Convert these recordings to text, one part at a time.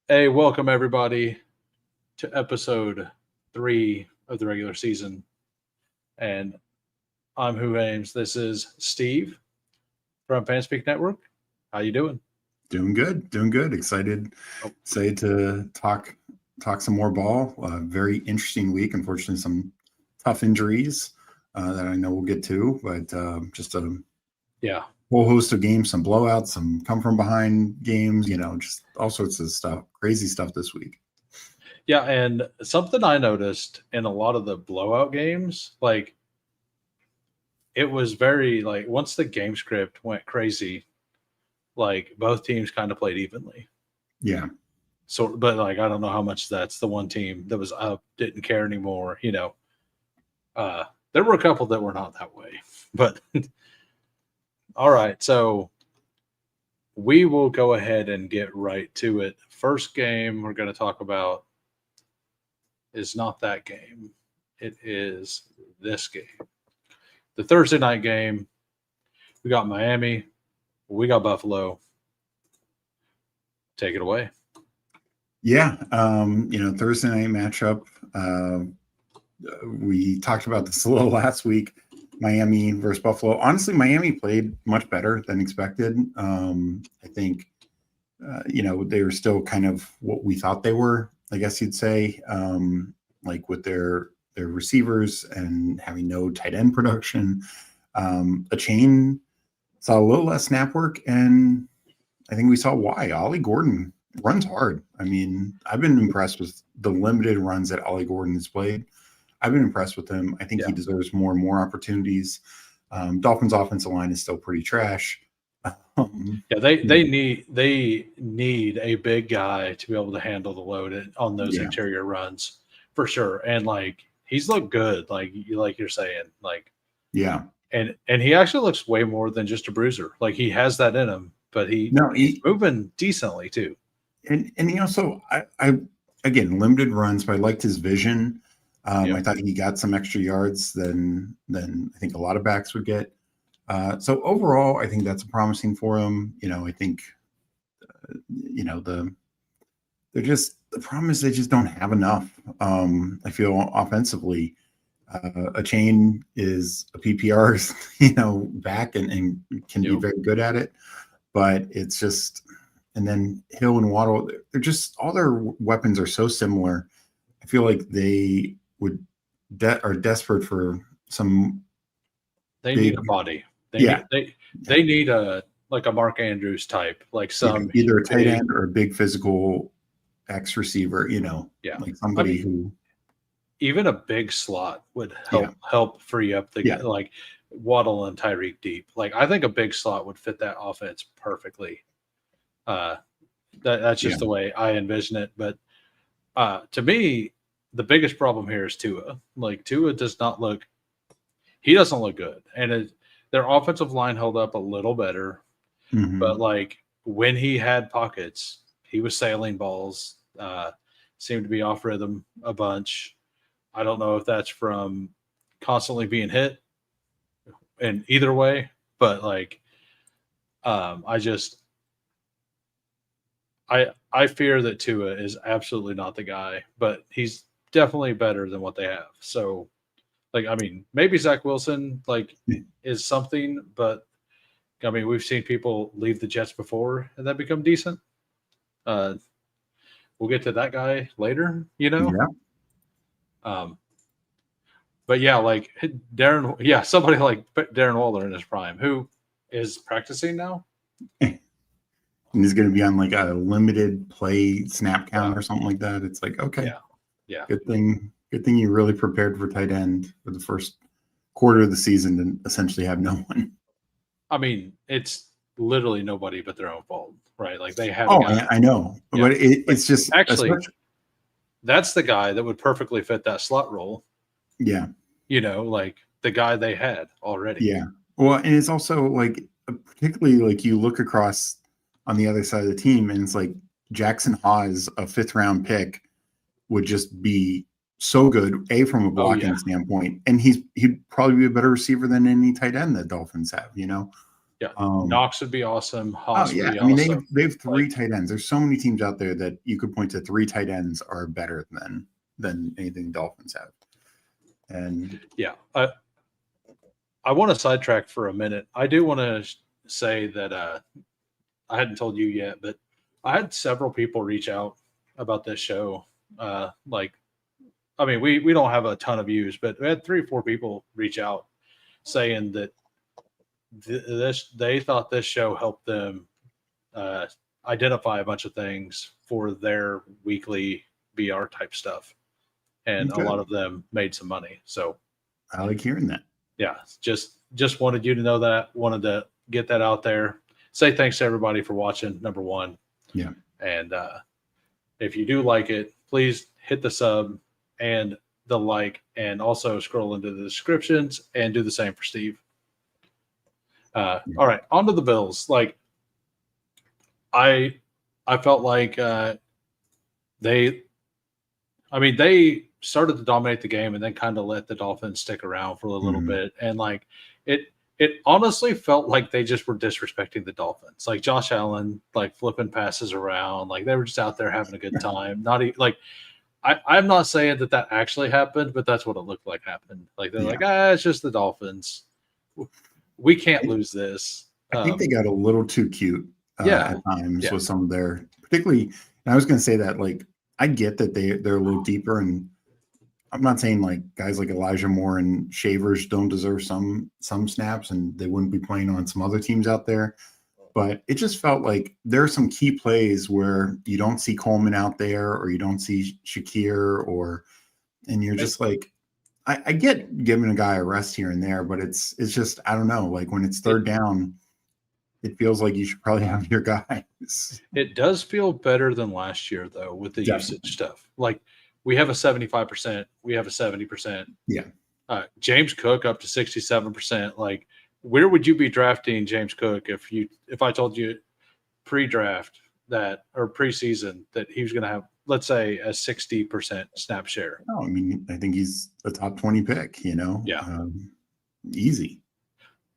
Hey, welcome everybody to episode 3 of the regular season. And I'm Who Ames. This is Steve from Fanspeak Network. How you doing? Doing good. Oh, Excited to talk some more ball. Very interesting week. Unfortunately, some tough injuries that I know we'll get to, but just a yeah. whole host of games, some blowouts, some come from behind games. Just all sorts of stuff, crazy stuff this week. Yeah, and something I noticed in a lot of the blowout games, like it was very like once the game script went crazy, like both teams kind of played evenly. Yeah, So but like I don't know how much that's the one team that was up didn't care anymore. Uh there were a couple that were not that way. But all right, so we will go ahead and get right to it. First game we're going to talk about is not that game. It is this game. The Thursday night game. We got Miami. We got Buffalo. Take it away. yeah. Thursday night matchup. We talked about this a little last week. Miami versus Buffalo. Honestly, Miami played much better than expected. I think, they were still kind of what we thought they were, I guess you'd say, like with their receivers and having no tight end production. A chain saw a little less snap work, and I think we saw why. Ollie Gordon runs hard. I mean, I've been impressed with the limited runs that Ollie Gordon has played. I've been impressed with him. I think he deserves more and more opportunities. Dolphins' offensive line is still pretty trash. They need a big guy to be able to handle the load on those interior runs for sure. And like he's looked good, like you're saying, like yeah. And he actually looks way more than just a bruiser. Like he has that in him, but he's moving decently too. And he also I again limited runs, but I liked his vision. I thought he got some extra yards than I think a lot of backs would get. So overall, I think that's promising for him. I think, the problem is they just don't have enough. I feel offensively, a chain is a PPR, back and can be very good at it, but it's just, and then Hill and Waddle, they're just, all their weapons are so similar. I feel like they are desperate for some. They need a body. They need a like a Mark Andrews type, like some either a tight end or a big physical X receiver. Like somebody who even a big slot would help free up the like Waddle and Tyreek deep. Like I think a big slot would fit that offense perfectly. That's just the way I envision it. But to me, the biggest problem here is Tua. Like Tua doesn't look good, and their offensive line held up a little better. Mm-hmm. But like when he had pockets, he was sailing balls. Seemed to be off rhythm a bunch. I don't know if that's from constantly being hit in either way, but like I fear that Tua is absolutely not the guy, but he's definitely better than what they have. So like I mean, maybe Zach Wilson is something, but I mean we've seen people leave the Jets before and then become decent. We'll get to that guy later, But yeah, like somebody like Darren Waller in his prime, who is practicing now. And he's going to be on like a limited play snap count or something like that. It's like, okay, good thing you really prepared for tight end for the first quarter of the season and essentially have no one. I mean, it's literally nobody but their own fault, right? Like they have. I know, but it's just actually that's the guy that would perfectly fit that slot role. Yeah, like the guy they had already. Yeah, well, and it's also like particularly like you look across on the other side of the team, and it's like Jackson Hawes, a 5th round pick, would just be so good, from a blocking standpoint, and he'd probably be a better receiver than any tight end that Dolphins have. Yeah. Knox would be awesome. Oh Haas would yeah, be I mean awesome. they have three tight ends. There's so many teams out there that you could point to three tight ends are better than anything Dolphins have. And yeah, I want to sidetrack for a minute. I do want to say that I hadn't told you yet, but I had several people reach out about this show. Like, I mean, we don't have a ton of views, but we had 3 or 4 people reach out saying that they thought this show helped them identify a bunch of things for their weekly BR type stuff, and okay. a lot of them made some money. So I like hearing that. Yeah, just wanted you to know that. Wanted to get that out there. Say thanks to everybody for watching. Number one, Yeah. And if you do like it, please hit the sub and the like, and also scroll into the descriptions and do the same for Steve. All right, on to the Bills. Like, I felt like they started to dominate the game and then kind of let the Dolphins stick around for a little bit, and like it honestly felt like they just were disrespecting the Dolphins. Like Josh Allen, like flipping passes around, like they were just out there having a good time. Not like I'm not saying that actually happened, but that's what it looked like happened. Like they're like, it's just the Dolphins. We can't lose this. I think they got a little too cute at times with some of their, particularly. And I was going to say that, like, I get that they're a little deeper, and I'm not saying like guys like Elijah Moore and Shavers don't deserve some snaps, and they wouldn't be playing on some other teams out there. But it just felt like there are some key plays where you don't see Coleman out there, or you don't see Shakir, and you're just like, I get giving a guy a rest here and there, but it's just, I don't know, like when it's third down, it feels like you should probably have your guys. It does feel better than last year, though, with the usage stuff. Like, we have a 75%, we have a 70%. Yeah. James Cook up to 67%. Like, where would you be drafting James Cook if I told you pre-draft that, or preseason, that he was going to have, let's say, a 60% snap share? Oh, I mean, I think he's a top 20 pick, Yeah. Easy.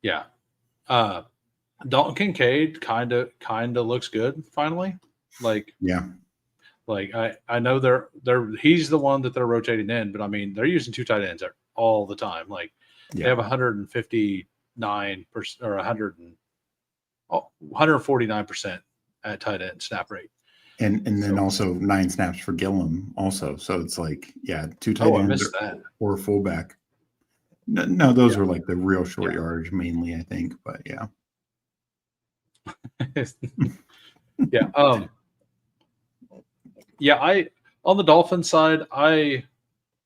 Yeah. Dalton Kincaid kind of looks good finally. Like, yeah. Like I know he's the one that they're rotating in, but I mean they're using 2 tight ends all the time. Like they have 159% or 149% at tight end snap rate. And then also 9 snaps for Gillum also. So it's like, 2 tight ends or a fullback. No, those were like the real short yardage mainly, I think. But yeah. Yeah. On the Dolphins side,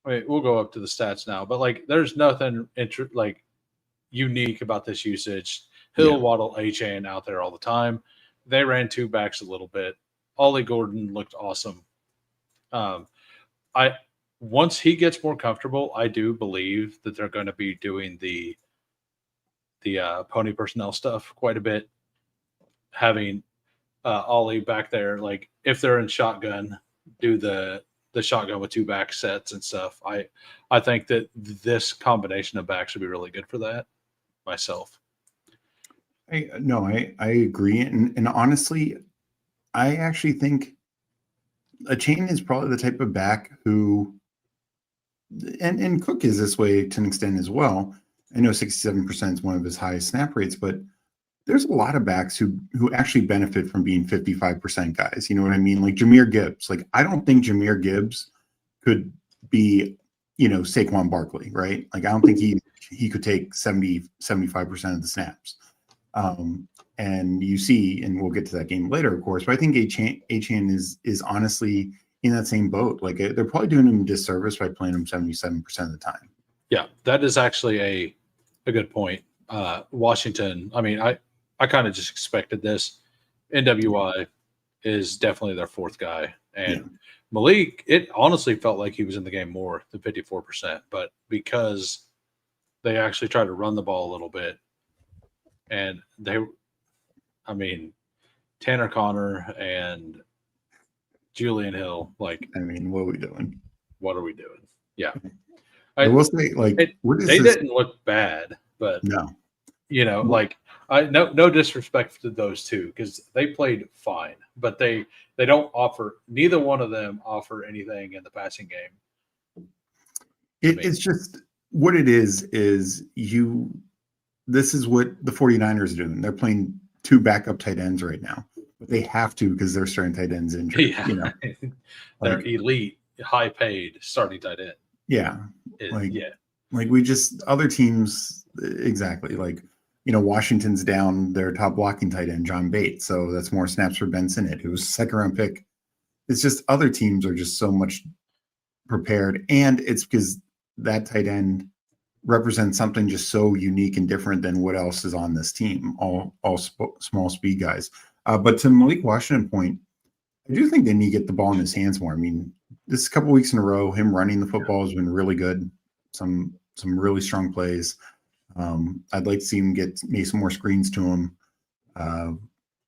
we'll go up to the stats now, but like there's nothing like unique about this usage. Hill, Waddle, A-Chain out there all the time. They ran 2 backs a little bit. Ollie Gordon looked awesome. Once he gets more comfortable, I do believe that they're going to be doing the pony personnel stuff quite a bit. Having Ollie back there, like if they're in shotgun, do the shotgun with 2 back sets and stuff. I think that this combination of backs would be really good for that myself. I agree. And honestly, I actually think A-Chain is probably the type of back who, and Cook is this way to an extent as well. I know 67% is one of his highest snap rates, but there's a lot of backs who actually benefit from being 55% guys. You know what I mean? Like Jahmyr Gibbs. Like, I don't think Jahmyr Gibbs could be, Saquon Barkley, right? Like, I don't think he could take 75% of the snaps. And you see, and we'll get to that game later, of course, but I think A-Chain is honestly in that same boat. Like, they're probably doing him a disservice by playing him 77% of the time. Yeah, that is actually a good point. Washington, I mean, I kind of just expected this. NWI is definitely their 4th guy. And Malik, it honestly felt like he was in the game more than 54%, but because they actually tried to run the ball a little bit, and Tanner Connor and Julian Hill, like, what are we doing? What are we doing? Yeah. I will say, like, they didn't look bad, but no. Like, no disrespect to those two because they played fine, but they don't offer. Neither one of them offer anything in the passing game. It's just what it is you. This is what the 49ers are doing. They're playing 2 backup tight ends right now. But they have to because their starting tight end's injured. Yeah. You know, They're elite, high paid starting tight end. Yeah. Like we just other teams exactly like Washington's down their top blocking tight end, John Bates. So that's more snaps for Ben Sinnott, who was a second round pick. It's just other teams are just so much prepared. And it's because that tight end represents something just so unique and different than what else is on this team, all small speed guys. But to Malik Washington's point, I do think they need to get the ball in his hands more. I mean, this couple weeks in a row, him running the football has been really good. Some really strong plays. I'd like to see him make some more screens to him.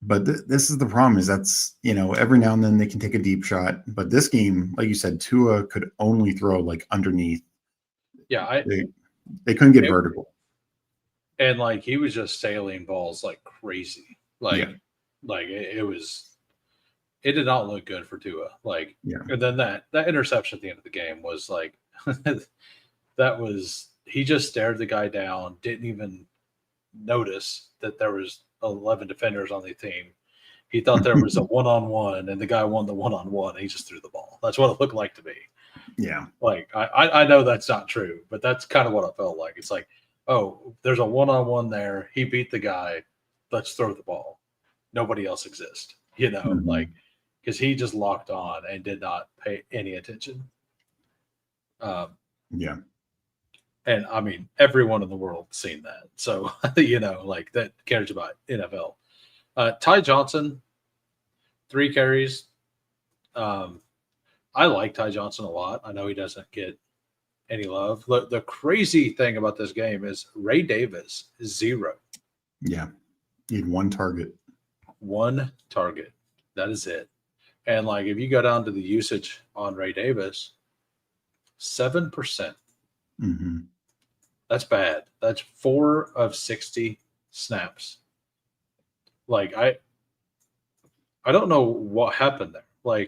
But this is the problem is that's, every now and then they can take a deep shot. But this game, like you said, Tua could only throw like underneath. Yeah. They couldn't get vertical. And like he was just sailing balls like crazy. It did not look good for Tua. And then that interception at the end of the game was like he just stared the guy down, didn't even notice that there was 11 defenders on the team. He thought there was a one-on-one and the guy won the one-on-one. He just threw the ball. That's what it looked like to me. Yeah. I know that's not true, but that's kind of what it felt like. It's like, oh, there's a one-on-one there. He beat the guy. Let's throw the ball. Nobody else exists, because he just locked on and did not pay any attention. Yeah. And I mean, everyone in the world seen that. So, that cares about NFL. Ty Johnson, 3 carries. I like Ty Johnson a lot. I know he doesn't get any love. The crazy thing about this game is Ray Davis is 0. Yeah. He had 1 target. 1 target. That is it. And if you go down to the usage on Ray Davis, 7%. Mm-hmm. That's bad. That's 4 of 60 snaps. I don't know what happened there.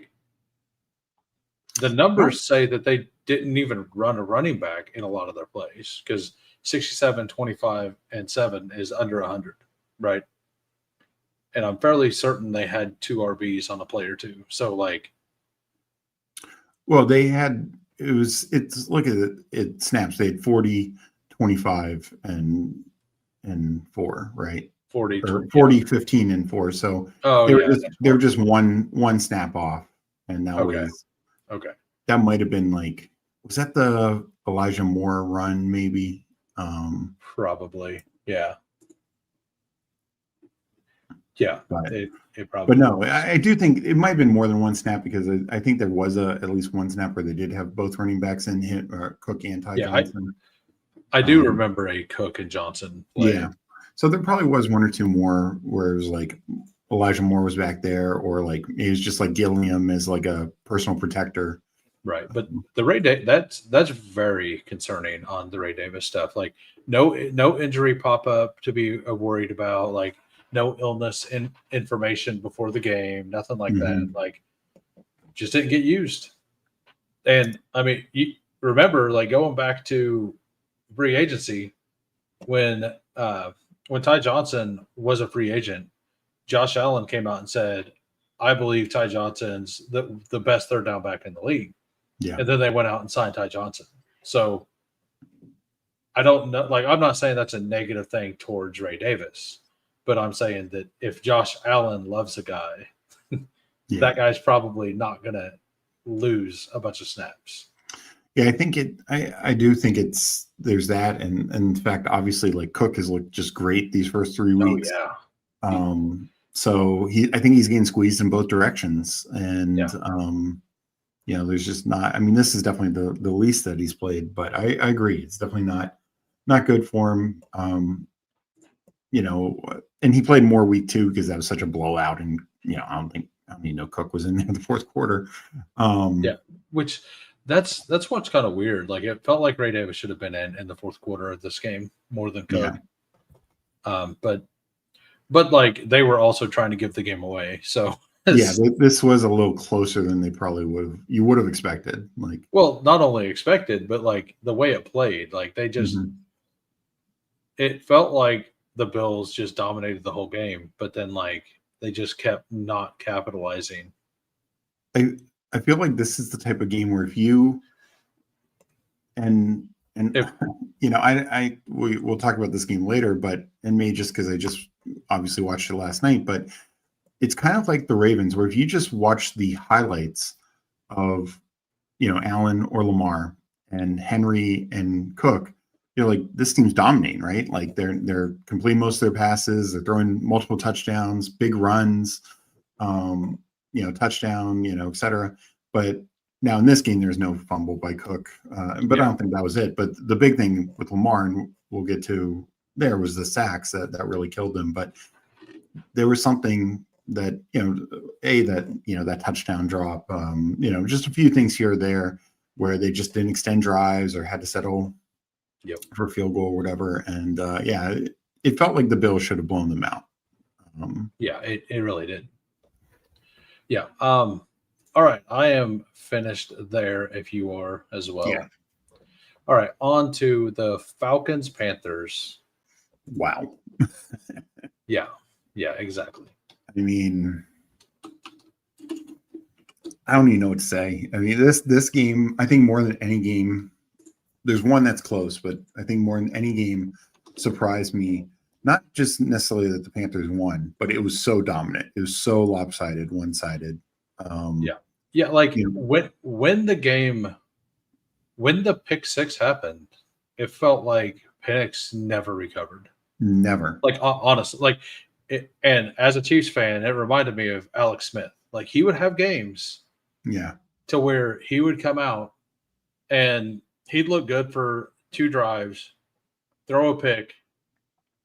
The numbers say that they didn't even run a running back in a lot of their plays because 67, 25, and 7 is under 100, right? And I'm fairly certain they had 2 RBs on a play or 2. So well, they had look at it snaps. They had 40, 25, and 4, right? 40, or 40, 15, and 4. So they were just one snap off, and that was okay. That might have been was that the Elijah Moore run? Maybe. Probably, yeah. Yeah, it probably. But no, I do think it might have been more than 1 snap because I think there was at least 1 snap where they did have both running backs in hit Cook and Ty Johnson. I do remember a Cook and Johnson play. Yeah, so there probably was 1 or 2 more where it was Elijah Moore was back there, or it was just Gilliam as a personal protector. Right, but the Ray that's very concerning on the Ray Davis stuff. No injury pop up to be worried about. No illness information before the game, nothing like that. Just didn't get used. And I mean, you remember going back to free agency when Ty Johnson was a free agent, Josh Allen came out and said, "I believe Ty Johnson's the best third down back in the league." Yeah. And then they went out and signed Ty Johnson. So I don't know. I'm not saying that's a negative thing towards Ray Davis. But I'm saying that if Josh Allen loves a guy, that guy's probably not going to lose a bunch of snaps. Yeah, I think I do think there's that. And in fact, obviously, Cook has looked just great these first 3 weeks. Oh, yeah. So I think he's getting squeezed in both directions. And, there's just not, I mean, this is definitely the least that he's played, but I agree. It's definitely not good for him. And he played more week 2 because that was such a blowout. And, I don't even know Cook was in there in the 4th quarter. Which that's what's kind of weird. It felt like Ray Davis should have been in the 4th quarter of this game more than Cook. But but like they were also trying to give the game away. So Yeah, this was a little closer than they probably would have expected. Like, well, not only expected, but like the way it played, like they just it felt like the Bills just dominated the whole game, but then like they just kept not capitalizing. I feel like this is the type of game where if you and If you know, we'll talk about this game later, but and me just because I just obviously watched it last night, but it's kind of like the Ravens, where if you just watch the highlights of, you know, Allen or Lamar and Henry and Cook, you're like, this team's dominating, right? Like they're completing most of their passes, they're throwing multiple touchdowns, big runs, you know, touchdown, you know, et cetera. But now in this game, there's no fumble by Cook, but I don't think that was it. But the big thing with Lamar, and we'll get to there, was the sacks that really killed him. But there was something that, you know, that touchdown drop, you know, just a few things here or there where they just didn't extend drives or had to settle for a field goal or whatever. And yeah, it felt like the Bills should have blown them out. yeah, it really did. Yeah. All right. I am finished there if you are as well. Yeah. All right. On to the Falcons Panthers. Wow. Yeah. Yeah, exactly. I mean, I don't even know what to say. I mean, this game, I think more than any game, there's one that's close, but I think more than any game surprised me. Not just necessarily that the Panthers won, but it was so dominant. It was so lopsided, one-sided. Yeah. Like you know, when the pick six happened, it felt like Penix never recovered. never. Like honestly, like and as a Chiefs fan, it reminded me of Alex Smith. Like he would have games Yeah. to where he would come out and he'd look good for 2 drives, throw a pick,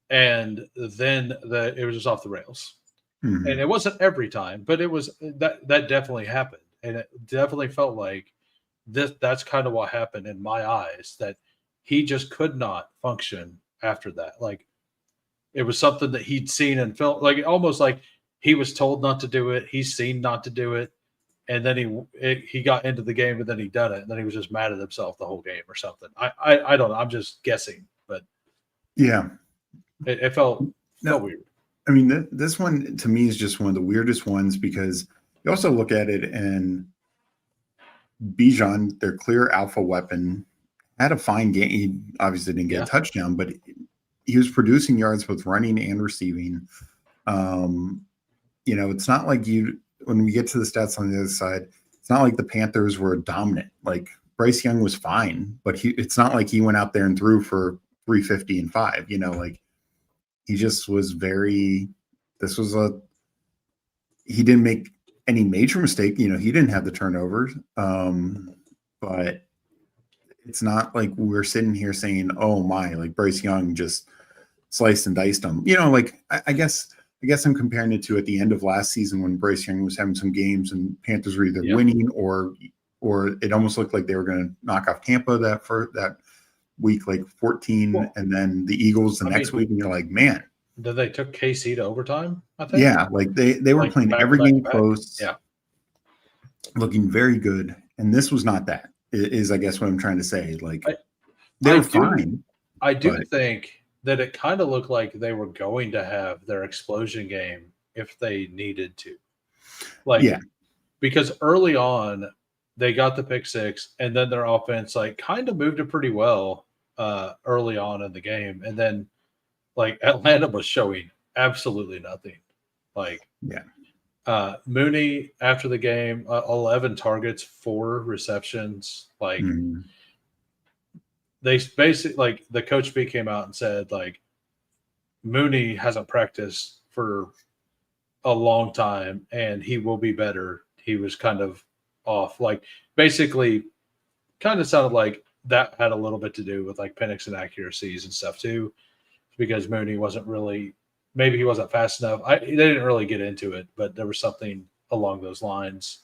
and then it was just off the rails. Mhm. And it wasn't every time, but it was that definitely happened. And it definitely felt like that's kind of what happened in my eyes, that he just could not function after that. Like it was something that he'd seen and felt like almost like he was told not to do it. He's seen not to do it. And then he got into the game and then he done it. And then he was just mad at himself the whole game or something. I don't know. I'm just guessing, but Yeah. it felt weird. I mean, this one to me is just one of the weirdest ones because you also look at it and Bijan, their clear alpha weapon, had a fine game. He obviously didn't get a touchdown, but he was producing yards both running and receiving. You know, it's not like when we get to the stats on the other side, it's not like the Panthers were dominant. Like Bryce Young was fine, but it's not like he went out there and threw for 350 and 5, you know, like he just was he didn't make any major mistake. You know, he didn't have the turnovers. But it's not like we're sitting here saying, oh my, like Bryce Young just sliced and diced them. You know, like I guess I'm comparing it to at the end of last season when Bryce Young was having some games and Panthers were either winning or it almost looked like they were going to knock off Tampa that week, like 14, and then the Eagles next week, and you're like, man. Did they took KC to overtime? I think. Yeah, like they were playing every game close. Yeah, looking very good, and this was not that. Is I guess what I'm trying to say. Like they're fine. I do think that it kind of looked like they were going to have their explosion game if they needed to. Like, because early on they got the pick six, and then their offense like kind of moved it pretty well early on in the game, and then like Atlanta was showing absolutely nothing. Like, Mooney after the game, 11 targets, 4 receptions. Like, they basically, like, the coach B came out and said, like, Mooney hasn't practiced for a long time and he will be better. He was kind of off. Like, basically, kind of sounded like that had a little bit to do with like Penix inaccuracies and stuff too, because Mooney wasn't really, maybe he wasn't fast enough. They didn't really get into it, but there was something along those lines.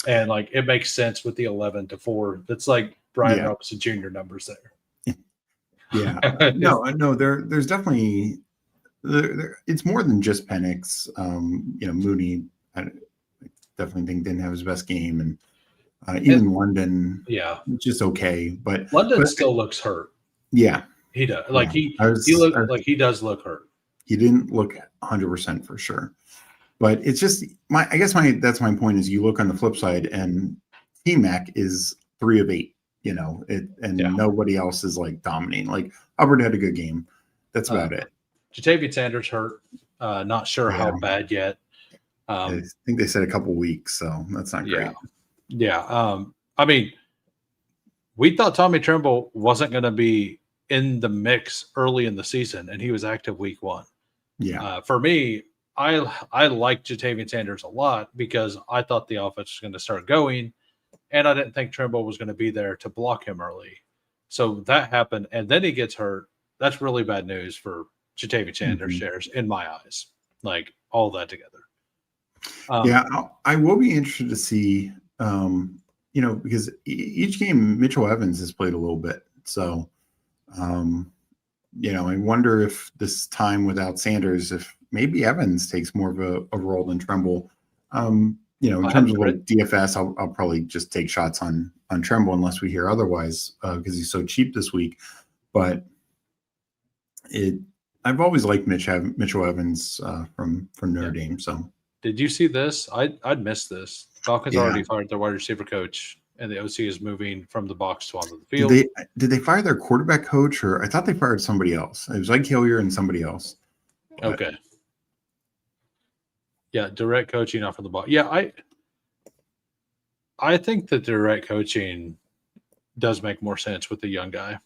And like, it makes sense with the 11-4. That's like Brian Robinson Jr. numbers there. No, there's definitely it's more than just Penix. Mooney, I definitely think didn't have his best game, and even London, just okay. But London still looks hurt. Yeah, he does. He does look hurt. He didn't look 100% for sure. But it's just that's my point is you look on the flip side and T-Mac is 3 of 8, nobody else is like dominating. Like Hubbard had a good game. That's about it. Jatavian Sanders hurt. Not sure how bad yet. I think they said a couple weeks, so that's not great. Yeah. I mean, we thought Tommy Tremble wasn't going to be in the mix early in the season, and he was active week 1. Yeah. For me, I like Jatavian Sanders a lot because I thought the offense was going to start going, and I didn't think Tremble was going to be there to block him early. So that happened, and then he gets hurt. That's really bad news for Jatavian Sanders shares in my eyes, like all that together. I will be interested to see, because each game Mitchell Evans has played a little bit. So, I wonder if this time without Sanders, if maybe Evans takes more of a role than Tremble. In terms of like DFS, I'll probably just take shots on Tremble unless we hear otherwise because he's so cheap this week. But I've always liked Mitchell Evans from Notre Dame. So did you see this? I'd missed this. Falcons already fired their wide receiver coach, and the OC is moving from the box to onto the field. Did they fire their quarterback coach, or I thought they fired somebody else? It was like Hillier and somebody else. But, okay. Yeah, direct coaching off of the ball. Yeah, I think that direct coaching does make more sense with the young guy.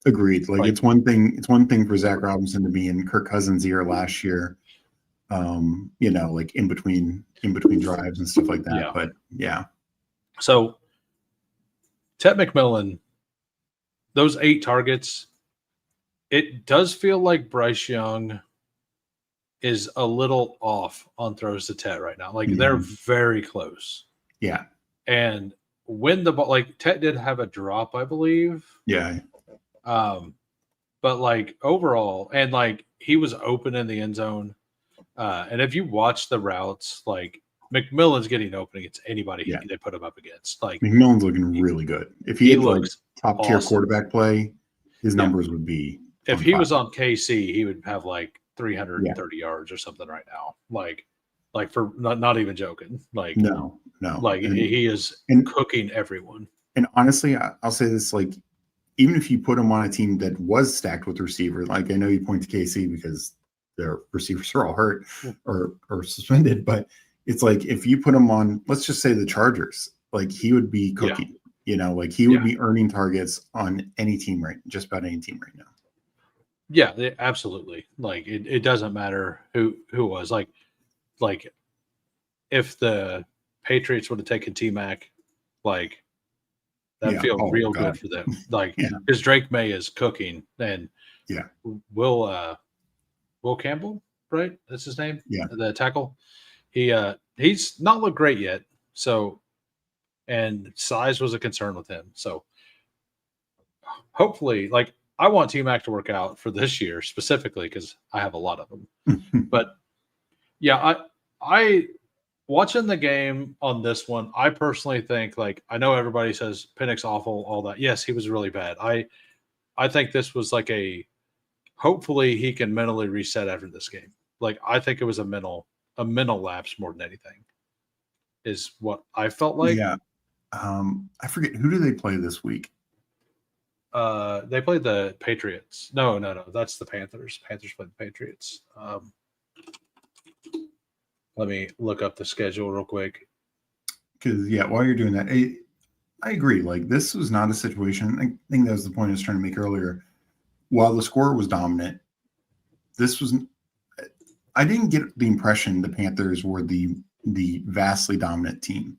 Agreed. Like it's one thing for Zach Robinson to be in Kirk Cousins' ear last year, like in between drives and stuff like that. Yeah. But yeah. So Ted McMillan, those 8 targets, it does feel like Bryce Young is a little off on throws to Tet right now. Like they're very close. Yeah. And when the ball, like Tet did have a drop, I believe. Yeah. But like overall, and like he was open in the end zone. And if you watch the routes, like McMillan's getting open against anybody they put him up against. Like McMillan's looking really good. If he had like top tier quarterback play, his numbers would be. If he was on KC, he would have like 330 yards or something right now. Like for not even joking. Like no. Like he is cooking everyone. And honestly, I'll say this: like even if you put him on a team that was stacked with receiver, like I know you point to KC because their receivers are all hurt or suspended, but it's like if you put him on, let's just say the Chargers, like he would be cooking. Like he would be earning targets on any team just about any team right now. Yeah, absolutely. Like it doesn't matter who it was. Like if the Patriots would have taken T-Mac, like that'd feel real good for them. Like because Drake May is cooking, and Will Campbell, right? That's his name. Yeah, the tackle. He's not looked great yet. So, and size was a concern with him. So, hopefully, like I want T-Mac to work out for this year specifically because I have a lot of them. But yeah, I watching the game on this one, I personally think, like, I know everybody says Penix awful, all that. Yes, he was really bad. I think this was like hopefully he can mentally reset after this game. Like, I think it was a mental lapse more than anything is what I felt like. Yeah. I forget, who do they play this week? They played the Patriots. No. That's the Panthers. Panthers played the Patriots. Let me look up the schedule real quick. Because, while you're doing that, I agree. Like, this was not a situation. I think that was the point I was trying to make earlier. While the score was dominant, I didn't get the impression the Panthers were the vastly dominant team.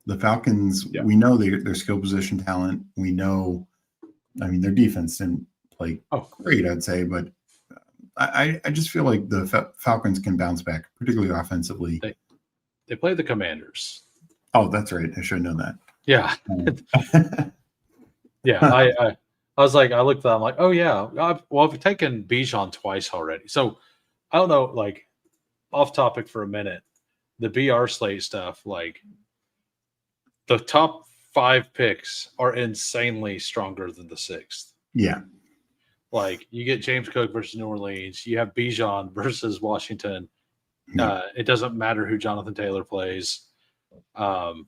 The Falcons, we know their skill position talent. We know, their defense didn't play great, I'd say, but I just feel like the Falcons can bounce back, particularly offensively. They play the Commanders. Oh, that's right. I should have known that. Yeah. Yeah. I was like, I looked at that, I'm like, oh yeah, I've taken Bijan twice already. So I don't know, like off topic for a minute, the BR slate stuff, like the top 5 picks are insanely stronger than the 6th. Yeah. Like you get James Cook versus New Orleans, you have Bijan versus Washington. Yeah. It doesn't matter who Jonathan Taylor plays. And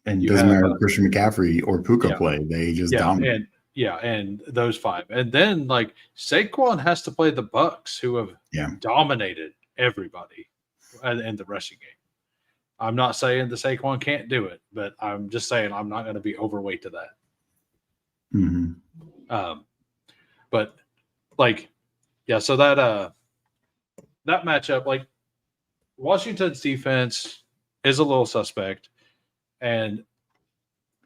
it You doesn't have matter if Christian McCaffrey or Puka yeah, play. They just yeah, dominate. and those 5. And then like Saquon has to play the Bucks, who have dominated everybody in the rushing game. I'm not saying the Saquon can't do it, but I'm just saying I'm not going to be overweight to that. Mm-hmm. But like, yeah, so that matchup, like Washington's defense is a little suspect, and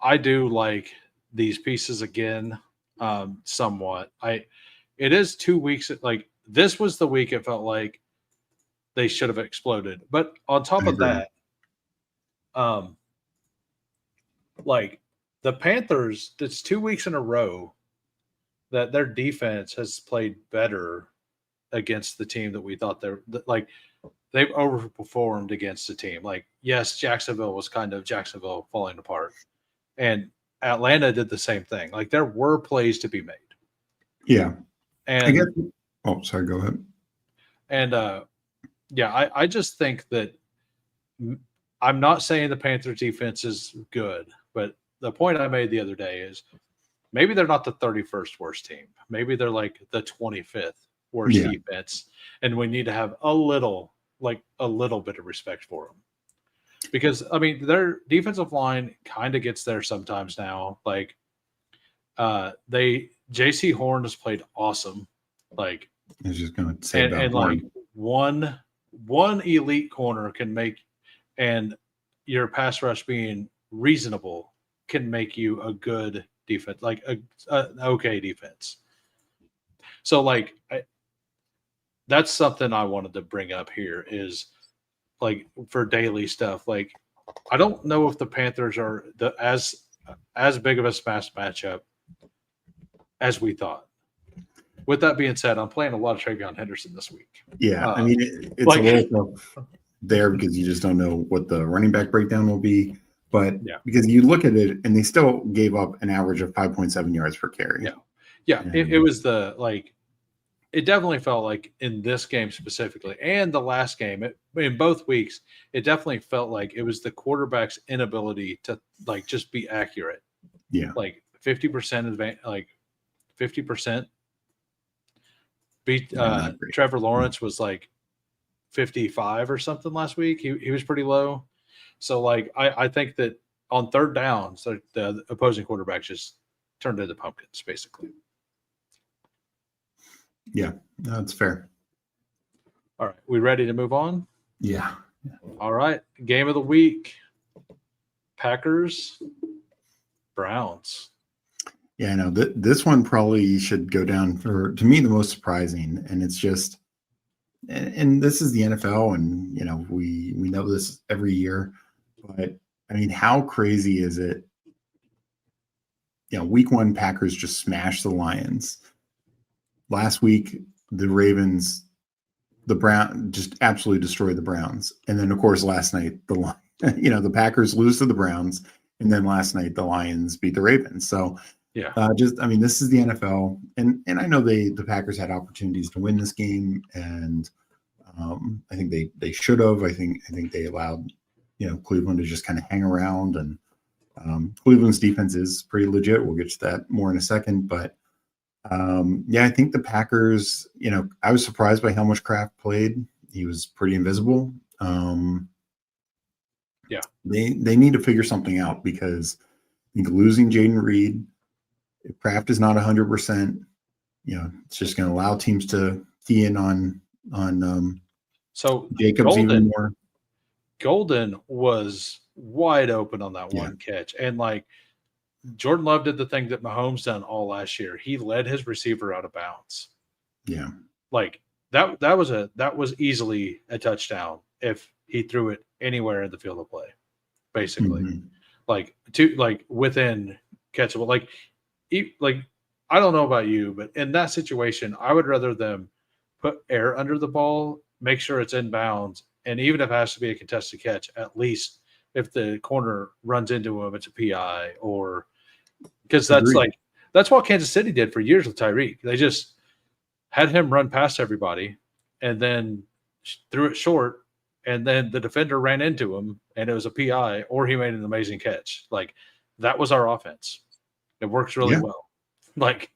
I do like these pieces again, somewhat. It is 2 weeks. Like this was the week it felt like they should have exploded. But on top of that, like the Panthers, it's 2 weeks in a row that their defense has played better against the team that we thought they've overperformed against the team. Like, yes, Jacksonville was kind of Jacksonville falling apart, and Atlanta did the same thing. Like, there were plays to be made. Yeah, and I guess. Oh, sorry. Go ahead. And I just think that I'm not saying the Panthers defense is good, but the point I made the other day is maybe they're not the 31st worst team. Maybe they're like the 25th worst defense, and we need to have a little bit of respect for them, because I mean their defensive line kind of gets there sometimes now. Like J.C. Horn has played awesome. Like I was just going to say about and like one elite corner can make, and your pass rush being reasonable can make you a good defense, like an okay defense. So like that's something I wanted to bring up here is like for daily stuff. Like I don't know if the Panthers are as big of a smash matchup as we thought. With that being said, I'm playing a lot of TreVeyon Henderson this week. Yeah, I mean it's like, a little tough there because you just don't know what the running back breakdown will be. But because you look at it and they still gave up an average of 5.7 yards per carry. Yeah. It was it definitely felt like in this game specifically and the last game, in both weeks, it definitely felt like it was the quarterback's inability to like just be accurate. Yeah. Like 50%, like 50%. Trevor Lawrence was like 55 or something last week. He was pretty low. So like I think that on third downs, the opposing quarterback just turned into pumpkins, basically. Yeah, that's fair. All right, we ready to move on? Yeah. All right, game of the week: Packers, Browns. Yeah, I know this one probably should go down to me the most surprising, and it's just, and this is the NFL, and you know we know this every year, but I mean, how crazy is it? You know, week 1 Packers just smashed the Lions. Last week the Ravens, the Brown just absolutely destroyed the Browns, and then of course last night the Packers lose to the Browns, and then last night the Lions beat the Ravens. So. Yeah. I mean, this is the NFL, and I know the Packers had opportunities to win this game, and I think they should have. I think they allowed Cleveland to just kind of hang around, and Cleveland's defense is pretty legit. We'll get to that more in a second, but I think the Packers. I was surprised by how much Kraft played. He was pretty invisible. They need to figure something out because I think losing Jaden Reed. If Kraft is not 100%, it's just going to allow teams to key in on so Jacobs even more. Golden was wide open on that one catch, and like Jordan Love did the thing that Mahomes done all last year. He led his receiver out of bounds. Yeah, like that was easily a touchdown if he threw it anywhere in the field of play, basically. Like within catchable. Like I don't know about you, but in that situation, I would rather them put air under the ball, make sure it's inbounds, and even if it has to be a contested catch, at least if the corner runs into him, it's a PI, or because Agreed. that's what Kansas City did for years with Tyreek. They just had him run past everybody and then threw it short, and then the defender ran into him and it was a PI, or he made an amazing catch. Like, that was our offense. It works really Yeah. well. Like,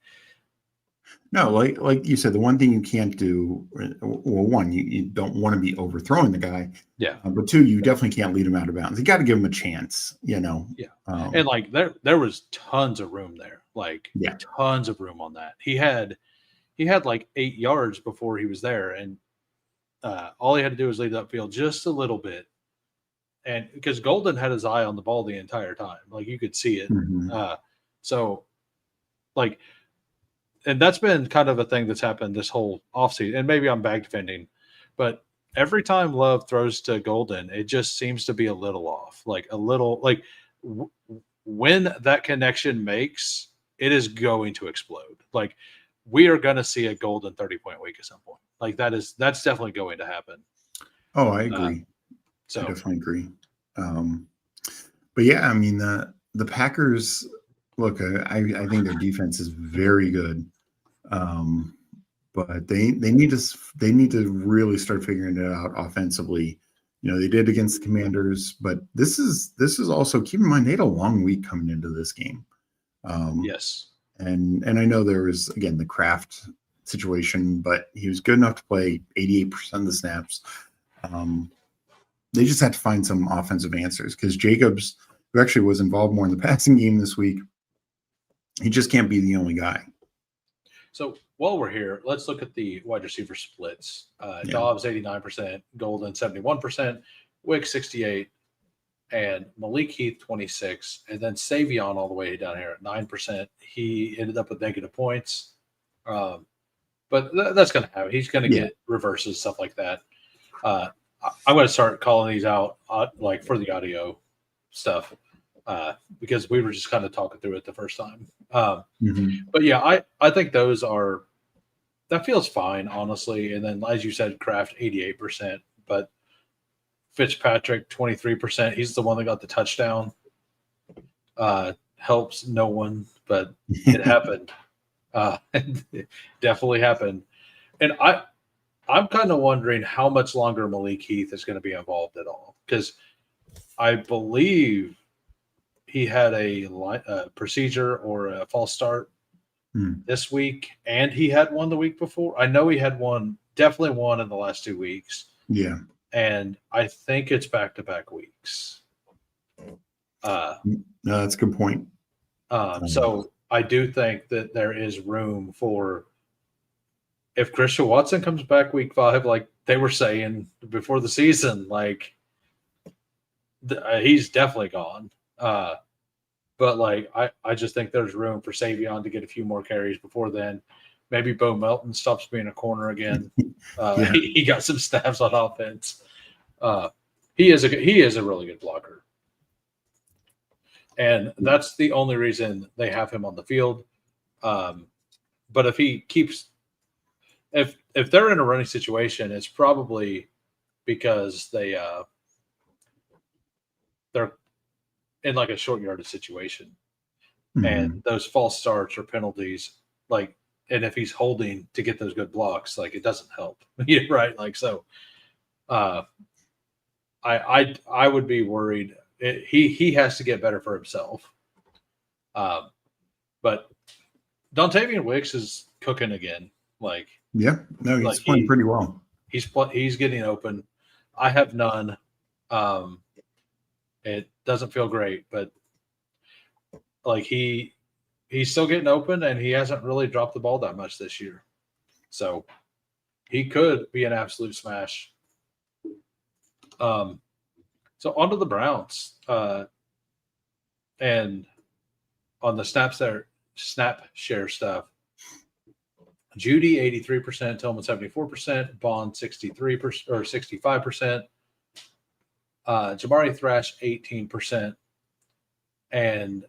No, like you said, the one thing you can't do, well, one, you don't want to be overthrowing the guy. yeah. But two, you definitely can't lead him out of bounds. You got to give him a chance, Yeah. And like there was tons of room there. Like, yeah. tons of room on that. He had like 8 yards before he was there, and all he had to do was lead the upfield just a little bit. And because Golden had his eye on the ball the entire time, like you could see it. Mhm. So like, and that's been kind of a thing that's happened this whole offseason. And maybe I'm back defending, but every time Love throws to Golden, it just seems to be a little off. Like a little, like when that connection makes, it is going to explode. Like, we are going to see a Golden 30-point week at some point. Like, that's definitely going to happen. Oh, I agree. So I definitely agree. But yeah, I mean the Packers. Look, I think their defense is very good, but they need to really start figuring it out offensively. You know, they did against the Commanders, but this is also, keep in mind, they had a long week coming into this game. yes, and I know there was, again, the Kraft situation, but he was good enough to play 88% of the snaps. They just had to find some offensive answers, because Jacobs, who actually was involved more in the passing game this week, he just can't be the only guy. So while we're here, let's look at the wide receiver splits. Dobbs 89%, Golden 71%, Wick 68, and Malik Heath 26, and then Savion all the way down here at 9%. He ended up with negative points, but that's going to happen. He's going to get reverses, stuff like that. I'm going to start calling these out like for the audio stuff, because we were just kind of talking through it the first time. But yeah, I think that feels fine, honestly. And then, as you said, Kraft 88%, but Fitzpatrick 23%. He's the one that got the touchdown. Helps no one, but it happened. It definitely happened. And I'm kind of wondering how much longer Malik Heath is going to be involved at all, because I believe he had a procedure or a false start this week, and he had one the week before. I know he had definitely one in the last 2 weeks. Yeah. And I think it's back-to-back weeks. No, that's a good point. So I do think that there is room for, if Christian Watson comes back week 5, like they were saying before the season, like he's definitely gone. But like I just think there's room for Savion to get a few more carries before then. Maybe Bo Melton stops being a corner again. He got some snaps on offense. He is a really good blocker, and that's the only reason they have him on the field. But if he keeps, if they're in a running situation, it's probably because they're in like a short yardage situation, and those false starts or penalties, like, and if he's holding to get those good blocks, like, it doesn't help. Yeah, right. Like, so I would be worried. He has to get better for himself. But Dontavian Wicks is cooking again. Like, he's playing pretty well. He's getting open. I have none. It doesn't feel great, but like he's still getting open, and he hasn't really dropped the ball that much this year. So he could be an absolute smash. So on to the Browns. And on the snap share stuff, Judy 83%, Tillman 74%, Bond 63% or 65%, Jamari Thrash 18%, and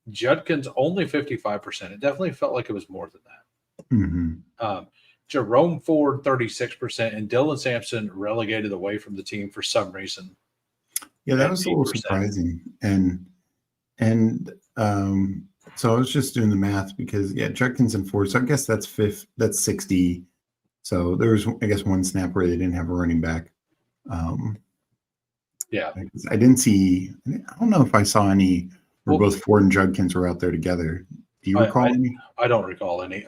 Judkins only 55%. It definitely felt like it was more than that. Mm-hmm. Jerome Ford 36%, and Dylan Sampson relegated away from the team for some reason. Yeah, that was a little surprising. So I was just doing the math because Judkins and Ford. So I guess that's 60. So there was, I guess, one snap where they didn't have a running back. I didn't see. I don't know if I saw any where both Ford and Judkins were out there together. Do you recall any? I don't recall any.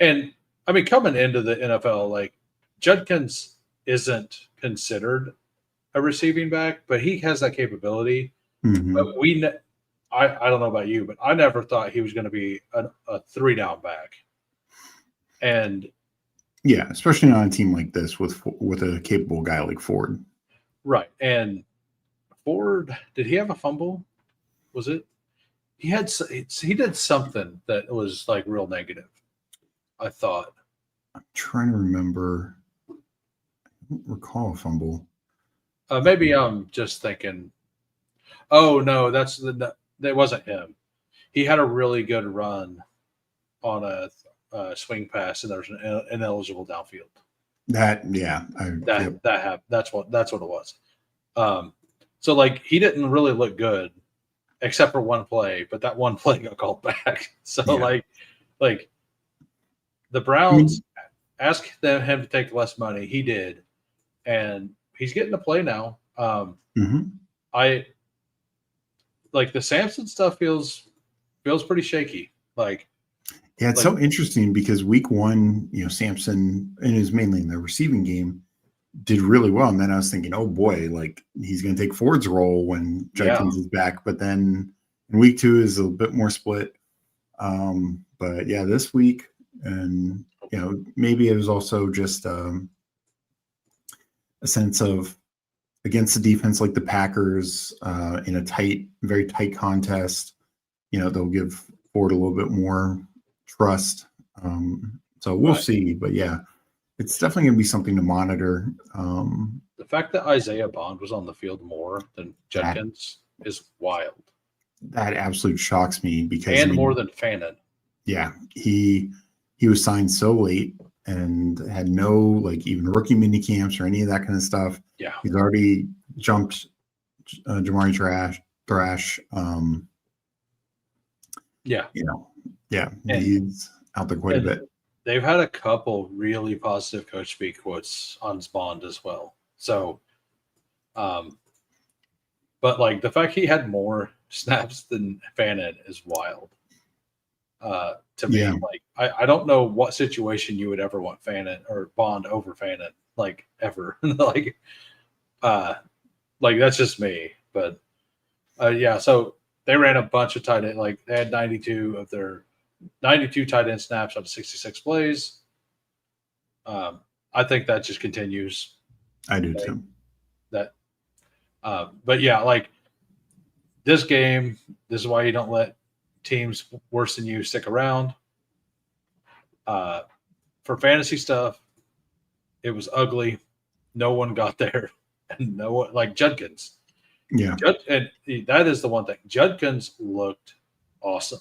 And I mean, coming into the NFL, like Judkins isn't considered a receiving back, but he has that capability. Mm-hmm. But I don't know about you, but I never thought he was going to be a 3-down back. And yeah, especially on a team like this with a capable guy like Ford. Right. And Ford, did he have a fumble? Was it? He did something that was like real negative, I thought. I'm trying to remember. I don't recall a fumble. Maybe I'm just thinking, oh no, that wasn't him. He had a really good run on a swing pass, and there was an ineligible downfield. That's what it was. So like he didn't really look good, except for one play, but that one play got called back. So like the Browns asked him to take less money. He did, and he's getting to play now. I like the Sampson stuff feels pretty shaky. It's so interesting because week 1, Sampson, and it was mainly in the receiving game, did really well. And then I was thinking, oh boy, like he's going to take Ford's role when Judkins is back. But then in week 2 is a bit more split. But this week, and maybe it was also just a sense of against the defense like the Packers in a very tight contest, they'll give Ford a little bit more trust. So we'll see. But it's definitely going to be something to monitor. The fact that Isaiah Bond was on the field more than Judkins is wild. That absolutely shocks me because more than Fannin. Yeah, he was signed so late and had no even rookie mini camps or any of that kind of stuff. Yeah, he's already jumped Jamari Thrash. He's out there quite a bit. They've had a couple really positive coach speak quotes on Bond as well. So, but the fact he had more snaps than Fannin is wild. To me, I don't know what situation you would ever want Fannin or Bond over Fannin, ever. That's just me. But so they ran a bunch of tight end. They had 92 tight end snaps on 66 plays. I think that just continues. I do too. But this game, this is why you don't let teams worse than you stick around. For fantasy stuff, it was ugly. No one got there, and no one Judkins. Yeah, and that is the one thing. Judkins looked awesome.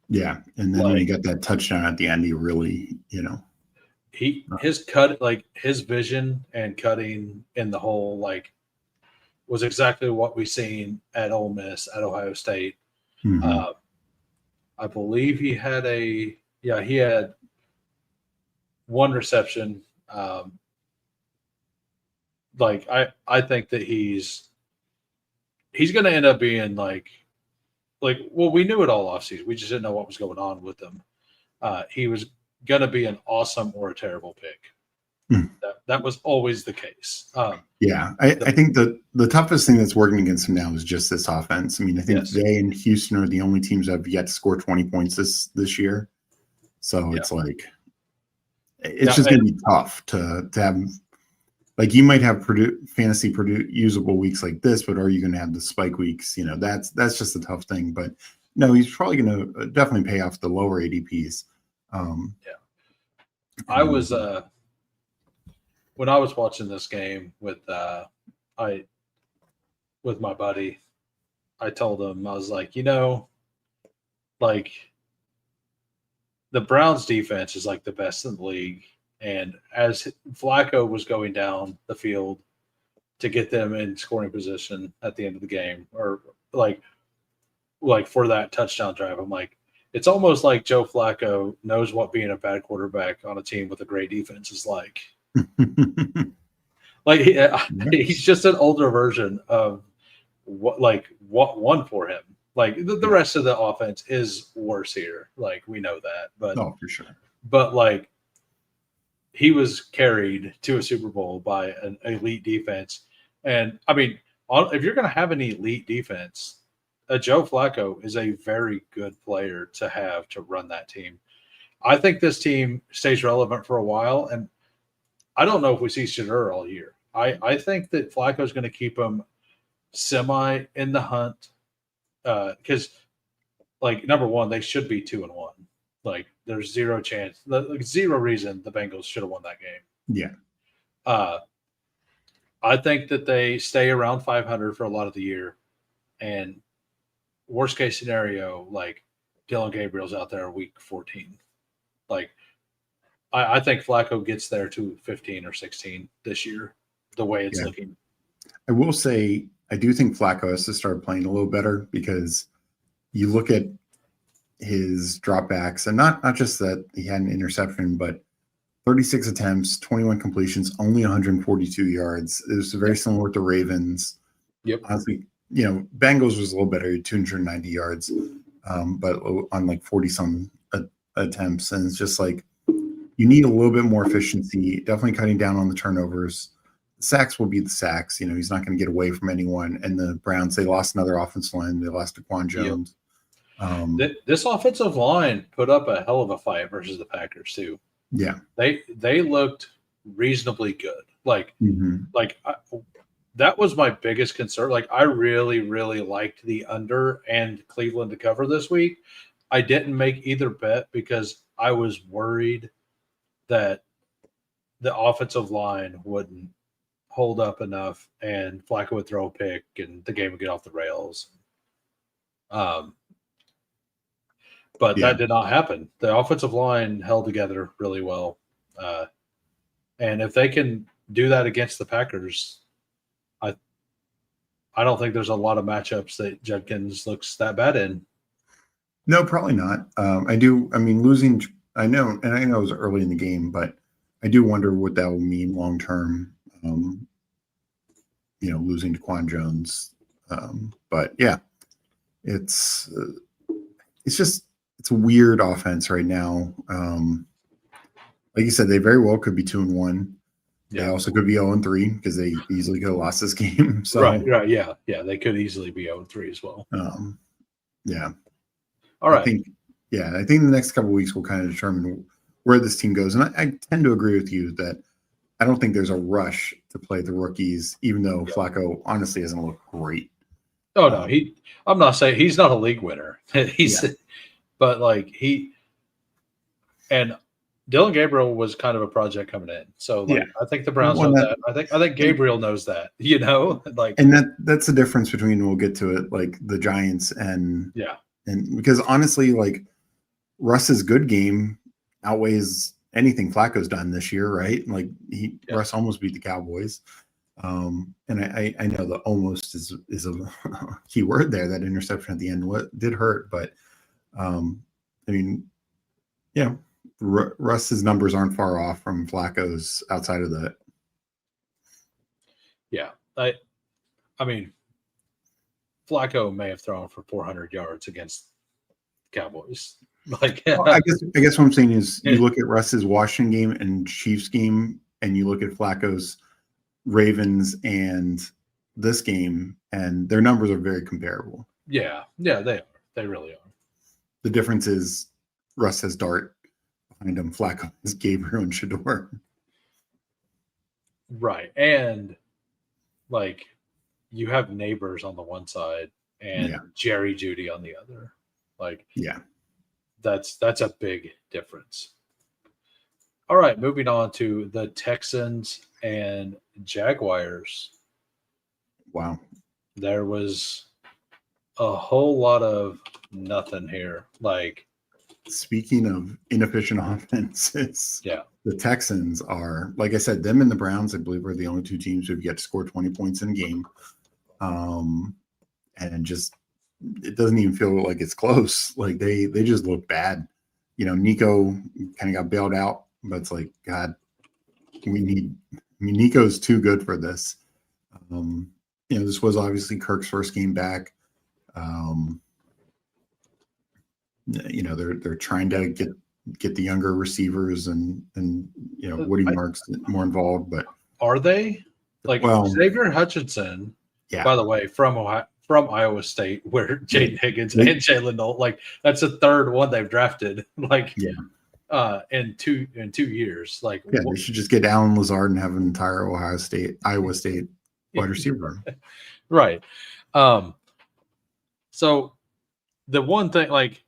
Yeah, and then when he got that touchdown at the end, he really, his cut, his vision and cutting in the hole, was exactly what we seen at Ole Miss, at Ohio State. Mm-hmm. I believe he had he had one reception. I think that he's going to end up being we knew it all offseason. We just didn't know what was going on with him. He was going to be an awesome or a terrible pick. That was always the case. I think the toughest thing that's working against him now is just this offense. I mean, I think they and Houston are the only teams that have yet to score 20 points this year. So it's it's just going to be tough to have. You might have fantasy usable weeks like this, but are you going to have the spike weeks? That's just a tough thing. But no, he's probably going to definitely pay off the lower ADPs. I was when I was watching this game with my buddy, I told him, I was like, like the Browns defense is like the best in the league. And as Flacco was going down the field to get them in scoring position at the end of the game, or like for that touchdown drive, I'm like, it's almost like Joe Flacco knows what being a bad quarterback on a team with a great defense is like. Like he's just an older version of what won for him. Like the rest of the offense is worse here. Like we know that, but for sure. But like he was carried to a Super Bowl by an elite defense, and I mean, if you're going to have an elite defense, Joe Flacco is a very good player to have to run that team. I think this team stays relevant for a while, and I don't know if we see Shedeur all year. I think that Flacco is going to keep him semi in the hunt because, like, number one, they should be 2-1. Like, there's zero chance, zero reason the Bengals should have won that game. Yeah. I think that they stay around 500 for a lot of the year, and worst case scenario, like Dylan Gabriel's out there week 14. Like, I think Flacco gets there to 15 or 16 this year, the way it's looking. I will say, I do think Flacco has to start playing a little better because you look at his dropbacks, and not just that he had an interception, but 36 attempts, 21 completions, only 142 yards. It was very similar with the Ravens. Yep. Honestly, Bengals was a little better, 290 yards, but on like 40-some attempts. And it's just like, you need a little bit more efficiency, definitely cutting down on the turnovers. The sacks will be the sacks. He's not going to get away from anyone. And the Browns, they lost another offensive line. They lost Daquan Jones. Yep. This offensive line put up a hell of a fight versus the Packers too. Yeah. They looked reasonably good. That was my biggest concern. Like, I really, really liked the under and Cleveland to cover this week. I didn't make either bet because I was worried that the offensive line wouldn't hold up enough and Flacco would throw a pick and the game would get off the rails. But that did not happen. The offensive line held together really well. And if they can do that against the Packers, I don't think there's a lot of matchups that Judkins looks that bad in. No, probably not. Losing, I know it was early in the game, but I do wonder what that will mean long term. Losing Daquan Jones. But yeah, it's a weird offense right now. Like you said, they very well could be 2-1. They also could be 0-3 because they easily could have lost this game. So right, yeah, they could easily be 0-3 as well. Yeah. All right. I think the next couple of weeks will kind of determine where this team goes, and I tend to agree with you that I don't think there's a rush to play the rookies, even though Flacco honestly hasn't looked great. Oh no, I'm not saying he's not a league winner. But and Dylan Gabriel was kind of a project coming in. So I think the Browns know that. I think Gabriel knows that, and that's the difference between, we'll get to it, like the Giants and because honestly, like Russ's good game outweighs anything Flacco's done this year, right? Like Russ almost beat the Cowboys. And I know the almost is a key word there. That interception at the end did hurt, but Russ's numbers aren't far off from Flacco's outside of that. Yeah. Flacco may have thrown for 400 yards against Cowboys. I guess what I'm saying is you look at Russ's Washington game and Chiefs game, and you look at Flacco's Ravens and this game, and their numbers are very comparable. Yeah, they are. They really are. The difference is Russ has Dart behind him. Flacco has Gabriel and Shedeur. Right, and you have Neighbors on the one side and Jerry Jeudy on the other. That's a big difference. All right, moving on to the Texans and Jaguars. Wow. There was a whole lot of nothing here. Like, speaking of inefficient offenses, yeah, the Texans are, like I said, them and the Browns, I believe, are the only two teams who've yet to score 20 points in a game. And just it doesn't even feel like it's close. Like they just look bad. You know, Nico kind of got bailed out, but it's like, God, Nico's too good for this. You know, this was obviously Kirk's first game back. You know, they're trying to get the younger receivers and you know, Woody Marks more involved, but are they? Like, well, Xavier Hutchinson, yeah, by the way, from Iowa State, where Jaden Higgins and Jalen Nolt, like that's the third one they've drafted. Like, in 2 years. Like, yeah, they should just get Alan Lazard and have an entire Iowa State wide receiver. Right. So the one thing, like,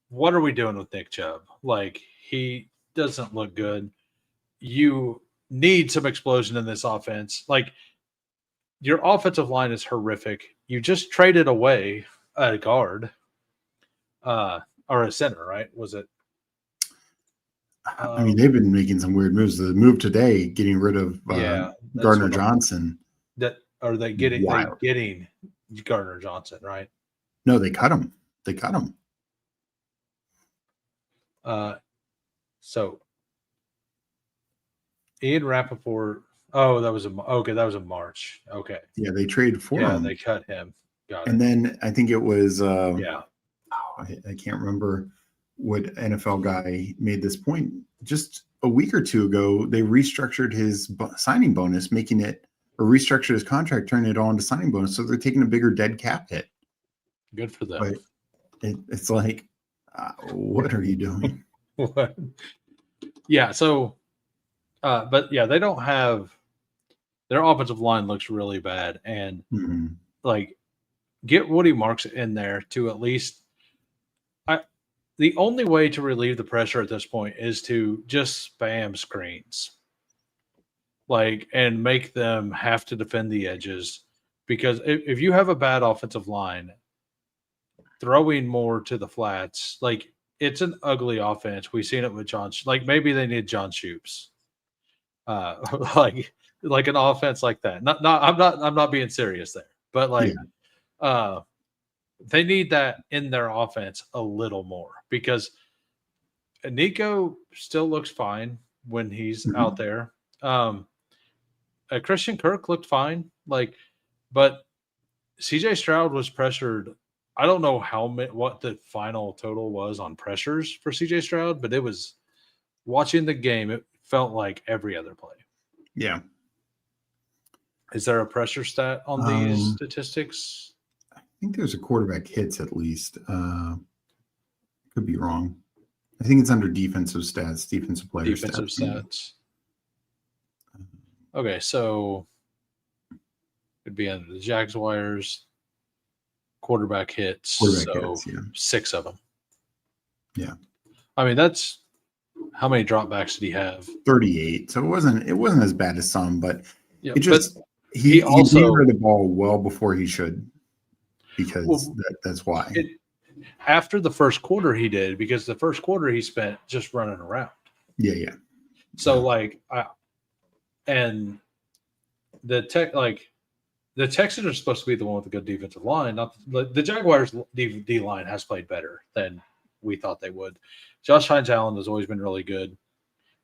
what are we doing with Nick Chubb? Like, he doesn't look good. You need some explosion in this offense. Like, your offensive line is horrific. You just traded away a guard, or a center, right? Was it? I mean, they've been making some weird moves. The move today, getting rid of Gardner Johnson. That are they getting? They getting Gardner Johnson, right? No, they cut him. They cut him. So Ian Rappaport. Oh, that was in March. Okay. Yeah, they traded for him. Yeah, they cut him. Got it. And then I think it was I can't remember what NFL guy made this point. Just a week or two ago, they restructured his signing bonus, making it, or restructured his contract, turning it all into signing bonus. So they're taking a bigger dead cap hit. Good for them. But it's like, what are you doing? What? Yeah. So, but yeah, they don't have, their offensive line looks really bad, and like, get Woody Marks in there to at least. The only way to relieve the pressure at this point is to just spam screens, like, and make them have to defend the edges. Because if you have a bad offensive line, throwing more to the flats, like, it's an ugly offense. We've seen it with John. Like, maybe they need John Shoup's, like an offense like that. I'm not being serious there, but like, they need that in their offense a little more, because Nico still looks fine when he's out there. Christian Kirk looked fine, like, but CJ Stroud was pressured. I don't know what the final total was on pressures for CJ Stroud, but it was, watching the game, it felt like every other play. Yeah. Is there a pressure stat on these statistics? I think there's a quarterback hits at least. Could be wrong. I think it's under defensive stats, defensive player stats. Okay, so it'd be under the Jaguars. Quarterback hits. 6 of them. Yeah. I mean, that's, how many dropbacks did he have? 38. So it wasn't as bad as some, but it just, he also gave her the ball well before he should, because that's why. After the first quarter he did, because the first quarter he spent just running around. Yeah. So and the Texans are supposed to be the one with a good defensive line. Not the Jaguars' D line has played better than we thought they would. Josh Hines-Allen has always been really good.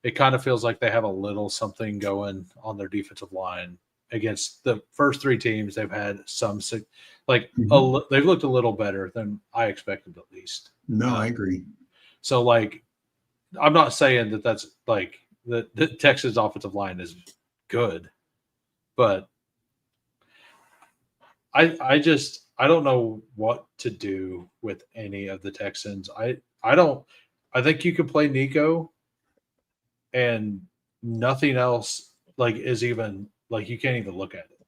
It kind of feels like they have a little something going on their defensive line. Against the first 3 teams, they've had some they've looked a little better than I expected, at least. No, I agree. So, like, I'm not saying that's like the Texas offensive line is good, but I don't know what to do with any of the Texans. I think you could play Nico, and nothing else is even. Like, you can't even look at it.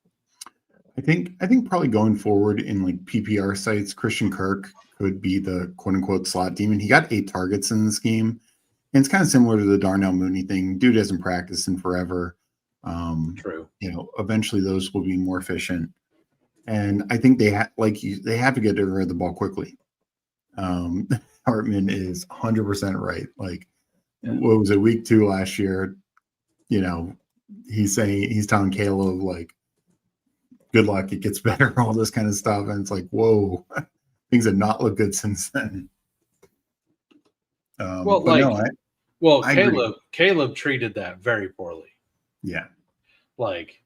I think probably going forward in like PPR sites, Christian Kirk could be the quote unquote slot demon. He got 8 targets in this game. And it's kind of similar to the Darnell Mooney thing. Dude hasn't practiced in forever. True. You know, eventually those will be more efficient. And I think they they have to get rid of the ball quickly. Hartman is 100% right. Like, what was it, week 2 last year? You know, he's telling Caleb, like, good luck, it gets better, all this kind of stuff. And it's like, whoa, things have not looked good since then. Well, but like, no, I Caleb treated that very poorly. Yeah. Like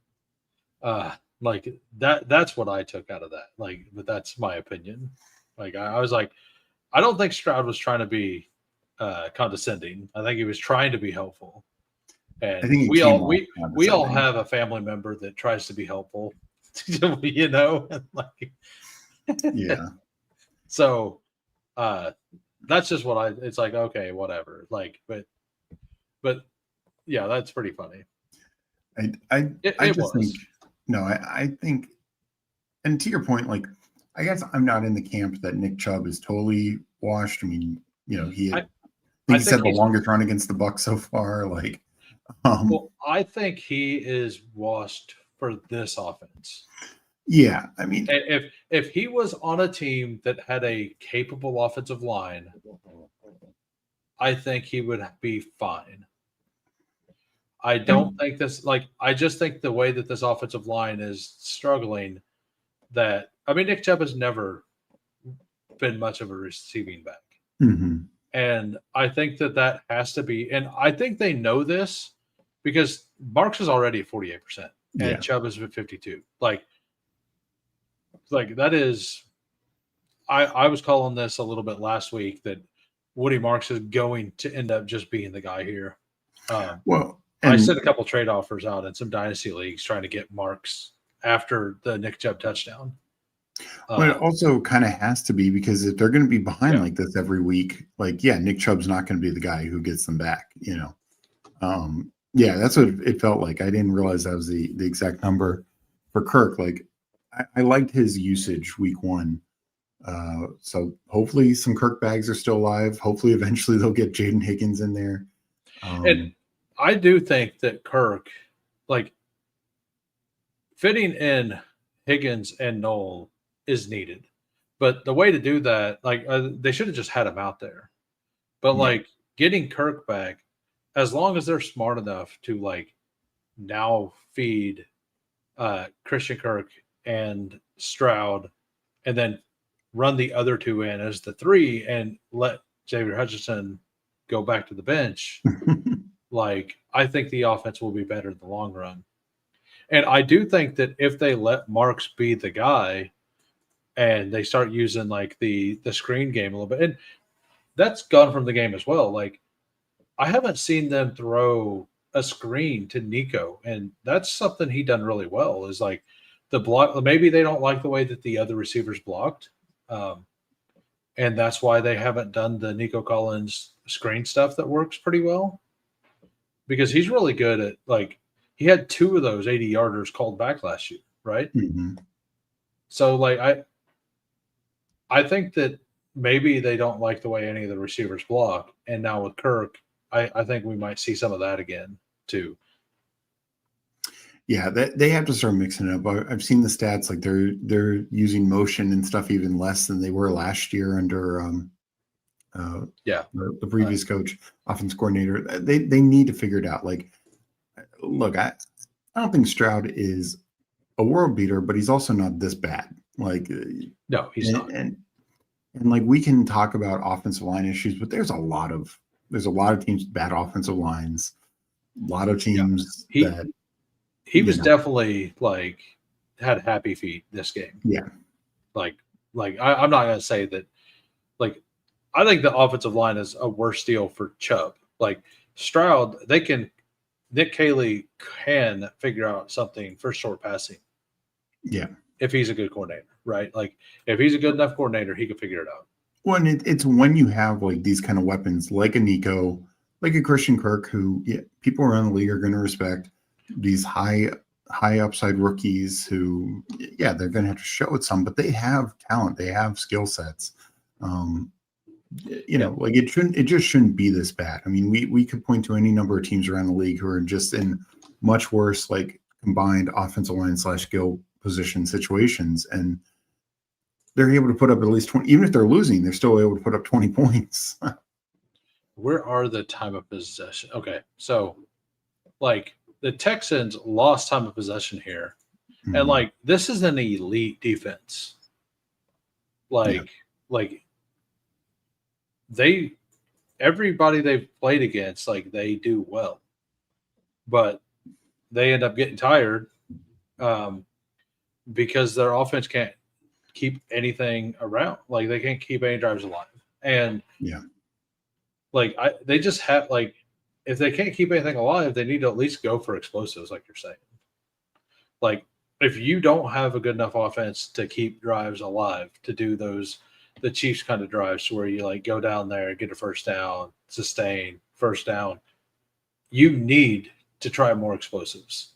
that's what I took out of that. Like, but that's my opinion. Like, I was like, I don't think Stroud was trying to be condescending. I think he was trying to be helpful. And I think we all have a family member that tries to be helpful, you know, like, yeah. So that's just what it's like, okay, whatever. Like, but yeah, that's pretty funny. I just think, no, I think, and to your point, like, I guess I'm not in the camp that Nick Chubb is totally washed. I mean, you know, he said the longest run against the Bucs so far. Like, well, I think he is washed for this offense. Yeah, I mean, if he was on a team that had a capable offensive line, I think he would be fine. I don't think this, like, I just think the way that this offensive line is struggling, that, I mean, Nick Chubb has never been much of a receiving back. Mm-hmm. And I think that has to be, and I think they know this because Marks is already at 48% and Chubb is at 52%. Like that is, I was calling this a little bit last week that Woody Marks is going to end up just being the guy here. I sent a couple trade offers out in some dynasty leagues trying to get Marks after the Nick Chubb touchdown. Well, it also kind of has to be, because if they're going to be behind like this every week, like, Nick Chubb's not going to be the guy who gets them back, you know? That's what it felt like. I didn't realize that was the exact number for Kirk. Like, I liked his usage week 1. So hopefully some Kirk bags are still alive. Hopefully eventually they'll get Jaden Higgins in there. And I do think that Kirk, like, fitting in Higgins and Knoll is needed. But the way to do that, like, they should have just had him out there. But like, getting Kirk back, as long as they're smart enough to, like, now feed Christian Kirk and Stroud, and then run the other 2 in as the 3 and let Xavier Hutchinson go back to the bench, like, I think the offense will be better in the long run. And I do think that if they let Marks be the guy and they start using, like, the screen game a little bit, and that's gone from the game as well. Like, I haven't seen them throw a screen to Nico, and that's something he done really well, is like the block. Maybe they don't like the way that the other receivers blocked. And that's why they haven't done the Nico Collins screen stuff that works pretty well, because he's really good at, like, he had 2 of those 80-yarders called back last year, right? Mm-hmm. So, like, I think that maybe they don't like the way any of the receivers block, and now with Kirk, I think we might see some of that again too. Yeah, they have to start mixing it up. I've seen the stats, like they're using motion and stuff even less than they were last year under the previous coach, offense coordinator. They need to figure it out. Like, look, I don't think Stroud is a world beater, but he's also not this bad. Like, no, he's not. And like, we can talk about offensive line issues, but there's a lot of teams with bad offensive lines. A lot of teams that. He was definitely, like, had happy feet this game. Yeah. Like I'm not going to say that, like, I think the offensive line is a worse deal for Chubb. Like, Stroud, Nick Caley can figure out something for short passing. Yeah. If he's a good coordinator, right? Like, if he's a good enough coordinator, he can figure it out. Well, and it's when you have, like, these kind of weapons, like a Nico, like a Christian Kirk, who people around the league are going to respect. These high upside rookies who, they're going to have to show it some, but they have talent, they have skill sets. You know, like, it just shouldn't be this bad. I mean, we could point to any number of teams around the league who are just in much worse, like, combined offensive line / skill position situations, and they're able to put up at least 20. Even if they're losing, they're still able to put up 20 points. Where are the time of possession? Okay, so like the Texans lost time of possession here, and like this is an elite defense. Like everybody they've played against, like they do well, but they end up getting tired because their offense can't keep anything around. Like they can't keep any drives alive, and like they just have like if they can't keep anything alive, they need to at least go for explosives, like you're saying. Like if you don't have a good enough offense to keep drives alive, to do the Chiefs kind of drives where you like go down there, get a first down, sustain, first down, you need to try more explosives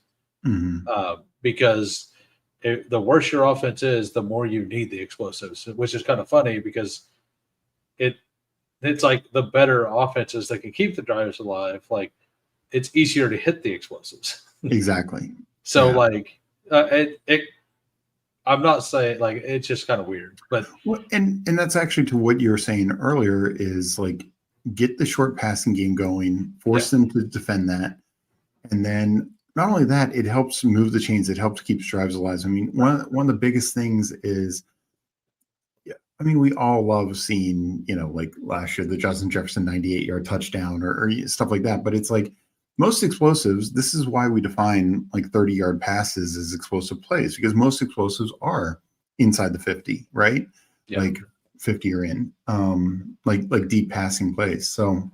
because the worse your offense is, the more you need the explosives, which is kind of funny because it's like the better offenses that can keep the drives alive, like it's easier to hit the explosives. Exactly. So like I'm not saying like it's just kind of weird, but and that's actually to what you were saying earlier is like get the short passing game going, force them to defend that, and then not only that, it helps move the chains. It helps keep drives alive. I mean, one of the biggest things is, I mean, we all love seeing, like last year the Justin Jefferson 98-yard touchdown or stuff like that. But it's like most explosives. This is why we define like 30-yard passes as explosive plays, because most explosives are inside the 50, right? Yeah. Like 50 or in, like deep passing plays. So,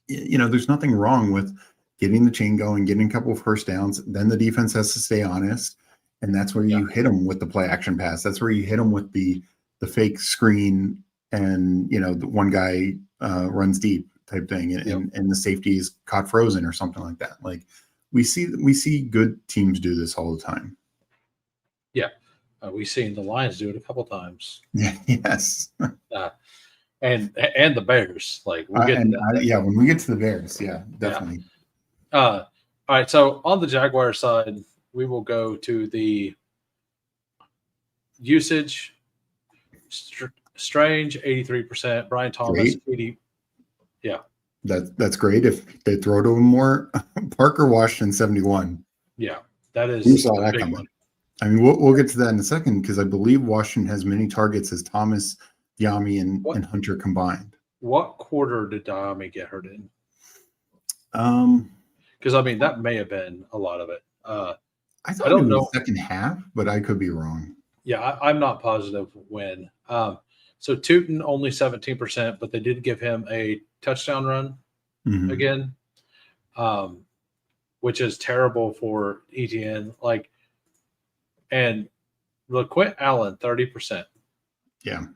there's nothing wrong with getting the chain going, getting a couple of first downs. Then the defense has to stay honest, and that's where you hit them with the play action pass. That's where you hit them with the fake screen, and the one guy runs deep type thing, and the safety is caught frozen or something like that. Like we see good teams do this all the time. Yeah, we've seen the Lions do it a couple times. Yes. And the Bears, like we'll get when we get to the Bears, definitely. All right, so on the Jaguar side, we will go to the usage. Strange 83%. Brian Thomas 80. Yeah, that's great. If they throw to him more, Parker Washington 71. Yeah, that is. We saw that coming. One. I mean, we'll get to that in a second because I believe Washington has many targets as Thomas, Diami, and Hunter combined. What quarter did Diami get hurt in? Because I mean that may have been a lot of it. I don't know the second half, but I could be wrong. Yeah, I'm not positive when. So Tootin only 17%, but they did give him a touchdown run again, which is terrible for ETN. Like, and LaQuint Allen 30%. Yeah,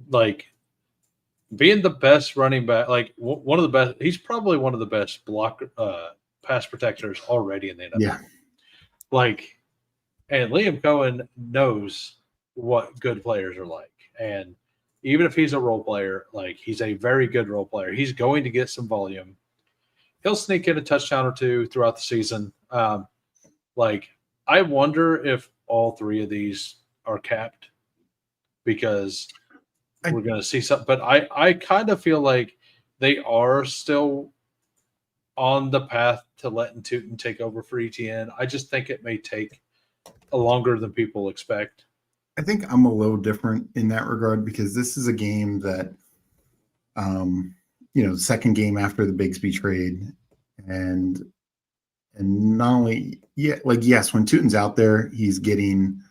like being the best running back, like one of the best. He's probably one of the best pass protectors already in the NFL. Yeah, like, and Liam Cohen knows what good players are like. And even if he's a role player, like he's a very good role player, he's going to get some volume. He'll sneak in a touchdown or two throughout the season. Like I wonder if all three of these are capped because we're going to see something. But I kind of feel like they are still on the path to letting Tootin take over for ETN. I just think it may take longer than people expect. I think I'm a little different in that regard because this is a game that, second game after the Bigsby trade, and not only yes, when Tootin's out there, he's getting,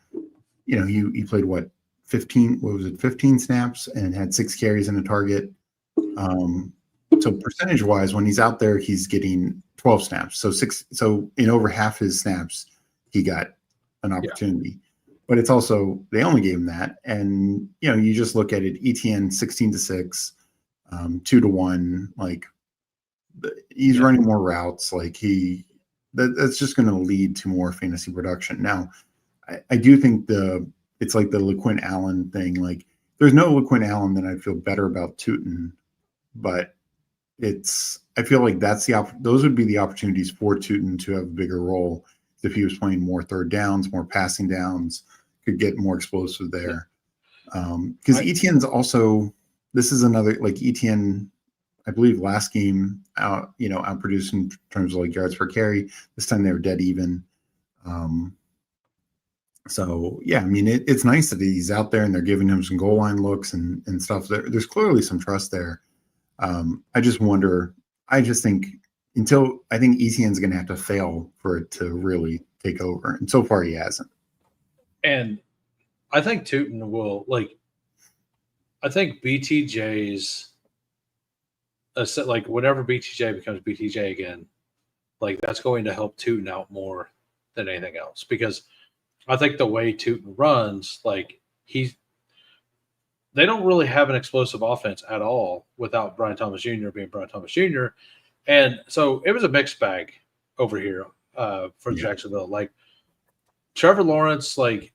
he played 15 snaps and had 6 carries and a target. So percentage wise, when he's out there, he's getting 12 snaps. So in over half his snaps, he got an opportunity. Yeah. But it's also they only gave him that, and you just look at it. ETN 16-6, 2-1. Like he's running more routes. Like that's just going to lead to more fantasy production. Now, I do think it's like the LaQuint Allen thing. Like there's no LaQuint Allen that I feel better about Tootin, but I feel like that's those would be the opportunities for Tootin to have a bigger role if he was playing more third downs, more passing downs, could get more explosive there. Because Etienne's also, this is another, like Etienne, I believe last game outproduced in terms of like yards per carry. This time they were dead even. So yeah, I mean it's nice that he's out there and they're giving him some goal line looks and stuff. There's clearly some trust there. I just wonder. I think Etienne's going to have to fail for it to really take over, and so far he hasn't. And I think Tootin will I think BTJ's whenever BTJ becomes BTJ again, like that's going to help Tootin out more than anything else, because I think the way Tootin runs, like they don't really have an explosive offense at all without Brian Thomas Jr. being Brian Thomas Jr. And so it was a mixed bag over here for Jacksonville. Like Trevor Lawrence, like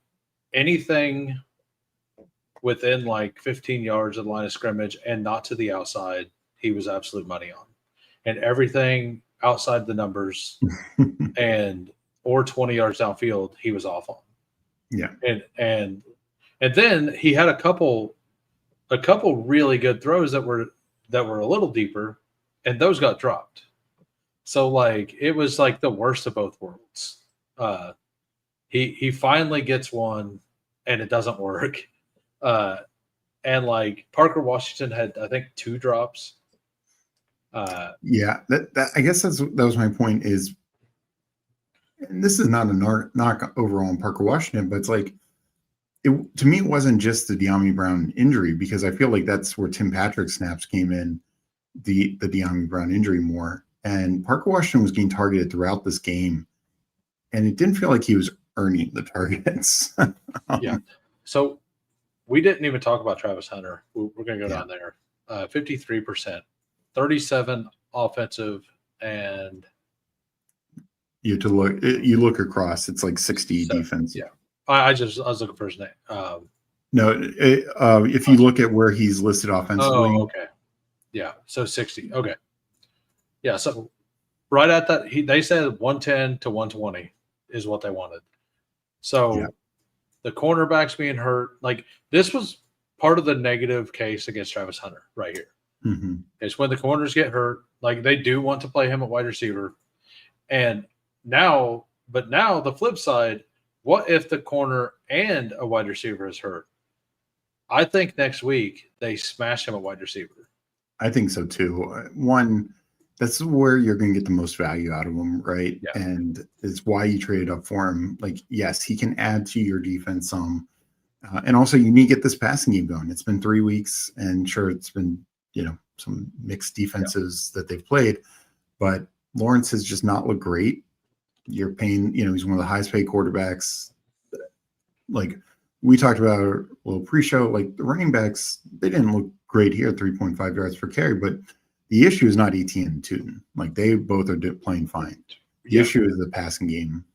anything within like 15 yards of the line of scrimmage and not to the outside, he was absolute money on. And everything outside the numbers or 20 yards downfield, he was off on. Yeah. And then he had a couple really good throws that were a little deeper, and those got dropped. So like it was like the worst of both worlds. He finally gets one and it doesn't work. And like Parker Washington had, I think, 2 drops. That I guess that was my point is, and this is not a knock overall on Parker Washington, but it's like, to me, it wasn't just the De'Ami Brown injury, because I feel like that's where Tim Patrick's snaps came in, the De'Ami Brown injury more. And Parker Washington was getting targeted throughout this game, and it didn't feel like he was earning the targets. Yeah. So we didn't even talk about Travis Hunter. We're going to go down there. 53%, 37 offensive, and you look across, it's like 60 defense. Yeah. I was looking for his name. If you look at where he's listed offensively. Oh, okay. Yeah. So 60. Okay. Yeah. So right at that, they said 110 to 120 is what they wanted. So the cornerbacks being hurt, like this was part of the negative case against Travis Hunter right here. Mm-hmm. It's when the corners get hurt, like they do want to play him at wide receiver. And now the flip side, what if the corner and a wide receiver is hurt? I think next week they smash him at wide receiver. I think so too. One, that's where you're going to get the most value out of him, right? Yeah. And it's why you traded up for him. Like, yes, he can add to your defense some. And also, you need to get this passing game going. It's been 3 weeks, and sure, it's been, some mixed defenses that they've played, but Lawrence has just not looked great. You're paying, he's one of the highest paid quarterbacks. Like we talked about a little pre-show, like the running backs, they didn't look great here, 3.5 yards per carry, but the issue is not Etienne and Tootin. Like they both are playing fine. The issue is the passing game.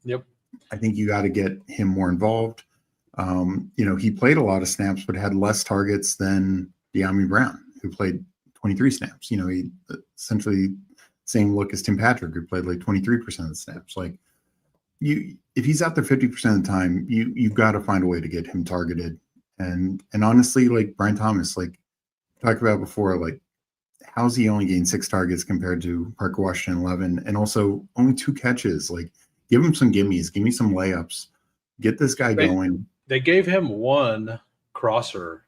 Yep. I think you got to get him more involved. He played a lot of snaps, but had less targets than De'Ami Brown, who played 23 snaps. He essentially same look as Tim Patrick, who played like 23% of the snaps. Like if he's out there 50% of the time, you've got to find a way to get him targeted. And honestly, like Brian Thomas, like talked about before, like how's he only gained 6 targets compared to Parker Washington 11, and also only 2 catches? Like give him some gimmies, give me some layups, get this guy going. They gave him 1 crosser.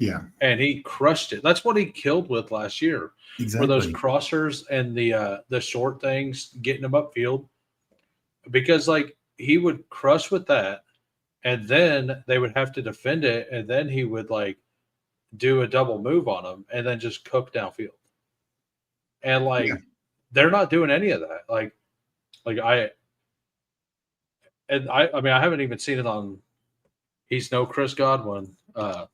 Yeah. And he crushed it. That's what he killed with last year. Exactly. Were those crossers and the short things, getting him upfield. Because like he would crush with that, and then they would have to defend it, and then he would like do a double move on them and then just cook downfield. And like they're not doing any of that. I haven't even seen it on. He's no Chris Godwin. I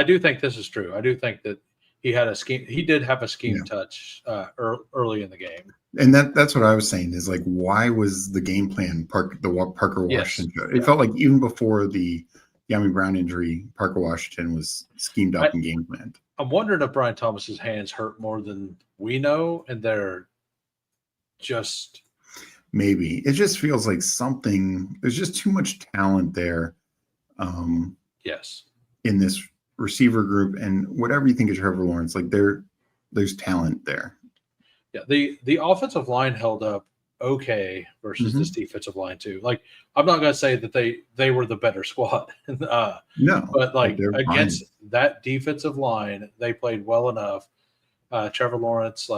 do think this is true. I do think that he had a scheme. He did have a scheme touch early in the game. And that's what I was saying is like, why was the game plan Parker Washington show? It felt like even before the De'Ami Brown injury, Parker Washington was schemed up and game planned. I'm wondering if Brian Thomas's hands hurt more than we know, and they're just maybe. It just feels like something. There's just too much talent there. Yes. In this receiver group, and whatever you think of Trevor Lawrence, like there's talent there. Yeah, the offensive line held up okay versus this defensive line too. Like, I'm not going to say that they were the better squad, No, but like they're against fine. that defensive line, they played well enough. Trevor Lawrence,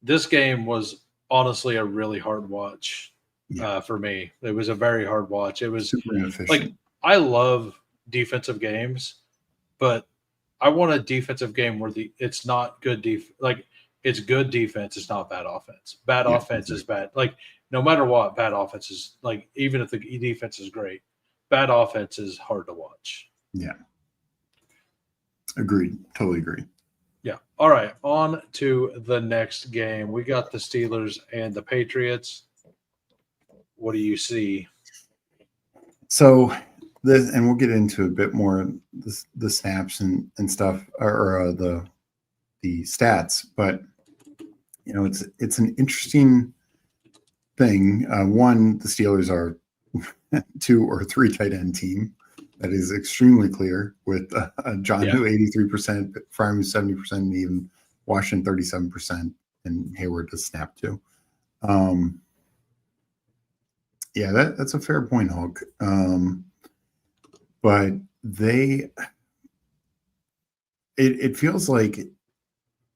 this game was honestly a really hard watch for me. It was a very hard watch. It was Super inefficient. like, I love defensive games, but I want a defensive game where it's not good like, it's good defense, it's not bad offense. Bad offense is bad. Like, no matter what, bad offense is, like, even if the defense is great, bad offense is hard to watch. Yeah. Agreed. Totally agree. Yeah. All right. On to the next game. We got the Steelers and the Patriots. What do you see? So this, and we'll get into a bit more the snaps and stuff, or the stats, but it's an interesting thing. One, the Steelers are 2 or 3 tight end team. That is extremely clear, with John Who 83%, Fryman 70%, and even Washington 37%, and Hayward does snap too. Yeah, that's a fair point, Hulk. But it feels like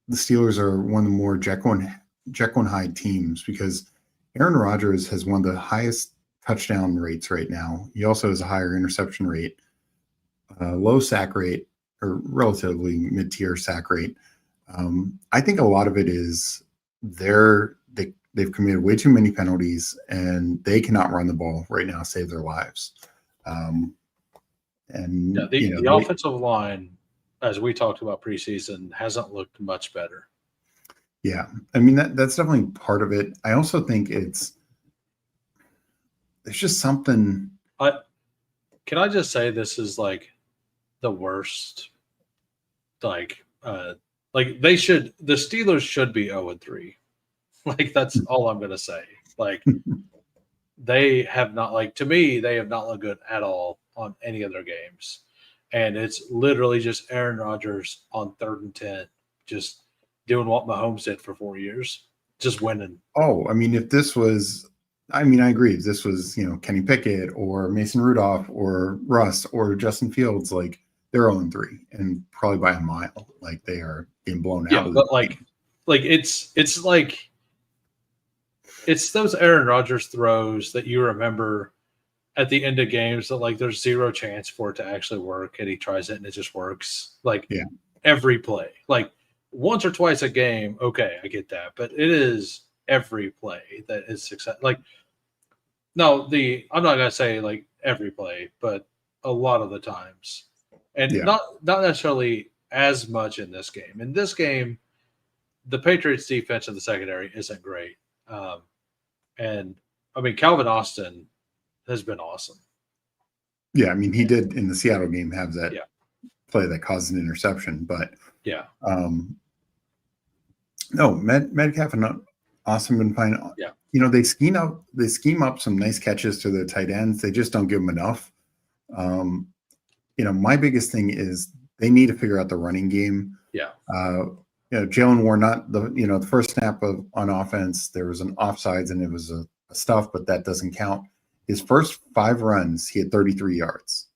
the Steelers are one of the more Jekyll and Hyde teams, because Aaron Rodgers has one of the highest touchdown rates right now. He also has a higher interception rate, low sack rate, or relatively mid-tier sack rate. I think a lot of it is they've committed way too many penalties, and they cannot run the ball right now, save their lives. The offensive line, as we talked about preseason, hasn't looked much better. Yeah, I mean that's definitely part of it. I also think there's just something. Can I just say this is like the worst? The Steelers should be 0-3. Like, that's all I'm gonna say. Like, they have not, like, to me, they have not looked good at all on any of their games. And it's literally just Aaron Rodgers on 3rd and 10, just doing what Mahomes did for 4 years, just winning. Oh, I mean, if this was, I agree. If this was, Kenny Pickett or Mason Rudolph or Russ or Justin Fields, like, they're 0-3, and probably by a mile. Like, they are being blown out. Yeah, but it's those Aaron Rodgers throws that you remember at the end of games that, like, there's zero chance for it to actually work, and he tries it and it just works. Like, every play. Like, once or twice a game, okay, I get that. But it is every play that is success. Like, no, I'm not gonna say like every play, but a lot of the times. And not necessarily as much in this game. In this game, the Patriots defense in the secondary isn't great. And I mean, Calvin Austin has been awesome. Yeah, I mean, he did in the Seattle game have that play that caused an interception, but no, Metcalf and Austin been fine. Yeah, they scheme up some nice catches to the tight ends. They just don't give them enough. My biggest thing is they need to figure out the running game. Yeah. Jalen Warren, not the first snap on offense, there was an offsides and it was a stuff, but that doesn't count. His first 5 runs, he had 33 yards.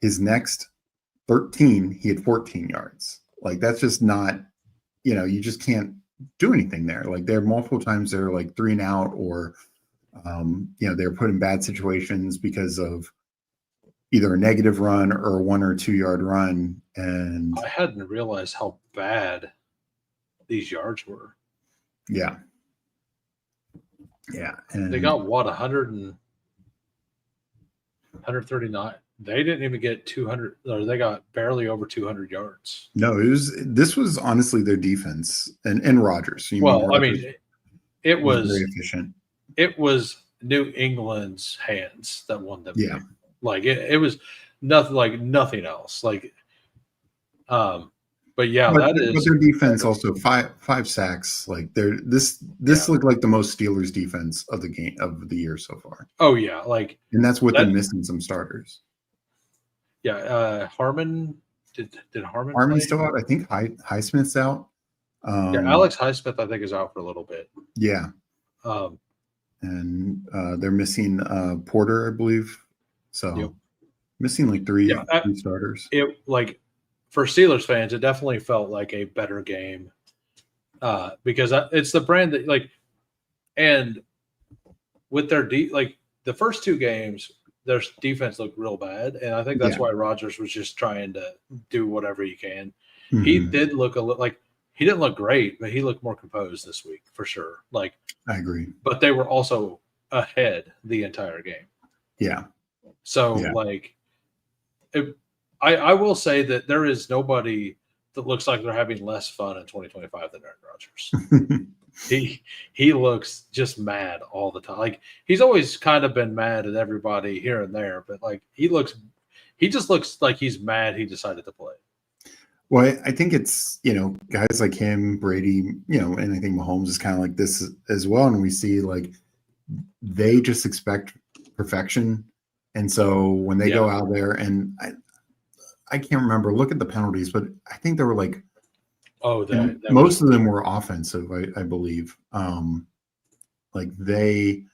His next 13, he had 14 yards. Like, that's just not, you just can't do anything there. Like, there are multiple times they're like 3 and out, or, they're put in bad situations because of either a negative run or a 1 or 2 yard run. And I hadn't realized how bad these yards were. Yeah. Yeah. And they got 139. They didn't even get 200, or they got barely over 200 yards. No, this was honestly their defense and Rodgers. It was very efficient. It was New England's hands that won them. Yeah. Like, it was nothing else. Like, But yeah, but that is. their defense also five sacks. Like this looked like the most Steelers defense of the game of the year so far. Oh yeah, like, and that's with that, them missing some starters. Yeah, Harmon did Harmon Harmon's play? still out. I think Highsmith's out. Yeah, Alex Highsmith I think is out for a little bit. Yeah. Um, and they're missing Porter, I believe. So Yep. missing like three Yeah, starters. it, like, for Steelers fans, it definitely felt like a better game because it's the brand that, like, and with their like the first two games, their defense looked real bad, and I think that's why Rodgers was just trying to do whatever he can. He did look a little like he didn't look great, but he looked more composed this week for sure. Like, I agree. But they were also ahead the entire game. Yeah. So like, I will say that there is nobody that looks like they're having less fun in 2025 than Aaron Rodgers. He looks just mad all the time. Like, he's always kind of been mad at everybody here and there, but like he just looks like he's mad he decided to play. Well, I think it's, guys like him, Brady, and I think Mahomes is kind of like this as well. And we see like they just expect perfection. And so when they go out there, and I can't remember, look at the penalties, but I think there were like, most of them were offensive, I believe. Like they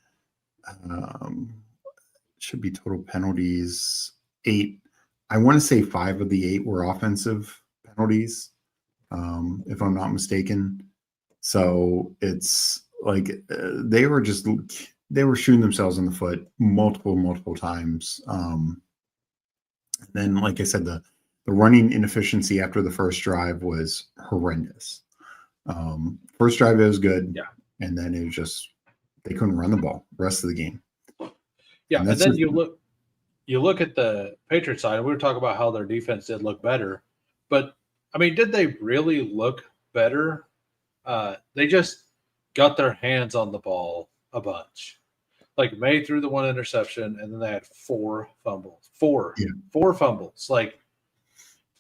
should be total penalties 8. I want to say 5 of the 8 were offensive penalties, if I'm not mistaken. So it's like they were shooting themselves in the foot multiple times. And then, like I said, the running inefficiency after the first drive was horrendous. First drive, it was good. Yeah. And then it was just, they couldn't run the ball the rest of the game. Yeah. And then you look at the Patriots side, and we were talking about how their defense did look better. But, I mean, did they really look better? They just got their hands on the ball a bunch. Like, May threw the 1 interception, and then they had 4 fumbles. 4 fumbles. Like,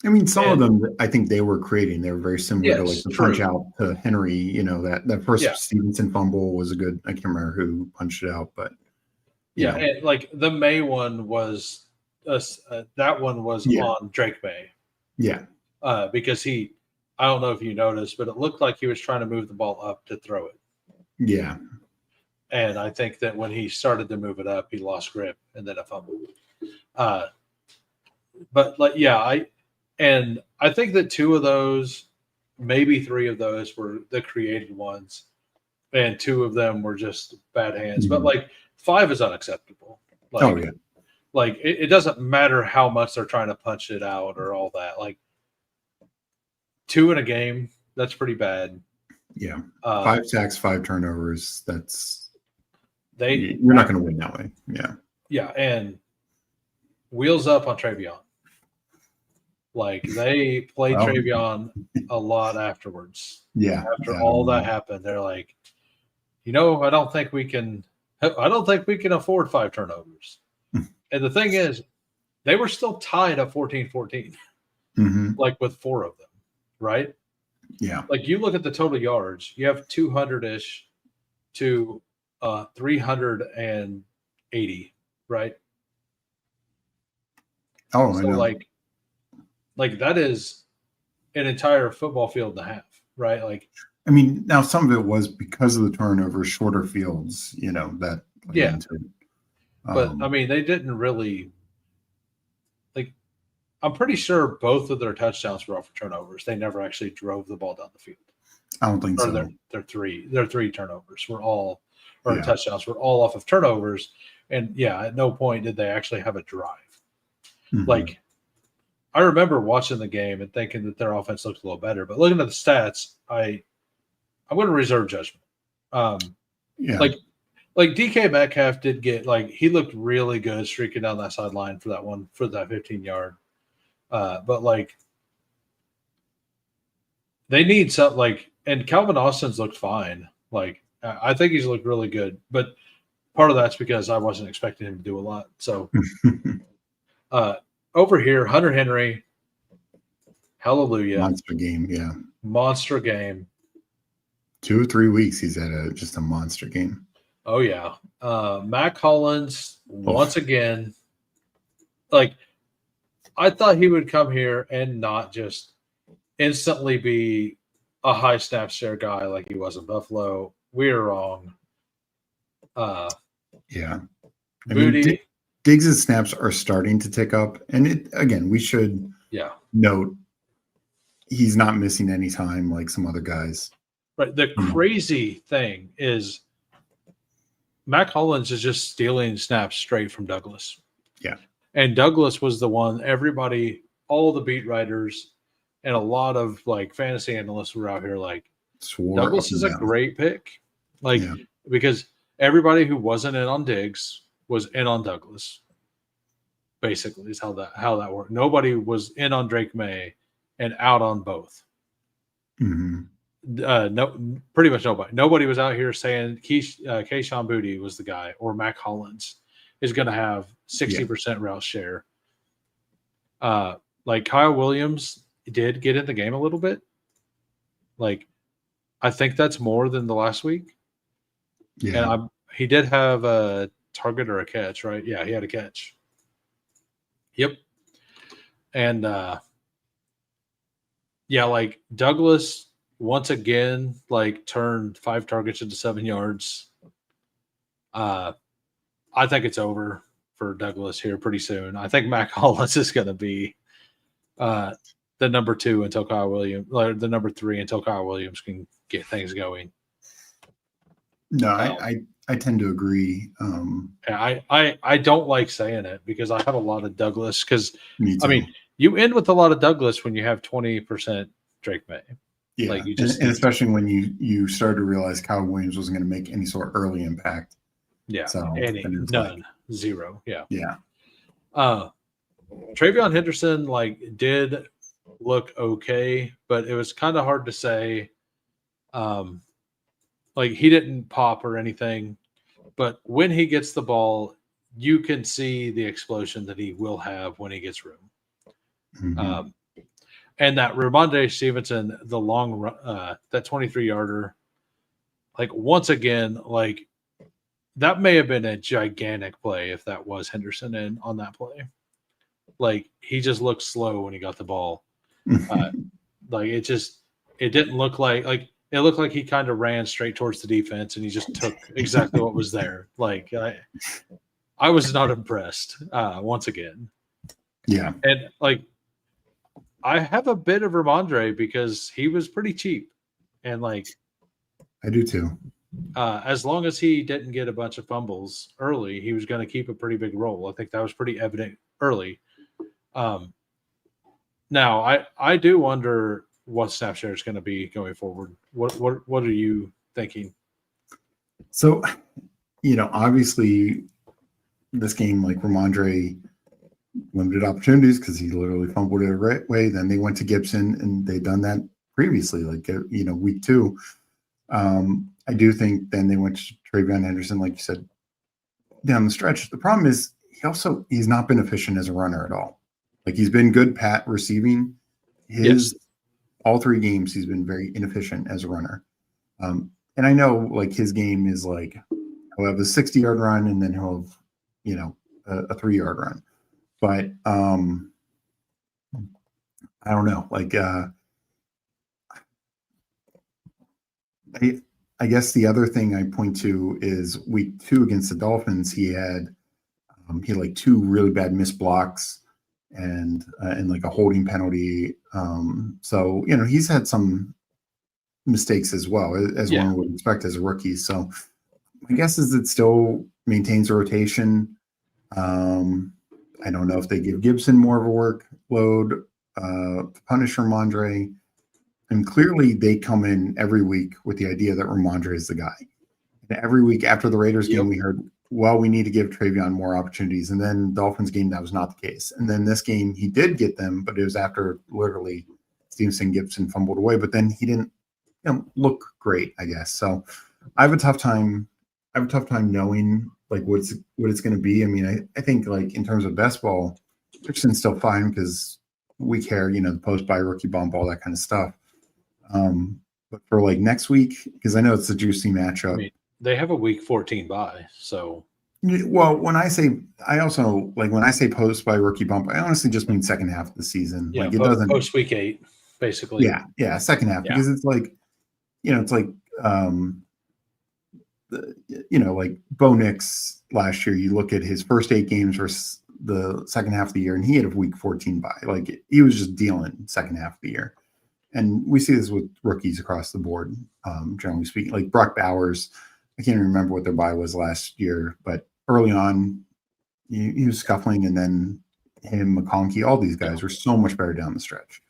I mean, some of them I think they were creating. They were very similar to like the punch out to Henry. That first Stevenson fumble was a good. I can't remember who punched it out, but and like the May one was that one was on Drake May. Yeah, because I don't know if you noticed, but it looked like he was trying to move the ball up to throw it. Yeah, and I think that when he started to move it up, he lost grip and then a fumble. But like, I think that 2 of those, maybe 3 of those, were the created ones, and 2 of them were just bad hands. But like 5 is unacceptable. Like, like it doesn't matter how much they're trying to punch it out or all that. Like 2 in a game, that's pretty bad. Yeah, 5 sacks, 5 turnovers. You're not going to win that way. Yeah, and wheels up on Travion. Like, they played Travion a lot afterwards. Yeah. After all that happened, they're like, I don't think we can afford 5 turnovers. And the thing is, they were still tied at 14-14, like with 4 of them, right? Yeah. Like, you look at the total yards, you have 200-ish to 380, right? Oh, so I know. Like that is an entire football field and a half, right? Like, I mean, now some of it was because of the turnovers, shorter fields, that. But I mean, they didn't really, like, I'm pretty sure both of their touchdowns were off of turnovers. They never actually drove the ball down the field. I don't think so. Their 3 turnovers were all, or touchdowns were all off of turnovers. And at no point did they actually have a drive. Like, I remember watching the game and thinking that their offense looked a little better, but looking at the stats, I'm going to reserve judgment. Like DK Metcalf did get, like, he looked really good streaking down that sideline for that 15-yard. But like, they need something, like, and Calvin Austin's looked fine. Like, I think he's looked really good, but part of that's because I wasn't expecting him to do a lot. So over here, Hunter Henry Hallelujah. Monster game, yeah. Monster game. 2 or 3 weeks he's had just a monster game. Oh, yeah. Mac Hollins, once again, like, I thought he would come here and not just instantly be a high snap share guy like he was in Buffalo. We were wrong. Yeah. I Booty. mean, Diggs' snaps are starting to tick up. And we should note he's not missing any time like some other guys. Right. The crazy thing is Mac Hollins is just stealing snaps straight from Douglas. Yeah. And Douglas was the one, everybody, all the beat writers and a lot of like fantasy analysts were out here like, Douglas is a great pick. Like, because everybody who wasn't in on Diggs was in on Douglas. Basically, is how that worked. Nobody was in on Drake May and out on both. Mm-hmm. No, pretty much nobody. Nobody was out here saying Keyshawn Booty was the guy or Mac Hollins is going to have 60% route share. Like Kyle Williams did get in the game a little bit. Like, I think that's more than the last week. Yeah. And he did have a target or a catch, right? Yeah, he had a catch. Yep. And like Douglas once again, like turned 5 targets into 7 yards. I think it's over for Douglas here pretty soon. I think Mac Hollins is going to be the number 2 until Kyle Williams, or the number 3 until Kyle Williams can get things going. No, I tend to agree. I don't like saying it because I have a lot of Douglas. Because I mean, you end with a lot of Douglas when you have 20% Drake May. Yeah, like you just and especially when you started to realize Kyle Williams wasn't going to make any sort of early impact. Yeah, so none, zero. Yeah, yeah. Travion Henderson did look okay, but it was kind of hard to say. He didn't pop or anything, but when he gets the ball, you can see the explosion that he will have when he gets room. Mm-hmm. And that Ramondre Stevenson, the long run, that 23-yarder, once again, that may have been a gigantic play if that was Henderson in on that play. He just looked slow when he got the ball. It didn't look like it looked like he kind of ran straight towards the defense and he just took exactly what was there. I was not impressed once again. Yeah. And I have a bit of Ramondre because he was pretty cheap. And I do too. As long as he didn't get a bunch of fumbles early, he was going to keep a pretty big role. I think that was pretty evident early. Now I do wonder what snap share is going to be going forward. What are you thinking? So, obviously this game, Ramondre limited opportunities because he literally fumbled it the right way. Then they went to Gibson and they'd done that previously, week 2. I do think then they went to Travion Henderson, like you said, down the stretch. The problem is he's not been efficient as a runner at all. He's been good pat receiving. All 3 games he's been very inefficient as a runner. And I know his game is he'll have a 60-yard run and then he'll have a 3-yard run. But I don't know. I guess the other thing I point to is week 2 against the Dolphins. He had 2 really bad missed blocks and a holding penalty. So he's had some mistakes as well as one would expect as a rookie. So my guess is it still maintains a rotation. I don't know if they give Gibson more of a workload to punish Ramondre. And clearly they come in every week with the idea that Ramondre is the guy. And every week after the Raiders game, we heard, well, we need to give Travion more opportunities. And then Dolphins game, that was not the case. And then this game, he did get them, but it was after literally Stevenson Gibson fumbled away. But then he didn't look great, I guess. So I have a tough time knowing what it's going to be. I mean, I think in terms of best ball, Richardson's still fine because we care, the post by rookie bump, all that kind of stuff. But for like next week, because I know it's a juicy I matchup. mean, they have a week 14 bye, so Well, when I say post by rookie bump, I honestly just mean second half of the season. yeah, Like it doesn't. post week 8, basically. Yeah, second half, Yeah. because it's like, it's like like Bo Nix last year. You look at his first 8 games versus the second half of the year, and he had a week 14 bye. Like he was just dealing second half of the year. And we see this with rookies across the board, generally speaking. Like Brock Bowers, I can't even remember what their bye was last year, but early on, he was scuffling, and then him, McConkey, all these guys were so much better down the stretch.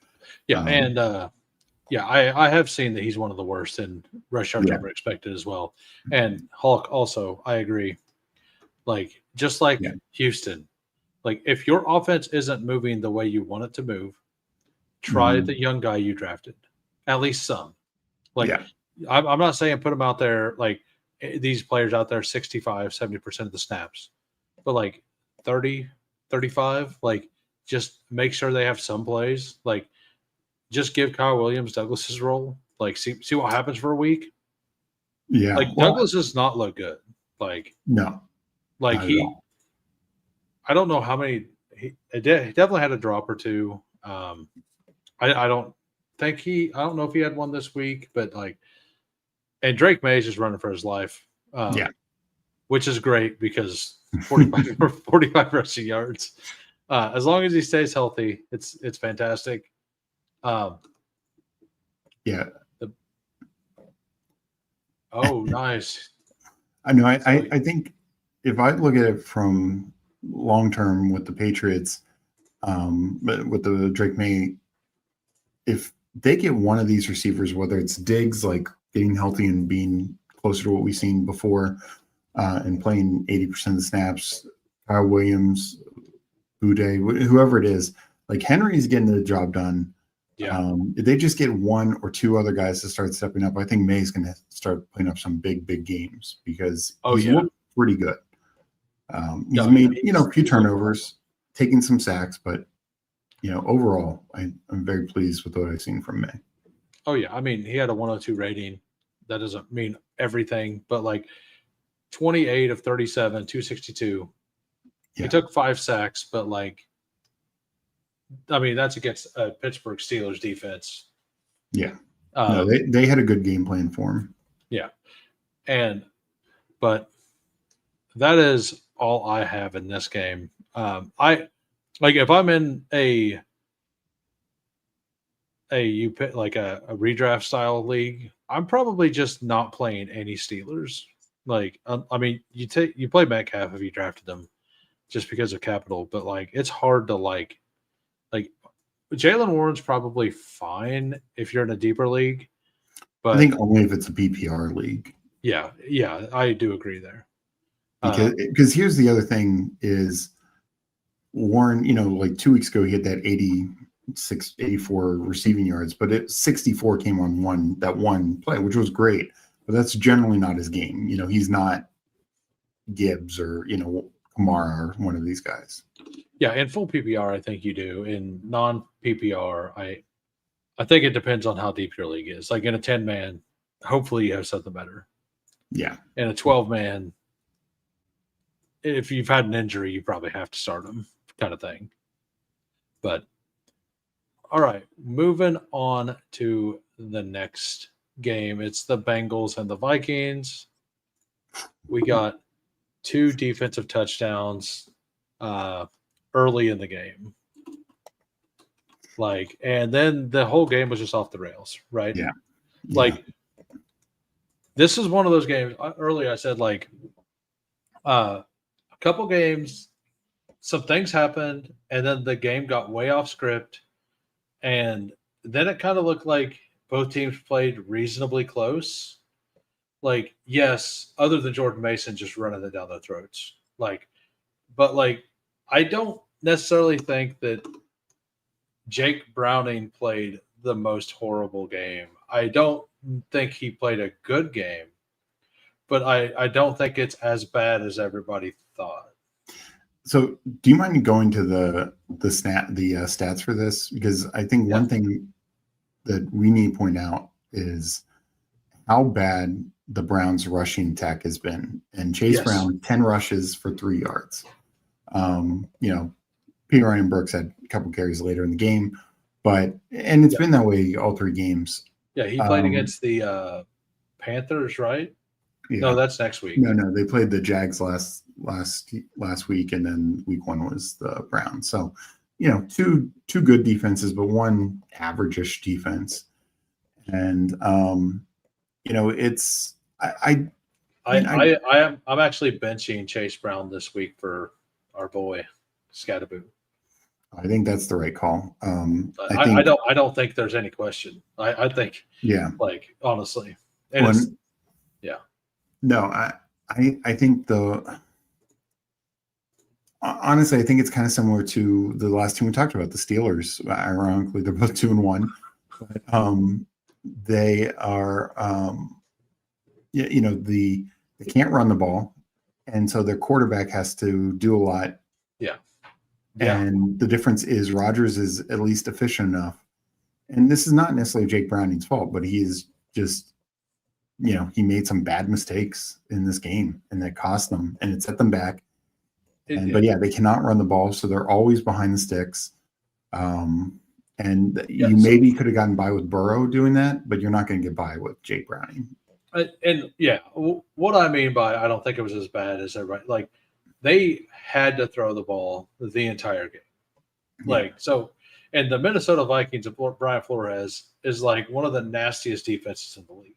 Yeah, and I have seen that he's one of the worst in rush yards over expected as well. And Hulk also, I agree. Like just like Houston, like if your offense isn't moving the way you want it to move, try the young guy you drafted, at least some. Like I'm not saying put them out there like these players out there 65, 70% of the snaps, but like 30, 35, like just make sure they have some plays. Like just give Kyle Williams Douglas's role. Like see what happens for a week. Yeah. Like Douglas does not look good. Like no. Like I don't know how many. He definitely had a drop or two. I don't know if he had one this week, but like, and Drake May is just running for his life. Which is great because 45 rushing yards. As long as he stays healthy, it's fantastic. Nice. I know. I think if I look at it from long term with the Patriots, but with the Drake May, if they get one of these receivers, whether it's Diggs, like getting healthy and being closer to what we've seen before, and playing 80% of the snaps, Kyle Williams, Uday, whoever it is, like Henry's getting the job done. Yeah. If they just get one or two other guys to start stepping up, I think May's going to start playing up some big games because he's looked pretty good. He's made, a few turnovers, taking some sacks, but, overall, I'm very pleased with what I've seen from May. Oh, yeah. I mean, he had a 102 rating. That doesn't mean everything, but like 28 of 37, 262. He took 5 sacks, but like, I mean, that's against a Pittsburgh Steelers defense. Yeah. No, they had a good game plan for him. Yeah. But that is all I have in this game. If I'm in a redraft style league, I'm probably just not playing any Steelers. Like, I mean, you play Metcalf if you drafted them just because of capital, but like, it's hard to like Jalen Warren's probably fine if you're in a deeper league, but I think only if it's a PPR league. Yeah, I do agree there. Because here's the other thing is Warren, like 2 weeks ago, he had that 84 receiving yards, but 64 came on that one play, which was great. But that's generally not his game. He's not Gibbs or, Kamara or one of these guys. Yeah, in full PPR, I think you do. In non-PPR, I think it depends on how deep your league is. Like in a 10-man, hopefully you have something better. Yeah. In a 12-man, if you've had an injury, you probably have to start them, kind of thing. But all right, moving on to the next game. It's the Bengals and the Vikings. We got 2 defensive touchdowns early in the game. And then the whole game was just off the rails, right? Yeah. This is one of those games. Earlier I said a couple games, some things happened, and then the game got way off script, and then it kind of looked like both teams played reasonably close. Yes, other than Jordan Mason just running it down their throats. I don't necessarily think that Jake Browning played the most horrible game. I don't think he played a good game, but I don't think it's as bad as everybody thought. So, do you mind going to the stats for this? Because I think one thing that we need to point out is how bad the Browns' rushing attack has been. And Chase Brown, 10 rushes for 3 yards. Peter Ryan and Brooks had a couple carries later in the game, and it's been that way all 3 games. Yeah, he played against the Panthers, right? Yeah. No, that's next week. No, they played the Jags last week, and then week 1 was the Browns. So, two good defenses, but one average-ish defense. And it's I'm actually benching Chase Brown this week for our boy Scattaboo. I think that's the right call. I don't think there's any question. I think, honestly, No, I think honestly, I think it's kind of similar to the last team we talked about, the Steelers. Ironically, they're both 2-1, but they are, they can't run the ball, and so their quarterback has to do a lot. Yeah. And the difference is Rodgers is at least efficient enough. And this is not necessarily Jake Browning's fault, but he is just, he made some bad mistakes in this game, and that cost them, and it set them back. But they cannot run the ball, so they're always behind the sticks. You maybe could have gotten by with Burrow doing that, but you're not going to get by with Jake Browning. What I mean by I don't think it was as bad as everybody. Like, they had to throw the ball the entire game. And the Minnesota Vikings of Brian Flores is like one of the nastiest defenses in the league.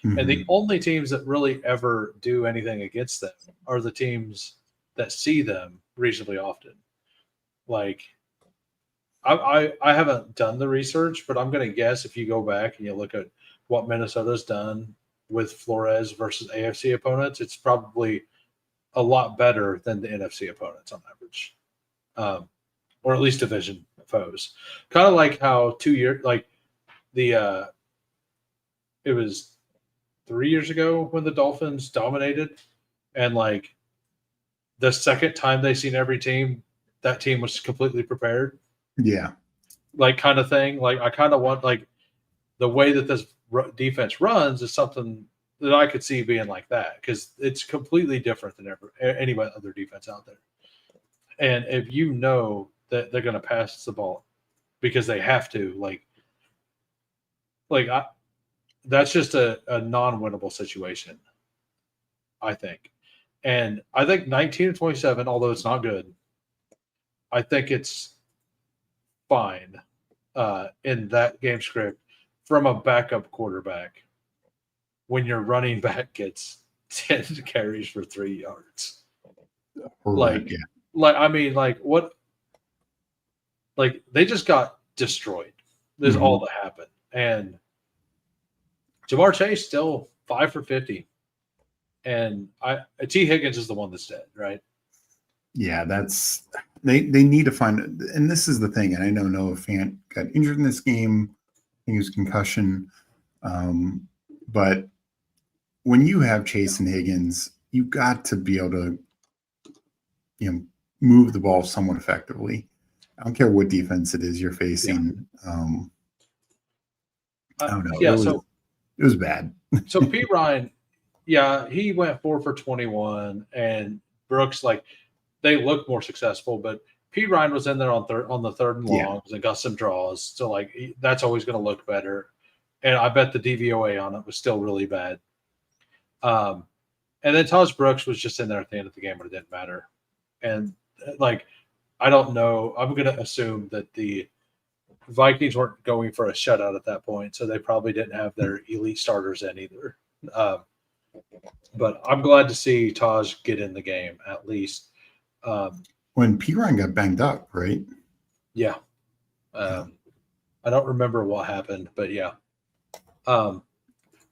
Mm-hmm. And the only teams that really ever do anything against them are the teams that see them reasonably often. Like, I haven't done the research, but I'm going to guess if you go back and you look at what Minnesota's done with Flores versus AFC opponents, it's probably a lot better than the NFC opponents on average, or at least division foes. Kind of like how 2 years, it was 3 years ago when the Dolphins dominated, and the second time they seen every team, that team was completely prepared. Yeah, kind of thing. I kind of want the way that this defense runs is something that I could see being like that, because it's completely different than any other defense out there. And if you know that they're going to pass the ball because they have to, that's just a non-winnable situation, I think. And I think 19-27, although it's not good, I think it's fine in that game script from a backup quarterback when your running back gets 10 carries for 3 yards. What? They just got destroyed. This is all that happened. And Jamar Chase still 5 for 50. And T. Higgins is the one that's dead, right? Yeah, that's they need to find, and this is the thing, and I know Noah Fant got injured in this game. I think it was concussion. But when you have Chase and Higgins, you got to be able to, move the ball somewhat effectively. I don't care what defense it is you're facing. Yeah. I don't know. Yeah, it was bad. So P. Ryan, he went 4 for 21, and Brooks, they looked more successful, but P. Ryan was in there on the third and longs and got some draws. So that's always going to look better. And I bet the DVOA on it was still really bad. And then Taj Brooks was just in there at the end of the game, but it didn't matter. And I don't know. I'm going to assume that the Vikings weren't going for a shutout at that point, so they probably didn't have their elite starters in either. But I'm glad to see Taj get in the game at least. When P. Ryan got banged up, right? Yeah. I don't remember what happened, but yeah. I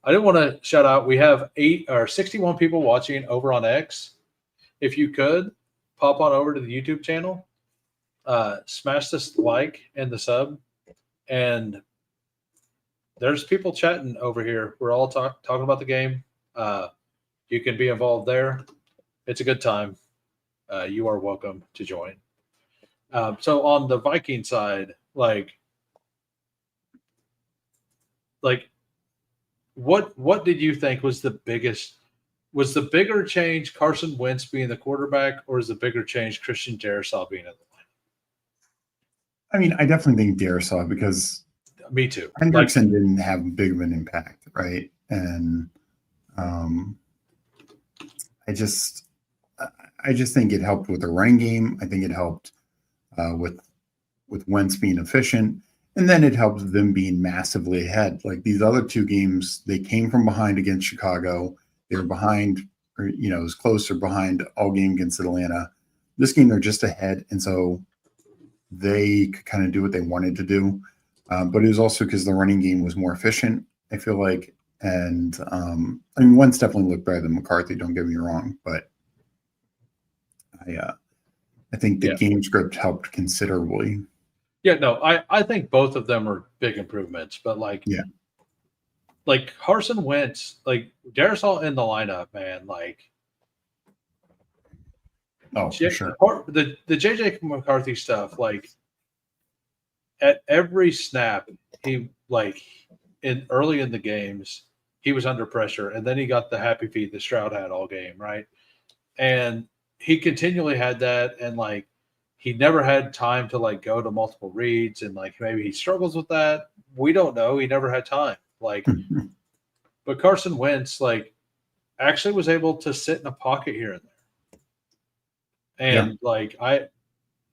didn't want to shout out. We have 61 people watching over on X. If you could pop on over to the YouTube channel, smash this like and the sub, and there's people chatting over here. We're all talking about the game. You can be involved there. It's a good time. you are welcome to join. So on the Viking side, like what did you think was the biggest? Was the bigger change Carson Wentz being the quarterback, or is the bigger change Christian Jaroslaw being in the I mean, I definitely think Darisaw because line? Me too. Hendrickson didn't have big of an impact, right? And um, I just think it helped with the running game. I think it helped with Wentz being efficient, and then it helped them being massively ahead. Like these other two games, they came from behind against Chicago. They were behind, or it was closer behind all game against Atlanta. This game, they're just ahead, and so they could kind of do what they wanted to do. But it was also because the running game was more efficient, I feel like. And I mean, Wentz definitely looked better than McCarthy, don't get me wrong, but I think the game script helped considerably. Yeah, no, I think both of them are big improvements, but like Carson Wentz, like Darisaw in the lineup, man, like for sure. The JJ McCarthy stuff, like at every snap, he like in early in the games, he was under pressure, and then he got the happy feet that Stroud had all game, right? And he continually had that, and like he never had time to like go to multiple reads, and like maybe he struggles with that. We don't know. He never had time. Like, but Carson Wentz like actually was able to sit in a pocket here and there, and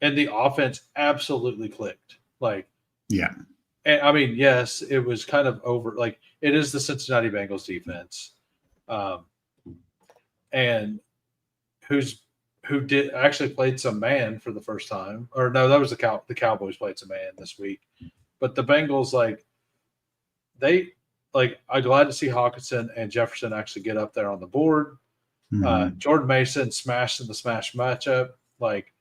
and the offense absolutely clicked. Like, and I mean, yes, it was kind of over. Like, it is the Cincinnati Bengals defense, and who did actually played some man for the first time, or no, that was the Cowboys played some man this week, but the Bengals I'm glad to see Hawkinson and Jefferson actually get up there on the board. Jordan Mason smashed in the smash matchup. Like,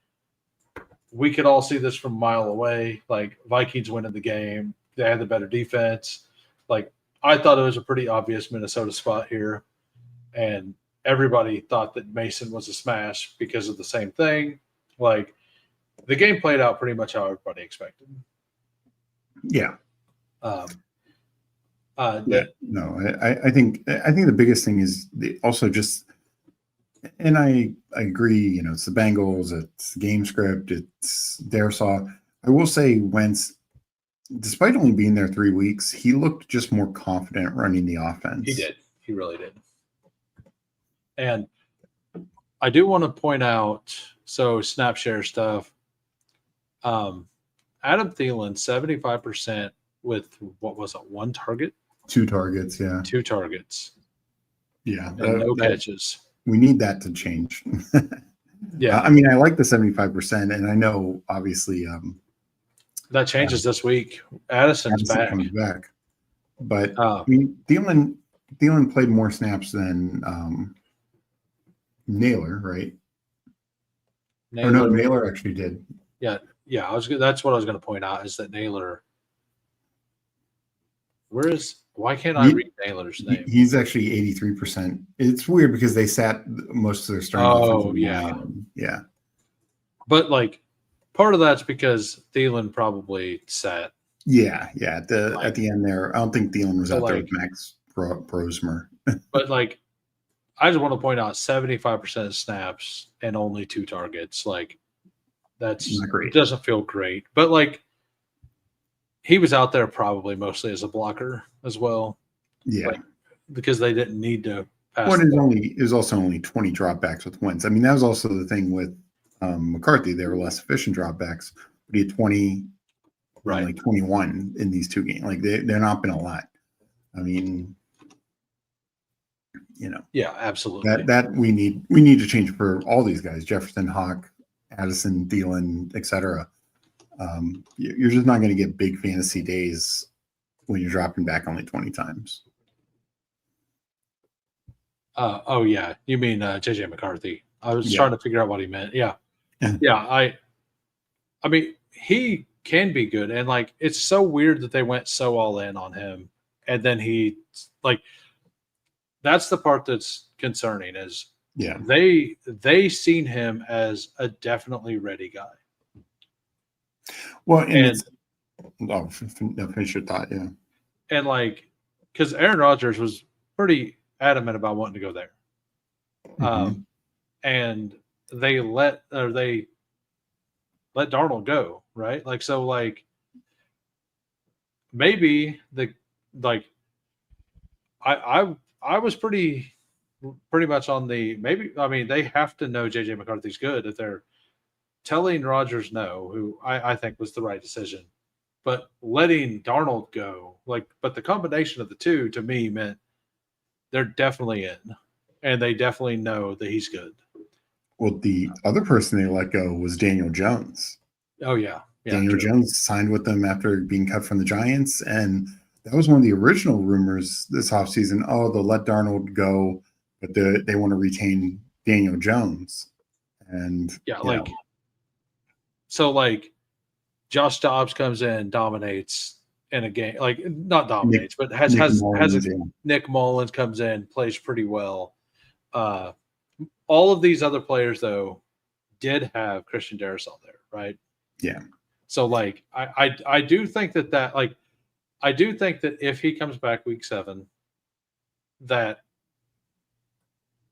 we could all see this from a mile away. Like, Vikings winning the game. They had the better defense. Like, I thought it was a pretty obvious Minnesota spot here. And everybody thought that Mason was a smash because of the same thing. Like, the game played out pretty much how everybody expected. Yeah. I think the biggest thing is also just, and I agree, it's the Bengals, it's the game script, it's Darisaw. I will say Wentz, despite only being there 3 weeks, he looked just more confident running the offense. He did. He really did. And I do want to point out, so snap share stuff. Adam Thielen, 75% with what was it, one target? 2 targets, yeah. 2 targets. Yeah. And no catches. We need that to change. Yeah. I mean, I like the 75%, and I know obviously that changes this week. Addison's back. Comes back. But I mean, Thielen played more snaps than Naylor, right? Naylor actually did. Yeah. That's what I was going to point out, is that Naylor. Why can't I read Naylor's name? He's actually 83%. It's weird because they sat most of their starting offensive line. Yeah. But like, part of that's because Thielen probably sat. Yeah. At the end there, I don't think Thielen was out there with Max Brosmer. But like, I just want to point out 75% of snaps and only 2 targets. Like, that's not great. It doesn't feel great. But like, he was out there probably mostly as a blocker as well. Yeah. Because they didn't need to pass. Well, it was also only 20 dropbacks with Wentz. I mean, that was also the thing with McCarthy. They were less efficient dropbacks, but he had 20, like 21 in these 2 games. Like, they're not been a lot. I mean, Yeah, absolutely. That we need to change for all these guys: Jefferson, Hawk, Addison, Thielen, etc. You're just not going to get big fantasy days when you're dropping back only 20 times. Oh yeah, you mean JJ McCarthy? I was trying to figure out what he meant. Yeah. I mean, he can be good, and like, it's so weird that they went so all in on him, and then he like, that's the part that's concerning. Is Yeah. They seen him as a definitely ready guy. Well, and it's finish your thought. Yeah. And like, because Aaron Rodgers was pretty adamant about wanting to go there. And they let Darnold go, right? Like, so like maybe I was pretty much on the maybe. I mean, they have to know JJ McCarthy's good if they're telling Rodgers no, who I think was the right decision, but letting Darnold go, but the combination of the two to me meant they're definitely in, and they definitely know that he's good. Well, the other person they let go was Daniel Jones. Oh yeah, Daniel Jones signed with them after being cut from the Giants, and that was one of the original rumors this offseason. Oh, they'll let Darnold go, but they want to retain Daniel Jones. And so Josh Dobbs comes in, dominates in a game, like not dominates, but has Nick Mullins comes in, plays pretty well. All of these other players though did have Christian Darrisaw there, right? Yeah. So I do think that I do think that if he comes back week 7, that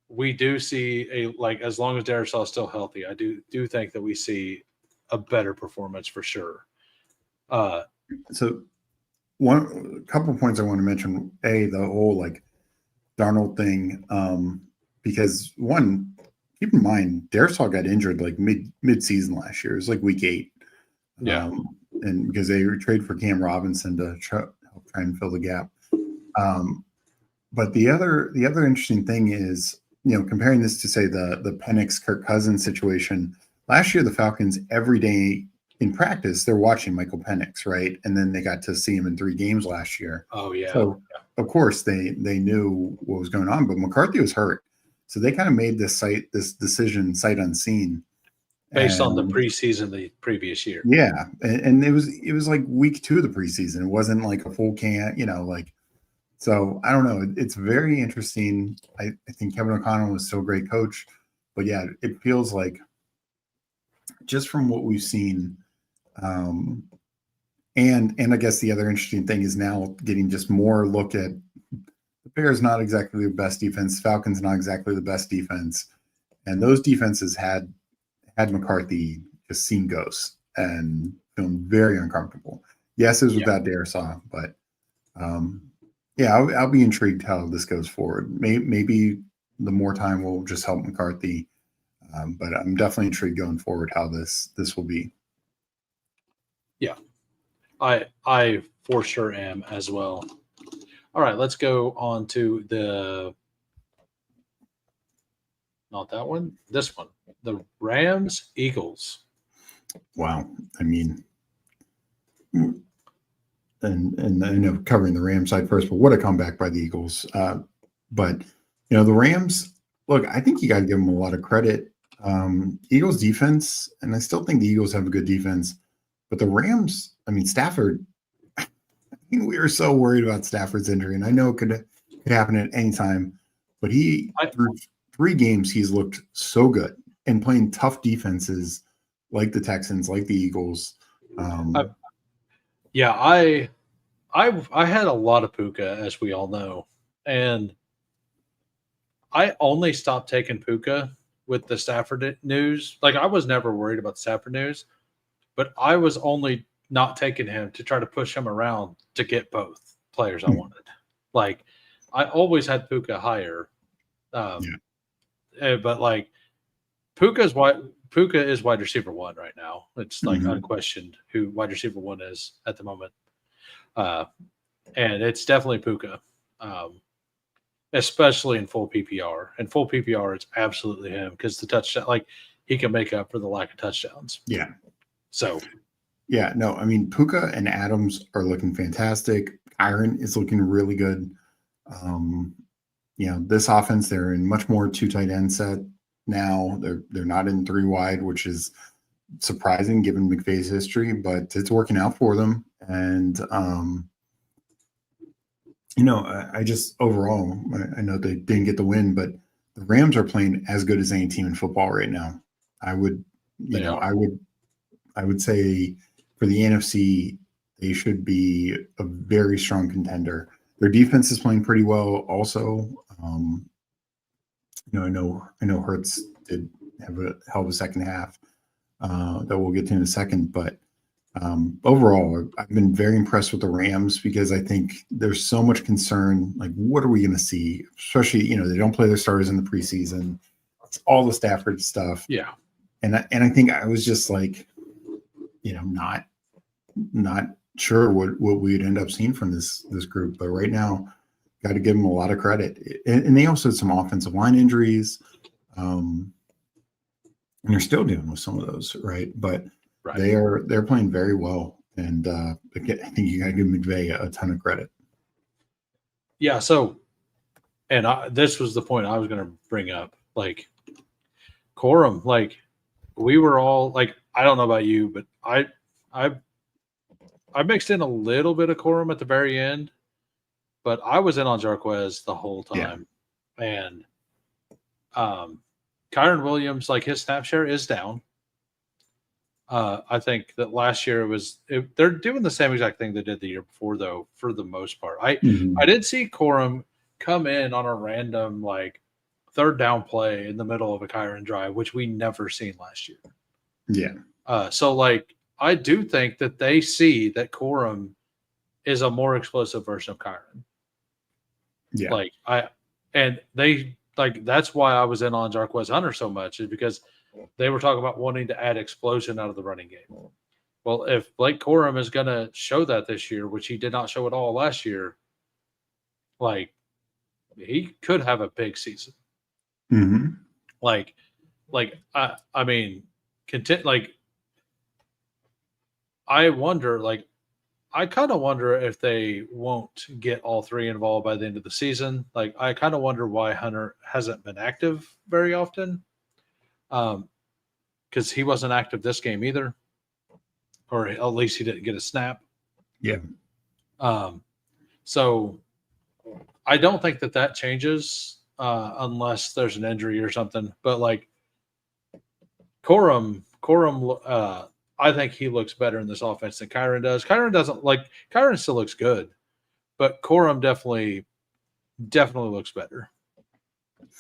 we do see as long as Darrisaw is still healthy, I do think that we see a better performance for sure. So a couple of points I want to mention. The whole Darnold thing, because one, keep in mind Darrisaw got injured mid season last year. It was week 8. Yeah. And because they traded for Cam Robinson to help try and fill the gap. But the other interesting thing is, comparing this to say the Penix Kirk Cousins situation. Last year, the Falcons every day in practice they're watching Michael Penix, right? And then they got to see him in 3 games last year. Oh yeah. So of course they knew what was going on, but McCarthy was hurt, so they kind of made this decision sight unseen. Based on the preseason the previous year. Yeah. And it was week 2 of the preseason. It wasn't a full camp, so I don't know. It's very interesting. I think Kevin O'Connell was still a great coach, but yeah, it feels like just from what we've seen. And I guess the other interesting thing is now getting just more look at the Bears, not exactly the best defense. Falcons, not exactly the best defense. And those defenses had McCarthy just seen ghosts and feeling very uncomfortable. Yes, it was without Darrisaw, but I'll be intrigued how this goes forward. Maybe the more time will just help McCarthy, but I'm definitely intrigued going forward how this will be. Yeah, I for sure am as well. All right, let's go on to not that one, this one, the Rams Eagles. Wow, I mean, and I know covering the Rams side first, but what a comeback by the Eagles. But the Rams, look, I think you got to give them a lot of credit. Eagles defense, and I still think the Eagles have a good defense, but the Rams, I mean, Stafford, I think we were so worried about Stafford's injury, and I know it could happen at any time, but through 3 games, he's looked so good and playing tough defenses like the Texans, like the Eagles. I had a lot of Puka, as we all know, and I only stopped taking Puka with the Stafford news. I was never worried about the Stafford news, but I was only not taking him to try to push him around to get both players I wanted. I always had Puka higher. But Puka is wide receiver 1 right now. It's unquestioned who wide receiver 1 is at the moment. And it's definitely Puka, especially in full PPR. In full PPR, it's absolutely him because the touchdown, he can make up for the lack of touchdowns. Yeah. So. Yeah, no, I mean, Puka and Adams are looking fantastic. Kyron is looking really good. This offense, they're in much more 2 tight end set now. They're not in 3 wide, which is surprising given McVay's history, but it's working out for them. And I just overall, I know they didn't get the win, but the Rams are playing as good as any team in football right now. I would say for the NFC, they should be a very strong contender. Their defense is playing pretty well also. I know Hurts did have a hell of a second half that we'll get to in a second, but overall, I've been very impressed with the Rams because I think there's so much concern. Like, what are we going to see? Especially, they don't play their starters in the preseason. It's all the Stafford stuff. Yeah. And I think I was just like, not sure what we'd end up seeing from this group. But right now, got to give them a lot of credit. And they also had some offensive line injuries. And they're still dealing with some of those, right? But right. they're playing very well. And I think you got to give McVay a ton of credit. Yeah. So, and this was the point I was going to bring up. Like, Corum, like, we were all like, I don't know about you, but I mixed in a little bit of Corum at the very end, but I was in on Jarquez the whole time. Yeah. And Kyron Williams, like, his snap share is down. I think that last year they're doing the same exact thing they did the year before, though, for the most part. I did see Corum come in on a random, like, third down play in the middle of a Kyron drive, which we never seen last year. Yeah. So, like, I do think that they see that Corum is a more explosive version of Kyron. Yeah. That's why I was in on Jarquez Hunter so much, is because they were talking about wanting to add explosion out of the running game. Well, if Blake Corum is going to show that this year, which he did not show at all last year, like, he could have a big season. Mm-hmm. I mean, I wonder, like, I kind of wonder if they won't get all three involved by the end of the season. Like, I kind of wonder why Hunter hasn't been active very often. Because he wasn't active this game either, or at least he didn't get a snap. Yeah. So I don't think that changes unless there's an injury or something. But, like, Corum, I think he looks better in this offense than Kyron does. Kyron still looks good, but Corum definitely looks better.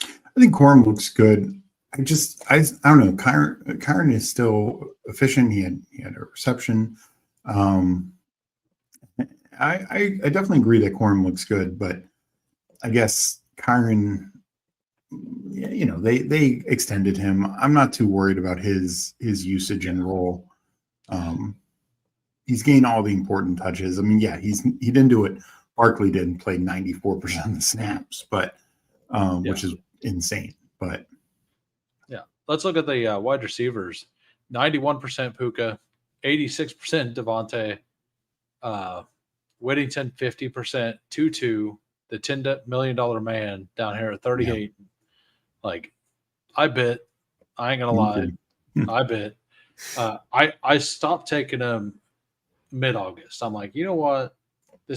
I think Corum looks good. I don't know. Kyron is still efficient. He had a reception. I definitely agree that Corum looks good, but I guess Kyron, they extended him. I'm not too worried about his usage and role. He's gained all the important touches. I mean, yeah, he didn't do it. Barkley didn't play 94% of the snaps, but which is insane. But yeah, let's look at the wide receivers. 91% Puka, 86% Devontae, Whittington 50%, Tutu, the $10 million man down here at 38. Yeah. Like, I bit. I ain't gonna lie. I bit. I stopped taking them mid-August. I'm like, you know what? I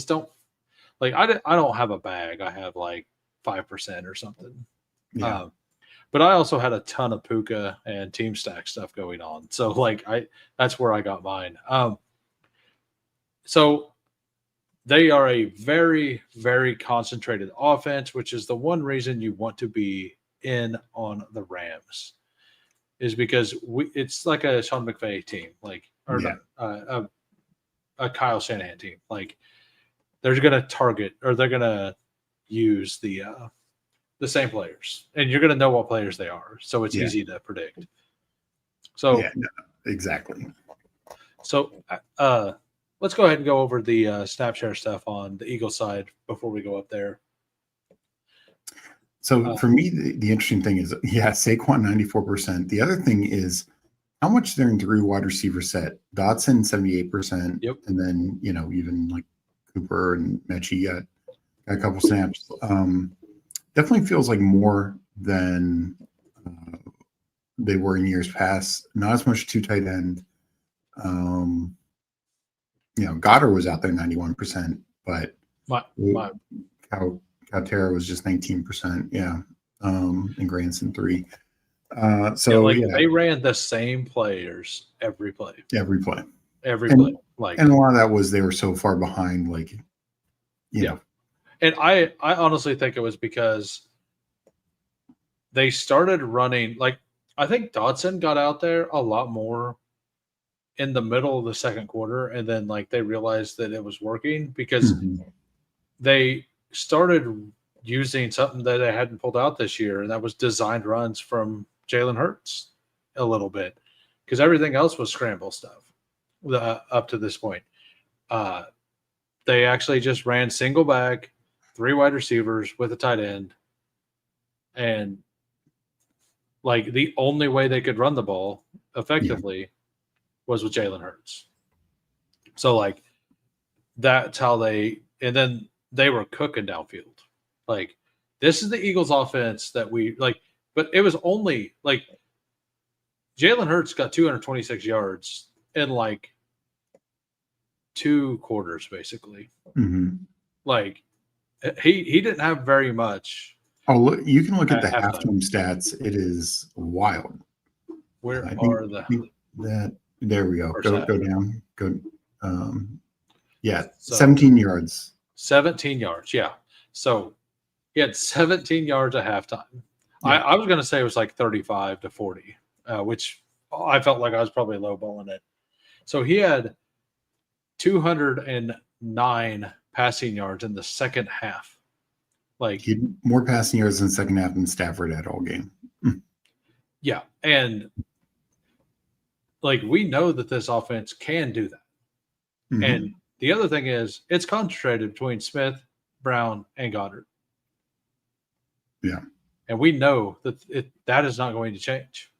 don't have a bag. I have like 5% or something. Yeah. But I also had a ton of Puka and Team Stack stuff going on. So, like, that's where I got mine. So they are a very, very concentrated offense, which is the one reason you want to be in on the Rams, is because it's like a Sean McVay team, a Kyle Shanahan team. Like, they're going to target, or they're going to use the same players, and you're going to know what players they are, so it's easy to predict. So exactly. So let's go ahead and go over the snap share stuff on the Eagles side before we go up there. So for me, the interesting thing is, Saquon 94%. The other thing is how much they're in three wide receiver set. Dotson 78%. Yep. And then, even like Cooper and Mechie got a couple snaps. Definitely feels like more than they were in years past. Not as much two tight end. Goddard was out there 91%, but Caltera was just 19%. Yeah. and Granson 3. They ran the same players every play. Every play. And a lot of that was they were so far behind, you know. And I honestly think it was because they started running, I think Dodson got out there a lot more in the middle of the second quarter, and then they realized that it was working because they started using something that they hadn't pulled out this year, and that was designed runs from Jalen Hurts a little bit, because everything else was scramble stuff up to this point. They actually just ran single back, 3 wide receivers with a tight end, and the only way they could run the ball effectively was with Jalen Hurts. So that's how and then they were cooking downfield. This is the Eagles offense that but it was only Jalen Hurts got 226 yards in 2 quarters, basically. He didn't have very much. Oh, look, you can look at the halftime stats. It is wild. Where there we go. Go down. Go. 17 yards. 17 yards, yeah. So he had 17 yards at halftime. Yeah. I was going to say it was 35 to 40, which I felt like I was probably lowballing it. So he had 209 passing yards in the second half. He had more passing yards in the second half than Stafford had all game. Yeah, and we know that this offense can do that. And the other thing is it's concentrated between Smith, Brown, and Goddard. Yeah. And we know that that is not going to change.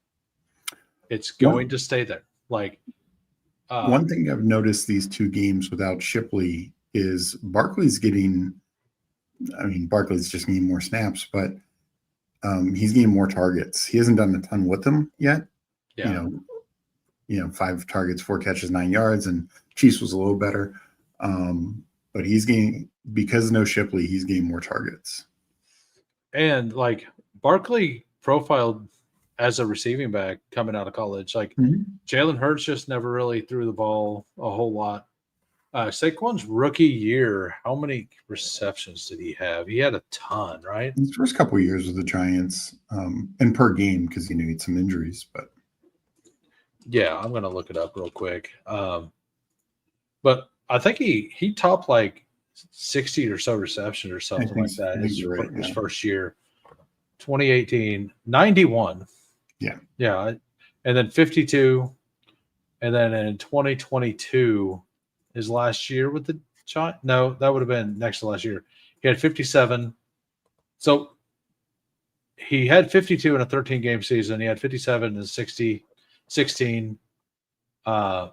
It's going to stay there. One thing I've noticed these 2 games without Shipley is Barkley's getting – Barkley's just getting more snaps, but he's getting more targets. He hasn't done a ton with them yet. Yeah. 5 targets, 4 catches, 9 yards, and Chiefs was a little better. But he's getting, because no Shipley, he's getting more targets. And Barkley profiled as a receiving back coming out of college. Jalen Hurts just never really threw the ball a whole lot. Saquon's rookie year, how many receptions did he have? He had a ton, right? His first couple of years with the Giants, and per game, because he had some injuries. But yeah, I'm going to look it up real quick. But I think he topped 60 or so receptions or something like that his first year. 2018, 91. Yeah. Yeah. And then 52. And then in 2022, his last year with the Giants. No, that would have been next to last year. He had 57. So he had 52 in a 13-game season. He had 57 in 16. And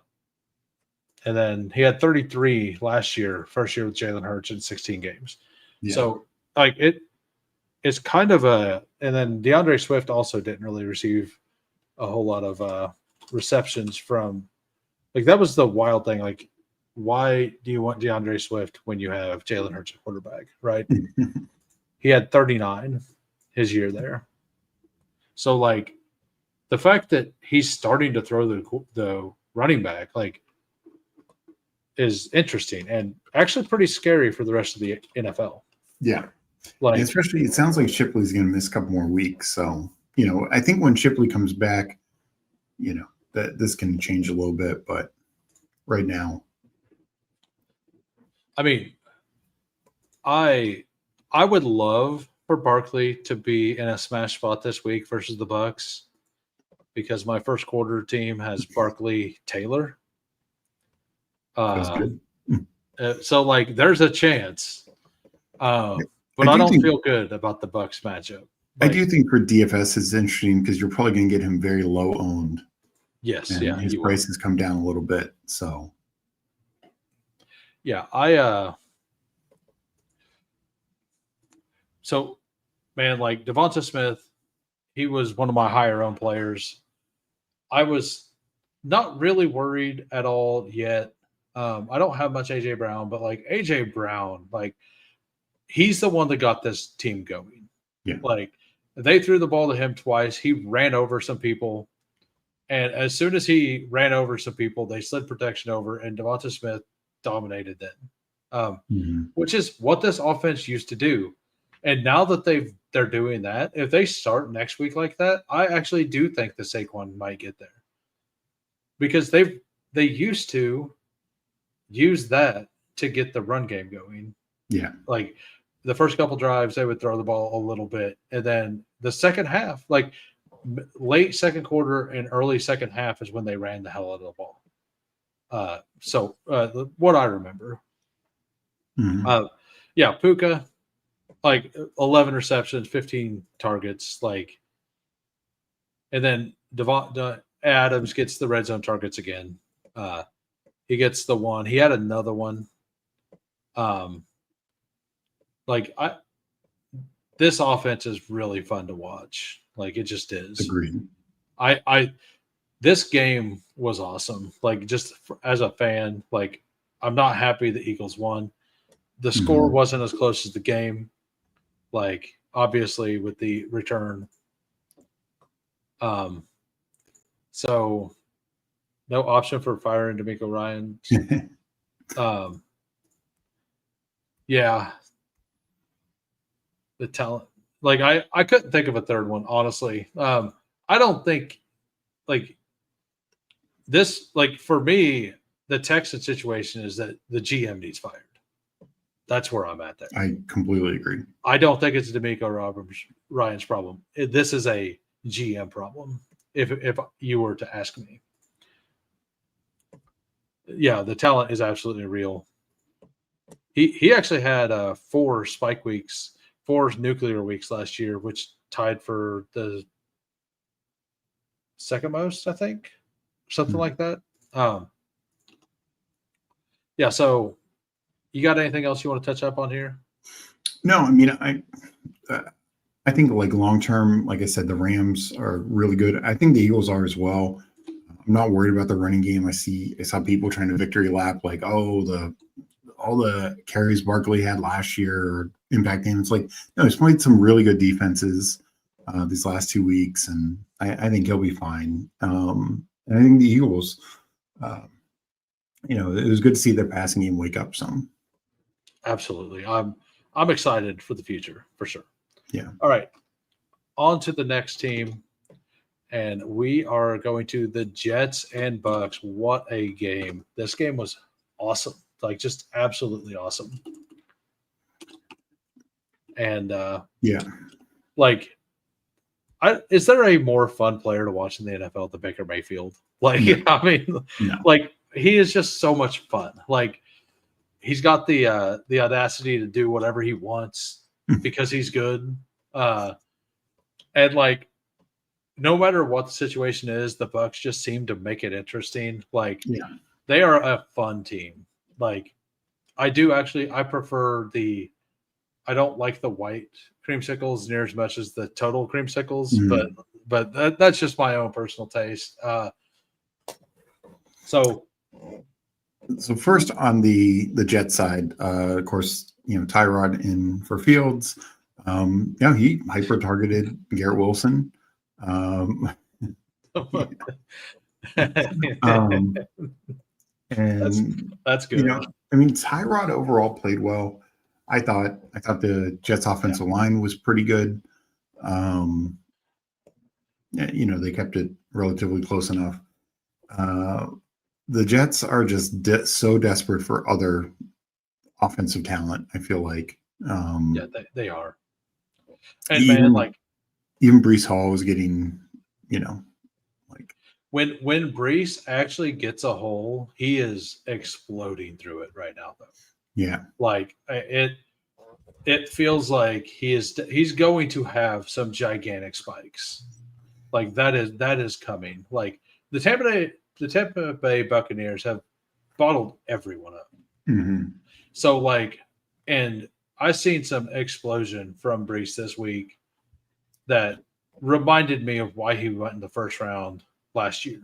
then he had 33 last year, first year with Jalen Hurts in 16 games. Yeah. So it's kind of and then DeAndre Swift also didn't really receive a whole lot of receptions from, that was the wild thing. Why do you want DeAndre Swift when you have Jalen Hurts at quarterback, right? He had 39 his year there. So, the fact that he's starting to throw the running back, is interesting and actually pretty scary for the rest of the NFL. Yeah. Especially, it sounds like Shipley's going to miss a couple more weeks. So, I think when Shipley comes back, that this can change a little bit, but right now. I would love for Barkley to be in a smash spot this week versus the Bucs, because my first quarter team has Barkley Taylor. That's good. So there's a chance, but I don't feel good about the Bucs matchup. I do think for DFS it's interesting because you're probably going to get him very low owned. Yes, and yeah, his price has come down a little bit. So, yeah, So, man, Devonta Smith, he was one of my higher owned players. I was not really worried at all yet. I don't have much AJ Brown, but AJ Brown, he's the one that got this team going. Yeah. They threw the ball to him twice. He ran over some people. And as soon as he ran over some people, they slid protection over, and Devonta Smith dominated them, which is what this offense used to do. And now that they're doing that, if they start next week like that, I actually do think the Saquon might get there, because they used to use that to get the run game going. Yeah, like the first couple drives, they would throw the ball a little bit, and then the second half, like late second quarter and early second half, is when they ran the hell out of the ball. So what I remember, Puka, like 11 receptions, 15 targets, like, and then Adams gets the red zone targets again. He gets the one. He had another one. This offense is really fun to watch. Like, it just is. Agreed. This game was awesome. Like, just as a fan, like, I'm not happy the Eagles won. The score wasn't as close as the game. Like, obviously, with the return. So no option for firing D'Amico Ryan. Yeah. The talent. Like, I couldn't think of a third one, honestly. I don't think, like, this, like, for me, the Texan situation is that the GM needs fired. That's where I'm at there. I completely agree. I don't think it's D'Amico Ryan's problem. This is a GM problem, if you were to ask me. Yeah, the talent is absolutely real. He actually had 4 spike weeks, 4 nuclear weeks last year, which tied for the second most, I think, something like that. Yeah. So, you got anything else you want to touch up on here? No, I mean, I think, like, long term, like I said, the Rams are really good. I think the Eagles are as well. I'm not worried about the running game. I saw people trying to victory lap, like, all the carries Barkley had last year or impact game. It's like, no, he's played some really good defenses these last 2 weeks, and I think he'll be fine. And I think the Eagles, it was good to see their passing game wake up some. Absolutely. I'm excited for the future, for sure. Yeah. All right. On to the next team. And we are going to the Jets and Bucks. What a game. This game was awesome. Like, just absolutely awesome. And like, is there a more fun player to watch in the NFL than Baker Mayfield? Like, I mean, like, he is just so much fun. Like, he's got the audacity to do whatever he wants because he's good. And, like, no matter what the situation is, the Bucks just seem to make it interesting. Like, they are a fun team. Like, I prefer I don't like the white creamsicles near as much as the total creamsicles, but that's just my own personal taste. So first on the Jet side, of course, Tyrod in for Fields. He hyper targeted Garrett Wilson. And that's good. I mean, Tyrod overall played well. I thought the Jets offensive line was pretty good. They kept it relatively close enough. The Jets are just so desperate for other offensive talent, I feel like. They are. And even Breece Hall was getting, like, when Breece actually gets a hole, he is exploding through it right now, though. Yeah. Like, it feels like he's going to have some gigantic spikes. Like, that is coming. Like, the Tampa Bay Buccaneers have bottled everyone up. So, like, and I've seen some explosion from Breece this week that reminded me of why he went in the first round last year.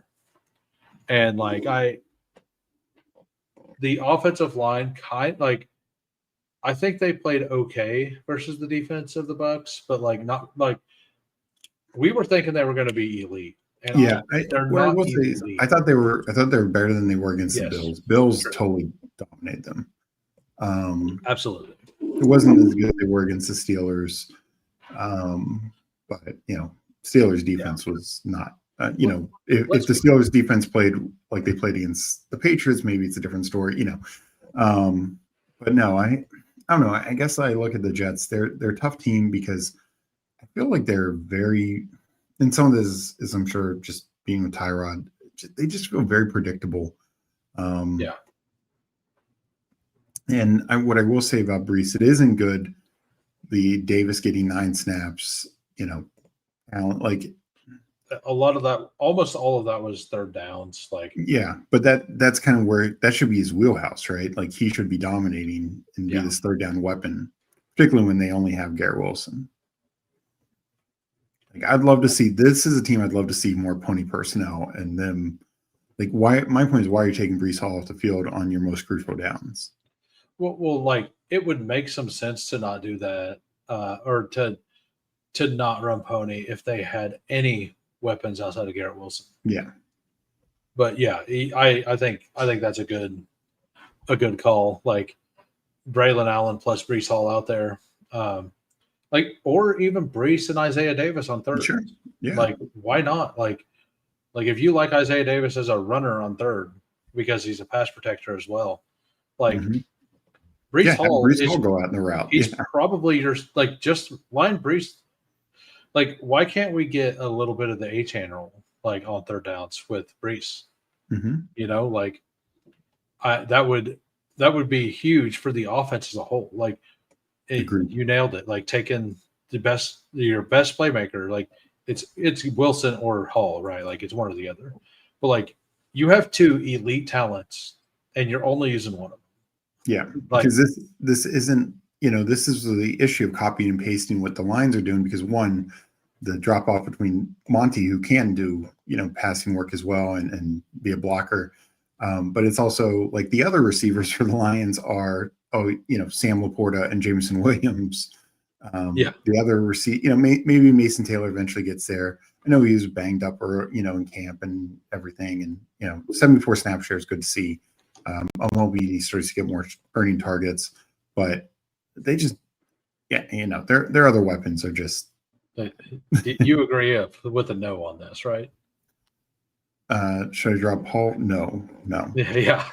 And, like, the offensive line I think they played okay versus the defense of the Bucs, but, like, not like we were thinking they were going to be elite. And Yeah, they're what I not will say is, elite. I thought they were better than they were against the Yes, Bills. Bills true. totally dominated them. Absolutely. It wasn't as good as they were against the Steelers, but Steelers defense was not. If the Steelers defense played like they played against the Patriots, maybe it's a different story. But no, I don't know. I guess I look at the Jets. They're a tough team because I feel like they're very, and some of this is I'm sure just being with Tyrod, they just feel very predictable. Yeah. And what I will say about Brees, it isn't good. The Davis getting 9 snaps, like a lot of that, almost all of that was third downs. Like, yeah, but that's kind of where that should be his wheelhouse, right? Like he should be dominating and be this third down weapon, particularly when they only have Garrett Wilson. Like I'd love to see, this is a team I'd love to see more pony personnel and them. Like my point is, why are you taking Brees Hall off the field on your most crucial downs? Well, like it would make some sense to not do that, or to not run pony if they had any weapons outside of Garrett Wilson. Yeah, but yeah, I think that's a good call. Like Braylon Allen plus Brees Hall out there, or even Brees and Isaiah Davis on third. sure. Yeah, like why not? Like if you like Isaiah Davis as a runner on third because he's a pass protector as well, like. Brees Hall go out in the route. He's probably your just line Brees. Like, why can't we get a little bit of the A channel on third downs with Brees? That would be huge for the offense as a whole. You nailed it. Like taking your best playmaker. Like it's Wilson or Hall, right? Like it's one or the other. But you have 2 elite talents, and you're only using one of them. Yeah, because this isn't, this is the issue of copying and pasting what the lines are doing, because one, the drop off between Monty, who can do, passing work as well and be a blocker. But it's also like the other receivers for the Lions are, Sam Laporta and Jameson Williams. The other maybe Mason Taylor eventually gets there. I know he was banged up in camp and everything. And, 74 snap share is good to see. He starts to get more earning targets, but they just, their other weapons are just. You agree with a no on this, right? Should I drop Paul? No. Yeah.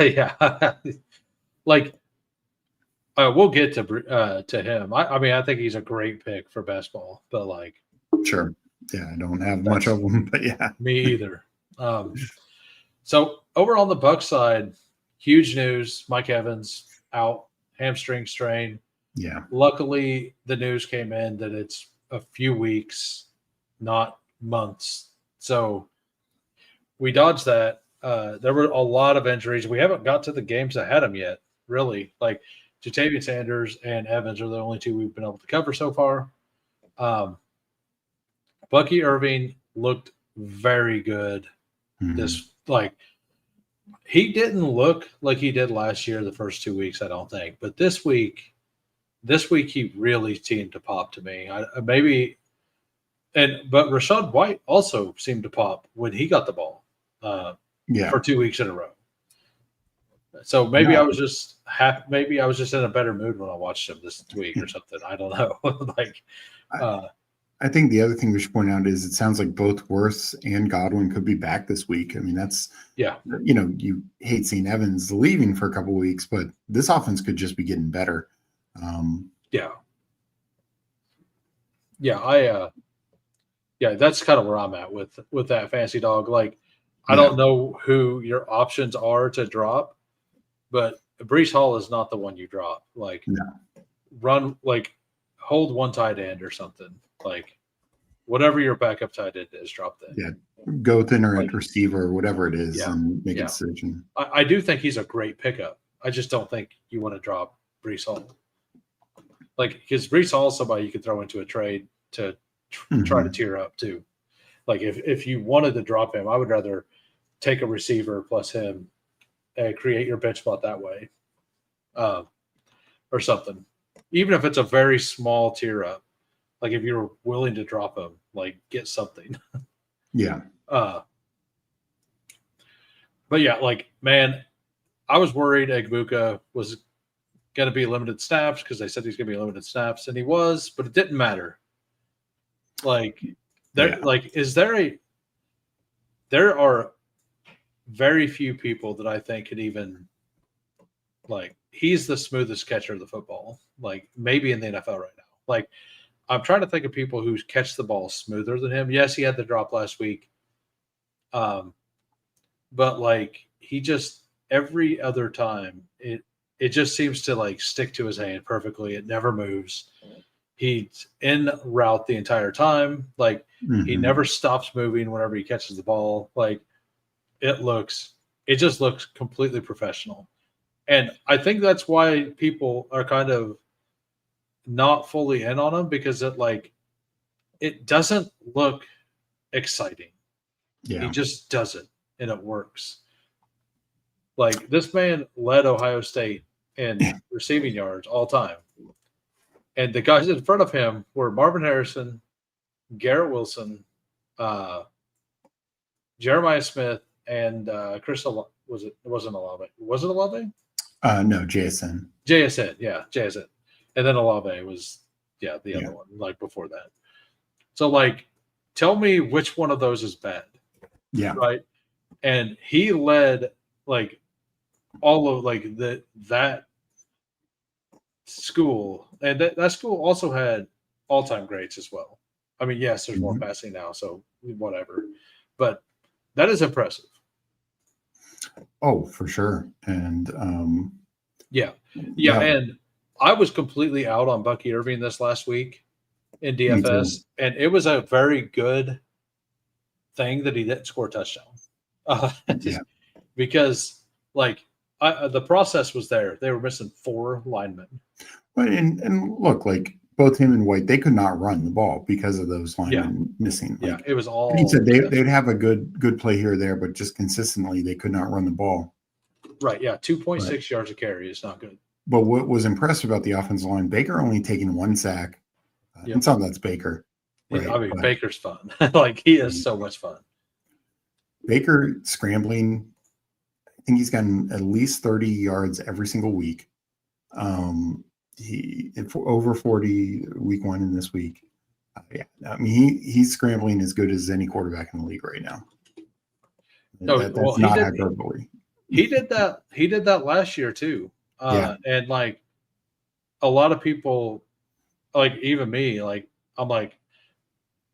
We'll get to him. I think he's a great pick for best ball, but sure, yeah, I don't have much of them, but yeah, me either. So over on the Bucs side. Huge news, Mike Evans out, hamstring strain. Yeah. Luckily, the news came in that it's a few weeks, not months. So we dodged that. There were a lot of injuries. We haven't got to the games that had them yet, really. Jatavian Sanders and Evans are the only 2 we've been able to cover so far. Bucky Irving looked very good. He didn't look like he did last year the first 2 weeks, I don't think. But this week he really seemed to pop to me. But Rachaad White also seemed to pop when he got the ball for 2 weeks in a row. So maybe I was just happy. Maybe I was just in a better mood when I watched him this week or something. I don't know. I think the other thing we should point out is it sounds like both Wirfs and Godwin could be back this week. I mean, that's, you hate seeing Evans leaving for a couple of weeks, but this offense could just be getting better. That's kind of where I'm at with that fantasy dog. I don't know who your options are to drop, but Brees Hall is not the one you drop. Hold one tight end or something. Whatever your backup tight end is, drop that. Yeah, go thinner at receiver or whatever it is and make a decision. I do think he's a great pickup. I just don't think you want to drop Brees Hall. Because Brees Hall is somebody you could throw into a trade to try to tier up too. If you wanted to drop him, I would rather take a receiver plus him and create your bench spot that way, or something. Even if it's a very small tier up, if you're willing to drop him, like get something. Yeah. But yeah, like, man, I was worried Egbuka was going to be limited snaps because they said he's going to be limited snaps, and he was, but it didn't matter. Like, there are very few people that I think could even, like, he's the smoothest catcher of the football, like maybe in the NFL right now. Like, I'm trying to think of people who catch the ball smoother than him. Yes, he had the drop last week. But like, he just, every other time it just seems to like stick to his hand perfectly. It never moves. He's in route the entire time. Like, he never stops moving whenever he catches the ball. Like, it just looks completely professional. And I think that's why people are kind of not fully in on him, because it doesn't look exciting. Yeah. He just doesn't, and it works. Like, this man led Ohio State in receiving yards all time. And the guys in front of him were Marvin Harrison, Garrett Wilson, Jeremiah Smith, and Chris. It wasn't Olave. Was it Olave? No, JSN. Yeah, JSN. And then Olave was, the other one, like, before that. So, like, tell me which one of those is bad. Yeah. Right. And he led, like, all of, like, that school. And that school also had all-time greats as well. I mean, yes, there's more passing now, so whatever. But that is impressive. Oh, for sure. And yeah. And I was completely out on Bucky Irving this last week in DFS, and it was a very good thing that he didn't score a touchdown. Because, like, the process was there. They were missing 4 linemen. But and look, like, both him and White, they could not run the ball because of those linemen missing. Like, it was all. He said they'd have a good play here or there, but just consistently they could not run the ball. Right. Yeah. 2.6 yards a carry is not good. But what was impressive about the offensive line, Baker only taking 1 sack. And some of that's Baker. Right? I mean, Baker's fun. Like, he is so much fun. Baker scrambling, I think he's gotten at least 30 yards every single week. He over 40 week 1 in this week. I mean, he's scrambling as good as any quarterback in the league right now. That's not hyperbole. He did that. He did that last year too. And, like, a lot of people, like, even me, like, I'm like,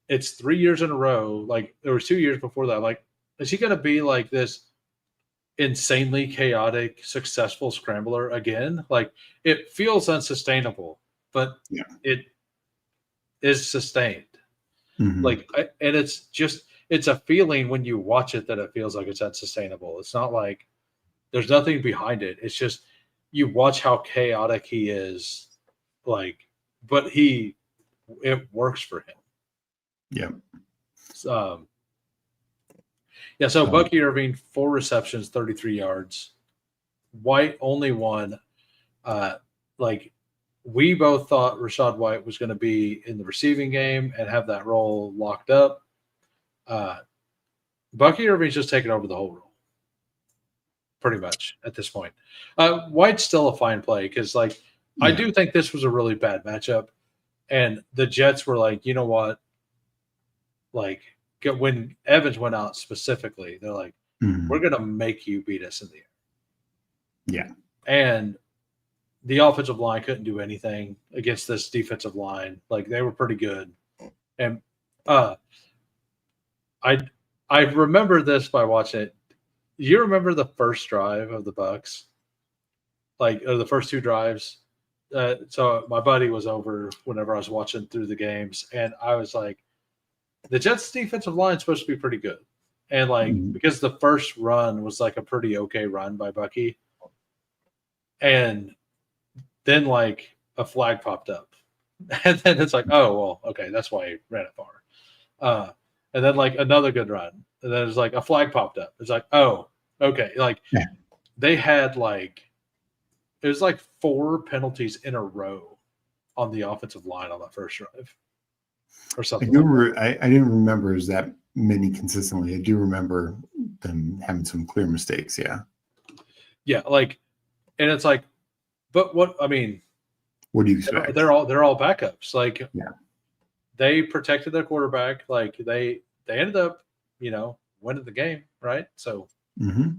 it's 3 years in a row. Like, there was 2 years before that. Like, is he going to be like this insanely chaotic, successful scrambler again? Like, it feels unsustainable, but it is sustained. Like, and it's a feeling when you watch it that it feels like it's unsustainable. It's not like there's nothing behind it. It's just, you watch how chaotic he is, like, but it works for him. Yeah. So Bucky Irving, 4 receptions, 33 yards. White only 1. Like, we both thought Rachaad White was going to be in the receiving game and have that role locked up. Bucky Irving's just taken over the whole role, pretty much, at this point. White's still a fine play because, like, I do think this was a really bad matchup. And the Jets were like, you know what? Like, when Evans went out specifically, they're like, we're going to make you beat us in the air. Yeah. And the offensive line couldn't do anything against this defensive line. Like, they were pretty good. And I remember this by watching it. You remember the first drive of the Bucks? Like, or the first 2 drives? So my buddy was over whenever I was watching through the games, and I was like, the Jets' defensive line is supposed to be pretty good. And, like, because the first run was like a pretty okay run by Bucky. And then, like, a flag popped up. And then it's like, oh, well, okay, that's why he ran it far. And then, like, another good run. And then it's like a flag popped up. It's like, oh, okay. Like, they had, like, it was like 4 penalties in a row on the offensive line on that first drive. or I something do. like that. I didn't remember as that many consistently. I do remember them having some clear mistakes. Yeah. Yeah, like, and it's like, but what I mean, What do you expect? they're all backups. Like, Yeah. they protected their quarterback. Like, they ended up, winning the game, right? So, Mm-hmm.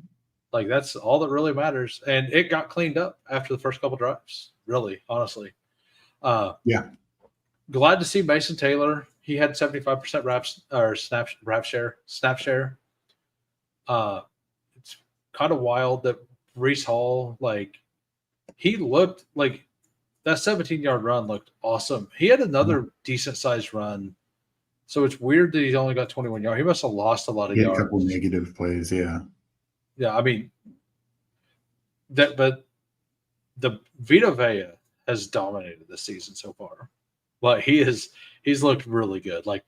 like, that's all that really matters. And it got cleaned up after the first couple drives. Really, honestly. Yeah. Glad to see Mason Taylor. He had 75% reps or snap share. It's kind of wild that Brees Hall, like, he looked like that 17-yard run looked awesome. He had another decent sized run. So it's weird that he's only got 21 yards. He must have lost a lot of He had a couple of yards. negative plays. Yeah. Yeah, I mean but the Vita Vea has dominated this season so far. Like, he's looked really good. Like,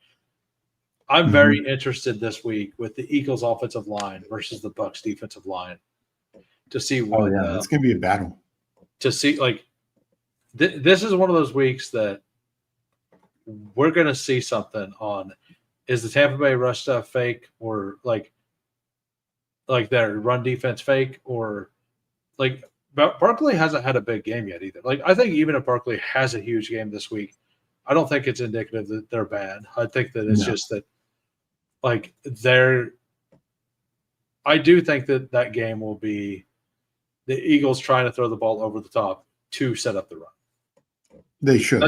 I'm very Mm-hmm. interested this week with the Eagles offensive line versus the Bucks defensive line to see Oh what yeah, it's gonna be a battle. to see like this is one of those weeks that we're going to see something on. Is the Tampa Bay rush stuff fake, or like their run defense fake, or like Barkley hasn't had a big game yet either. Like, I think even if Barkley has a huge game this week, I don't think it's indicative that they're bad. I think that it's No. just that like they're. I do think that game will be the Eagles trying to throw the ball over the top to set up the run. They should.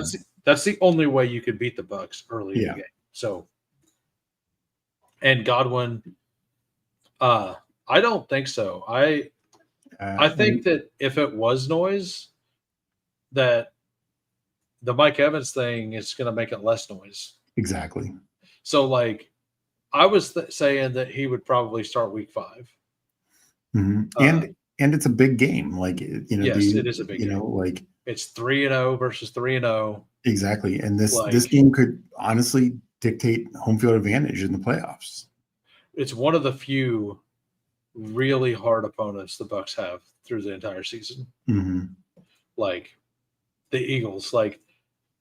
That's the only way you could beat the Bucks early in the game. So, and Godwin, I don't think so. I think that if it was noise, that the Mike Evans thing is going to make it less noise. Exactly. So, like, I was saying that he would probably start week 5. Mm-hmm. And it's a big game. Like, yes, it is a big game. Like, it's 3-0 versus 3-0. Exactly. And this game could honestly dictate home field advantage in the playoffs. It's one of the few really hard opponents the Bucks have through the entire season. Mm-hmm. Like the Eagles, like,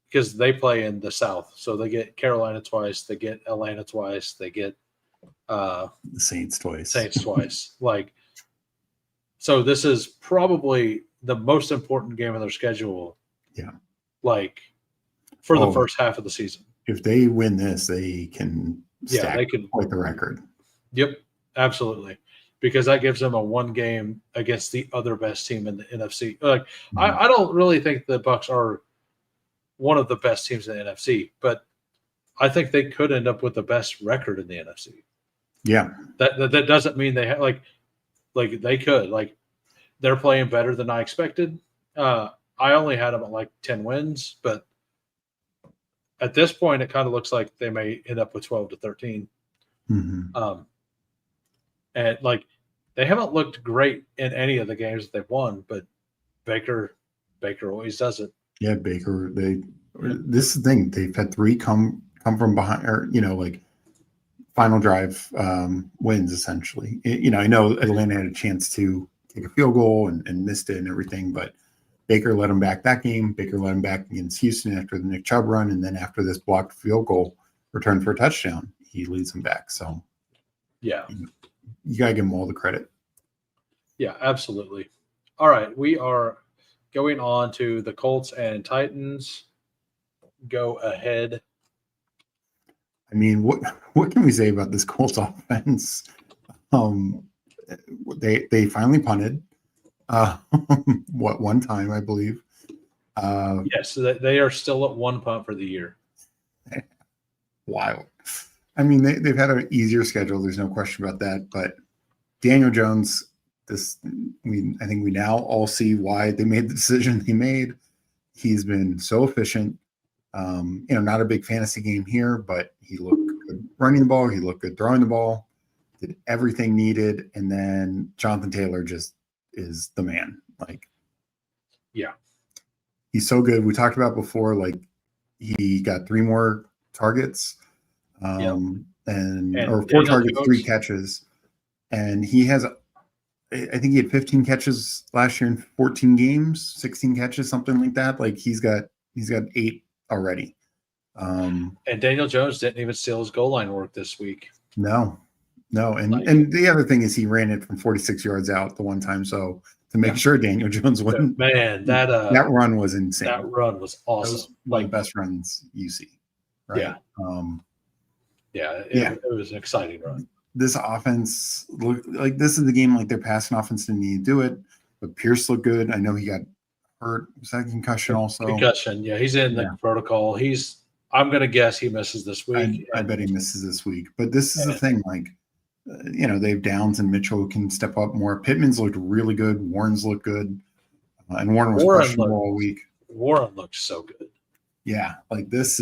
because they play in the South, so they get Carolina twice, they get Atlanta twice, they get the Saints twice. Like, so this is probably the most important game of their schedule. Yeah. Like, for the first half of the season. If they win this, they can they could quite the record. Yep, absolutely. Because that gives them a one game against the other best team in the NFC. Like, mm-hmm. I don't really think the Bucks are one of the best teams in the NFC, but I think they could end up with the best record in the NFC. Yeah. That doesn't mean they have like they could. Like, they're playing better than I expected. I only had them at like 10 wins, but at this point it kind of looks like they may end up with 12 to 13. Mm-hmm. And like, they haven't looked great in any of the games that they've won, but Baker always does it. Yeah, Baker. This is the thing. They've had 3 come from behind, or like final drive wins essentially. I know Atlanta had a chance to take a field goal and missed it and everything, but Baker led them back that game. Baker led them back against Houston after the Nick Chubb run, and then after this blocked field goal return for a touchdown, he leads them back. So, yeah, you gotta give them all the credit. Yeah, absolutely. All right, we are going on to the Colts and Titans. Go ahead. I mean, what can we say about this Colts offense? They finally punted. One time, I believe. Yes, they are still at 1 punt for the year. Wild. I mean, they've had an easier schedule. There's no question about that. But Daniel Jones, I think we now all see why they made the decision they made. He's been so efficient. Not a big fantasy game here, but he looked good running the ball. He looked good throwing the ball. Did everything needed. And then Jonathan Taylor just is the man. Like, yeah, he's so good. We talked about before, like, he got 3 more targets, or 4 targets, 3 catches, and he has, I think he had 15 catches last year in 14 games, 16 catches, something like that. Like, he's got 8 already. And Daniel Jones didn't even steal his goal line work this week. No. And the other thing is he ran it from 46 yards out the one time. So to make sure Daniel Jones wouldn't, man, that run was insane. That run was awesome. That was one of the best runs you see. Right. It was an exciting run. This offense looked like this is the game, like their passing offense didn't need to do it, but Pierce looked good. I know he got hurt. Was that concussion also? Concussion, yeah. He's in the protocol. I'm going to guess he misses this week. I bet he misses this week. But this is the thing, like, they have Downs and Mitchell who can step up more. Pittman's looked really good. Warren's looked good. And Warren was questionable all week. Warren looked so good. Yeah, like this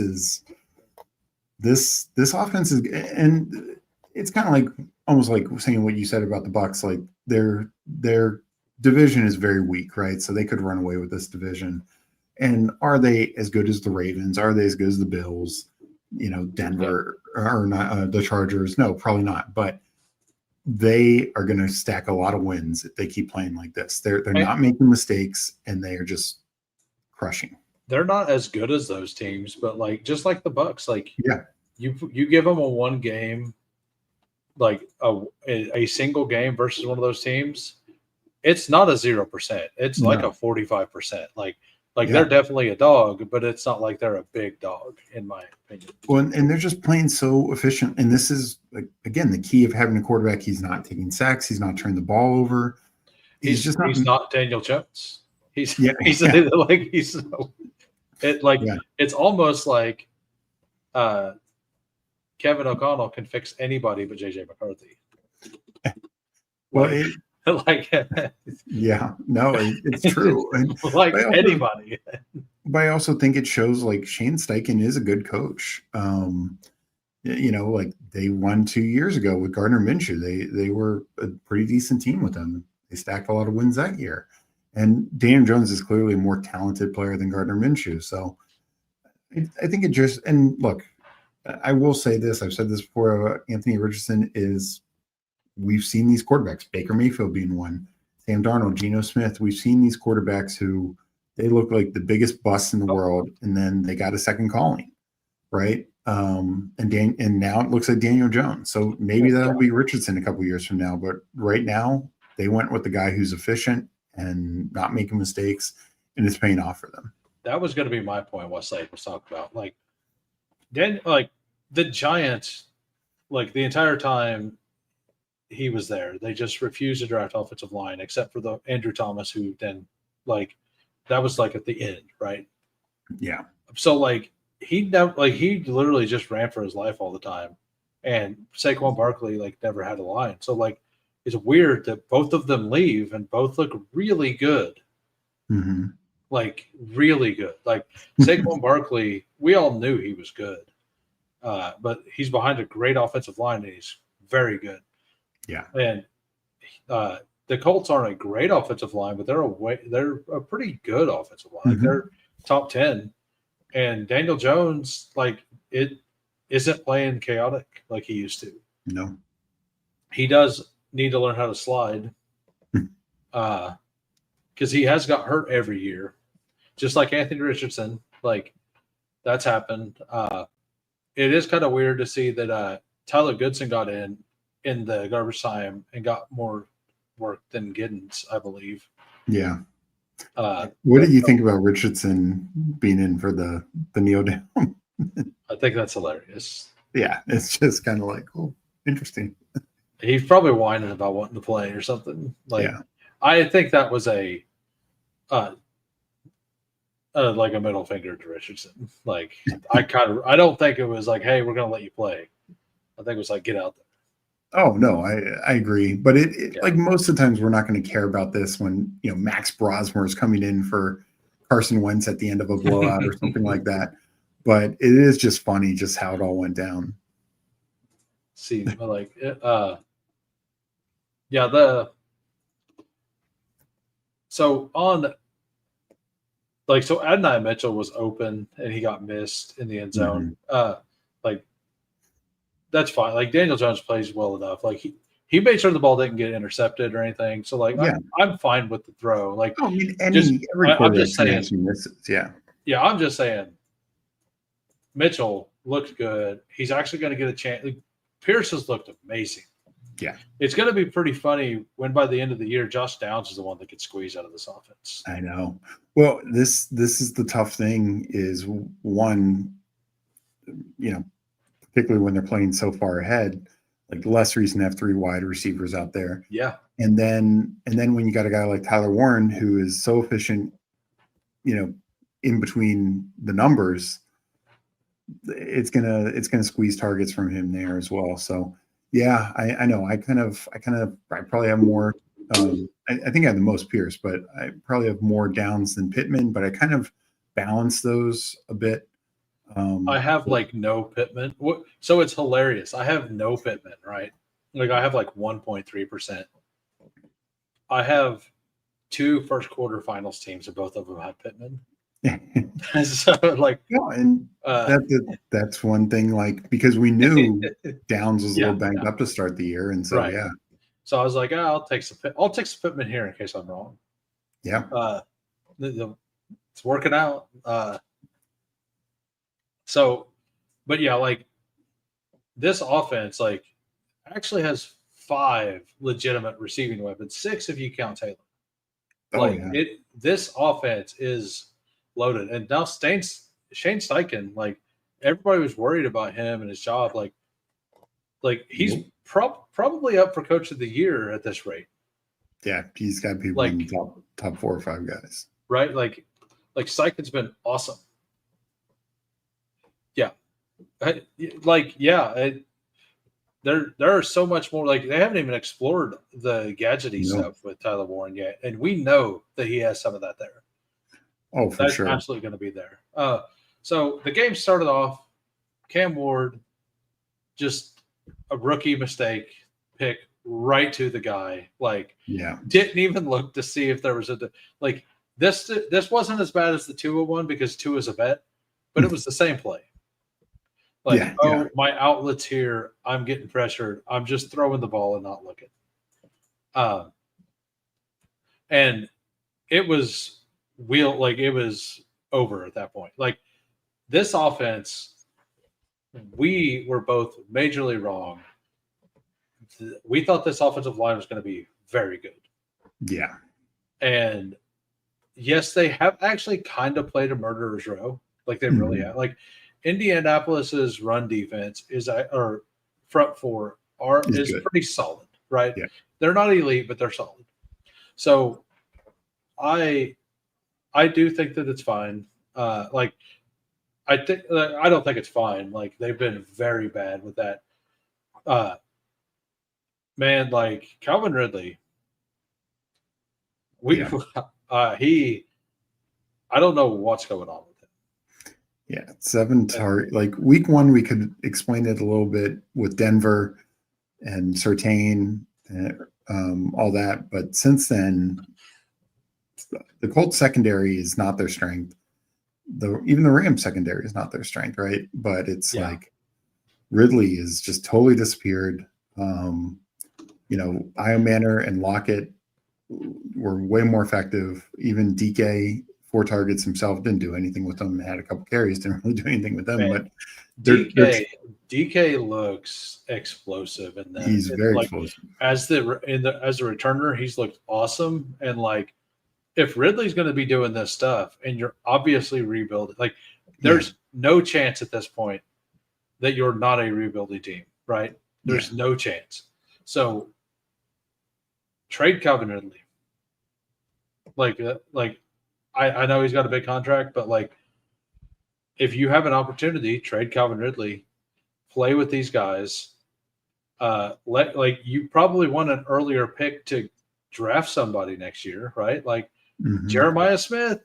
offense is, and it's kind of like almost like saying what you said about the Bucs. Like their division is very weak, right? So they could run away with this division. And are they as good as the Ravens? Are they as good as the Bills? Denver or not? The Chargers? No, probably not. But they are going to stack a lot of wins if they keep playing like this. They're not making mistakes, and they are just crushing. They're not as good as those teams, but just like the Bucs, you give them a one game, like a single game versus one of those teams, it's not a 0%. It's like a 45%. They're definitely a dog, but it's not like they're a big dog, in my opinion. Well, and they're just playing so efficient. And this is, again, the key of having a quarterback. He's not taking sacks. He's not turning the ball over. He's not Daniel Jones. It's almost like Kevin O'Connell can fix anybody but JJ McCarthy. Well, it's true. And anybody. But I also think it shows Shane Steichen is a good coach. They won 2 years ago with Gardner Minshew. They were a pretty decent team with them. They stacked a lot of wins that year. And Daniel Jones is clearly a more talented player than Gardner Minshew. So I think it just, and look, I will say this, I've said this before, Anthony Richardson is, we've seen these quarterbacks, Baker Mayfield being one, Sam Darnold, Geno Smith. We've seen these quarterbacks who they look like the biggest busts in the world, and then they got a second calling, right? And now it looks like Daniel Jones. So maybe that'll be Richardson a couple years from now. But right now, they went with the guy who's efficient and not making mistakes, and it's paying off for them. That was going to be my point. What Slate was talking about, the Giants, the entire time he was there, they just refused to draft offensive line, except for the Andrew Thomas, who then that was at the end, right? Yeah. So he literally just ran for his life all the time, and Saquon Barkley never had a line. So it's weird that both of them leave and both look really good. Mm-hmm. Really good. Saquon Barkley, we all knew he was good, but he's behind a great offensive line, and he's very good. Yeah. And the Colts aren't a great offensive line, but they're a pretty good offensive line. Mm-hmm. They're top 10. And Daniel Jones, it isn't playing chaotic like he used to. No. He does need to learn how to slide. Because he has got hurt every year, just like Anthony Richardson. That's happened. It is kind of weird to see that Tyler Goodson got in the garbage time and got more work than Giddens, I believe. Yeah. What did you think about Richardson being in for the kneel down? I think that's hilarious. Yeah, it's just kind of interesting. He's probably whining about wanting to play or something. I think that was a middle finger to Richardson. I don't think it was hey, we're going to let you play. I think it was get out there. Oh no, I agree. But most of the times we're not going to care about this when Max Brosmer is coming in for Carson Wentz at the end of a blowout or something like that. But it is just funny just how it all went down. See, so Adonai Mitchell was open and he got missed in the end zone. Mm-hmm. That's fine. Daniel Jones plays well enough. He made sure the ball didn't get intercepted or anything. So I'm fine with the throw. I'm just saying. Misses. Yeah. Yeah, I'm just saying. Mitchell looked good. He's actually going to get a chance. Pierce has looked amazing. Yeah. It's going to be pretty funny when by the end of the year, Josh Downs is the one that gets squeezed out of this offense. I know. Well, this is the tough thing is one, particularly when they're playing so far ahead, like less reason to have 3 wide receivers out there. Yeah. And then when you got a guy like Tyler Warren, who is so efficient, in between the numbers, it's gonna squeeze targets from him there as well. So yeah, I know. I probably have more. I think I have the most Pierce, but I probably have more Downs than Pittman. But I kind of balance those a bit. I have like no Pittman. So it's hilarious. I have no Pittman, right? Like I have like 1.3%. I have 2 first quarter finals teams, and both of them have Pittman. So like, and that's one thing. Like because we knew Downs was a little banged up to start the year, and so right. So I was like, I'll take some Pittman here in case I'm wrong. Yeah. It's working out. So, but yeah, like this offense, like actually has 5 legitimate receiving weapons, 6 if you count Taylor. This offense is loaded, and now Shane Steichen, like everybody was worried about him and his job, like he's probably up for coach of the year at this rate. Yeah, he's got people in the top 4 or 5 guys, right? Like Steichen's been awesome. Yeah, there are so much more. Like they haven't even explored the gadgety stuff with Tyler Warren yet, and we know that he has some of that there. Oh, for sure. That's absolutely going to be there. So the game started off, Cam Ward, just a rookie mistake, pick right to the guy. Like, didn't even look to see if there was this wasn't as bad as the Tua one because Tua is a vet, but it was the same play. My outlet's here. I'm getting pressured. I'm just throwing the ball and not looking. And it was it was over at that point. Like this offense, we were both majorly wrong. We thought this offensive line was going to be very good. Yeah. And yes, they have actually kind of played a murderer's row. Like they really have. Like Indianapolis's run defense is front 4 is pretty solid, right? Yeah. They're not elite, but they're solid. So I do think that it's fine. I don't think it's fine. Like they've been very bad with that. Man, like Calvin Ridley, I don't know what's going on with him. Yeah, 7 target. Like week 1, we could explain it a little bit with Denver and Surtain and all that, but since then, the Colts secondary is not their strength. Even the Rams secondary is not their strength, right? But it's like Ridley is just totally disappeared. Iomanner and Lockett were way more effective. Even DK, 4 targets himself, didn't do anything with them. Had a couple carries, didn't really do anything with them. Man, but DK looks explosive, and he's very explosive. As a returner, he's looked awesome. And like, if Ridley's going to be doing this stuff, and you're obviously rebuilding, like, there's no chance at this point that you're not a rebuilding team, right? There's no chance. So trade Calvin Ridley. I know he's got a big contract, but like, if you have an opportunity, trade Calvin Ridley, play with these guys. You probably want an earlier pick to draft somebody next year, right? Like Jeremiah Smith.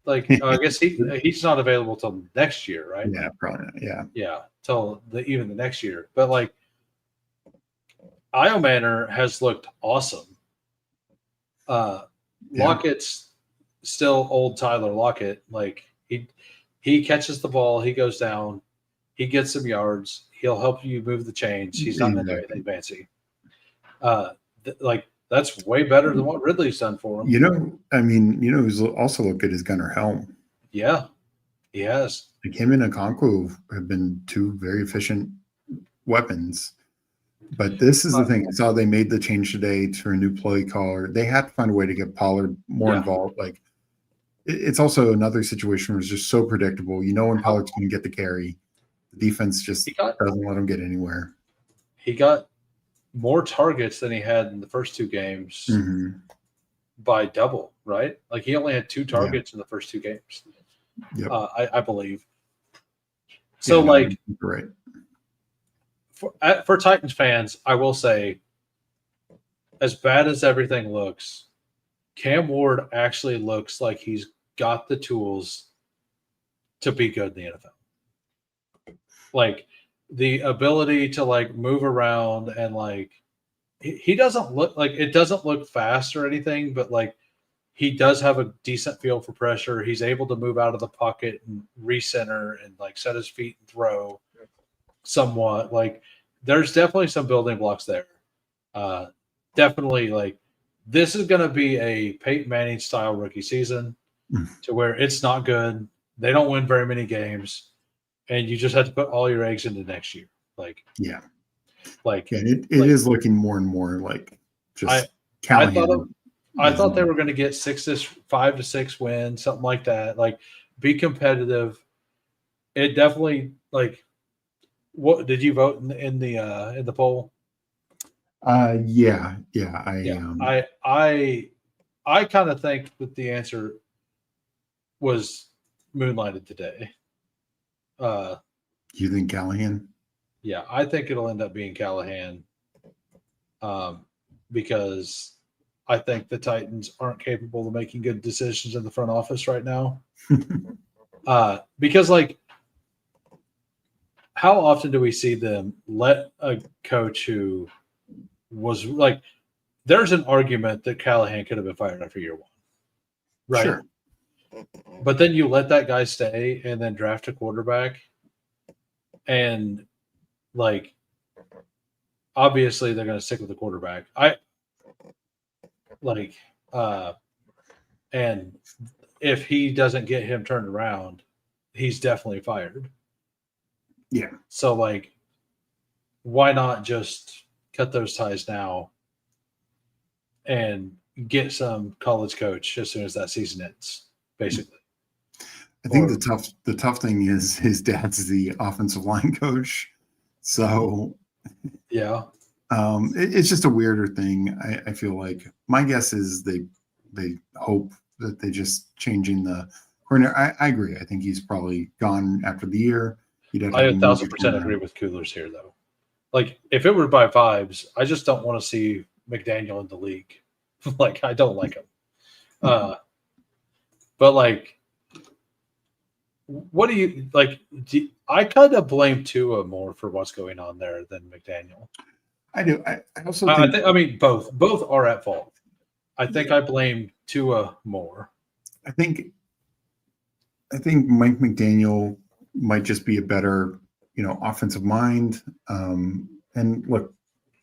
Like I guess he's not available till next year, right? Yeah, probably not. Yeah, till even the next year. But like, Iomanner has looked awesome. Lockett's still old Tyler Lockett. Like he catches the ball, he goes down, he gets some yards, he'll help you move the chains. He's not going to do anything fancy. That's way better than what Ridley's done for him. Who's also looked good is Gunnar Helm. Yeah, he has. Like him and Okonkwo have been two very efficient weapons. But this is the thing. I saw they made the change today to a new play caller. They had to find a way to get Pollard more involved. Like it's also another situation where it's just so predictable. You know when Pollard's going to get the carry. The defense just doesn't let him get anywhere. He got more targets than he had in the first two games by double, right? Like he only had 2 targets in the first 2 games. Yep. I believe. So like, right. For Titans fans, I will say, as bad as everything looks, Cam Ward actually looks like he's got the tools to be good in the NFL. Like the ability to like move around and like he doesn't look like it doesn't look fast or anything, but like he does have a decent feel for pressure. He's able to move out of the pocket and recenter and like set his feet and throw somewhat. Like there's definitely some building blocks there. Definitely like this is going to be a Peyton Manning style rookie season to where it's not good. They don't win very many games and you just have to put all your eggs into next year. Like, it is looking more and more like just Callahan. I thought they were going to get 5 to 6 wins, something like that. Like, be competitive. It definitely like. What did you vote in the poll? I kind of think that the answer was moonlighted today. You think Callahan? Yeah, I think it'll end up being Callahan. Because I think the Titans aren't capable of making good decisions in the front office right now. Because like, how often do we see them let a coach who was like, there's an argument that Callahan could have been fired after year 1, right? Sure. But then you let that guy stay and then draft a quarterback, and like, obviously they're going to stick with the quarterback. And if he doesn't get him turned around, he's definitely fired. Yeah. So like, why not just cut those ties now and get some college coach as soon as that season ends, basically? I think the tough thing is his dad's the offensive line coach. So yeah. It's just a weirder thing. I feel like my guess is they hope that they just changing the coordinator. I agree. I think he's probably gone after the year. I 1,000% agree with Coolers here, though. Like, if it were by vibes, I just don't want to see McDaniel in the league. Like, I don't like him. But, like, what do you – like, I kind of blame Tua more for what's going on there than McDaniel. I do. I also think – I mean, both are at fault. I think I blame Tua more. I think Mike McDaniel – might just be a better, offensive mind. And look,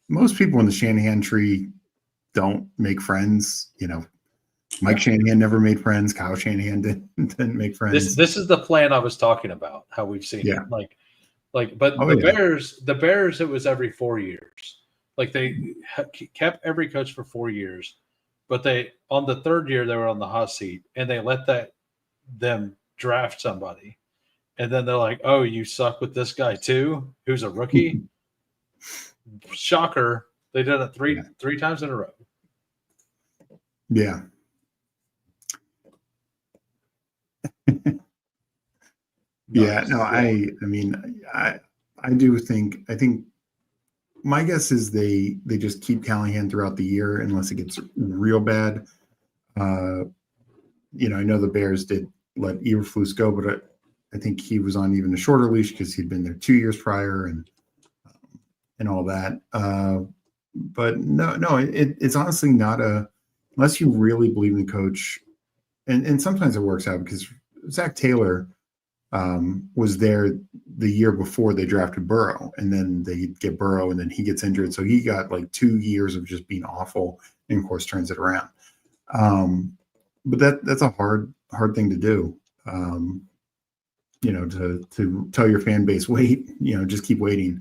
most people in the Shanahan tree don't make friends. Mike Shanahan never made friends. Kyle Shanahan didn't make friends. This is the plan I was talking about. How we've seen it. But the Bears, it was every 4 years. Like they kept every coach for 4 years, but they on the 3rd year they were on the hot seat, and they let them draft somebody. And then they're like, oh, you suck with this guy too, who's a rookie? Shocker. They did it three times in a row. Yeah. Yeah. No, I mean, I do think my guess is they just keep Callahan throughout the year unless it gets real bad. I know the Bears did let Eberflus go, but I think he was on even a shorter leash because he'd been there 2 years prior and all that. But no, it's honestly not unless you really believe in the coach. And sometimes it works out because Zach Taylor was there the year before they drafted Burrow, and then they get Burrow and then he gets injured. So he got like 2 years of just being awful and of course turns it around. But that's a hard thing to do. to tell your fan base, wait, just keep waiting.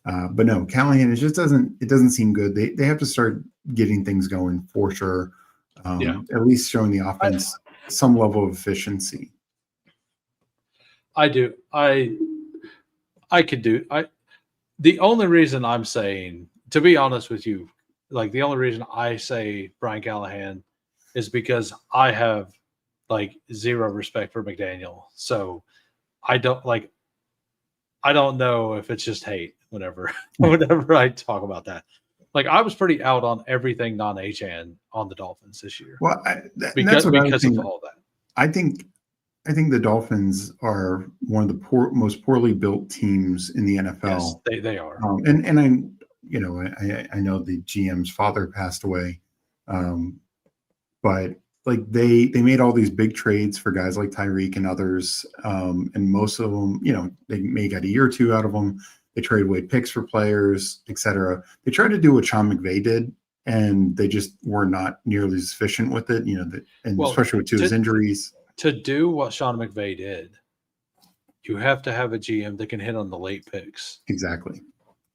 But no, Callahan, it doesn't seem good. They have to start getting things going for sure. At least showing the offense some level of efficiency. I do. I could do. The only reason I'm saying, to be honest with you, like the only reason I say Brian Callahan is because I have like zero respect for McDaniel. So I don't know if it's just hate whenever I talk about that. Like I was pretty out on everything non-Achan on the Dolphins this year. Well, that's what because of all that. I think the Dolphins are one of the most poorly built teams in the NFL. Yes, they are. And I know the GM's father passed away, but like they made all these big trades for guys like Tyreek and others, and most of them, they may got a year or two out of them. They traded away picks for players, etc. They tried to do what Sean McVay did, and they just were not nearly as efficient with it. Especially with his injuries. To do what Sean McVay did, you have to have a GM that can hit on the late picks. Exactly.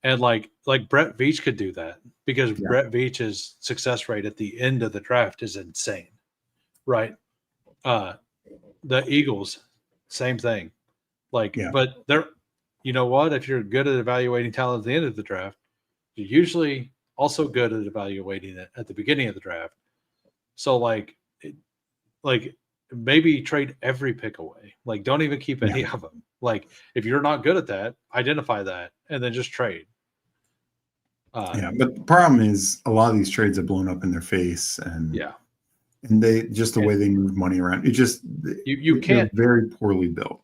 And like Brett Veach could do that because Brett Veach's success rate at the end of the draft is insane, right? The Eagles, same thing. But they're, you know what? If you're good at evaluating talent at the end of the draft, you're usually also good at evaluating it at the beginning of the draft. So maybe trade every pick away. Like, don't even keep any of them. Like, if you're not good at that, identify that and then just trade. But the problem is a lot of these trades have blown up in their face, and they just the way they move money around. It just you can't, very poorly built.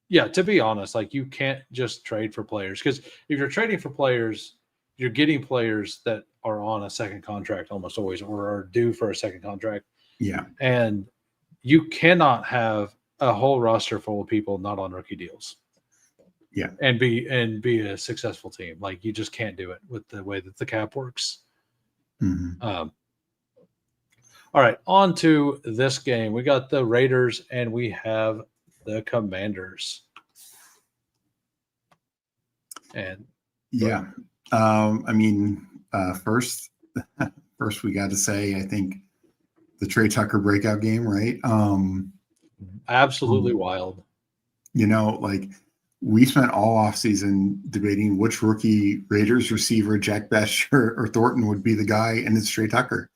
Yeah, to be honest, like you can't just trade for players because if you're trading for players, you're getting players that are on a second contract almost always or are due for a second contract. Yeah, and you cannot have a whole roster full of people not on rookie deals. Yeah. And be a successful team. Like you just can't do it with the way that the cap works. Mm-hmm. All right, on to this game. We got the Raiders and we have the Commanders. And first we got to say, I think the Trey Tucker breakout game, right? Absolutely wild. We spent all offseason debating which rookie Raiders receiver, Jack Bech or Thornton, would be the guy, and it's Trey Tucker.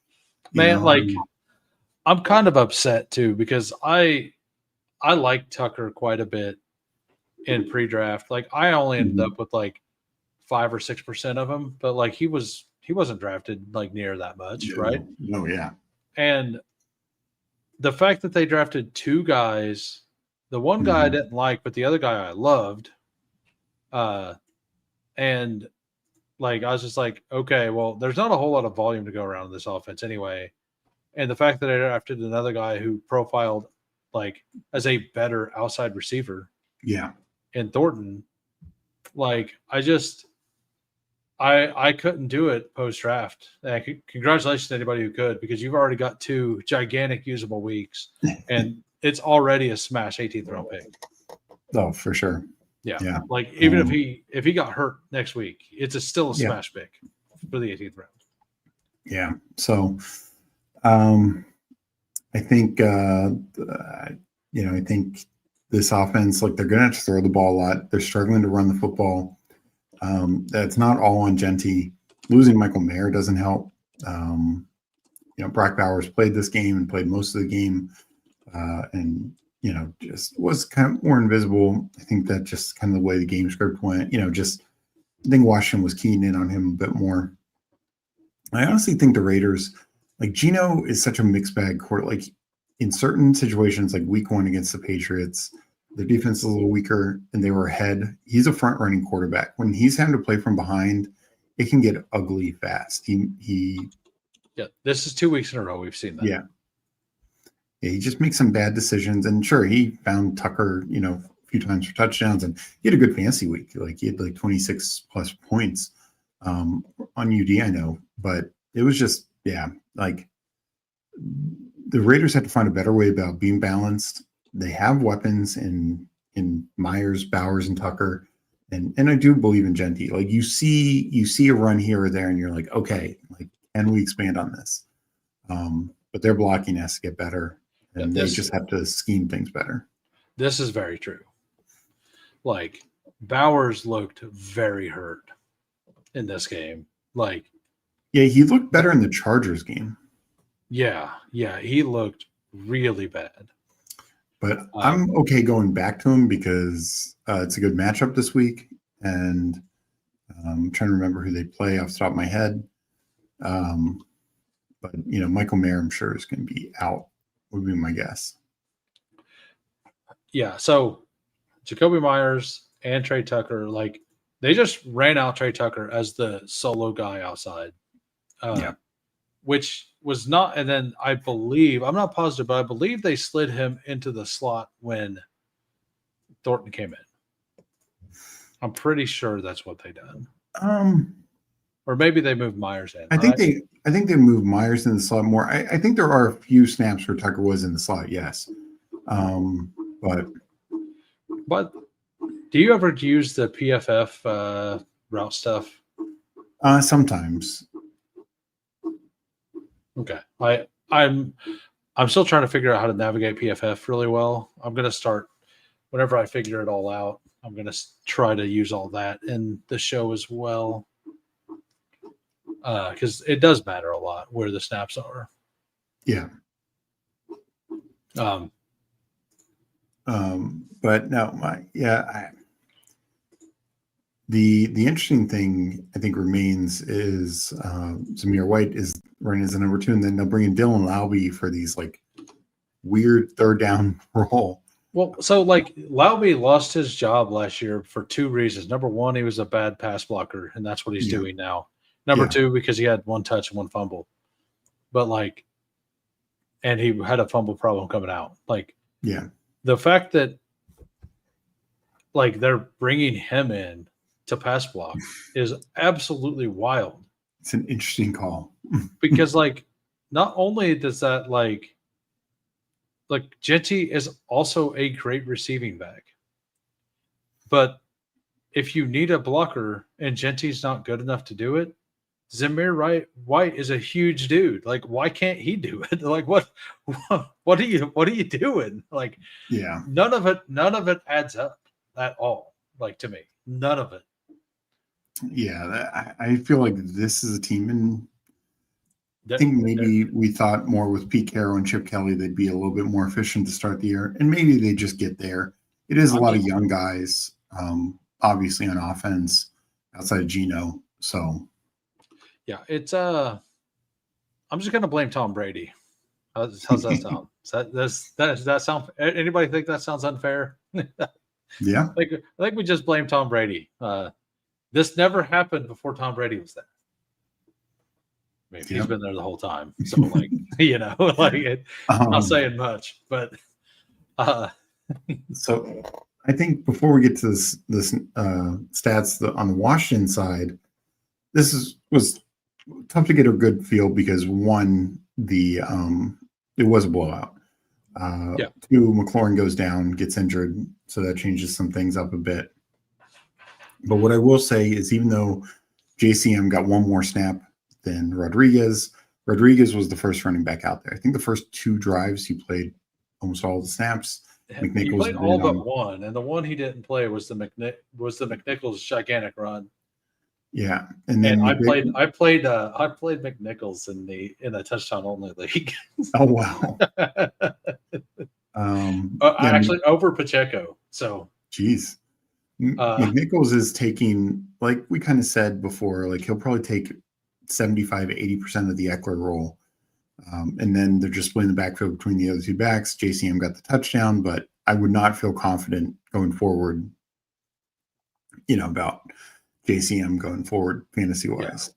I'm kind of upset too because I like Tucker quite a bit in pre-draft. Like I only ended up with 5 or 6% of him, but he wasn't drafted near that much, right? No, yeah. And the fact that they drafted two guys, the one guy I didn't like, but the other guy I loved, and I was just like, okay, well, there's not a whole lot of volume to go around in this offense anyway. And the fact that I drafted another guy who profiled as a better outside receiver, in Thornton, I couldn't do it post draft. Congratulations to anybody who could, because you've already got two gigantic usable weeks, and it's already a smash 18th round pick. Oh, for sure. Yeah. Even if he got hurt next week, it's still a smash pick for the 18th round. Yeah. So, I think I think this offense, they're going to have to throw the ball a lot. They're struggling to run the football. That's not all on Genty. Losing Michael Mayer doesn't help. Brock Bowers played this game and played most of the game, and just was kind of more invisible. I think that just kind of the way the game script went. I think Washington was keying in on him a bit more. I honestly think the Raiders, Geno is such a mixed bag court. In certain situations, week one against the Patriots, their defense is a little weaker and they were ahead. He's a front running quarterback. When he's having to play from behind, it can get ugly fast. This is 2 weeks in a row we've seen that. Yeah, he just makes some bad decisions. And sure, he found Tucker, a few times for touchdowns, and he had a good fantasy week. He had 26 plus points on UD, I know, but it was just, the Raiders had to find a better way about being balanced. They have weapons in in Myers, Bowers, and Tucker. And I do believe in Genty. Like you see a run here or there, and you're like, okay, like can we expand on this? But their blocking has to get better, and they just have to scheme things better. This is very true. Like Bowers looked very hurt in this game. Like, yeah, he looked better in the Chargers game. Yeah, he looked really bad. But I'm okay going back to him because it's a good matchup this week, and I'm trying to remember who they play off the top of my head. But Michael Mayer, I'm sure, is going to be out. Would be my guess. Yeah. So Jacoby Myers and Trey Tucker, like they just ran out Trey Tucker as the solo guy outside. Which was not, and then I believe, I'm not positive, but I believe they slid him into the slot when Thornton came in. I'm pretty sure that's what they done. Or maybe they moved Myers in. I think they moved Myers in the slot more. I think there are a few snaps where Tucker was in the slot, yes. But do you ever use the PFF route stuff? Sometimes. Okay. I'm still trying to figure out how to navigate PFF really well. I'm going to start whenever I figure it all out. I'm going to try to use all that in the show as well. Because it does matter a lot where the snaps are. Yeah. But no, the interesting thing I think remains is Zamir White is running as a number 2, and then they'll bring in Dylan Laube for these like weird third down role. Well, so like Laube lost his job last year for 2 reasons. Number 1, he was a bad pass blocker, and that's what he's doing now. Number 2, because he had 1 touch and 1 fumble. But like, and he had a fumble problem coming out. Like, the fact that like they're bringing him in to pass block is absolutely wild. It's an interesting call. Because like, not only does that like Genty is also a great receiving back, but if you need a blocker and Genty's not good enough to do it, Zamir White is a huge dude. Like, why can't he do it? Like, what are you doing? Like, none of it adds up at all. Like, to me, none of it. Yeah, I feel like this is a team, and I think maybe we thought more with Pete Carroll and Chip Kelly they'd be a little bit more efficient to start the year, and maybe they just get there. It is a lot of young guys, obviously on offense outside of Geno. So, yeah, it's I'm just gonna blame Tom Brady. How's that sound? Does that sound? Anybody think that sounds unfair? Yeah, I think we just blame Tom Brady. This never happened before Tom Brady was there. I mean, he's been there the whole time. So, like, I'm not saying much, but. So, I think before we get to this stats on the Washington side, this was tough to get a good feel because 1, it was a blowout. 2, McLaurin goes down, gets injured, so that changes some things up a bit. But what I will say is, even though JCM got 1 more snap than Rodriguez was the first running back out there. I think the first 2 drives he played almost all the snaps. He played all but 1, and the one he didn't play was the McNichols gigantic run. Yeah, and then I played McNichols in a touchdown only league. Oh wow! Actually, over Pacheco. So, geez. McNichols is taking, like we kind of said before, like he'll probably take 75-80% of the Eckler role. And then they're just splitting the backfield between the other 2 backs. JCM got the touchdown, but I would not feel confident going forward, about JCM going forward fantasy-wise.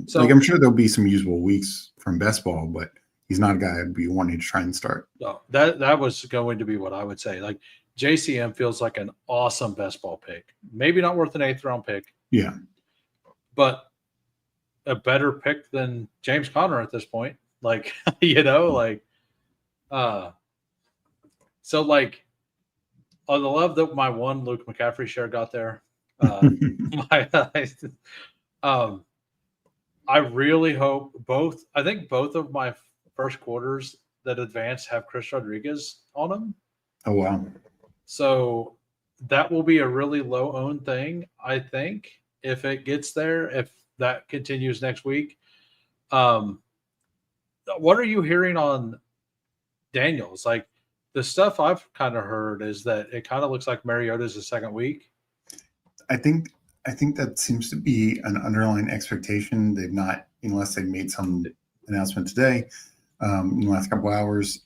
So, I'm sure there'll be some usable weeks from Bestball, but he's not a guy I'd be wanting to try and start. No, that was going to be what I would say. Like, JCM feels like an awesome Bestball pick. Maybe not worth an 8th round pick. Yeah. But a better pick than James Conner at this point. Like, so like On the love that my one Luke McCaffrey share got there, my, um, I really hope both. I think both of my first quarters that advance have Chris Rodriguez on them. Oh wow! So that will be a really low owned thing. I think if it gets there, if that continues next week. What are you hearing on Daniels? Like the stuff I've kind of heard is that it kind of looks like Mariota's the second week. I think that seems to be an underlying expectation. They've not, unless they made some announcement today, in the last couple hours.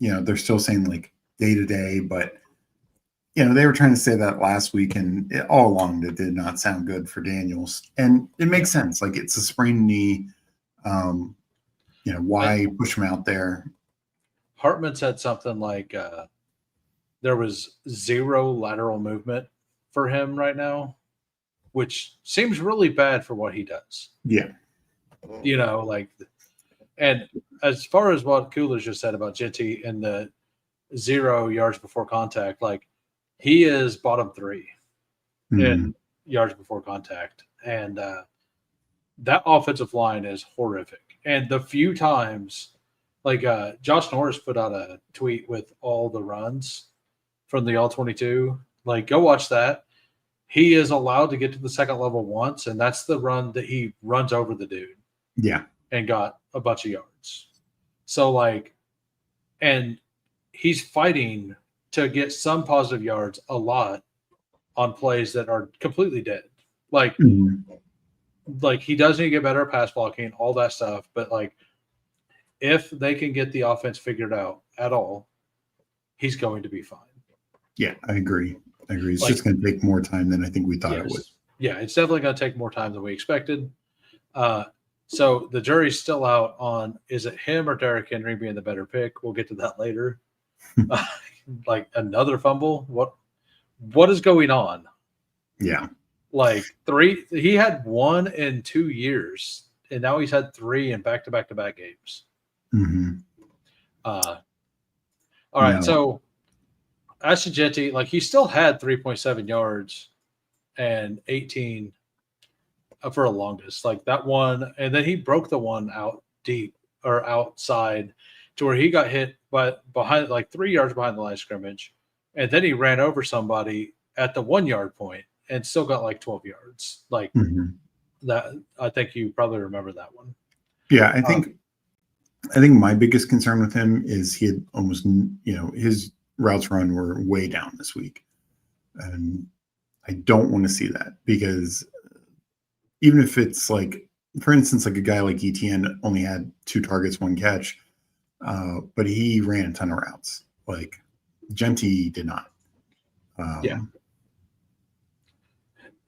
They're still saying like day to day, but they were trying to say that last week, and all along that did not sound good for Daniels. And it makes sense. Like it's a sprained knee. Why push him out there? Hartman said something like there was zero lateral movement for him right now, which seems really bad for what he does. Yeah. And as far as what Coolers just said about Genty and the 0 yards before contact, like he is bottom 3 in yards before contact. And that offensive line is horrific. And the few times, like Josh Norris put out a tweet with all the runs from the All-22. Like, go watch that. He is allowed to get to the second level once, and that's the run that he runs over the dude. Yeah. And got a bunch of yards. So, and he's fighting to get some positive yards a lot on plays that are completely dead. Like he does need to get better at pass blocking, all that stuff. But, if they can get the offense figured out at all, he's going to be fine. Yeah, I agree. It's just going to take more time than I think we thought it would. Yeah, it's definitely going to take more time than we expected. So the jury's still out on, is it him or Derrick Henry being the better pick? We'll get to that later. Another fumble. What is going on? Yeah. He had 1 in 2 years, and now he's had 3 in back-to-back games. All right. So Ashton Genty, he still had 3.7 yards and 18 for a longest, that one, and then he broke the one out deep or outside to where he got hit behind 3 yards behind the line of scrimmage, and then he ran over somebody at the 1 yard point and still got 12 yards. That, I think you probably remember that one. Yeah, I think my biggest concern with him is he had almost, his routes run were way down this week, and I don't want to see that, because even if it's for instance, a guy like ETN only had 2 targets, 1 catch, but he ran a ton of routes. Genty did not.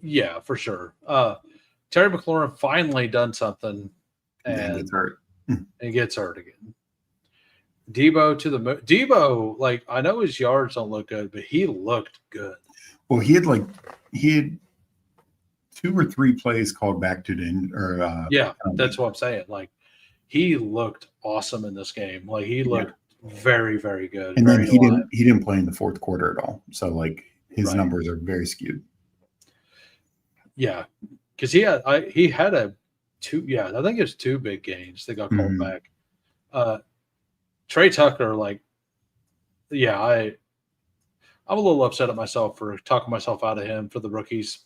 Yeah, for sure. Terry McLaurin finally done something, and gets hurt. And gets hurt again. Debo, I know his yards don't look good, but he looked good. Well, he had 2 or 3 plays called back to that's what I'm saying. He looked awesome in this game. He looked very, very good. And then he didn't play in the fourth quarter at all. So his numbers are very skewed. Yeah, because he had I think it was 2 big games that got called back. Trey Tucker, I'm a little upset at myself for talking myself out of him for the rookies.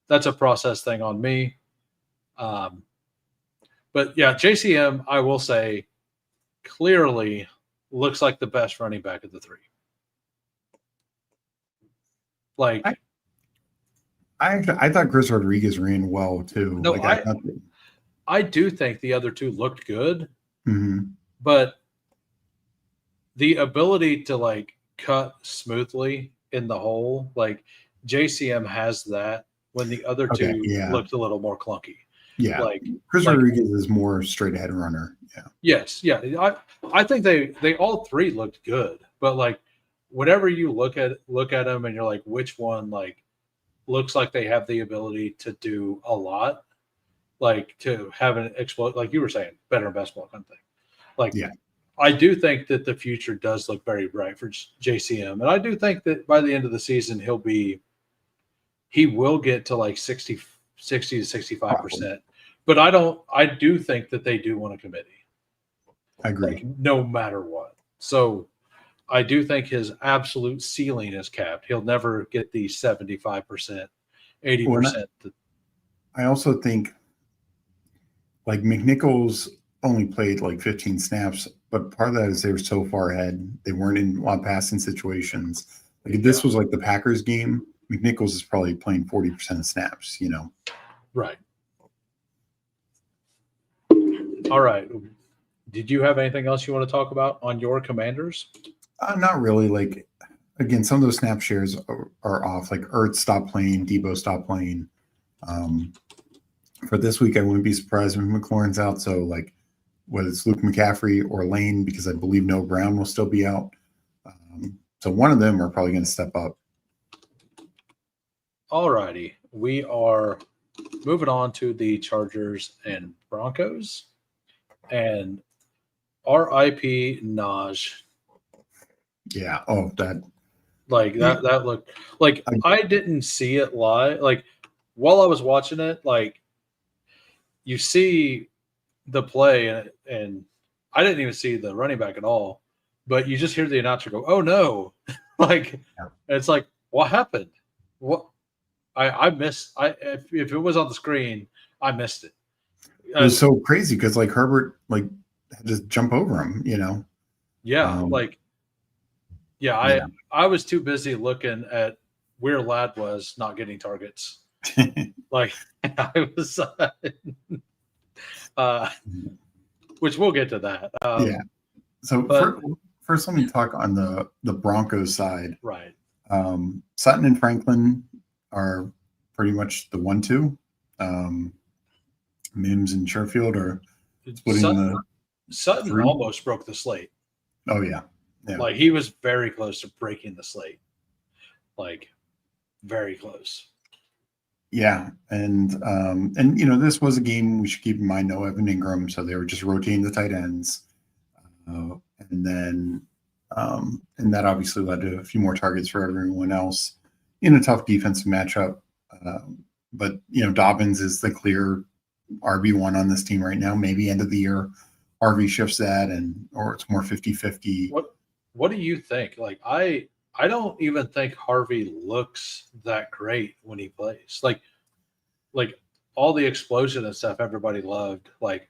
That's a process thing on me. But yeah, JCM, I will say, clearly looks like the best running back of the 3. I thought Chris Rodriguez ran well too. No, I do think the other 2 looked good, but the ability to cut smoothly in the hole, JCM has that, when the other 2 looked a little more clunky. Yeah, Chris Rodriguez is more straight ahead runner. Yeah. Yes, yeah. I think they all 3 looked good, but whenever you look at them and you're which one looks like they have the ability to do a lot, to have an explode, like you were saying, better in basketball kind of thing. I do think that the future does look very bright for JCM, and I do think that by the end of the season he will get to like 60 to 65%. But I do think that they do want a committee. I agree. Like, no matter what. So I do think his absolute ceiling is capped. He'll never get the 75%, 80%. I also think like McNichols only played like 15 snaps, but part of that is they were so far ahead. They weren't in a lot of passing situations. Like if this was like the Packers game, McNichols is probably playing 40% of snaps, you know? Right. All right. Did you have anything else you want to talk about on your Commanders? Not really. Like, again, some of those snap shares are off. Like Ertz stopped playing, Debo stopped playing. For this week, I wouldn't be surprised if McLaurin's out. So, like, whether it's Luke McCaffrey or Lane, because I believe Noah Brown will still be out. So one of them are probably going to step up. All righty. We are moving on to the Chargers and Broncos. And RIP Naj. Yeah. Oh, that. Like, that looked like I didn't see it live. Like, while I was watching it, like, you see the play, and I didn't even see the running back at all, but you just hear the announcer go, "Oh no!" Like, it's like, what happened? What I missed. If it was on the screen, I missed it. It was so crazy because like Herbert like just jump over him, you know. Yeah, I was too busy looking at where Ladd was not getting targets. Like I was, which we'll get to that. Yeah. So first, let me talk on the Broncos side. Right. Sutton and Franklin are pretty much the 1-2. Mims and Sherfield are splitting Sutton 3. almost broke the slate. Oh yeah. Like he was very close to breaking the slate. Like very close. Yeah, and you know, this was a game we should keep in mind. No Evan Ingram, so they were just rotating the tight ends, and then and that obviously led to a few more targets for everyone else in a tough defensive matchup. But you know, Dobbins is the clear RB1 on this team right now. Maybe end of the year, RB shifts that, or it's more 50-50. What do you think? Like I don't even think Harvey looks that great when he plays. Like all the explosion and stuff everybody loved. Like,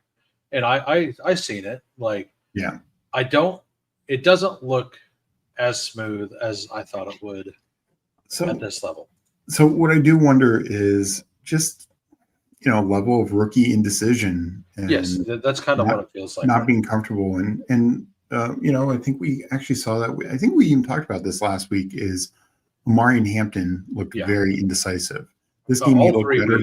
and I seen it. Like, yeah, it doesn't look as smooth as I thought it would at this level. So what I do wonder is just, you know, level of rookie indecision. And yes, that's kind of what it feels like. Not being comfortable. And you know, I think we actually saw that. I think we even talked about this last week is Amari and Hampton looked very indecisive. This game he looked better.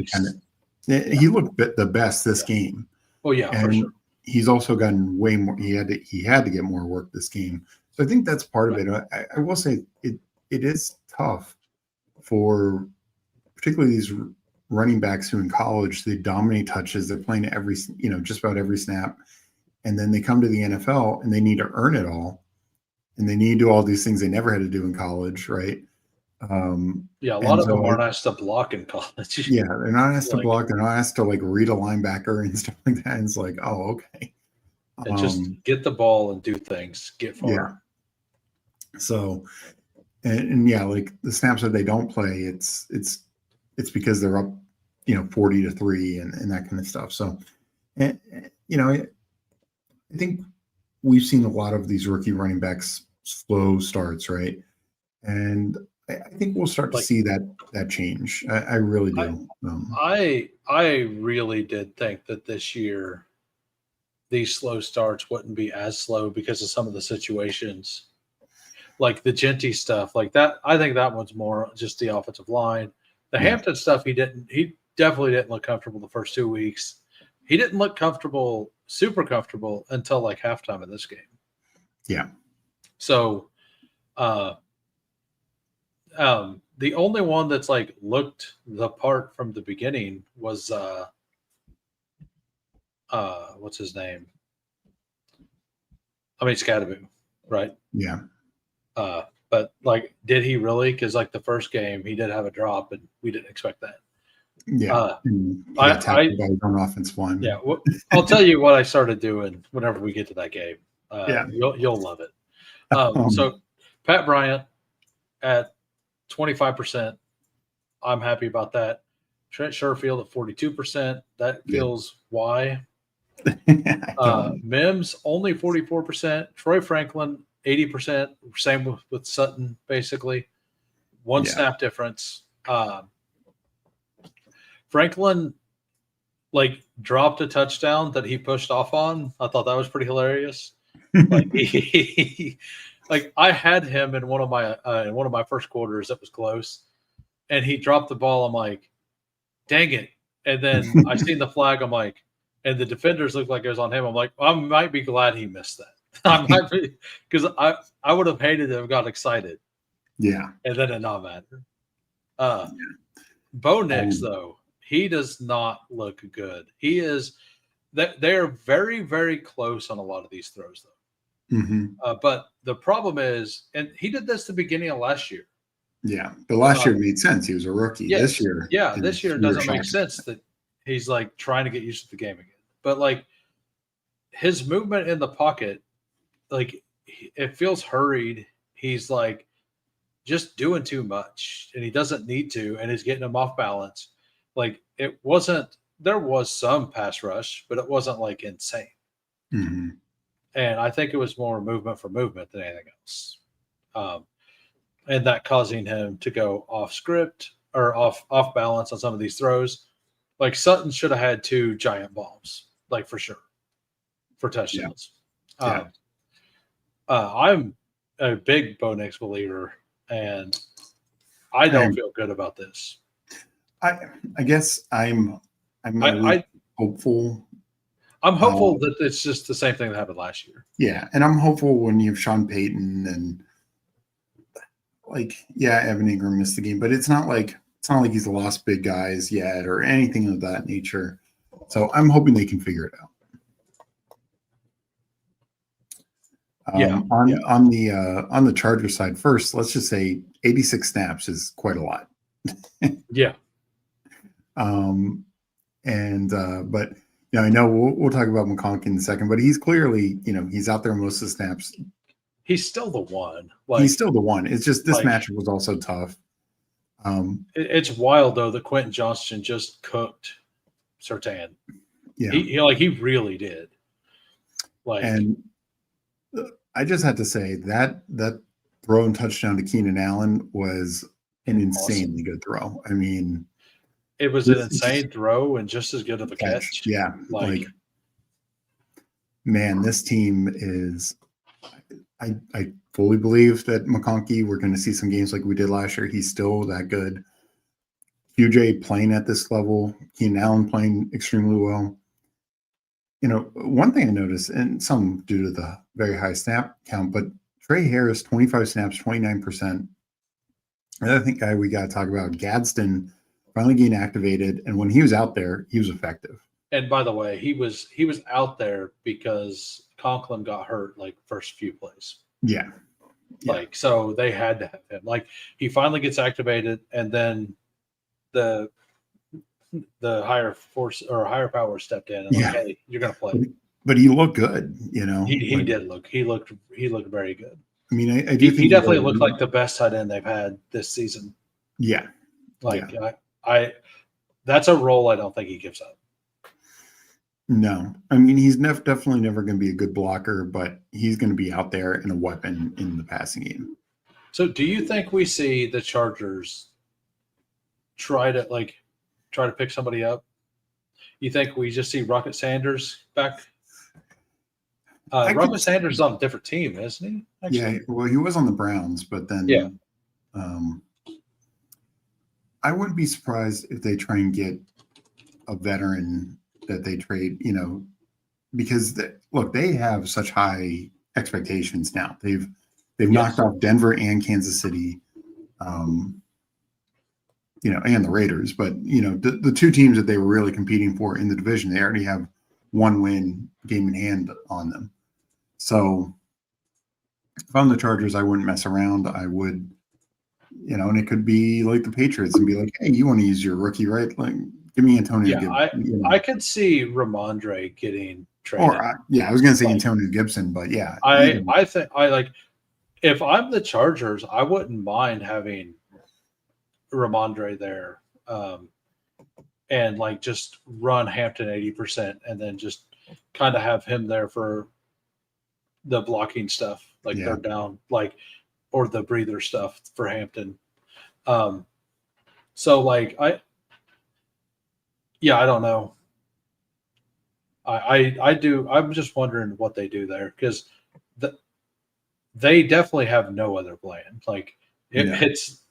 He looked the best this game. Oh yeah, and for sure. He's also gotten way more. He had to get more work this game. So I think that's part of it. I will say it is tough for particularly these running backs who in college they dominate touches. They're playing just about every snap, and then they come to the NFL and they need to earn it all, and they need to do all these things they never had to do in college, right? A lot of them aren't asked to block in college. Yeah, they're not asked to block. They're not asked to like read a linebacker and stuff like that. And it's like, oh, okay. And just get the ball and do things. Get far. Yeah. So, and like the snaps that they don't play, it's because they're up, 40-3 and that kind of stuff. So, and I think we've seen a lot of these rookie running backs slow starts, right? And I think we'll start to see that change. I really do. I really did think that this year these slow starts wouldn't be as slow because of some of the situations, like the Genty stuff, like that. I think that one's more just the offensive line. The Hampton stuff, he definitely didn't look comfortable the first 2 weeks. He didn't look super comfortable until like halftime of this game. Yeah. So, the only one that's like looked the part from the beginning was what's his name? I mean, Scadaboo, right? Yeah. But like, did he really? Because like the first game, he did have a drop, and we didn't expect that. Yeah. And he got I tackled by his own offense lineman. yeah. Well, I'll tell you what I started doing whenever we get to that game. Yeah. You'll love it. So Pat Bryant at 25%. I'm happy about that. Trent Sherfield at 42%. That feels why. Mims only 44%. Troy Franklin 80%. Same with Sutton, basically. One snap difference. Franklin like dropped a touchdown that he pushed off on. I thought that was pretty hilarious. Like like I had him in one of my first quarters that was close, and he dropped the ball. I'm like, dang it! And then I seen the flag. I'm like, and the defenders looked like it was on him. I'm like, I might be glad he missed that. I might be, because I would have hated to have got excited. Yeah, and then it not matter. Bo Nix though, he does not look good. He is. They are very, very close on a lot of these throws though. But the problem is, and he did this the beginning of last year. Yeah, but last year made sense. He was a rookie. Yes, this year, this year doesn't make sense that he's like trying to get used to the game again. But like his movement in the pocket, like it feels hurried. He's like just doing too much, and he doesn't need to, and he's getting him off balance. Like it wasn't. There was some pass rush, but it wasn't like insane. And I think it was more movement for movement than anything else. And that causing him to go off script or off balance on some of these throws. Like Sutton should have had 2 giant bombs, like for sure, for touchdowns. Yeah. I'm a big Bo Nix believer, and I don't feel good about this. I guess I'm hopeful. I'm hopeful that it's just the same thing that happened last year. Yeah, and I'm hopeful when you have Sean Payton and Evan Ingram missed the game, but it's not like he's lost big guys yet or anything of that nature. So I'm hoping they can figure it out. On the Charger side first, let's just say 86 snaps is quite a lot. Yeah. But I know we'll talk about McConkey in a second, but he's clearly, he's out there most of the snaps. He's still the one. He's still the one. It's just this matchup was also tough. It's wild though that Quentin Johnston just cooked Surtain. Yeah, he really did. And I just had to say that throw and touchdown to Keenan Allen was an insanely good throw. I mean, it was an insane throw and just as good of a catch. Yeah, man, this team is. I fully believe that McConkey, we're going to see some games like we did last year. He's still that good. QJ playing at this level, Keenan Allen playing extremely well. One thing I noticed, and some due to the very high snap count, but Trey Harris, 25 snaps, 29%. Another guy we got to talk about, Gadsden, finally getting activated, and when he was out there, he was effective. And by the way, he was out there because Conklin got hurt first few plays. Yeah. So they had to have him. He finally gets activated, and then the higher force or higher power stepped in and hey, you're gonna play. But he looked good, He did look. He looked very good. I mean, I do think he definitely looked like the best tight end they've had this season. Yeah. I that's a role I don't think he gives up. No, I mean, he's definitely never going to be a good blocker, but he's going to be out there and a weapon in the passing game. So do you think we see the Chargers try to pick somebody up? You think we just see Rocket Sanders back? Rocket Sanders is on a different team, isn't he? Actually? Yeah, well, he was on the Browns, but then I wouldn't be surprised if they try and get a veteran that they trade, because they have such high expectations now. They've knocked off Denver and Kansas City, and the Raiders. But the 2 teams that they were really competing for in the division, they already have 1 win game in hand on them. So if I'm the Chargers, I wouldn't mess around. I would, and it could be like the Patriots and be like, hey, you want to use your rookie, right? Like, give me Antonio Gibson. I could see Ramondre getting traded. Or I was going to say Antonio Gibson, but yeah, I think if I'm the Chargers, I wouldn't mind having Ramondre there, and like just run Hampton 80%, and then just kind of have him there for the blocking stuff, like third down, or the breather stuff for Hampton. So like I don't know. I do. I'm just wondering what they do there because they definitely have no other plan. Like it's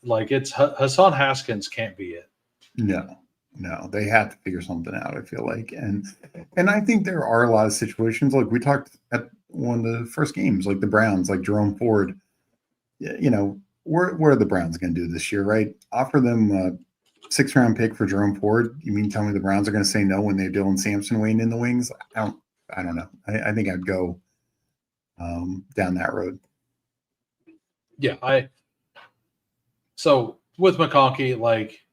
Hassan Haskins can't be it. No, they have to figure something out. I feel like, and I think there are a lot of situations like we talked at one of the first games, like the Browns, like Jerome Ford. What are the Browns going to do this year, right? Offer them a 6th-round pick for Jerome Ford. You mean tell me the Browns are going to say no when they have Dylan Sampson waiting in the wings? I don't know. I think I'd go down that road. Yeah, so with McConkey, like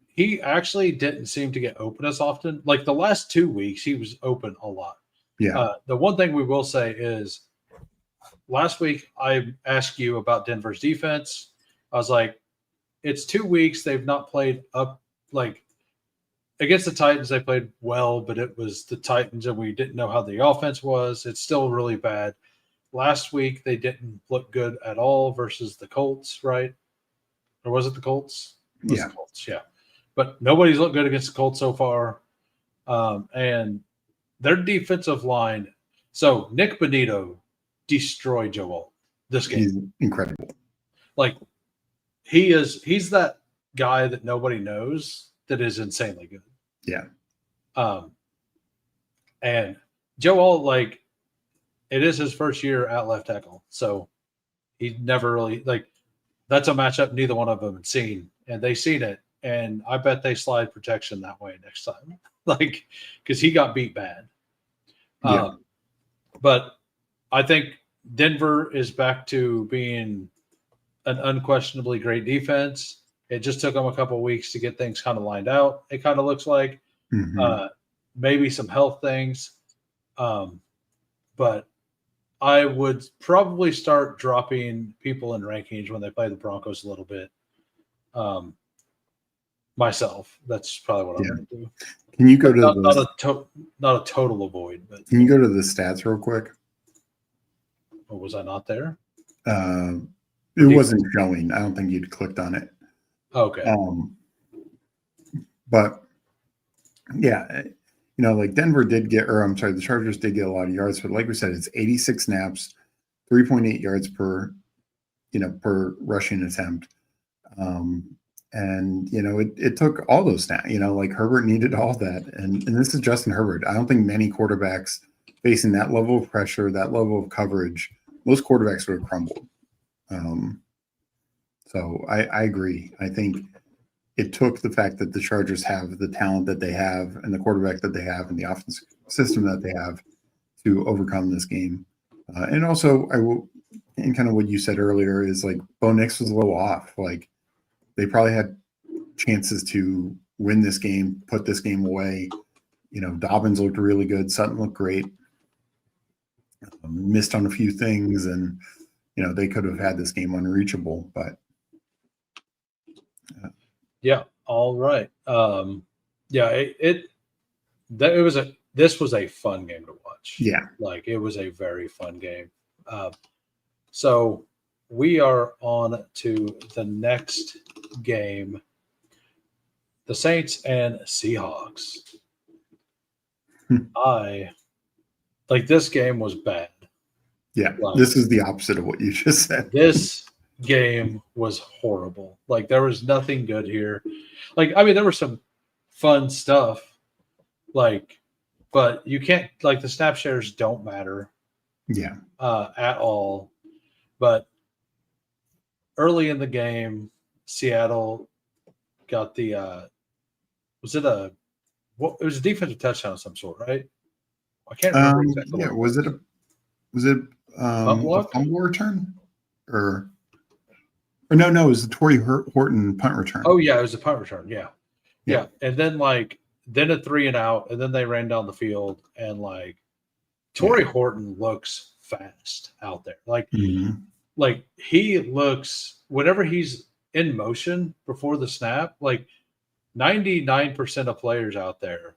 he actually didn't seem to get open as often. Like the last 2 weeks, he was open a lot. Yeah. The one thing we will say is last week I asked you about Denver's defense. I was like, it's 2 weeks. They've not played up like against the Titans. They played well, but it was the Titans and we didn't know how the offense was. It's still really bad. Last week, they didn't look good at all versus the Colts, right? Or was it the Colts? The Colts, yeah. But nobody's looked good against the Colts so far. And their defensive line. So Nick Bonito destroyed Joe Alt this game. He's incredible. Like he's that guy that nobody knows that is insanely good. Yeah. And Joe Alt, like, it is his first year at left tackle. So he never really that's a matchup neither one of them had seen. And they seen it. And I bet they slide protection that way next time. Because he got beat bad. Yeah. But I think Denver is back to being an unquestionably great defense. It just took them a couple of weeks to get things kind of lined out. It kind of looks like maybe some health things. But I would probably start dropping people in rankings when they play the Broncos a little bit. Myself, that's probably what I'm going to do. Can you go to not a total avoid, but can you go to the stats real quick? Or was I not there? It wasn't showing. I don't think you'd clicked on it. Okay. But yeah, like Denver did get, or I'm sorry, the Chargers did get a lot of yards, but like we said, it's 86 snaps, 3.8 yards per rushing attempt. And it took all those snaps, like Herbert needed all that. And this is Justin Herbert. I don't think many quarterbacks facing that level of pressure, that level of coverage, most quarterbacks would have crumbled. So I agree. I think it took the fact that the Chargers have the talent that they have and the quarterback that they have and the offensive system that they have to overcome this game. And also, and kind of what you said earlier is like Bo Nix was a little off. Like they probably had chances to win this game, put this game away. Dobbins looked really good. Sutton looked great. Missed on a few things, and they could have had this game unreachable. But yeah, all right. This was a fun game to watch. Yeah, like it was a very fun game. So we are on to the next game, the Saints and Seahawks. This game was bad. Yeah, this is the opposite of what you just said. This game was horrible. Like there was nothing good here. There was some fun stuff. But you can't the snap shares don't matter. Yeah. At all. But early in the game, Seattle got the it was a defensive touchdown of some sort, right? I can't remember exactly. Yeah, was it A fumble return, or no, it was the Torrey Horton punt return. Oh yeah, it was a punt return. Yeah. And then then a 3 and out, and then they ran down the field, and Torrey Horton looks fast out there. Like he looks whenever he's in motion before the snap, 99% of players out there,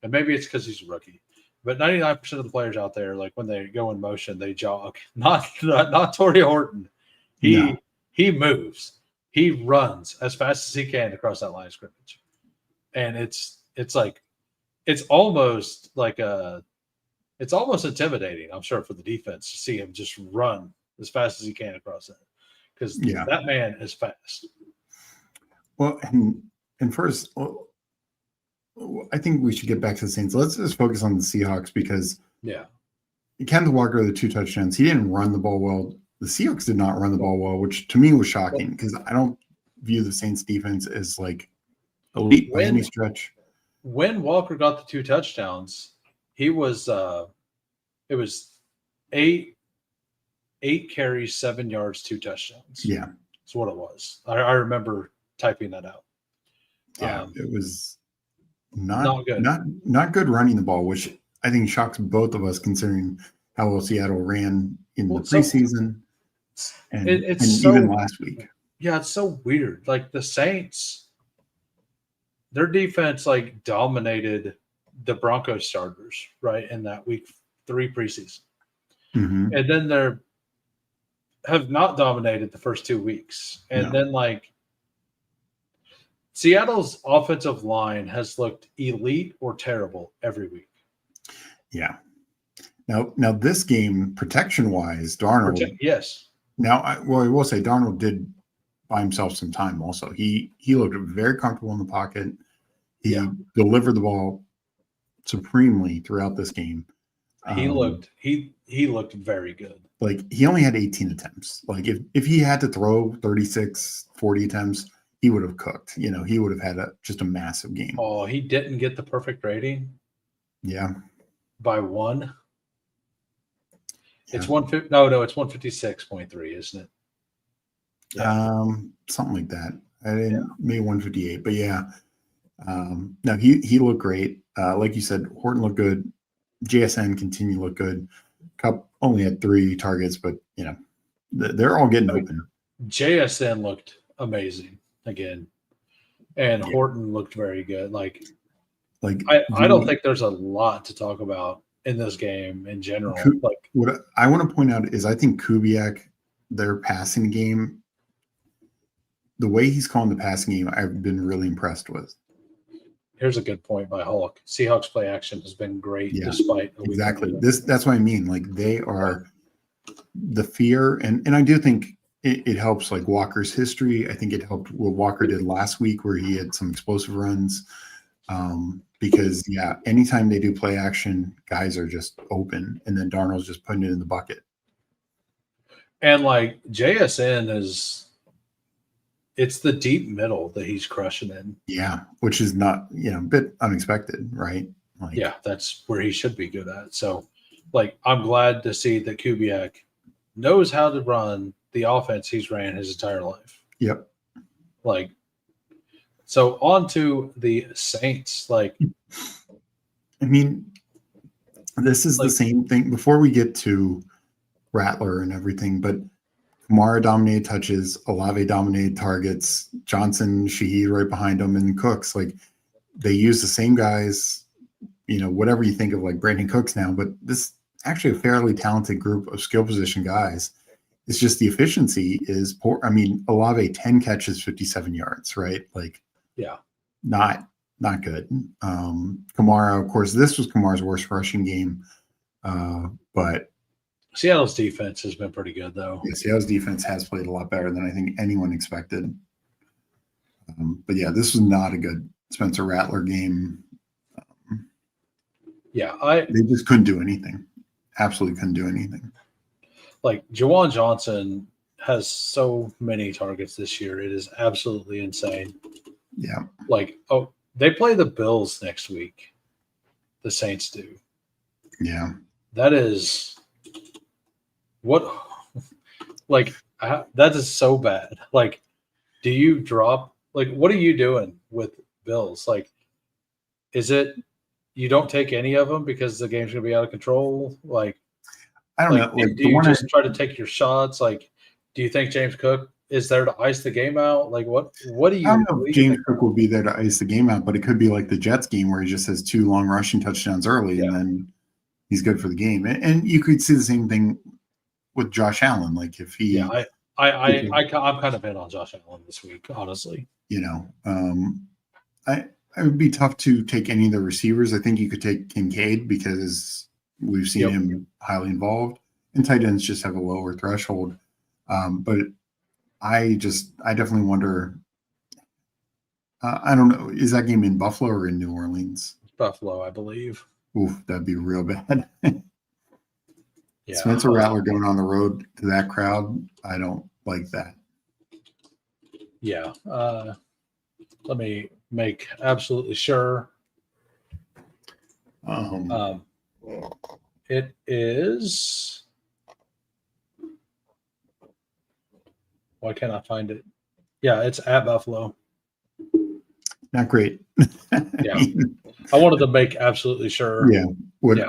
and maybe it's because he's a rookie, but 99% of the players out there, when they go in motion, they jog. Not Torrey Horton. He moves. He runs as fast as he can across that line of scrimmage, and it's almost it's almost intimidating, I'm sure, for the defense to see him just run as fast as he can across that, because that man is fast. Well, and first, I think we should get back to the Saints. Let's just focus on the Seahawks, because Kenneth Walker, the 2 touchdowns, he didn't run the ball well. The Seahawks did not run the ball well, which to me was shocking, because I don't view the Saints defense as elite by any stretch. When Walker got the 2 touchdowns, he was it was 8 carries, 7 yards, 2 touchdowns. Yeah, that's what it was. I remember typing that out. Yeah, it was not good. Not good running the ball, which I think shocks both of us, considering how well Seattle ran in the preseason and even last week. Yeah, it's so weird. The Saints, their defense dominated the Broncos starters, right, in that week 3 preseason. Mm-hmm. And then they have not dominated the first 2 weeks. And then Seattle's offensive line has looked elite or terrible every week. Yeah. Now this game, protection-wise, Darnold. Yes. Now, I will say Darnold did buy himself some time also. He looked very comfortable in the pocket. He delivered the ball supremely throughout this game. He looked very good. He only had 18 attempts. If he had to throw 36, 40 attempts, he would have cooked. He would have had just a massive game. Oh, he didn't get the perfect rating? Yeah. By 1? Yeah. It's 150. No, it's 156.3, isn't it? Yeah. Something like that. I didn't maybe 158, but yeah. No, he looked great. Like you said, Horton looked good. JSN continued to look good. Cup only had 3 targets, but they're all getting open. JSN looked amazing again, and Horton looked very good. I don't think there's a lot to talk about in this game in general. What I want to point out is I think Kubiak, their passing game, the way he's calling the passing game, I've been really impressed with. Here's a good point by Hulk. Seahawks play action has been great despite exactly this. That's what I mean. They are the fear, and I do think it helps. Walker's history, I think it helped what Walker did last week, where he had some explosive runs. Because anytime they do play action, guys are just open, and then Darnold's just putting it in the bucket. And JSN it's the deep middle that he's crushing in. Yeah, which is not, a bit unexpected, right? That's where he should be good at. So, I'm glad to see that Kubiak knows how to run the offense he's ran his entire life. Yep. So on to the Saints. This is the same thing before we get to Rattler and everything, but Kamara dominated touches, Olave dominated targets, Johnson, Shaheed right behind him, and Cooks. They use the same guys, whatever you think of Brandon Cooks now, but this actually a fairly talented group of skill position guys. It's just the efficiency is poor. Olave 10 catches, 57 yards, right? Not good. Kamara, of course, this was Kamara's worst rushing game, but Seattle's defense has been pretty good, though. Yeah, Seattle's defense has played a lot better than I think anyone expected. But this was not a good Spencer Rattler game. They just couldn't do anything. Absolutely couldn't do anything. Juwan Johnson has so many targets this year. It is absolutely insane. Yeah. They play the Bills next week. The Saints do. Yeah. That is what like that is so bad. Like, do you drop like what are you doing with Bills? Like, is it you don't take any of them because the game's gonna be out of control? Like, I don't know. Like do the you one just try to take your shots? Like, do you think James Cook is there to ice the game out? Like, what do I don't you know if James Cook will be there to ice the game out, but it could be like the Jets game where he just has 2 long rushing touchdowns early and then he's good for the game. And you could see the same thing with Josh Allen. Like if he, I'm kind of in on Josh Allen this week, honestly. you know, it would be tough to take any of the receivers. I think you could take Kincaid because we've seen him highly involved, and tight ends just have a lower threshold. But I definitely wonder. I don't know. Is that game in Buffalo or in New Orleans? Buffalo, I believe. Oof, that'd be real bad. Yeah. Spencer Rattler going on the road to that crowd, I don't like that. Yeah. Let me make absolutely sure. It is. Why can't I find it? Yeah, it's at Buffalo. Not great. Yeah. I wanted to make absolutely sure. Yeah. What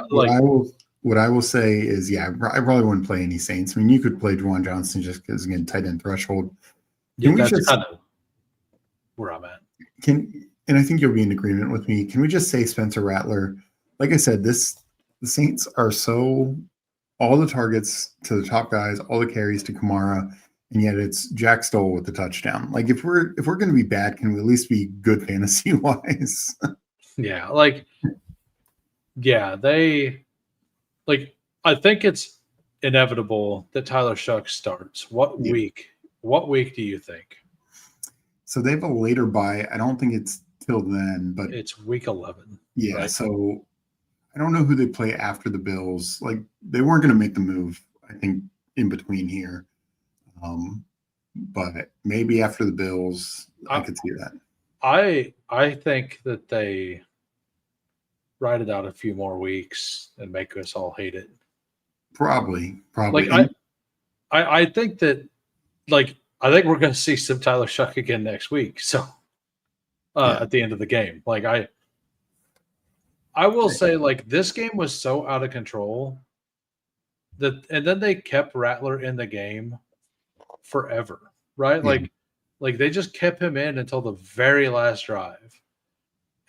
I will say is, I probably wouldn't play any Saints. I mean, you could play Juwan Johnson just because, again, tight end threshold. That's kind of where I'm at. And I think you'll be in agreement with me. Can we just say Spencer Rattler? Like I said, the Saints are so all the targets to the top guys, all the carries to Kamara, and yet it's Jack Stoll with the touchdown. Like if we're going to be bad, can we at least be good fantasy wise? Yeah, I think it's inevitable that Tyler Shuck starts. What week do you think? So they have a later bye. I don't think it's till then, but it's week 11. Yeah, right? So I don't know who they play after the Bills. Like they weren't going to make the move, I think, in between here. But maybe after the Bills, I could see that. I think that they ride it out a few more weeks and make us all hate it. Probably. Like I think that I think we're going to see some Tyler Shuck again next week. So at the end of the game, I will say this game was so out of control and then they kept Rattler in the game forever, right? Like they just kept him in until the very last drive.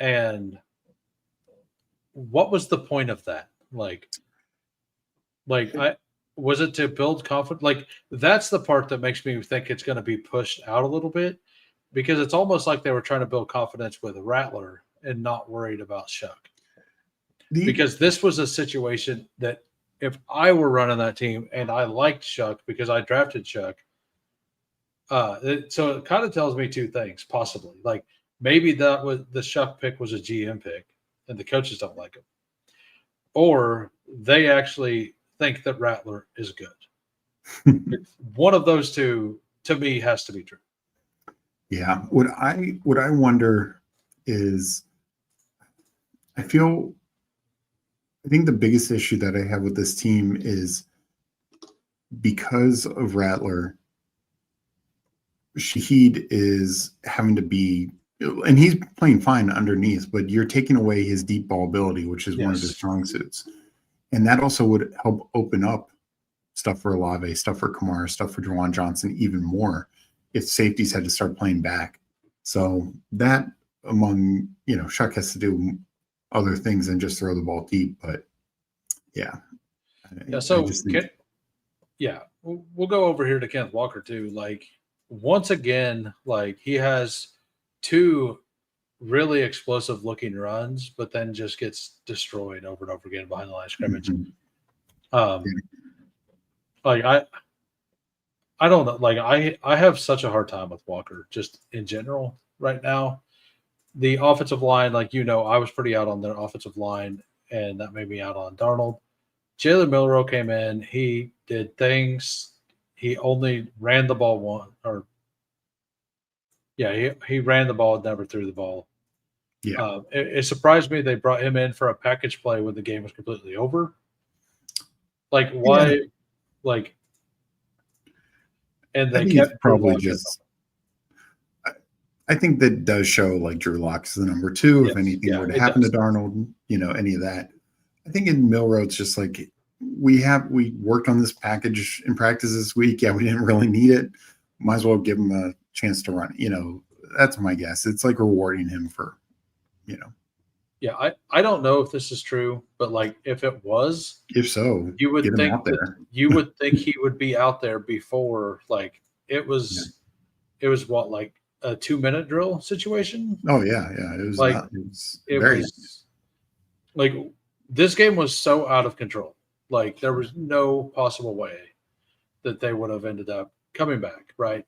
And what was the point of that? Was it to build confidence? That's the part that makes me think it's going to be pushed out a little bit, because it's almost like they were trying to build confidence with Rattler and not worried about Shuck. Because this was a situation that if I were running that team and I liked Shuck because I drafted Shuck, so it kind of tells me two things, possibly. Maybe that was the Shuck pick was a GM pick and the coaches don't like him. Or they actually think that Rattler is good. One of those two, to me, has to be true. Yeah. What I wonder is, I think the biggest issue that I have with this team is because of Rattler, Shaheed is having to be, and he's playing fine underneath, but you're taking away his deep ball ability, which is one of his strong suits. And that also would help open up stuff for Olave, stuff for Kamara, stuff for Juwan Johnson even more if safeties had to start playing back. So that, among, Shuck has to do other things than just throw the ball deep. But yeah. So we'll go over here to Kenneth Walker too. Once again, he has two really explosive looking runs, but then just gets destroyed over and over again behind the line of scrimmage. I don't know. I have such a hard time with Walker just in general right now. The offensive line, I was pretty out on their offensive line, and that made me out on Darnold. Jalen Milroe came in. He did things. He only ran the ball he ran the ball and never threw the ball. Yeah. It surprised me they brought him in for a package play when the game was completely over. Why? Like, and I they think it's kept Drew probably Lock. just. I think that does show like Drew Lock's the number 2. If Yes, anything yeah, were to it happen does. to Darnold, any of that. I think in Milroad's just like we worked on this package in practice this week. Yeah, we didn't really need it. Might as well give him a chance to run. That's my guess. It's like rewarding him for, Yeah, I don't know if this is true, but like if it was, if so, you get would him out think that there. he would be out there before. Like it Yeah. was what, like a 2-minute drill situation. Oh yeah, yeah. It was Like not. It was it very. was like this game was so out of control. Like there was no possible way that they would have ended up coming back, right?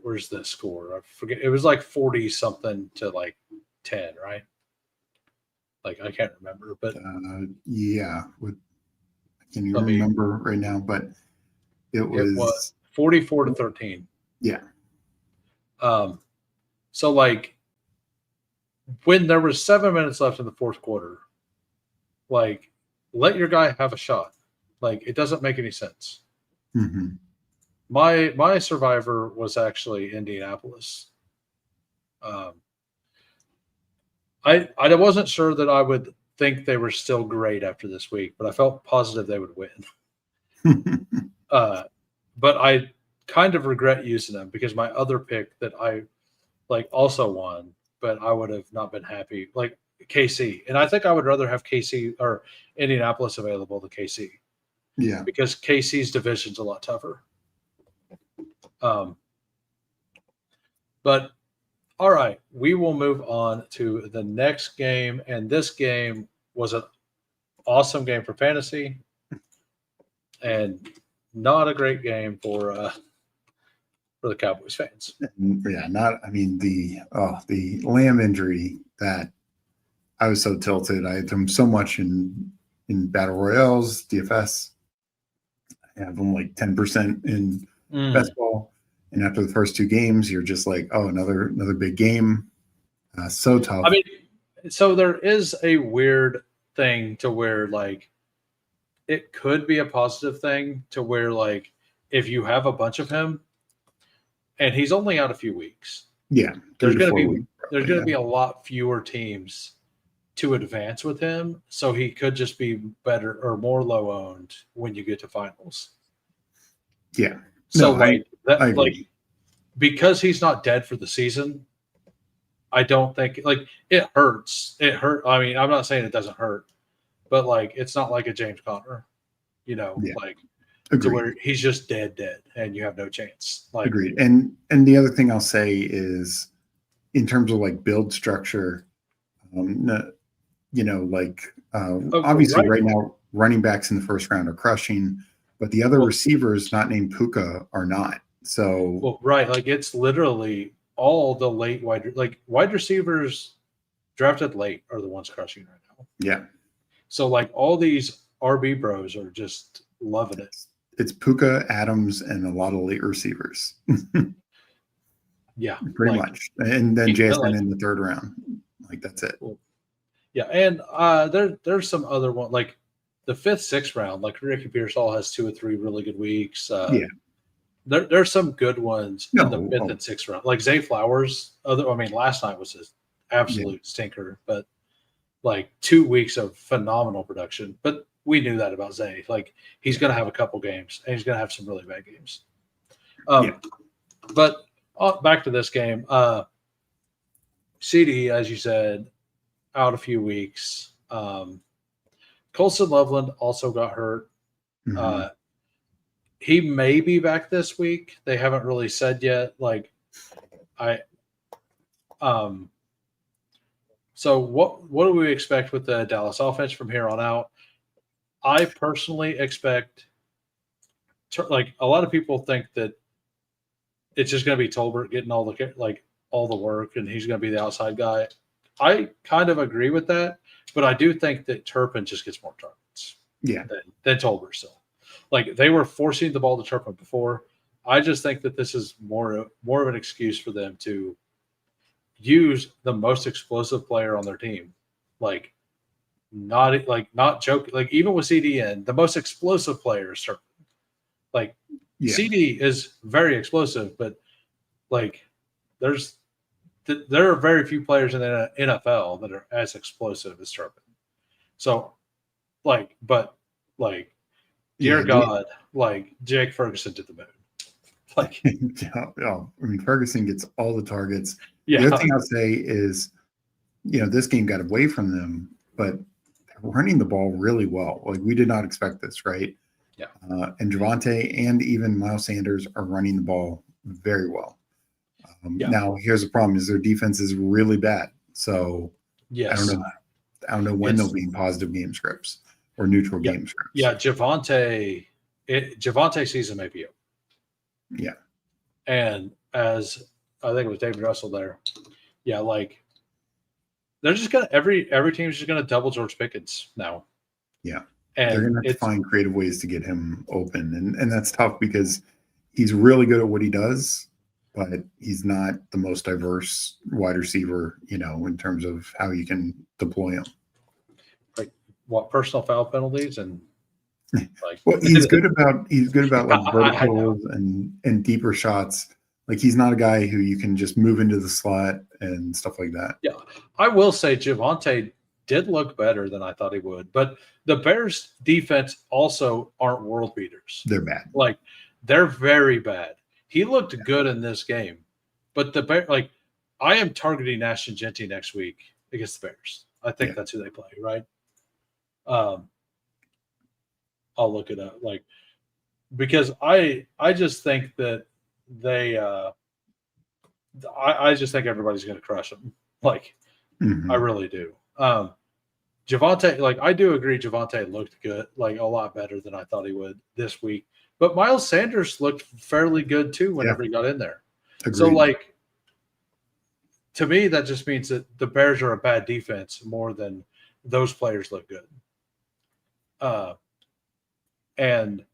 Where's the score? I forget. It was like 40 something to like 10, right? Like I can't remember, but Yeah. I can't even let me. remember right now, but it was 44 to 13. Yeah. So like when there was 7 minutes left in the fourth quarter, like let your guy have a shot. Like it doesn't make any sense. Mm-hmm. My survivor was actually Indianapolis. I wasn't sure that I would think they were still great after this week, but I felt positive they would win. But I kind of regret using them because my other pick that I like also won, but I would have not been happy, like KC. And I think I would rather have KC or Indianapolis available than KC. Yeah. Because KC's division's a lot tougher. But all right, we will move on to the next game. And this game was an awesome game for fantasy and not a great game for the Cowboys fans. Yeah, the Lamb injury that I was so tilted. I had him so much in battle royales, DFS. I have him like 10% in Bestball. And after the first 2 games, you're just like, oh, another big game. So tough. I mean, so there is a weird thing to where like it could be a positive thing to where like if you have a bunch of him and he's only out a few weeks, yeah, there's going to be a lot fewer teams to advance with him, so he could just be better or more low owned when you get to finals. Yeah. So I agree. like because he's not dead for the season, I don't think like it hurts. It hurt. I mean, I'm not saying it doesn't hurt, but like it's not like a James Conner, like Agreed. to where he's just dead, and you have no chance. Like agreed. And the other thing I'll say is in terms of like build structure, obviously right now running backs in the first round are crushing, but the other receivers not named Puka are not. So right, like it's literally all the late wide receivers drafted late are the ones crushing right now. Yeah. So like all these RB bros are just loving it. It's Puka, Adams, and a lot of late receivers. Yeah, pretty much. And then JSN in the 3rd round. Like that's it. Yeah, and there's some other one like the 5th, 6th round. Like Ricky Pearsall has 2 or 3 really good weeks. There's some good ones in the 5th and 6th round. Like Zay Flowers. Last night was his absolute stinker, but like 2 weeks of phenomenal production. But we knew that about Zay. Like he's going to have a couple games, and he's going to have some really bad games. But back to this game. CD, as you said, out a few weeks. Colson Loveland also got hurt. Mm-hmm. He may be back this week. They haven't really said yet. So what do we expect with the Dallas offense from here on out? I personally expect, like a lot of people think that it's just going to be Tolbert getting all the work, and he's going to be the outside guy. I kind of agree with that, but I do think that Turpin just gets more targets. Yeah. Than Tolbert still. Like they were forcing the ball to Turpin before. I just think that this is more of an excuse for them to use the most explosive player on their team. Not joking. Like even with CDN, the most explosive player is Turpin. Like Yeah. CD is very explosive, but like there are very few players in the NFL that are as explosive as Turpin. So, dear God, like Jake Ferguson to the moon. Like, I mean, Ferguson gets all the targets. yeah. The other thing I'll say is, this game got away from them, but they're running the ball really well. Like, we did not expect this, right? Yeah. And Javonte and even Miles Sanders are running the ball very well. Now, here's the problem: is their defense is really bad. So, yes. I don't know when they'll be in positive game scripts or neutral game scripts. Yeah, Javonte season may be over. Yeah. And as I think it was David Russell there. Yeah, like they're just gonna every team's just gonna double George Pickens now. Yeah. And they're gonna have to find creative ways to get him open. And that's tough because he's really good at what he does, but he's not the most diverse wide receiver, in terms of how you can deploy him. Like what personal foul penalties and like well, he's good about like verticals and deeper shots. Like he's not a guy who you can just move into the slot and stuff like that. Yeah. I will say Javonte did look better than I thought he would, but the Bears defense also aren't world beaters. They're bad. Like they're very bad. He looked good in this game, but the Bears, like I am targeting Nash and Genty next week against the Bears. I think that's who they play, right? I'll look it up, like because I just think that they I just think everybody's going to crush them. Like I really do. Javonte, like I do agree, Javonte looked good, like a lot better than I thought he would this week. But Miles Sanders looked fairly good too whenever he got in there. Agreed. So like to me, that just means that the Bears are a bad defense more than those players look good. And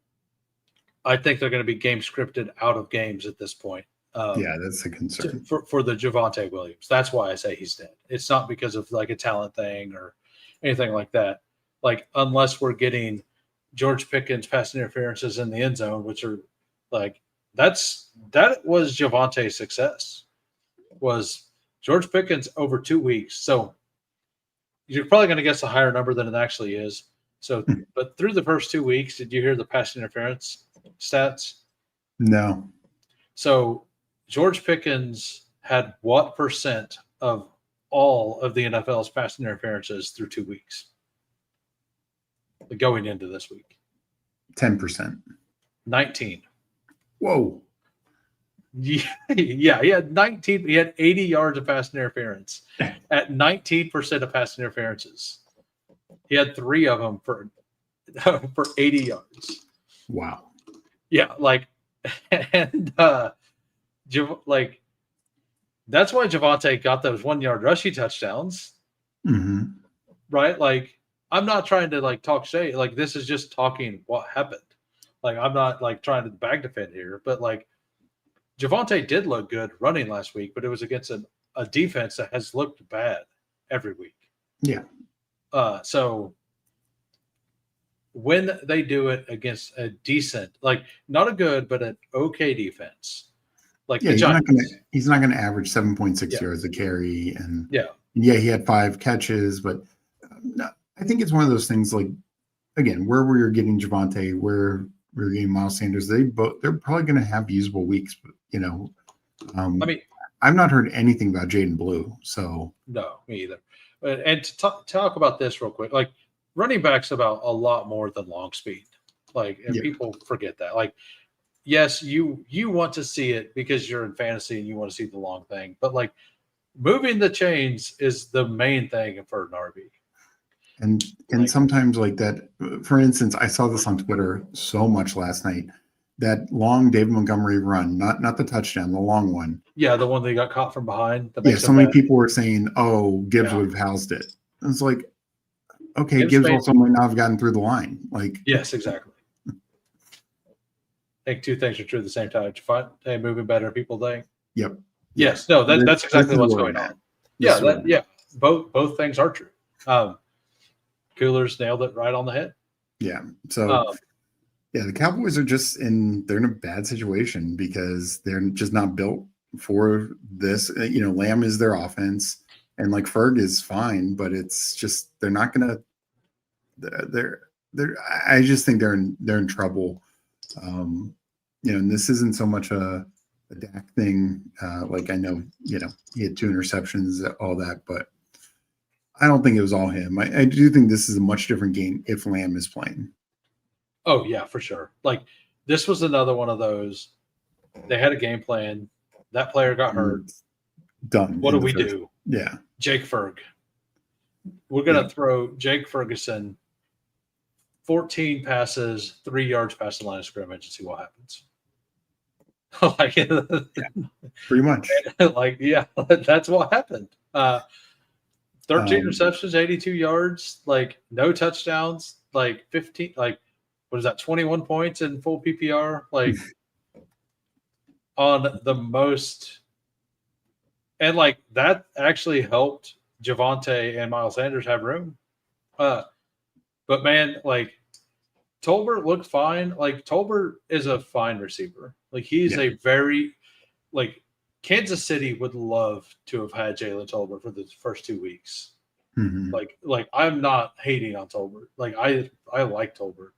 I think they're going to be game scripted out of games at this point. That's a concern for the Javonte Williams. That's why I say he's dead. It's not because of like a talent thing or anything like that. Like unless we're getting George Pickens pass interferences in the end zone, which are like that was Javonte's success. Was George Pickens over 2 weeks. So you're probably going to guess a higher number than it actually is. So, but through the first 2 weeks, did you hear the pass interference stats? No. So George Pickens had what percent of all of the NFL's pass interferences through 2 weeks going into this week? 10%. 19. Whoa. Yeah, he had 19. He had 80 yards of pass interference at 19% of pass interferences. He had 3 of them for 80 yards. Wow. Yeah, like, and like that's why Javonte got those 1 yard rushy touchdowns, right? Like, I'm not trying to like talk shade. Like, this is just talking what happened. Like, I'm not like trying to bag defend here, but like Javonte did look good running last week, but it was against a defense that has looked bad every week. Yeah. So when they do it against a decent, like not a good, but an okay defense, like the Giants, he's not gonna average 7.6 yards a carry, and he had 5 catches, but I think it's one of those things. Like again, where we were getting Javonte, where we were getting Miles Sanders, they're probably going to have usable weeks. But, I mean, I've not heard anything about Jaden Blue, so no, me either. And to talk about this real quick, like running back's about a lot more than long speed. Like, and people forget that. Like, yes, you want to see it because you're in fantasy and you want to see the long thing, but like moving the chains is the main thing for an RB. And sometimes like that, for instance, I saw this on Twitter so much last night, that long David Montgomery run, not the touchdown, the long one. Yeah, the one that got caught from behind. So many people were saying, oh, Gibbs would have housed it. And it's like, okay, Gibbs also might not have gotten through the line. Like, yes, exactly. I think 2 things are true at the same time. Hey, moving better, people think. Yep. Yes. No, that's exactly what's going on. Both things are true. Coolers nailed it right on the head. Yeah. So Yeah, the Cowboys are they're in a bad situation because they're just not built for this. Lamb is their offense, and like Ferg is fine, but it's just they're not gonna. They're. I just think they're in trouble. And this isn't so much a Dak thing. Like I know, he had 2 interceptions, all that, but I don't think it was all him. I do think this is a much different game if Lamb is playing. Oh yeah, for sure. Like this was another one of those. They had a game plan. That player got hurt. Done. What do we do? Yeah. Jake Ferg. We're going to throw Jake Ferguson 14 passes, 3 yards past the line of scrimmage and see what happens. Like, pretty much. Like, yeah, that's what happened. 13 receptions, 82 yards, like no touchdowns, like 15, like what is that, 21 points in full PPR, like on the most. And like that actually helped Javonte and Miles Sanders have room. But man, like Tolbert looked fine. Like Tolbert is a fine receiver. Like he's a very, like Kansas City would love to have had Jalen Tolbert for the first 2 weeks. Mm-hmm. Like I'm not hating on Tolbert. Like I like Tolbert.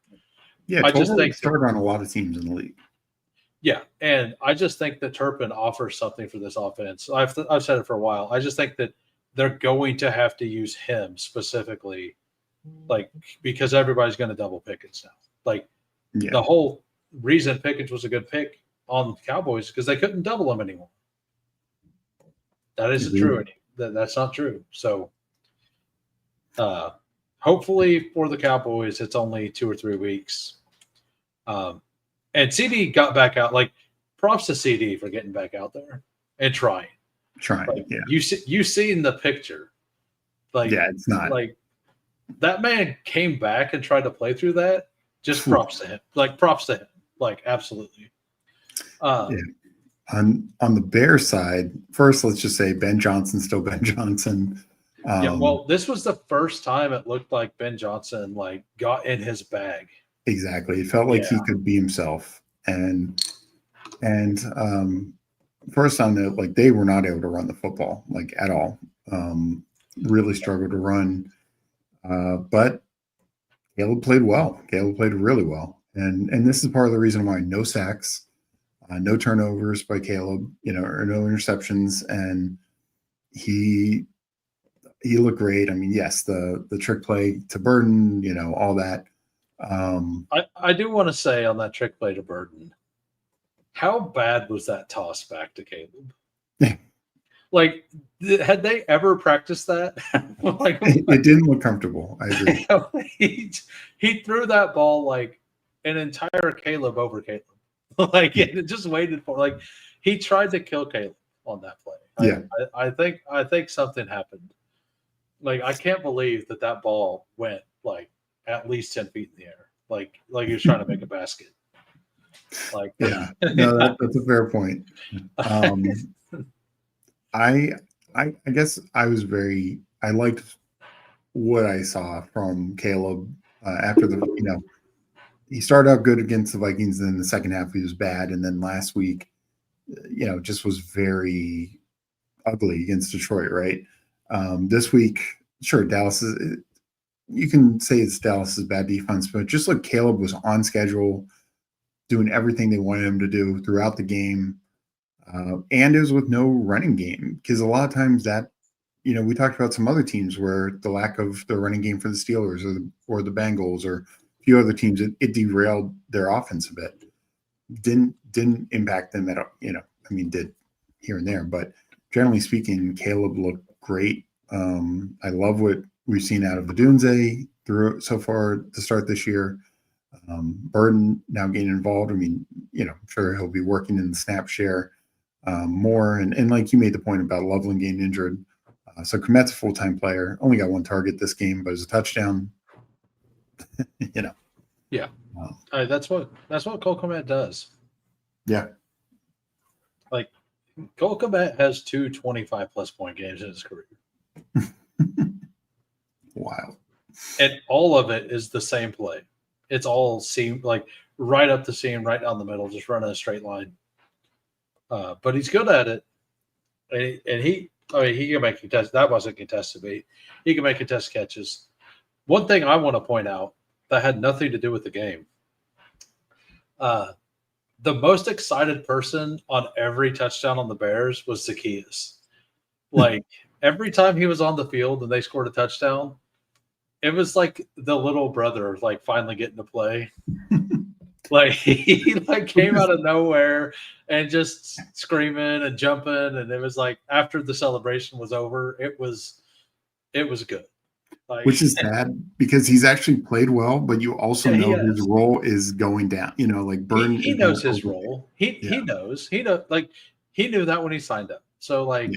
Yeah, I just think started on a lot of teams in the league. Yeah, and I just think that Turpin offers something for this offense. I've said it for a while. I just think that they're going to have to use him specifically, like because everybody's going to double Pickens now. Like the whole reason Pickens was a good pick on the Cowboys because they couldn't double him anymore. That isn't true. That's not true. So, hopefully for the Cowboys, it's only 2 or 3 weeks. And CD got back out. Like, props to CD for getting back out there and trying. Like, yeah. You seen the picture. Like, yeah, it's not like that man came back and tried to play through that. Just props to him. Like, props to him. Like, absolutely. Yeah. On the Bears side, first let's just say Ben Johnson's still Ben Johnson. Well, this was the first time it looked like Ben Johnson like got in his bag. Exactly. It felt like he could be himself. And first on the like they were not able to run the football like at all. Really struggled to run. But Caleb played well. Caleb played really well. And this is part of the reason why no sacks, no turnovers by Caleb, or no interceptions. And he looked great. I mean, yes, the trick play to Burden, all that. I do want to say on that trick play to Burden, how bad was that toss back to Caleb? Like, had they ever practiced that? Like, it didn't look comfortable. I agree. he threw that ball like an entire Caleb over Caleb. Like it just waited for like he tried to kill Caleb on that play. I think something happened. Like I can't believe that ball went like at least 10 feet in the air. Like he was trying to make a basket. Like no, that's a fair point. I guess I liked what I saw from Caleb after he started out good against the Vikings, and then the second half he was bad, and then last week, just was very ugly against Detroit, right? This week, sure, Dallas you can say it's Dallas's bad defense, but just like Caleb was on schedule, doing everything they wanted him to do throughout the game. And it was with no running game because a lot of times that, we talked about some other teams where the lack of the running game for the Steelers or the Bengals or a few other teams, it derailed their offense a bit. Didn't impact them at all, did here and there, but generally speaking, Caleb looked great. I love what we've seen out of Odunze through so far to start this year. Burden now getting involved. I'm sure he'll be working in the snap share more. And like you made the point about Loveland getting injured. So Komet's a full-time player. Only got 1 target this game, but it's a touchdown. Yeah. That's what Cole Kmet does. Yeah. Like Cole Kmet has 2 25-plus point games in his career. Wow. And all of it is the same play. It's all seemed like right up the seam, right down the middle, just running a straight line. But he's good at it, and he can make contest. That wasn't contested, but he can make contest catches. One thing I want to point out that had nothing to do with the game. The most excited person on every touchdown on the Bears was Zacchaeus. Like every time he was on the field and they scored a touchdown, it was like the little brother like finally getting to play. Like he like came out of nowhere and just screaming and jumping, and it was like after the celebration was over, it was good. Like, which is sad because he's actually played well, but you also know his role is going down. You know, like Burton. He knows his role. He knows. Like he knew that when he signed up. So like,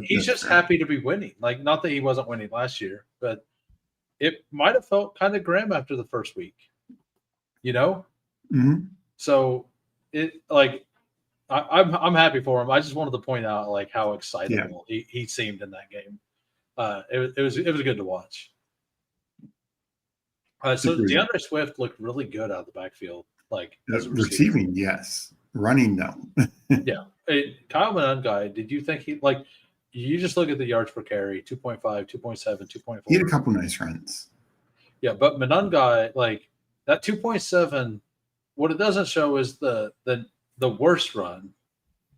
he's just happy to be winning. Like, not that he wasn't winning last year, but it might have felt kind of grim after the first week. You know. Mm-hmm. So it like I'm happy for him. I just wanted to point out like how excitable he seemed in that game. It was good to watch. So DeAndre Swift looked really good out of the backfield. Like receiving, yes. Running, no. Yeah. Kyle Monangai, did you think he like? You just look at the yards per carry: 2.5, 2.7, 2.4. He had a couple nice runs. Yeah, but Monangai, like that 2.7. What it doesn't show is the worst run,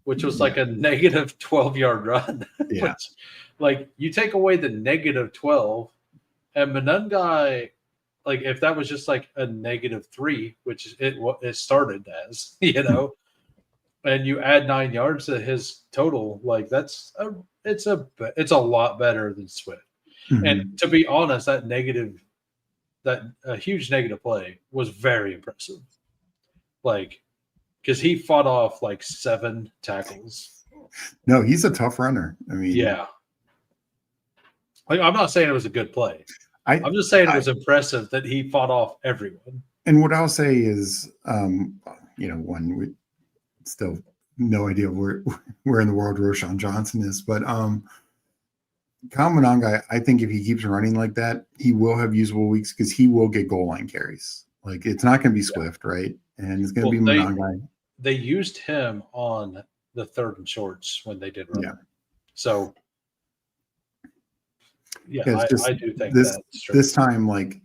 which was like a negative 12-yard run. Yeah. Which, like, you take away the negative 12, and Monangai, like, if that was just like a -3, which it started as, you know, and you add 9 yards to his total, like it's a lot better than Swift. Mm-hmm. And to be honest, that huge negative play was very impressive. Like, because he fought off like 7 tackles. No, he's a tough runner. I mean, yeah. Like, I'm not saying it was a good play. I'm just saying it was impressive that he fought off everyone. And what I'll say is, one, we still no idea where in the world Roshan Johnson is, but Kyle Monangai, I think if he keeps running like that, he will have usable weeks because he will get goal line carries. Like, it's not going to be Swift, right? And it's going to be Monangai. They used him on the 3rd and shorts when they did run. Yeah. So, I do think this time, like,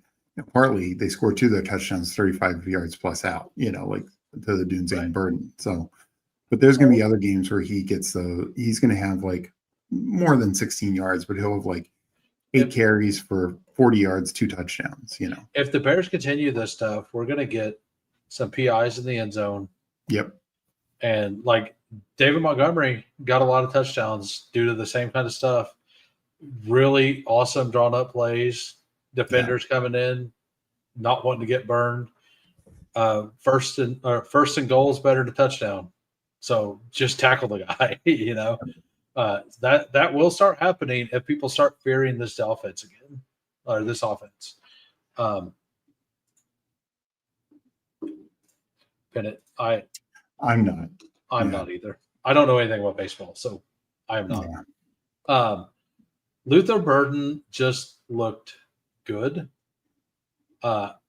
partly they scored 2 of their touchdowns, 35 yards plus out, like to the Dunes and Burden. So, but there's going to be other games where he's going to have like more than 16 yards, but he'll have like 8 carries for 40 yards, 2 touchdowns, If the Bears continue this stuff, we're going to get some PIs in the end zone. Yep. And like David Montgomery got a lot of touchdowns due to the same kind of stuff. Really awesome drawn up plays. Defenders coming in, not wanting to get burned. First and goal is better to touchdown. So just tackle the guy, that will start happening if people start fearing this offense again, or this offense. Bennett, I'm not. I'm not either. I don't know anything about baseball, so I am not. Yeah. Luther Burden just looked good,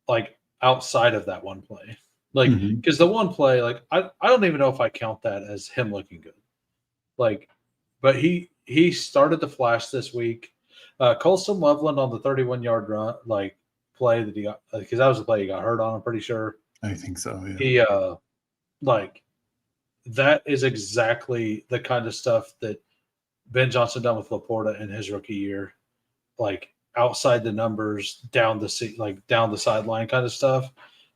like outside of that one play. Like, because the one play, like, I don't even know if I count that as him looking good. Like, but he started to flash this week. Colston Loveland on the 31-yard run, like, play that he got, because that was the play he got hurt on, I'm pretty sure. I think so, yeah. He, like, that is exactly the kind of stuff that Ben Johnson done with Laporta in his rookie year. Like, outside the numbers, down the sideline kind of stuff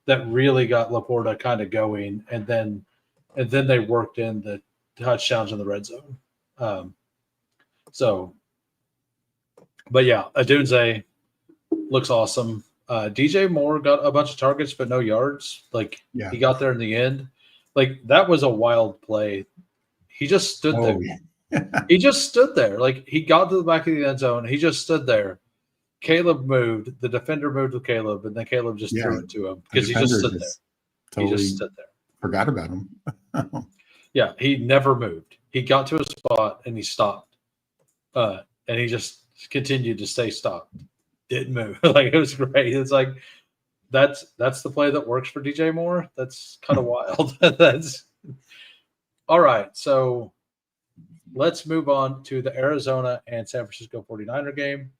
that really got Laporta kind of going, and then they worked in the touchdowns in the red zone. But yeah, Adunze looks awesome. DJ Moore got a bunch of targets but no yards. Like, he got there in the end. Like, that was a wild play. He just stood there. Yeah. He just stood there. Like, he got to the back of the end zone. He just stood there. Caleb moved. The defender moved with Caleb, and then Caleb just threw it to him because he just stood there. Totally, he just stood there. Forgot about him. Yeah, he never moved. He got to a spot and he stopped, and he just continued to stay stopped. Didn't move. Like, it was great. It's like, that's the play that works for DJ Moore. That's kind of wild. That's all right. So let's move on to the Arizona and San Francisco 49er game.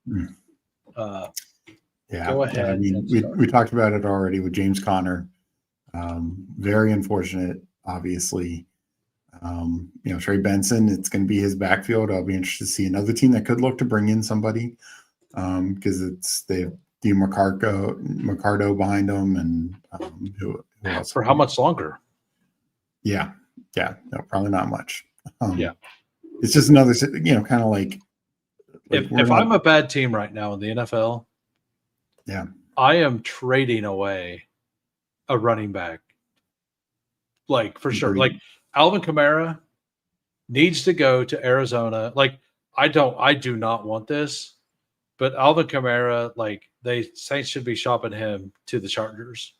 Go ahead. I mean, we talked about it already with James Conner. Very unfortunate, obviously. Trey Benson, it's going to be his backfield. I'll be interested to see another team that could look to bring in somebody because they have Mercado behind them, and who else? For how much longer? Yeah, no, probably not much. Yeah, it's just another, kind of like if I'm a bad team right now in the NFL, yeah, I am trading away a running back, like for sure. Like Alvin Kamara needs to go to Arizona. Like I do not want this, but Alvin Kamara, like Saints should be shopping him to the Chargers.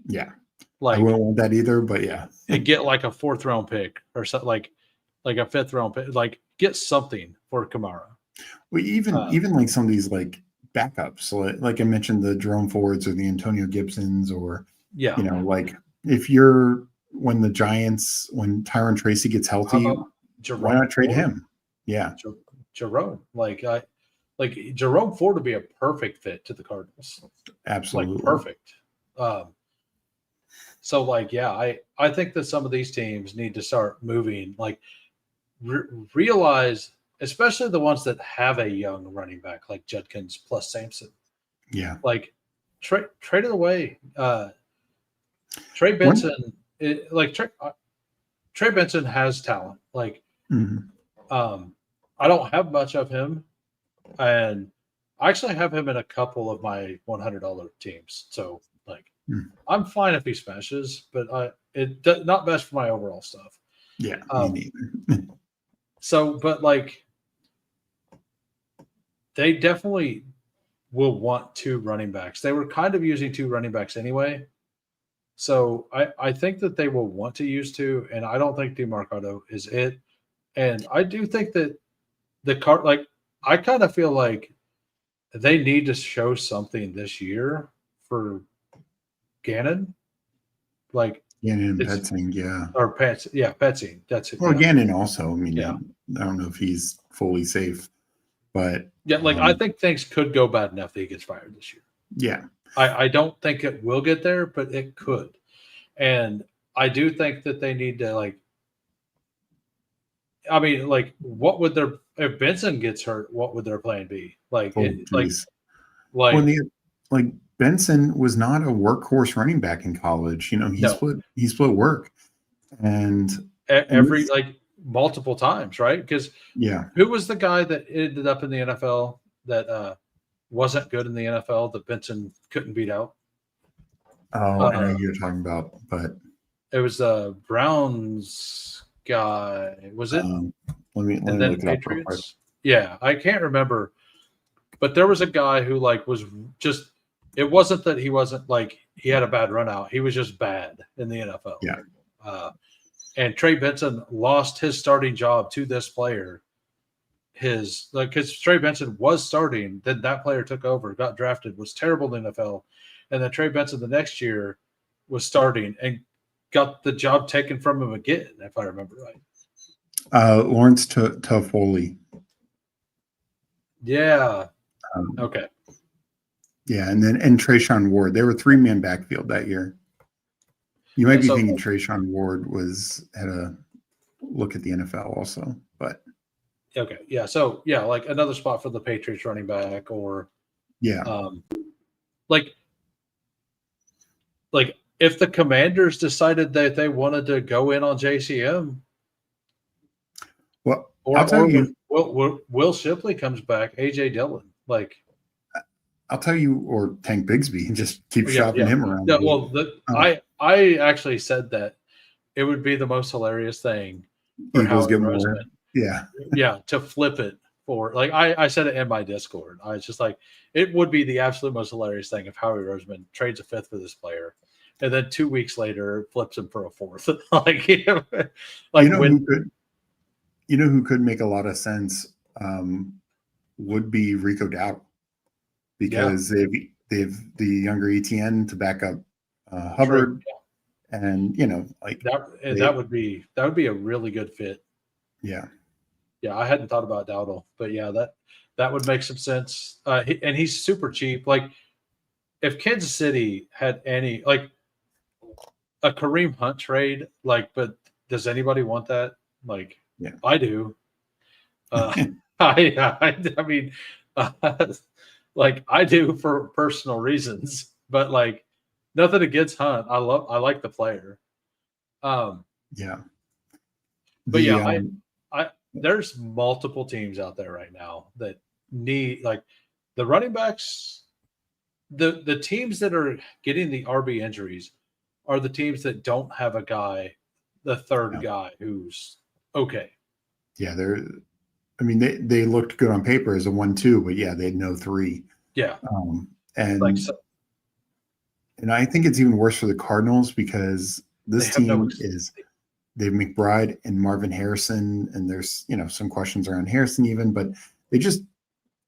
Yeah, like I wouldn't want that either, but yeah, and get like a 4th round pick or something, like a 5th round pick. Like get something for Kamara. Well, even like some of these like backups, like I mentioned, the Jerome Fords or the Antonio Gibsons, or like if you're when Tyron Tracy gets healthy, why not trade him? Yeah, Jerome, like Jerome Ford would be a perfect fit to the Cardinals. Absolutely, like perfect. So like, yeah, I think that some of these teams need to start moving, like realize, especially the ones that have a young running back like Judkins plus Sampson. Yeah, like trade it away. Trey Benson, Trey Benson has talent. Like, I don't have much of him, and I actually have him in a couple of my $100 teams. So, like, I'm fine if he smashes, but not best for my overall stuff. Yeah, me neither. So, but like, they definitely will want 2 running backs. They were kind of using 2 running backs anyway. So I think that they will want to use 2, and I don't think DeMarcado is it. And I do think that I kind of feel like they need to show something this year for Gannon. Like Gannon and Petzing, yeah. Or Petzing. That's it. Well, yeah. Gannon also, I mean, Yeah. I don't know if he's fully safe, but yeah, like I think things could go bad enough that he gets fired this year. Yeah. I don't think it will get there, but it could. And I do think that they need to, like, I mean, like, what would if Benson gets hurt, what would their plan be? Like, like Benson was not a workhorse running back in college. He split work, and multiple times, right? Because who was the guy that ended up in the NFL that wasn't good in the NFL that Benson couldn't beat out? Oh, I know who you're talking about, but it was the Browns guy. Was it? Let me look it up real quick. Yeah, I can't remember, but there was a guy who was just. It wasn't that he wasn't he had a bad run out. He was just bad in the NFL. Yeah. And Trey Benson lost his starting job to this player. Because Trey Benson was starting, then that player took over, got drafted, was terrible in the NFL, and then Trey Benson the next year was starting and got the job taken from him again, if I remember right. Lawrence Toffoli. Yeah. Okay. Yeah, and Trayshawn Ward. They were 3-man backfield that year. You might be thinking Trayshawn Ward had a look at the NFL also, but okay, yeah. So yeah, like another spot for the Patriots running back, or like if the Commanders decided that they wanted to go in on JCM, well, I'll tell you, Will Shipley comes back, AJ Dillon, I'll tell you, or Tank Bigsby, and just keep shopping him around. Yeah, well, I actually said that it would be the most hilarious thing for Eagles Howard get Roseman. more. Yeah. Yeah, to flip it for I said it in my Discord. I was just like, it would be the absolute most hilarious thing if Howie Roseman trades a 5th for this player, and then 2 weeks later flips him for a 4th. Who could make a lot of sense would be Rico Dowdle, because They have the younger ETN to back up Hubbard, and like that would be a really good fit. Yeah. Yeah, I hadn't thought about Dowdle, but yeah, that would make some sense. And he's super cheap. Like, if Kansas City had any, like, a Kareem Hunt trade, like, but does anybody want that? Like, Yeah. I do. I mean, like, I do for personal reasons, but like, nothing against Hunt. I like the player. Yeah. But yeah, there's multiple teams out there right now that need, like, the running backs. The teams that are getting the RB injuries are the teams that don't have a guy, the third guy who's okay. Yeah, they looked good on paper as a 1-2, but yeah, they had no 3. Yeah. And I think it's even worse for the Cardinals because this team they have McBride and Marvin Harrison, and there's some questions around Harrison even, but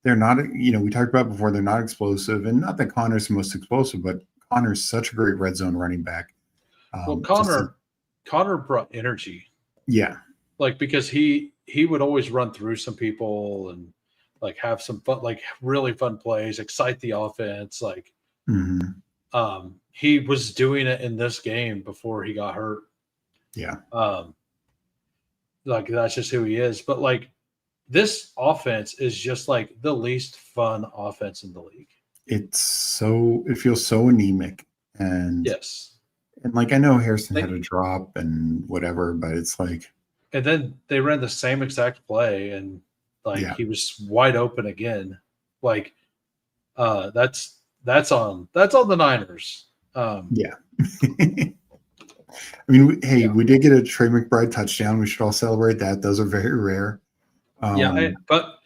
they're not, we talked about before, they're not explosive, and not that Connor's the most explosive, but Connor's such a great red zone running back. Well, Connor brought energy. Yeah. Like, because he would always run through some people and like have some fun, like really fun plays, excite the offense. Like, he was doing it in this game before he got hurt. Yeah. Like, that's just who he is. But like, this offense is just like the least fun offense in the league. It feels so anemic. And yes. And like, I know Harrison had a drop and whatever, but it's like, and then they ran the same exact play, and like, he was wide open again. Like, that's on the Niners. Yeah. I mean, we did get a Trey McBride touchdown. We should all celebrate that. Those are very rare. But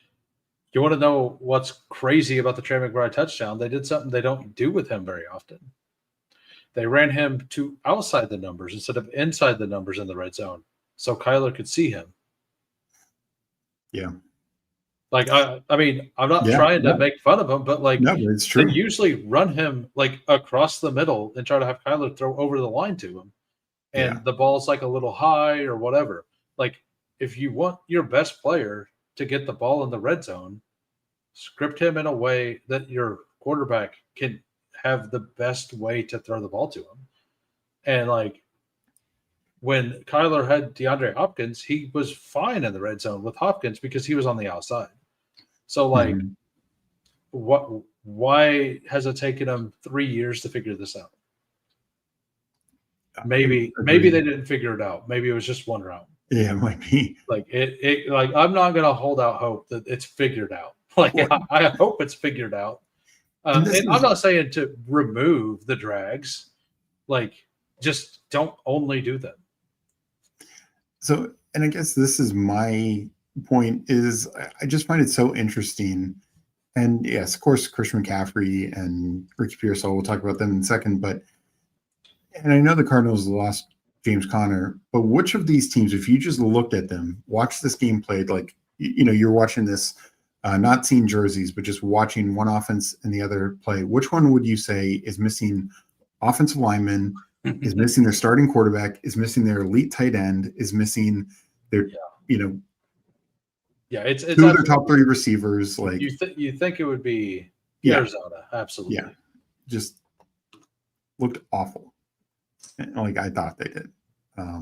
you want to know what's crazy about the Trey McBride touchdown? They did something they don't do with him very often. They ran him to outside the numbers instead of inside the numbers in the red zone, so Kyler could see him. Yeah. Like, I mean, I'm not trying to make fun of him, but like, no, but it's true. They usually run him like across the middle and try to have Kyler throw over the line to him. And the ball's like a little high or whatever. Like, if you want your best player to get the ball in the red zone, script him in a way that your quarterback can have the best way to throw the ball to him. And like, when Kyler had DeAndre Hopkins, he was fine in the red zone with Hopkins because he was on the outside. So like, why has it taken him 3 years to figure this out? Maybe they didn't figure it out. Maybe it was just one round. Yeah, it might be. Like, like, I'm not going to hold out hope that it's figured out. Like, I hope it's figured out. And I'm not saying to remove the drags. Like, just don't only do them. So, and I guess this is my point, is I just find it so interesting. And yes, of course, Christian McCaffrey and Ricky Pearsall, we'll talk about them in a second, and I know the Cardinals lost James Conner, but which of these teams, if you just looked at them, watched this game played, like, you're watching this, not seeing jerseys, but just watching one offense and the other play, which one would you say is missing offensive linemen, is missing their starting quarterback, is missing their elite tight end, is missing their, it's two of their top 3 receivers? Like, you think it would be Arizona. Absolutely. Yeah. Just looked awful. Like, I thought they did. I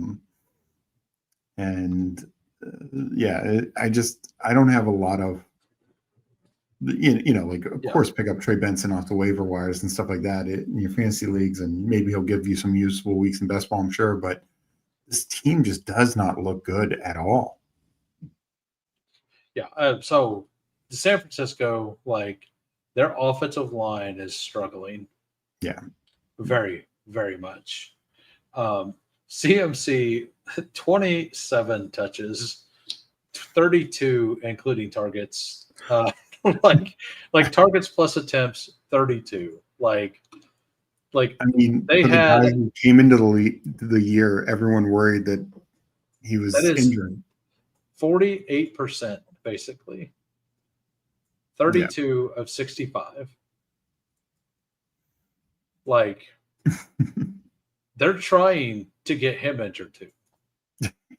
don't have a lot of, like, of course, pick up Trey Benson off the waiver wires and stuff like that in your fantasy leagues, and maybe he'll give you some useful weeks in best ball, I'm sure, but this team just does not look good at all. Yeah. So San Francisco, like, their offensive line is struggling. Yeah. Very, very much. CMC, 27 touches, 32 including targets. Like targets plus attempts, 32. Like, I mean, the guy who came into the year, everyone worried that he was injured. 48%, basically. 32 of 65. like they're trying to get him injured too.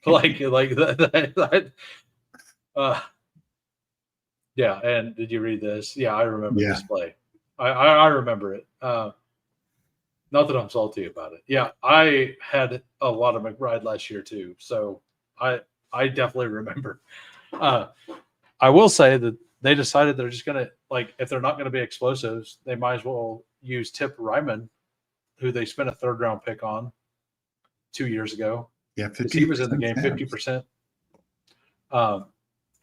like that. Yeah. And did you read this? Yeah, I remember this play. I remember it. Not that I'm salty about it. Yeah, I had a lot of McBride last year too, so I definitely remember. I will say that they decided they're just gonna if they're not gonna be explosives, they might as well use Tip Ryman, who they spent a 3rd round pick on 2 years ago. Yeah, because he was in the game 50%.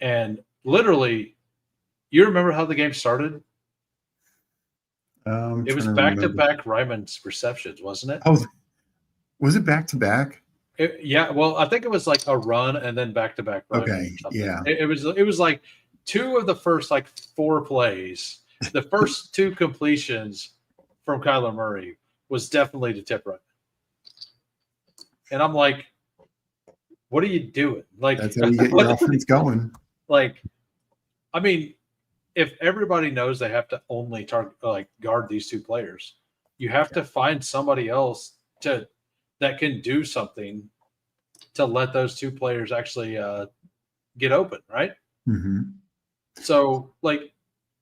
And literally, you remember how the game started? It was back-to-back Ryman's receptions, wasn't it? Oh, was it back-to-back? Yeah, well, I think it was like a run and then back-to-back Ryman. Okay, yeah. It was like 2 of the first 4 plays. The first 2 completions from Kyler Murray was definitely to Tip Ryman. And I'm like, what are you doing? That's how you get your offense going. I mean, if everybody knows they have to only guard these 2 players, you have to find somebody else that can do something to let those 2 players actually get open, right? Mm-hmm. So,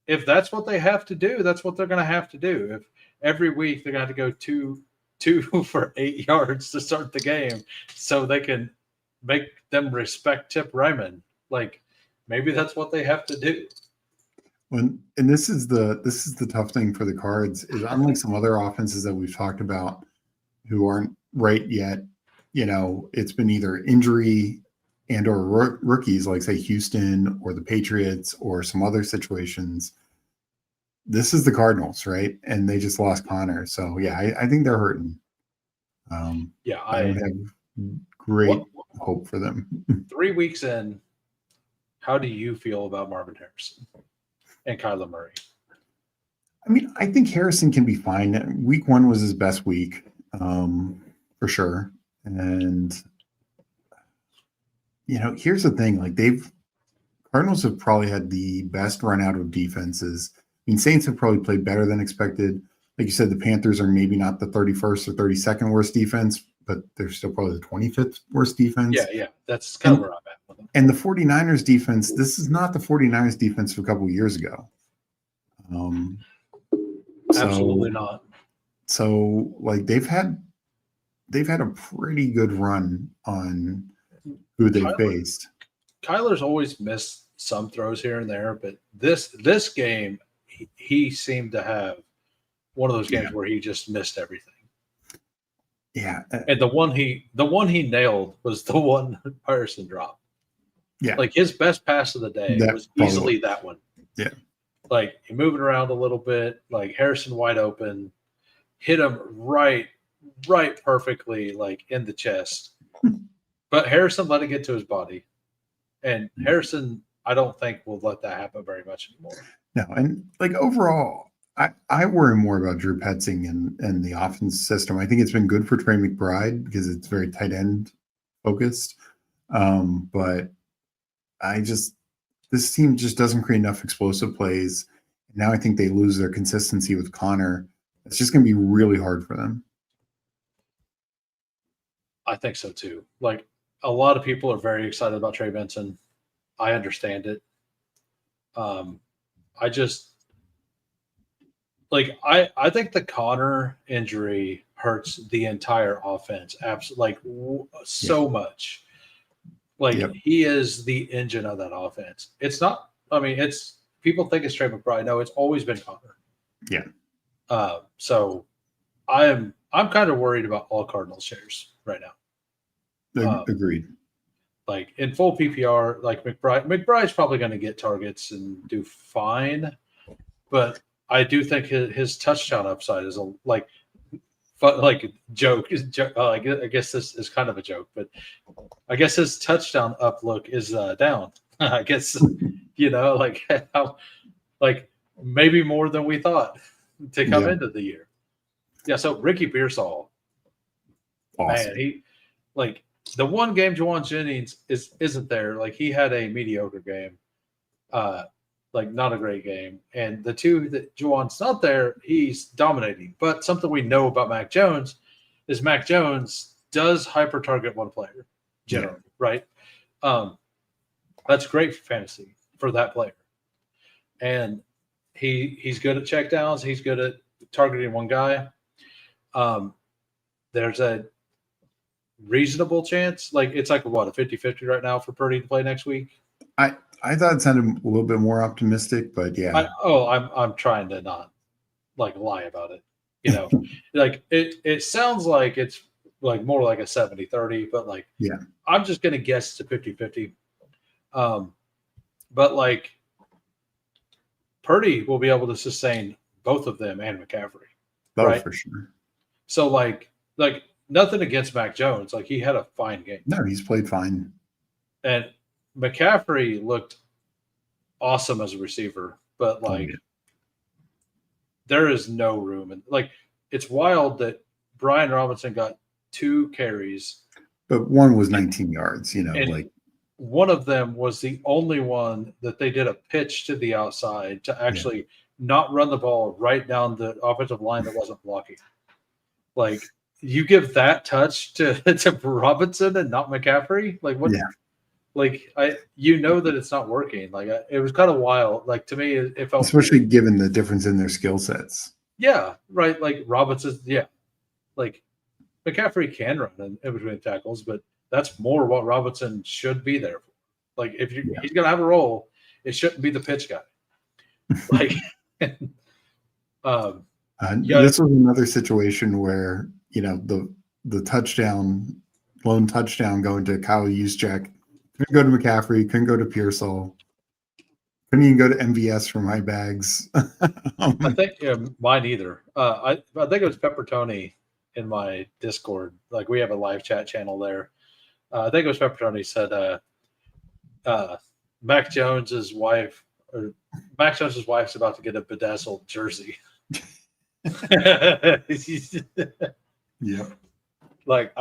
if that's what they have to do, that's what they're going to have to do. If every week they're going to have to go 2 for 8 yards to start the game, so they can make them respect Tip Ryman, maybe that's what they have to do. And this is the tough thing for the Cards is unlike some other offenses that we've talked about who aren't right yet, it's been either injury and or rookies like say Houston or the Patriots or some other situations. This is the Cardinals, right? And they just lost Connor. So yeah, I think they're hurting. I don't have great hope for them. 3 weeks in, how do you feel about Marvin Harrison and Kyler Murray? I mean, I think Harrison can be fine. Week 1 was his best week, for sure. And here's the thing: Cardinals have probably had the best run out of defenses. I mean, Saints have probably played better than expected. Like you said, the Panthers are maybe not the 31st or 32nd worst defense, but they're still probably the 25th worst defense. Yeah, that's kind of where I'm at with them. And the 49ers defense, this is not the 49ers defense from a couple of years ago. Absolutely not. So they've had a pretty good run on who they faced. Kyler's always missed some throws here and there, but this game he seemed to have one of those games where he just missed everything. Yeah. And the one he nailed was the one Harrison dropped. Yeah. His best pass of the day was easily that one. Yeah. Moving around a little bit, Harrison wide open, hit him right perfectly, in the chest. But Harrison let it get to his body. And Harrison, I don't think will let that happen very much anymore. No, and overall, I worry more about Drew Petzing and the offense system. I think it's been good for Trey McBride because it's very tight end focused. But this team just doesn't create enough explosive plays. Now I think they lose their consistency with Connor. It's just going to be really hard for them. I think so too. A lot of people are very excited about Trey Benson. I understand it. I just I think the Connor injury hurts the entire offense absolutely so much. He is the engine of that offense. It's not. I mean, it's people think it's Trey McBride. No, it's always been Connor. Yeah. So I'm kind of worried about all Cardinals shares right now. Agreed. In full PPR, McBride's probably going to get targets and do fine, but I do think his touchdown upside is a joke. I guess this is kind of a joke, but I guess his touchdown uplook is down. I guess how maybe more than we thought to come into the year. Yeah. So Ricky Pearsall, awesome. Man, he the one game Juwan Jennings isn't there. He had a mediocre game. like not a great game. And the two that Juwan's not there, he's dominating. But something we know about Mac Jones is Mac Jones does hyper target one player generally, right? That's great for fantasy for that player. And he's good at checkdowns. He's good at targeting one guy. There's a reasonable chance. Like it's like what, a 50-50 right now for Purdy to play next week? I thought it sounded a little bit more optimistic, but yeah. I'm trying to not like lie about it. You know, like it sounds like it's like more like a 70-30, but like I'm just gonna guess it's a 50-50. But like Purdy will be able to sustain both of them and McCaffrey. Right? For sure. So like nothing against Mac Jones. Like he had a fine game. No, he's played fine. And McCaffrey looked awesome as a receiver, but like there is no room. And like it's wild that Brian Robinson got 2 carries. But one was 19 yards, you know, like one of them was the only one that they did a pitch to the outside to actually not run the ball right down the offensive line that wasn't blocking. Like you give that touch to Robinson and not McCaffrey? Like what? Yeah. Like that it's not working. Like it was kind of wild. Like to me, it felt especially given the difference in their skill sets. Yeah, right. Like Robinson, like McCaffrey can run in between tackles, but that's more what Robinson should be there for. Like if he's gonna have a role, it shouldn't be the pitch guy. Like, this was another situation where the touchdown, lone touchdown going to Kyle Juszczyk. Couldn't go to McCaffrey, couldn't go to Pearsall, couldn't even go to MVS for my bags. I think mine either. I think it was Peppertoni in my Discord. Like we have a live chat channel there. I think it was Peppertoni said Mac Jones's wife's about to get a bedazzled jersey. Yeah. Like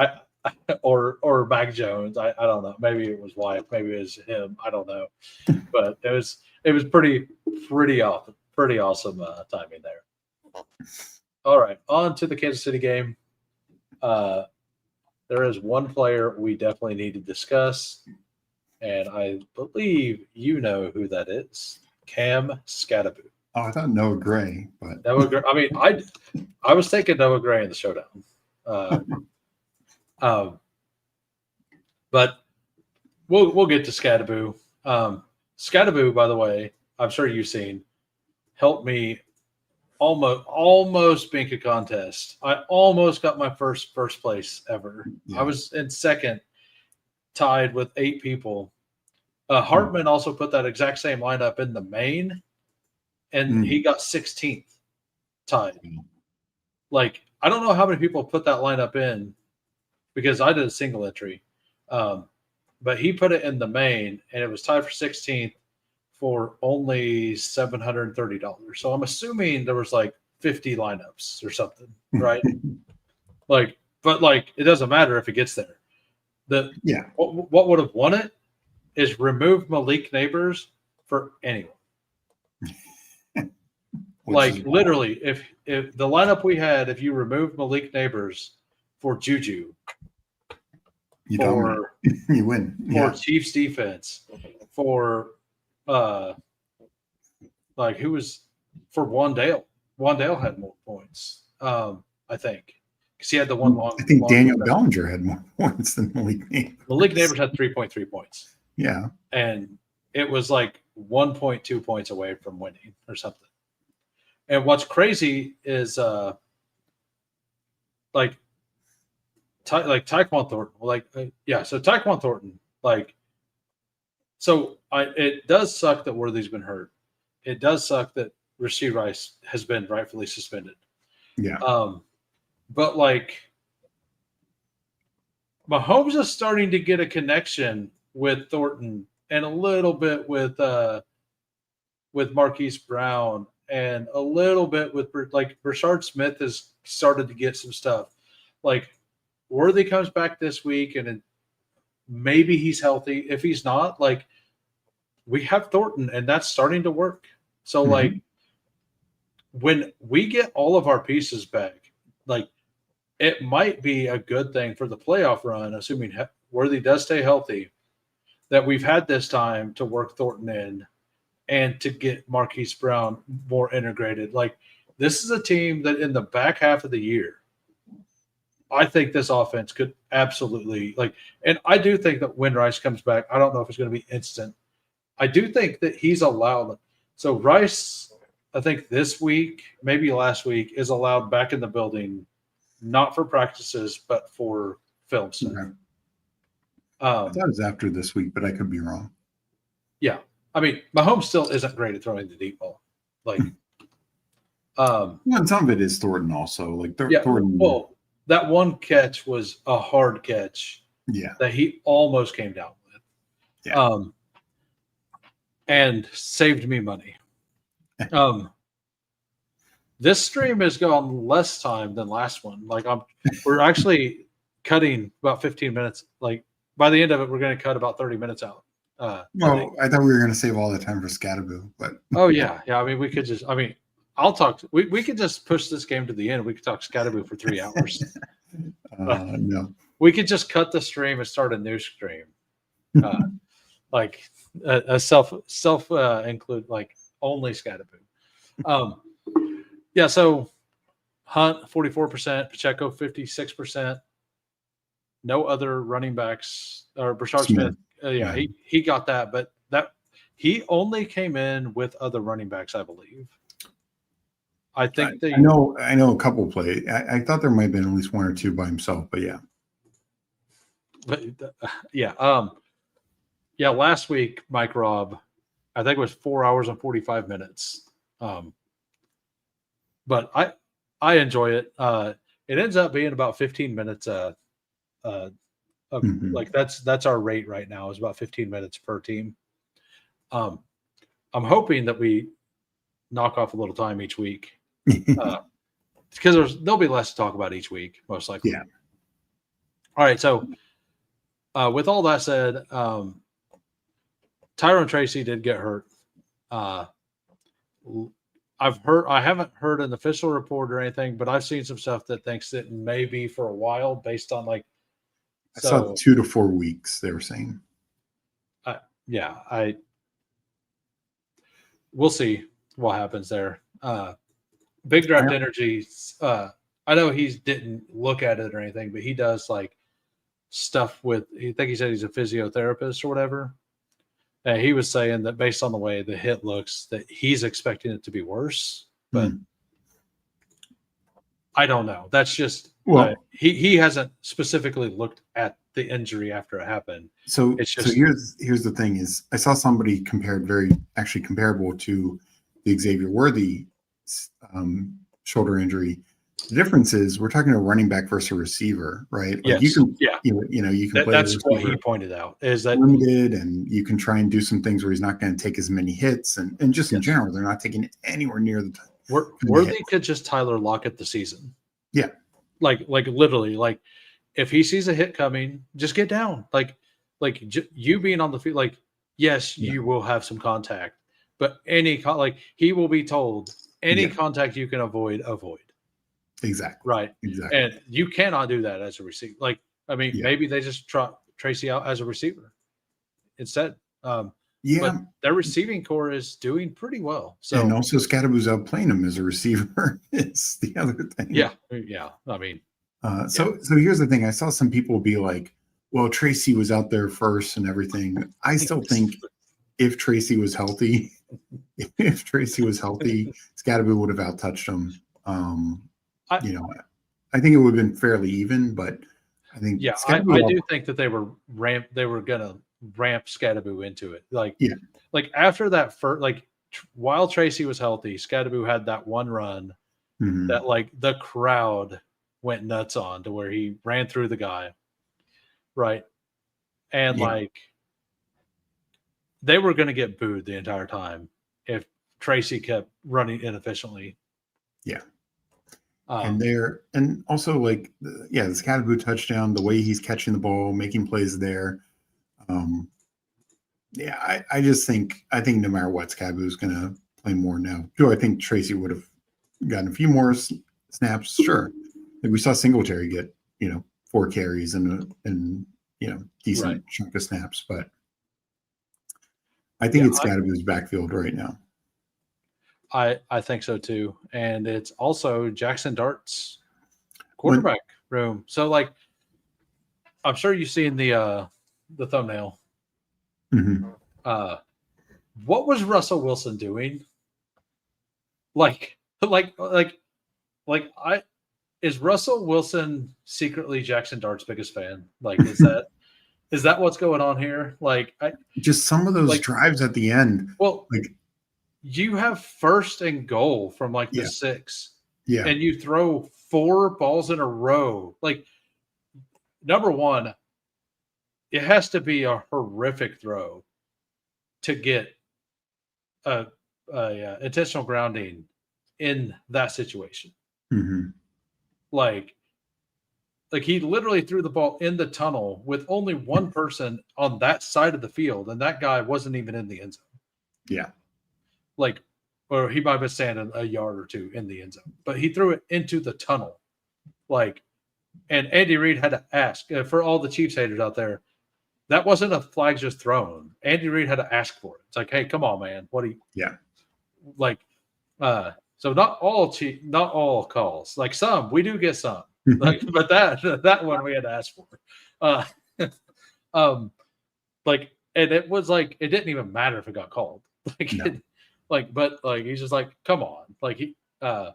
or Mac Jones. I don't know. Maybe it was wife. Maybe it was him. I don't know. But it was pretty awesome timing there. All right, on to the Kansas City game. There is one player we definitely need to discuss, and I believe you know who that is. Cam Scatterbo. Oh, I thought Noah Gray, but Noah Gray. I mean, I was taking Noah Gray in the showdown. But we'll get to Scatterbo. Scatterbo, by the way, I'm sure you've seen, helped me almost bank a contest. I almost got my first place ever. Yeah. I was in second, tied with 8 people. Hartman also put that exact same lineup in the main, and he got 16th, tied. Like, I don't know how many people put that lineup in because I did a single entry. But he put it in the main, and it was tied for 16th for only $730. So I'm assuming there was like 50 lineups or something, right? But it doesn't matter if it gets there. What would have won it is remove Malik Neighbors for anyone. Literally, if the lineup we had, if you remove Malik Neighbors for Juju, you win. For Chiefs defense, for who was for Wandale. Wandale had more points, I think, because he had the one long. I think Daniel Bellinger had more points than Malik Neighbors. Malik Neighbors had 3.3 points. Yeah, and it was like 1.2 points away from winning or something. And what's crazy is Tyquan Thornton, so Tyquan Thornton, it does suck that Worthy's been hurt. It does suck that Rashee Rice has been rightfully suspended. Yeah. But Mahomes is starting to get a connection with Thornton and a little bit with Marquise Brown and a little bit with Rashard Smith has started to get some stuff. Worthy comes back this week and maybe he's healthy. If he's not, we have Thornton, and that's starting to work. So, Mhm. like, when we get all of our pieces back, like, it might be a good thing for the playoff run, assuming Worthy does stay healthy, that we've had this time to work Thornton in and to get Marquise Brown more integrated. Like, this is a team that in the back half of the year, I think this offense could absolutely and I do think that when Rice comes back, I don't know if it's going to be instant. I do think that he's allowed. So Rice, I think this week, maybe last week, is allowed back in the building, not for practices, but for film stuff. Okay. I thought it was after this week, but I could be wrong. Yeah. I mean, Mahomes still isn't great at throwing the deep ball. Like, Well, and some of it is Thornton also. Like yeah, Thornton. well, that one catch was a hard catch Yeah. that he almost came down with. Yeah. And saved me money. This stream has gone less time than last one. Like, we're actually cutting about 15 minutes. Like, by the end of it, we're going to cut about 30 minutes out. Well, I thought we were going to save all the time for Scatterboo, but oh yeah. I mean, we could just. I mean, I'll talk. We could just push this game to the end. We could talk Scatterboo for 3 hours. no. We could just cut the stream and start a new stream, like a self include, like, only Scatterboo. Yeah. So Hunt 44%, Pacheco 56%. No other running backs, or Brashard Smith. Yeah, he got that, but he only came in with other running backs, I believe. I think I know a couple played. I thought there might have been at least one or two by himself, but yeah. But yeah. Last week, Mike Robb, I think it was 4 hours and 45 minutes. But I enjoy it. It ends up being about 15 minutes. Like, that's our rate right now, is about 15 minutes per team. I'm hoping that we knock off a little time each week, because there'll be less to talk about each week, most likely. Yeah. All right. So, with all that said, Tyrone Tracy did get hurt. I haven't heard an official report or anything, but I've seen some stuff that thinks it may be for a while, based on, like, I saw 2 to 4 weeks, they were saying. Yeah, we'll see what happens there. Big Draft Energy, I know he didn't look at it or anything, but he does, like, stuff with, I think he said he's a physiotherapist or whatever. And he was saying that based on the way the hit looks, that he's expecting it to be worse. But I don't know. That's just, he hasn't specifically looked at the injury after it happened. So it's just, so here's the thing is, I saw somebody compared comparable to the Xavier Worthy shoulder injury. The difference is we're talking a running back versus a receiver, right? Like, yes. you can play. That's what he pointed out, is that limited, and you can try and do some things where he's not going to take as many hits, and just in general, they're not taking anywhere near the time. Worthy could just Tyler Lockett the season. Yeah. Like literally, like, if he sees a hit coming, just get down. Like you being on the field, like, yes, you will have some contact, but he will be told any contact you can avoid. Exactly. Right. Exactly. And you cannot do that as a receiver. Like, I mean, maybe they just trot Tracy out as a receiver instead. But their receiving core is doing pretty well. So, and also Scatterboo's outplaying him as a receiver is the other thing. Yeah. I mean, so here's the thing. I saw some people be like, well, Tracy was out there first and everything. I still think if Tracy was healthy, Scatterboo would have out-touched him. I think it would have been fairly even, but I think I do think that they were gonna ramp Scatterboo into it. Like after that first, like, while Tracy was healthy, Scatterboo had that one run that, like, the crowd went nuts on, to where he ran through the guy. Right. And like, they were going to get booed the entire time if Tracy kept running inefficiently. Yeah. And also, like, the Scatterboo touchdown, the way he's catching the ball, making plays there. Yeah, I just think no matter what, Scabu's going to play more now. Do I think Tracy would have gotten a few more snaps? Sure. Like we saw Singletary get 4 carries and decent Right. chunk of snaps, but I think it's Scabu's backfield right now. I think so too, and it's also Jackson Dart's quarterback room. So like, I'm sure you've seen the thumbnail. Mm-hmm. What was Russell Wilson doing? Is Russell Wilson secretly Jackson Dart's biggest fan? Like, is that what's going on here? Like, just some of those drives at the end. Well, you have 1st and goal from the 6, and you throw 4 balls in a row. Like, number one, it has to be a horrific throw to get a intentional grounding in that situation. Mm-hmm. Like he literally threw the ball in the tunnel with only one person on that side of the field, and that guy wasn't even in the end zone. Yeah. Or he might have been standing a yard or 2 in the end zone, but he threw it into the tunnel. And Andy Reid had to ask, for all the Chiefs haters out there, that wasn't a flag just thrown. Andy Reid had to ask for it. It's like, hey, come on, man. What do you? Yeah. So not all calls. Like some, we do get some. But that one we had to ask for. And it was it didn't even matter if it got called. He's just like, come on. And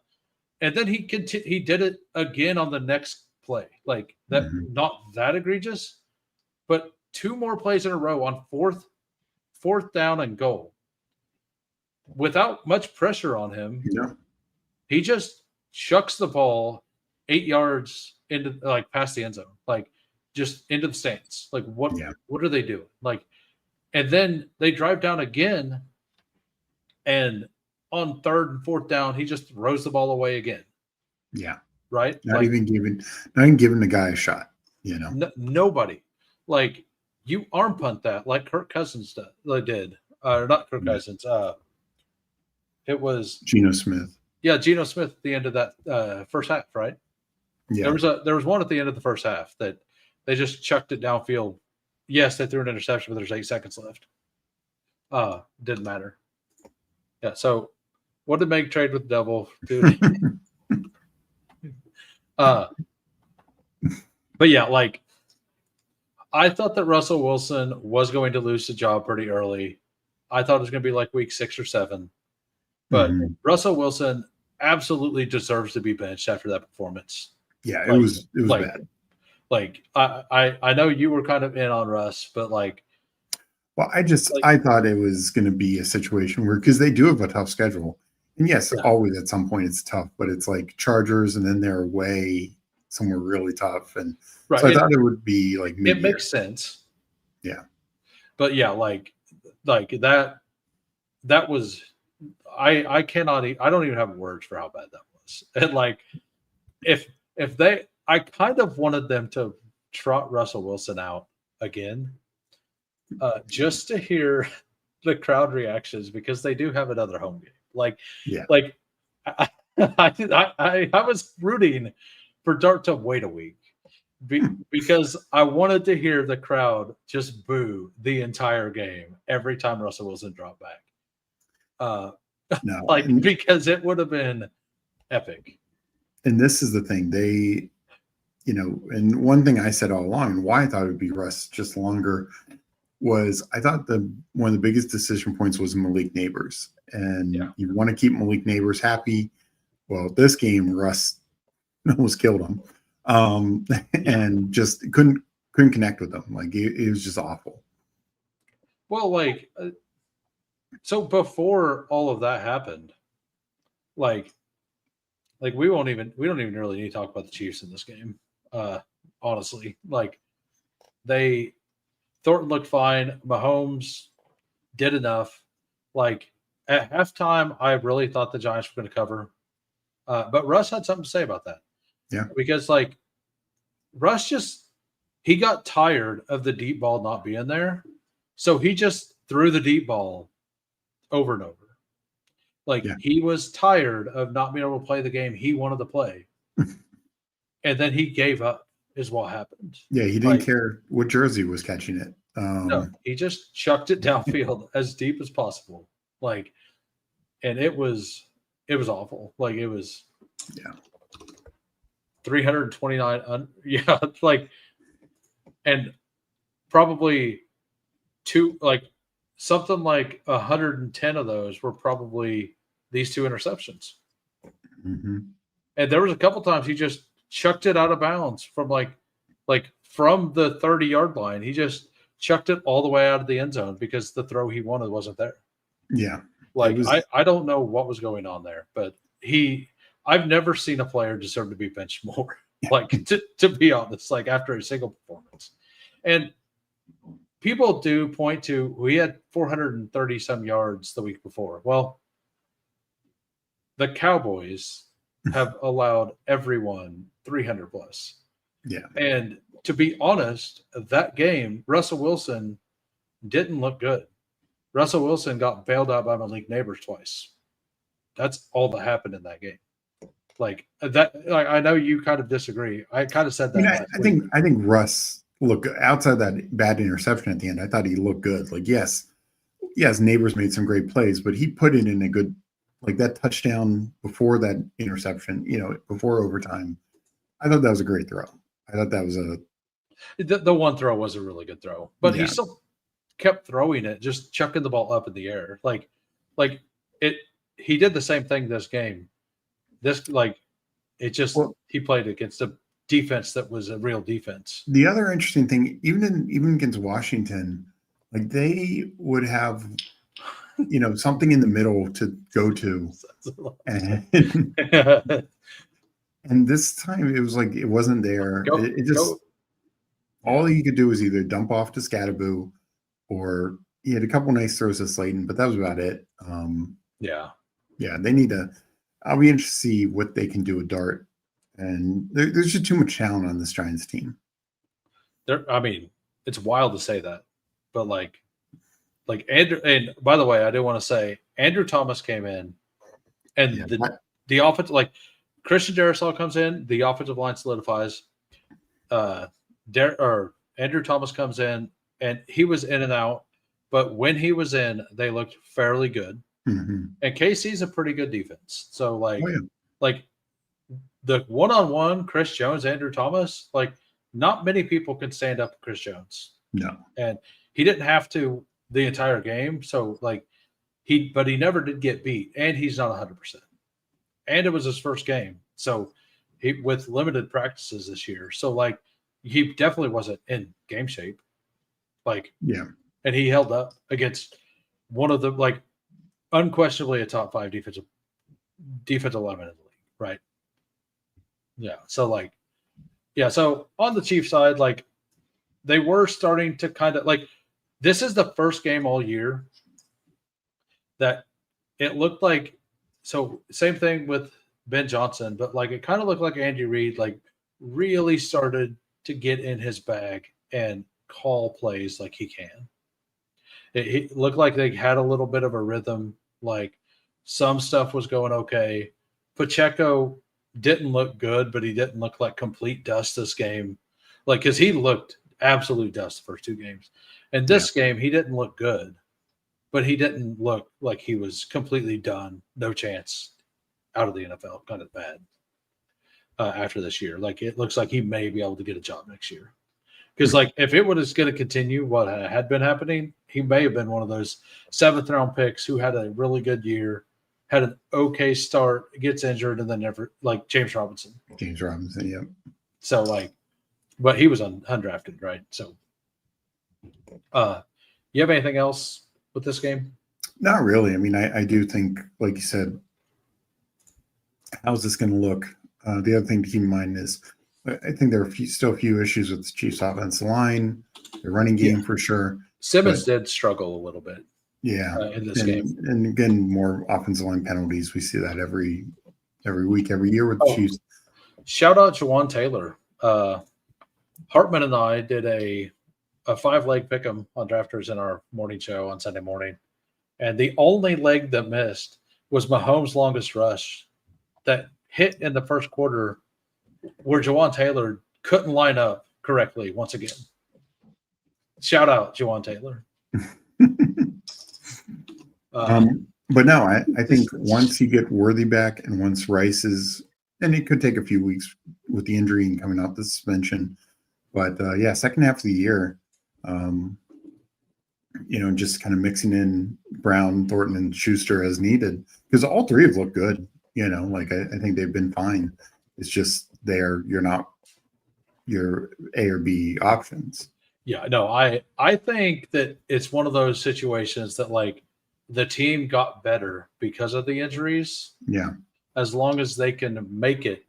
then he did it again on the next play. Not that egregious, but 2 more plays in a row on fourth down and goal. Without much pressure on him, he just chucks the ball 8 yards into past the end zone, just into the stands. What are they doing? And then they drive down again, and on 3rd and 4th down, he just throws the ball away again. Yeah. Right. Not even giving the guy a shot. Nobody. You arm punt that like Kirk Cousins did. Not Kirk Cousins. It was Geno Smith. Yeah, Geno Smith at the end of that first half, right? Yeah. There was one at the end of the first half that they just chucked it downfield. Yes, they threw an interception, but there's 8 seconds left. Didn't matter. Yeah. So, what did Meg trade with the devil do? But yeah, I thought that Russell Wilson was going to lose the job pretty early. I thought it was going to be week 6 or 7. But Russell Wilson absolutely deserves to be benched after that performance. Yeah, it was bad. I know you were kind of in on Russ, but well, I thought it was going to be a situation where, because they do have a tough schedule, and yes, always at some point it's tough, but it's Chargers, and then they're away somewhere really tough, and so I thought it would be mid-year. It makes sense. Yeah, but yeah, that was. I cannot. I don't even have words for how bad that was. And if they, I kind of wanted them to trot Russell Wilson out again, just to hear the crowd reactions, because they do have another home game. I was rooting for Dart to wait a week because I wanted to hear the crowd just boo the entire game every time Russell Wilson dropped back. Because it would have been epic. And this is the thing, they, and one thing I said all along, and why I thought it would be Russ just longer, was I thought one of the biggest decision points was Malik Neighbors, and you want to keep Malik Neighbors happy. Well, this game, Russ almost killed him, and just couldn't connect with them. It was just awful. Well, so before all of that happened, we don't even really need to talk about the Chiefs in this game. Honestly, Thornton looked fine. Mahomes did enough. At halftime, I really thought the Giants were going to cover. But Russ had something to say about that. Yeah. Because Russ he got tired of the deep ball not being there. So he just threw the deep ball over and over. Like he was tired of not being able to play the game he wanted to play. And then he gave up is what happened. Yeah, he didn't care what jersey was catching it. No, he just chucked it downfield as deep as possible. Like, and it was awful. Like it was 329 like, and probably something like 110 of those were probably these two interceptions. Mm-hmm. And there was a couple times he just chucked it out of bounds from like from the 30-yard line. He just chucked it all the way out of the end zone because the throw he wanted wasn't there. Yeah. Like I don't know what was going on there, but I've never seen a player deserve to be benched more. Like to be honest, like after a single performance. And people do point to we had 430 some yards the week before. Well, the Cowboys have allowed everyone 300 plus. Yeah. And to be honest, that game, Russell Wilson didn't look good. Russell Wilson got bailed out by Malik Neighbors twice. That's all that happened in that game. Like that, I know you kind of disagree. I kind of said that. I think Russ, look, outside that bad interception at the end, I thought he looked good. Like, yes, Neighbors made some great plays, but he put it in a good, like that touchdown before that interception, before overtime. I thought that was a great throw. I thought that was the one throw was a really good throw, but he still kept throwing it, just chucking the ball up in the air. He did the same thing this game. He played against a defense that was a real defense. The other interesting thing, even against Washington, like they would have, something in the middle to go to, and this time it was like it wasn't there. All he could do was either dump off to Scadaboo, or he had a couple nice throws to Slayton, but that was about it. They need to. I'll be interested to see what they can do with Dart, and there's just too much talent on this Giants team. It's wild to say that, but like Andrew. And by the way, I do want to say Andrew Thomas came in, and the offense, like Christian Darrisaw comes in, the offensive line solidifies. Andrew Thomas comes in, and he was in and out, but when he was in, they looked fairly good. Mm-hmm. And KC's a pretty good defense. So like the one-on-one Chris Jones, Andrew Thomas, like not many people can stand up to Chris Jones. No. And he didn't have to the entire game. So but he never did get beat, and he's not 100%. And it was his first game. So he with limited practices this year. So he definitely wasn't in game shape. And he held up against one of the unquestionably a top 5 defensive lineman in the league, right? Yeah. So so on the Chiefs side, they were starting to kind of this is the first game all year that it looked like. So same thing with Ben Johnson, but it kind of looked like Andy Reid really started to get in his bag and call plays like he can. It looked like they had a little bit of a rhythm. Some stuff was going okay. Pacheco didn't look good, but he didn't look like complete dust this game. Because he looked absolute dust the first 2 games. And this game, he didn't look good, but he didn't look like he was completely done. No chance out of the NFL. Kind of bad after this year. It looks like he may be able to get a job next year. Because if it was going to continue what had been happening, he may have been one of those 7th-round picks who had a really good year, had an okay start, gets injured, and then never James Robinson. Yeah. So but he was undrafted, right? So, you have anything else with this game? Not really. I do think, like you said, how's this going to look? The other thing to keep in mind is, I think there are still a few issues with the Chiefs' offensive line, the running game for sure. Simmons did struggle a little bit. Yeah, in this game, and again, more offensive line penalties. We see that every week, every year with the Chiefs. Shout out Jawan Taylor. Hartman and I did a a 5-leg pick'em on Drafters in our morning show on Sunday morning, and the only leg that missed was Mahomes' longest rush that hit in the first quarter, where Jawan Taylor couldn't line up correctly once again. Shout out Jawan Taylor. But no, I think once you get Worthy back and once Rice is, and it could take a few weeks with the injury and coming out the suspension, but yeah, second half of the year, just kind of mixing in Brown, Thornton, and Schuster as needed, because all three have looked good. I think they've been fine. It's just you're not your A or B options. Yeah, no, I think that it's one of those situations that like the team got better because of the injuries. Yeah. As long as they can make it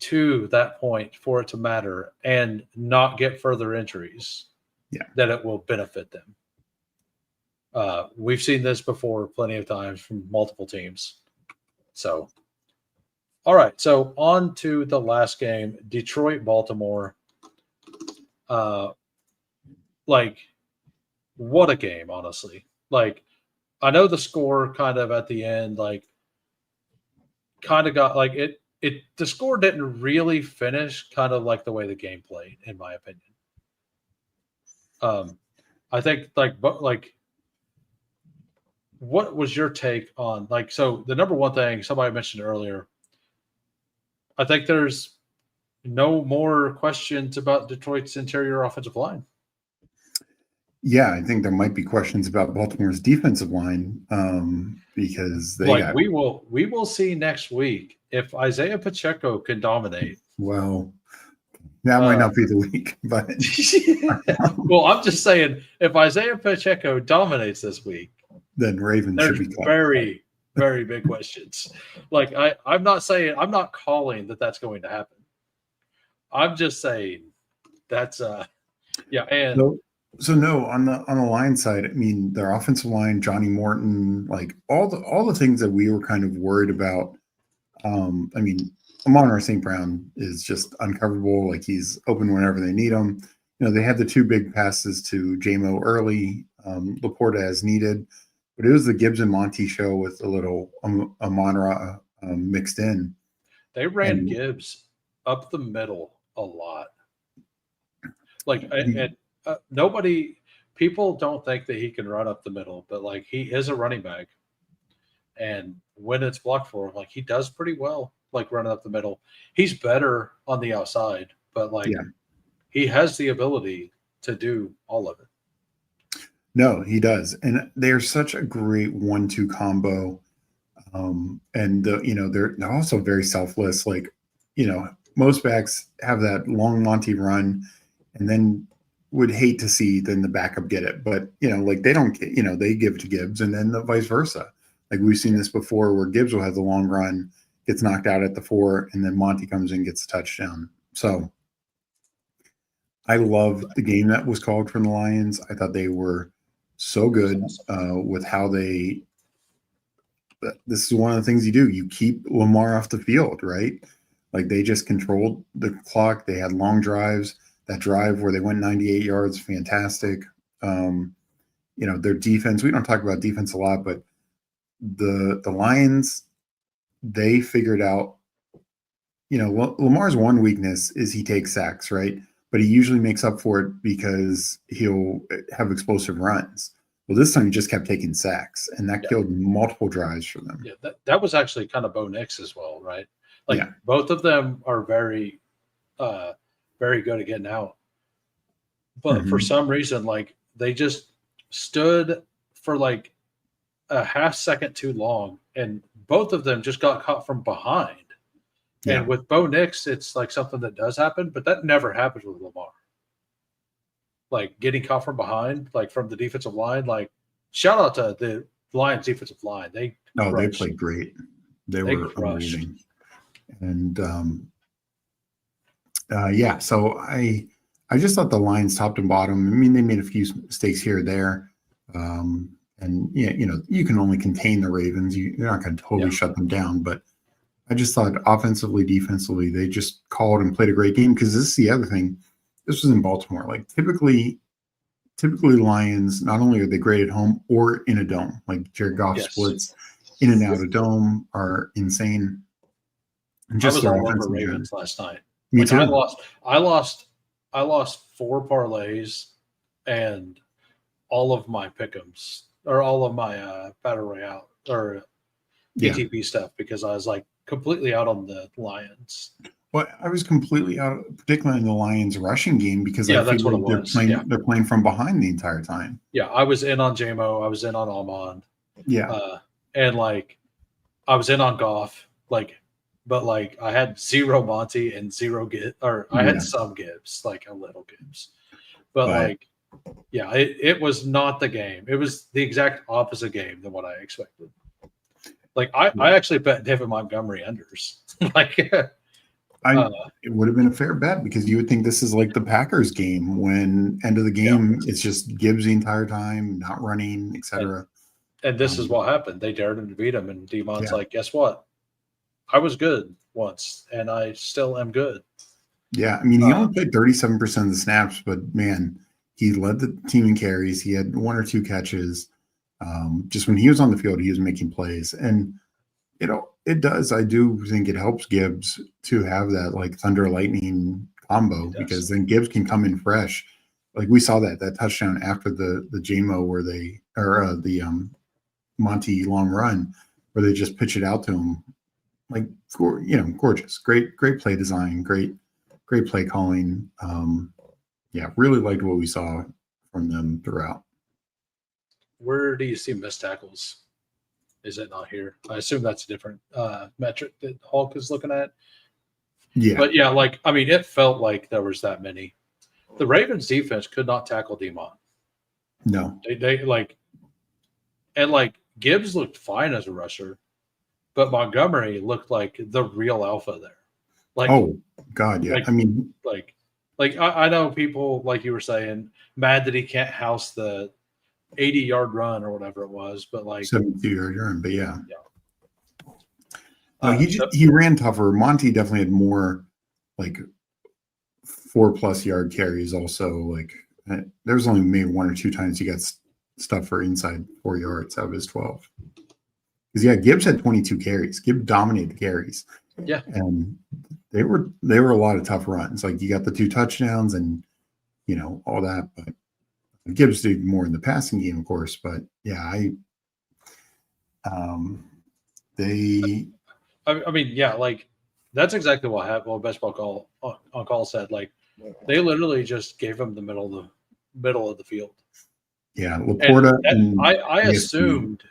to that point for it to matter and not get further injuries, that it will benefit them. We've seen this before plenty of times from multiple teams. So, all right. So on to the last game, Detroit, Baltimore. What a game, honestly. Like, I know the score kind of at the end, kind of got the score didn't really finish kind of like the way the game played, in my opinion. I think what was your take on so the number one thing somebody mentioned earlier, I think there's no more questions about Detroit's interior offensive line. Yeah, I think there might be questions about Baltimore's defensive line because we will see next week if Isaiah Pacheco can dominate. Well, that might not be the week, but well, I'm just saying if Isaiah Pacheco dominates this week, then Ravens should be very, very big questions. I'm not calling that that's going to happen. I'm just saying that's and. So no, on the line side, I mean, their offensive line, Johnny Morton, all the things that we were kind of worried about. I mean, Amon-Ra St. Brown is just uncoverable. He's open whenever they need him. They had the two big passes to JMO early, Laporta as needed, but it was the Gibbs and Monty show with a little Amon-Ra mixed in. They ran Gibbs up the middle a lot. People don't think that he can run up the middle, but he is a running back. And when it's blocked for him, he does pretty well, running up the middle. He's better on the outside, but he has the ability to do all of it. No, he does. And they're such a great 1-2 combo. They're also very selfless. Most backs have that long Monty run and then would hate to see then the backup get it, but they don't get, they give to Gibbs and then the vice versa. We've seen this before where Gibbs will have the long run, gets knocked out at the 4, and then Monty comes in, gets a touchdown. So I love the game that was called from the Lions. I thought they were so good with how this is one of the things you do. You keep Lamar off the field, right? They just controlled the clock. They had long drives. That drive where they went 98 yards, fantastic. Their defense, we don't talk about defense a lot, but the Lions, they figured out, Lamar's one weakness is he takes sacks, right? But he usually makes up for it because he'll have explosive runs. Well, this time he just kept taking sacks, and that killed multiple drives for them. Yeah, that was actually kind of Bo Nix as well, right? Both of them are very very good at getting out. But for some reason, they just stood for a half second too long, and both of them just got caught from behind. Yeah. And with Bo Nix, it's something that does happen, but that never happens with Lamar. Getting caught from behind, from the defensive line, shout out to the Lions defensive line. They played great. They were amazing. And so I just thought the Lions top and bottom. I mean, they made a few mistakes here or there, and you can only contain the Ravens. You're not going to totally shut them down. But I just thought offensively, defensively, they just called and played a great game. Because this is the other thing: this was in Baltimore. Like typically Lions, not only are they great at home or in a dome, like Jared Goff Yes. splits in and out of dome are insane. And I just was their all offense over in general. Ravens last night. Me Like, too. I lost 4 parlays and all of my pick'ems or all of my battle royale or PTP stuff because I was like completely out on the Lions. Well, I was completely out, particularly in the Lions rushing game because Yeah, I that's feel what like it was. they're playing from behind the entire time. Yeah, I was in on JMO. I was in on Almond. Yeah. And like I was in on Goff. Like, but like I had 0 Monty and 0 Gibbs, or I had some Gibbs, like a little Gibbs. But like, yeah, it was not the game. It was the exact opposite game than what I expected. Like I actually bet David Montgomery unders. Like it would have been a fair bet because you would think this is like the Packers game when end of the game it's just Gibbs the entire time, not running, etc. And this is what happened. They dared him to beat him, and Demon's like, guess what? I was good once, and I still am good. Yeah, I mean, he only played 37% of the snaps, but man, he led the team in carries. He had 1 or 2 catches. Just when he was on the field, he was making plays. And, it does. I do think it helps Gibbs to have that like thunder lightning combo because then Gibbs can come in fresh. Like we saw that touchdown after the JMO where the Monty long run where they just pitch it out to him. Like, gorgeous, great play design, great play calling. Really liked what we saw from them throughout. Where do you see missed tackles? Is it not here? I assume that's a different metric that Hulk is looking at. Yeah. But yeah, like, I mean, it felt like there was that many. The Ravens defense could not tackle Demon. No. They like, and like Gibbs looked fine as a rusher, but Montgomery looked like the real alpha there. Like, oh God, yeah. Like, I mean, I know people, like you were saying, mad that he can't house the 80-yard run or whatever it was, but like 72-yard run, but yeah. No, he ran tougher. Monty definitely had more like 4+ yard carries. Also, like there was only maybe 1 or 2 times he got stuff for inside 4 yards out of his 12. Because Gibbs had 22 carries. Gibbs dominated the carries. Yeah, and they were a lot of tough runs. Like you got the 2 touchdowns and all that, but Gibbs did more in the passing game, of course. But yeah, I mean, yeah, like that's exactly what happened. What Bestball on call said. Like they literally just gave him the middle of the field. Yeah, Laporta. And I assumed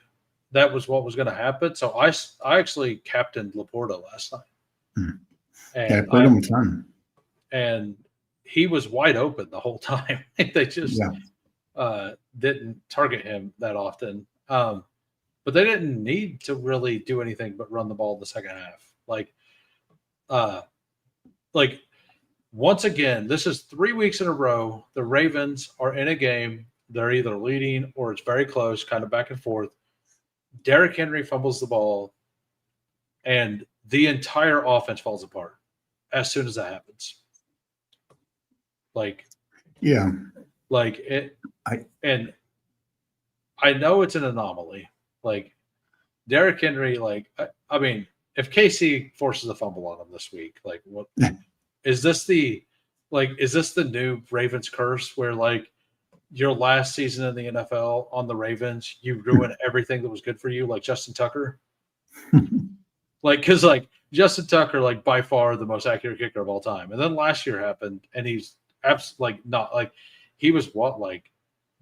that was what was going to happen. So I actually captained Laporta last night. And I played him a ton. And he was wide open the whole time. They just didn't target him that often. But they didn't need to really do anything but run the ball in the second half. Like once again, this is 3 weeks in a row. The Ravens are in a game. They're either leading or it's very close, kind of back and forth. Derrick Henry fumbles the ball, and the entire offense falls apart as soon as that happens. And I know it's an anomaly. Like Derrick Henry, I mean, if KC forces a fumble on him this week, like what is this the new Ravens curse where like your last season in the NFL on the Ravens, you ruin everything that was good for you, like Justin Tucker? Because Justin Tucker, like by far the most accurate kicker of all time. And then last year happened and he's he was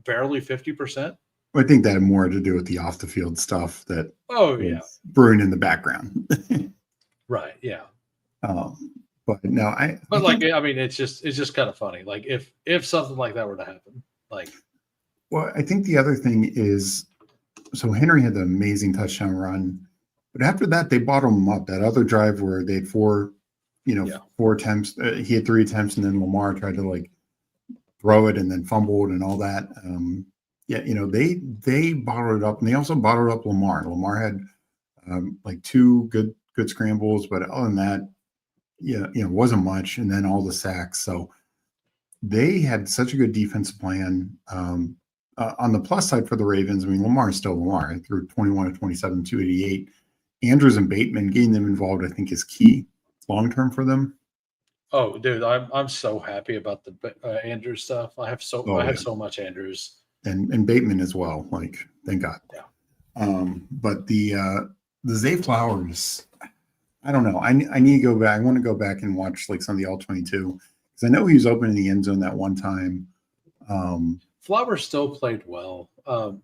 barely 50%. I think that had more to do with the off the field stuff that brewing in the background. Right. Yeah. But no, I mean, it's just kind of funny. Like if something like that were to happen, well, I think the other thing is, so Henry had the amazing touchdown run, but after that they bottomed him up. That other drive where they had 4 attempts, he had 3 attempts, and then Lamar tried to throw it and then fumbled and all that. They bottled it up, and they also bottled up Lamar. Lamar had 2 good scrambles, but other than that, it wasn't much. And then all the sacks. So they had such a good defensive plan. On the plus side for the Ravens, I mean, Lamar is still Lamar. He threw 21 to 27, 288. Andrews and Bateman, getting them involved, I think, is key long term for them. Oh, dude, I'm so happy about the Andrews stuff. I have so much Andrews and Bateman as well. Like, thank God. Yeah. But the Zay Flowers, I don't know. I need to go back. I want to go back and watch like some of the all-22 because I know he was open in the end zone that one time. Flowers still played well.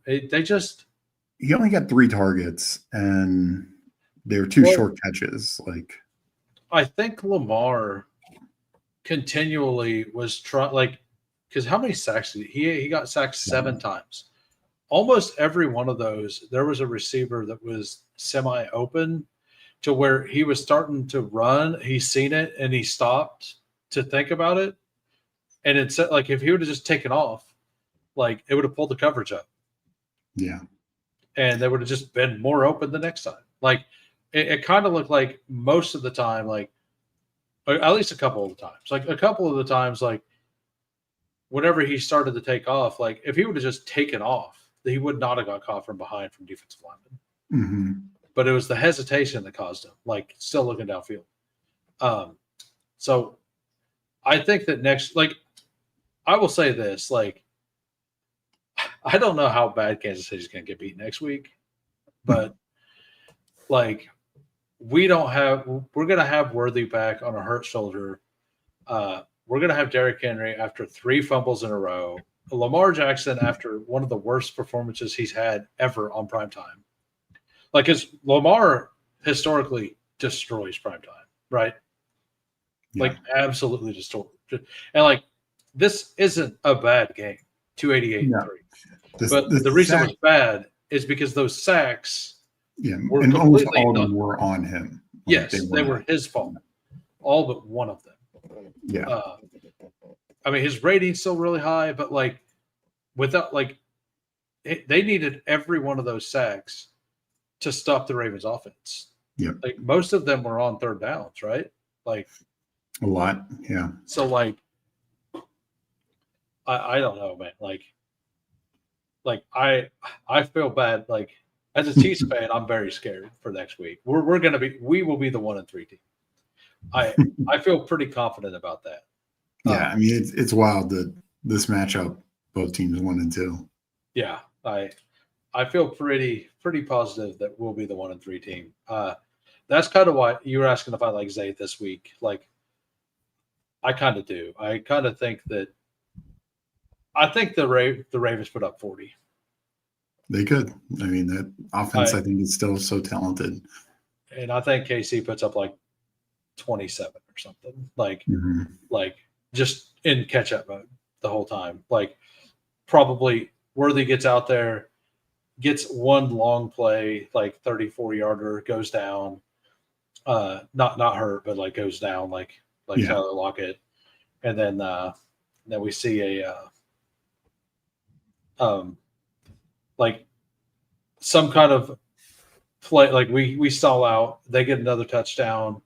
He only got 3 targets and they were 2 short catches. Like, I think Lamar continually was trying, because how many sacks did he got sacked 7 times. Almost every one of those, there was a receiver that was semi-open to where he was starting to run. He's seen it and he stopped to think about it. And it's like if he would have just taken off, like it would have pulled the coverage up. Yeah. And they would have just been more open the next time. Like it kind of looked like most of the time, like at least a couple of the times, like a couple of the times, like whenever he started to take off, like if he would have just taken off, he would not have got caught from behind from defensive linemen. Mm-hmm. But it was the hesitation that caused him, like still looking downfield. So I think that next, like I will say this, like I don't know how bad Kansas City's going to get beat next week, but like we're going to have Worthy back on a hurt shoulder. We're going to have Derrick Henry after 3 fumbles in a row. Lamar Jackson after one of the worst performances he's had ever on primetime. Like, because Lamar historically destroys primetime, right? Yeah. Like, absolutely destroys. And, like, this isn't a bad game, 288-3. But the reason it was bad is because those sacks were and almost completely all of them were on him. Like, yes, they were his fault. All but one of them. Yeah. I mean, his rating's still really high, but like without they needed every one of those sacks to stop the Ravens offense. Yeah. Like most of them were on 3rd downs, right? Like a lot. Yeah. So like, I don't know, man. Like I feel bad. Like as a Chiefs fan, I'm very scared for next week. We will be the 1-3 team. I feel pretty confident about that. Yeah, I mean it's wild that this matchup, both teams 1 and 2. Yeah, I feel pretty positive that we'll be the 1-3 team. That's kind of why you were asking if I like Zay this week. Like, I kind of do. I kind of think that. I think the Ravens put up 40. They could. I mean, that offense, I think, is still so talented. And I think KC puts up like 27 or something. Like, like just in catch-up mode the whole time. Like, probably Worthy gets out there, gets one long play, like 34-yarder, goes down. Not hurt, but like goes down, like Tyler Lockett. And then we see a like some kind of play, like we stall out, they get another touchdown,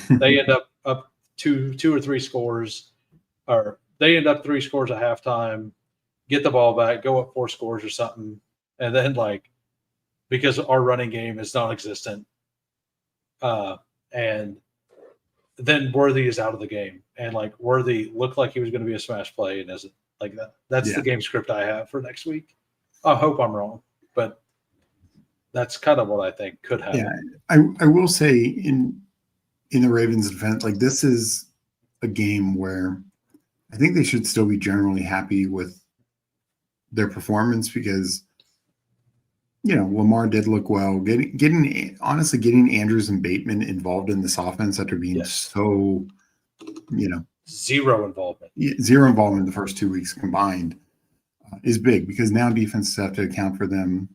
they end up two or 3 scores, or they end up 3 scores at halftime, get the ball back, go up 4 scores or something, and then like because our running game is non-existent, and then Worthy is out of the game, and like Worthy looked like he was going to be a smash play and isn't. Like that. That's the game script I have for next week. I hope I'm wrong, but that's kind of what I think could happen. Yeah, I will say in the Ravens' defense, like this is a game where I think they should still be generally happy with their performance because Lamar did look well. Getting Andrews and Bateman involved in this offense after being so zero involvement the first 2 weeks combined is big because now defenses have to account for them.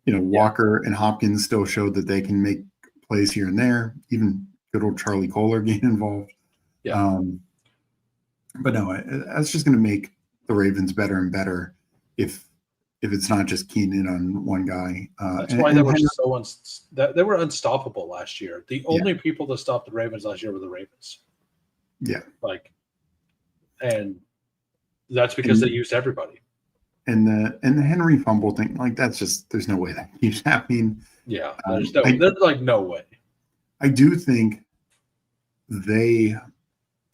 Walker and Hopkins still showed that they can make plays here and there. Even good old Charlie Kohler getting involved. Yeah. But no, that's just going to make the Ravens better and better if it's not just keying in on one guy. That's why they were they were unstoppable last year. The only people that stopped the Ravens last year were the Ravens. Yeah. And That's because they used everybody. And the Henry fumble thing, like that's just there's no way that keeps happening. Yeah, there's like no way. I do think I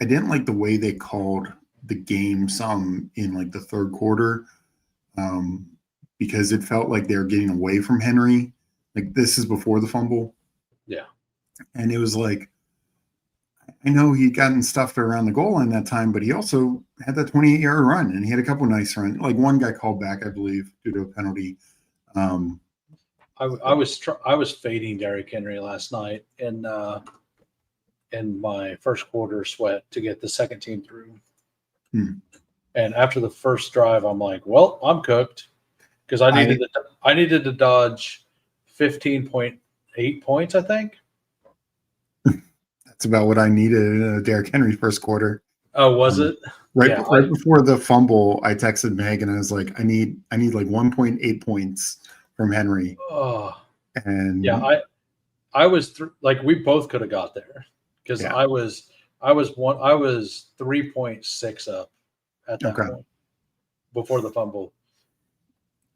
didn't like the way they called the game some in like the third quarter, because it felt like they were getting away from Henry. Like this is before the fumble. Yeah. And it was like, I know he'd gotten stuffed around the goal line that time, but he also had that 28-yard run, and he had a couple nice runs. Like one guy called back, I believe, due to a penalty. I was fading Derrick Henry last night in my first quarter sweat to get the second team through. And after the first drive, I'm like, well, I'm cooked because I needed to dodge 15.8 points, I think. That's about what I needed in Derrick Henry first quarter. Oh, was it? Right before the fumble, I texted Meg and I was like, I need like 1.8 points from Henry. Oh, and yeah, I was like we both could have got there because I was 3.6 up at that point before the fumble.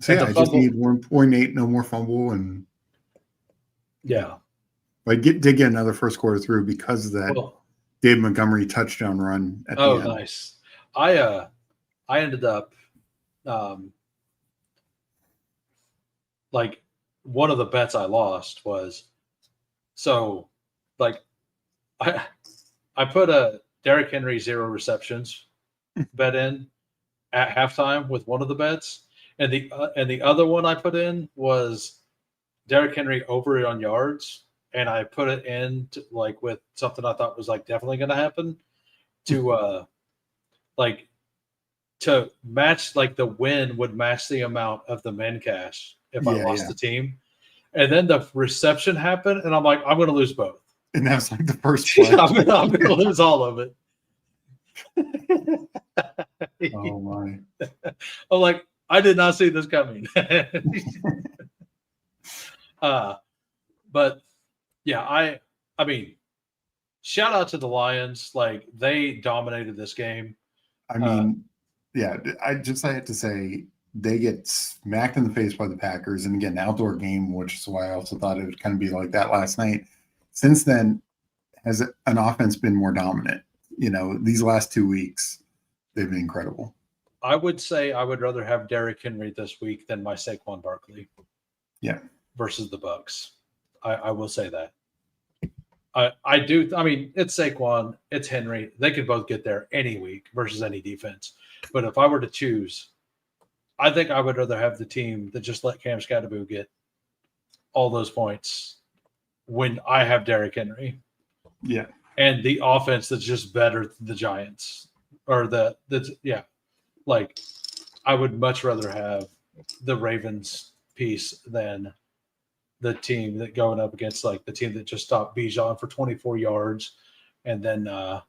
So I just need 1.8, no more fumble, and I did get another first quarter through because of that Dave Montgomery touchdown run at the end. Nice. I ended up like one of the bets I lost was I put a Derrick Henry 0 receptions bet in at halftime with one of the bets, and the other one I put in was Derrick Henry over it on yards, and I put it in with something I thought was definitely going to happen to to match the win would match the amount of the men cash if I lost the team. And then the reception happened, and I'm like, I'm going to lose both. And that's the first play. I'm going to lose all of it. Oh, my. I'm like, I did not see this coming. But, yeah, I mean, shout out to the Lions. They dominated this game. I mean, I have to say, they get smacked in the face by the Packers. And again, outdoor game, which is why I also thought it would kind of be like that last night. Since then, has an offense been more dominant? These last 2 weeks, they've been incredible. I would say I would rather have Derrick Henry this week than my Saquon Barkley. Yeah. Versus the Bucs. I will say that. I do. I mean, it's Saquon, it's Henry. They could both get there any week versus any defense. But if I were to choose, I think I would rather have the team that just let Cam Scatterbo get all those points when I have Derrick Henry. Yeah. And the offense that's just better than the Giants. I would much rather have the Ravens piece than the team that going up against the team that just stopped Bijan for 24 yards. And then I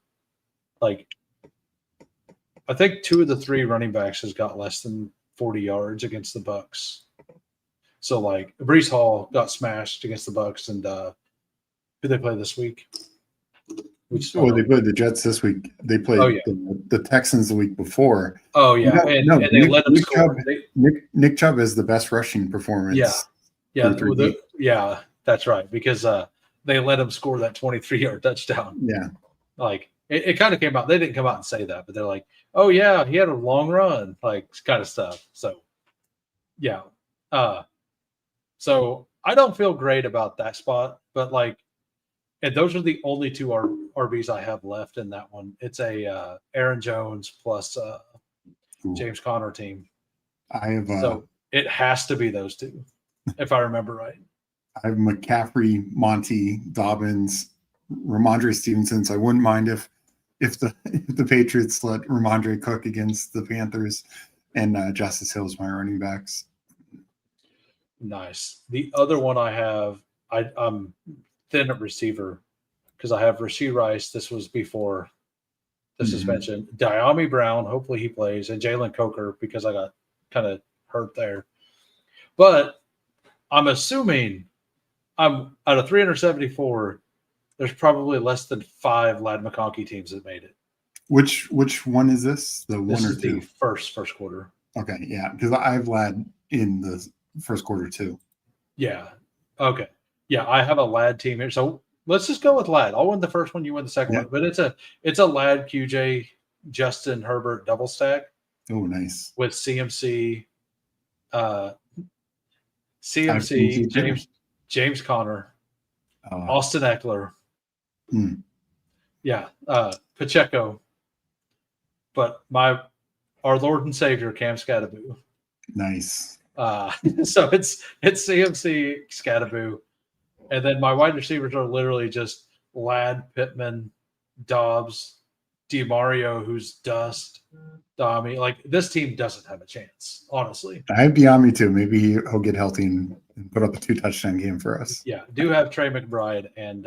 think 2 of the 3 running backs has got less than 40 yards against the Bucs. So Breece Hall got smashed against the Bucs, and who they play this week? They played the Jets this week. They played the Texans the week before. Oh yeah, and they let them score. Nick Chubb has the best rushing performance. Yeah, that's right, because they let him score that 23-yard touchdown. Yeah, it kind of came out. They didn't come out and say that, but they're like, "Oh yeah, he had a long run," kind of stuff. So, yeah. So I don't feel great about that spot, but and those are the only 2 RBs I have left in that one. It's a Aaron Jones plus James Conner team. So it has to be those 2, if I remember right. I have McCaffrey, Monty, Dobbins, Ramondre Stevenson. So I wouldn't mind if the Patriots let Ramondre cook against the Panthers, and Justice Hill's my running backs. Nice. The other one I have, I'm thin at receiver because I have Rashee Rice. This was before the suspension. Diami Brown, hopefully he plays, and Jalen Coker because I got kind of hurt there. But I'm assuming I'm out of 374. There's probably less than 5 Ladd McConkey teams that made it. Which one is this? The This one or is the two? first quarter. Okay, yeah, because I have Lad in the first quarter too. Yeah. Okay. Yeah, I have a Lad team here. So let's just go with Lad. I'll win the first one, you win the second Yeah. one. But it's a Lad QJ Justin Herbert double stack Oh, nice. with CMC, I have CMC too. James Conner, Uh, Austin Eckler. Hmm. Yeah, Pacheco. But our Lord and Savior Cam Scattaboo. Nice. So it's CMC Scattaboo, and then my wide receivers are literally just Ladd, Pittman, Dobbs, DiMario, who's dust. Dami. Like this team doesn't have a chance, honestly. I have Diami too. Maybe he'll get healthy and put up a 2-touchdown game for us. Yeah, do have Trey McBride and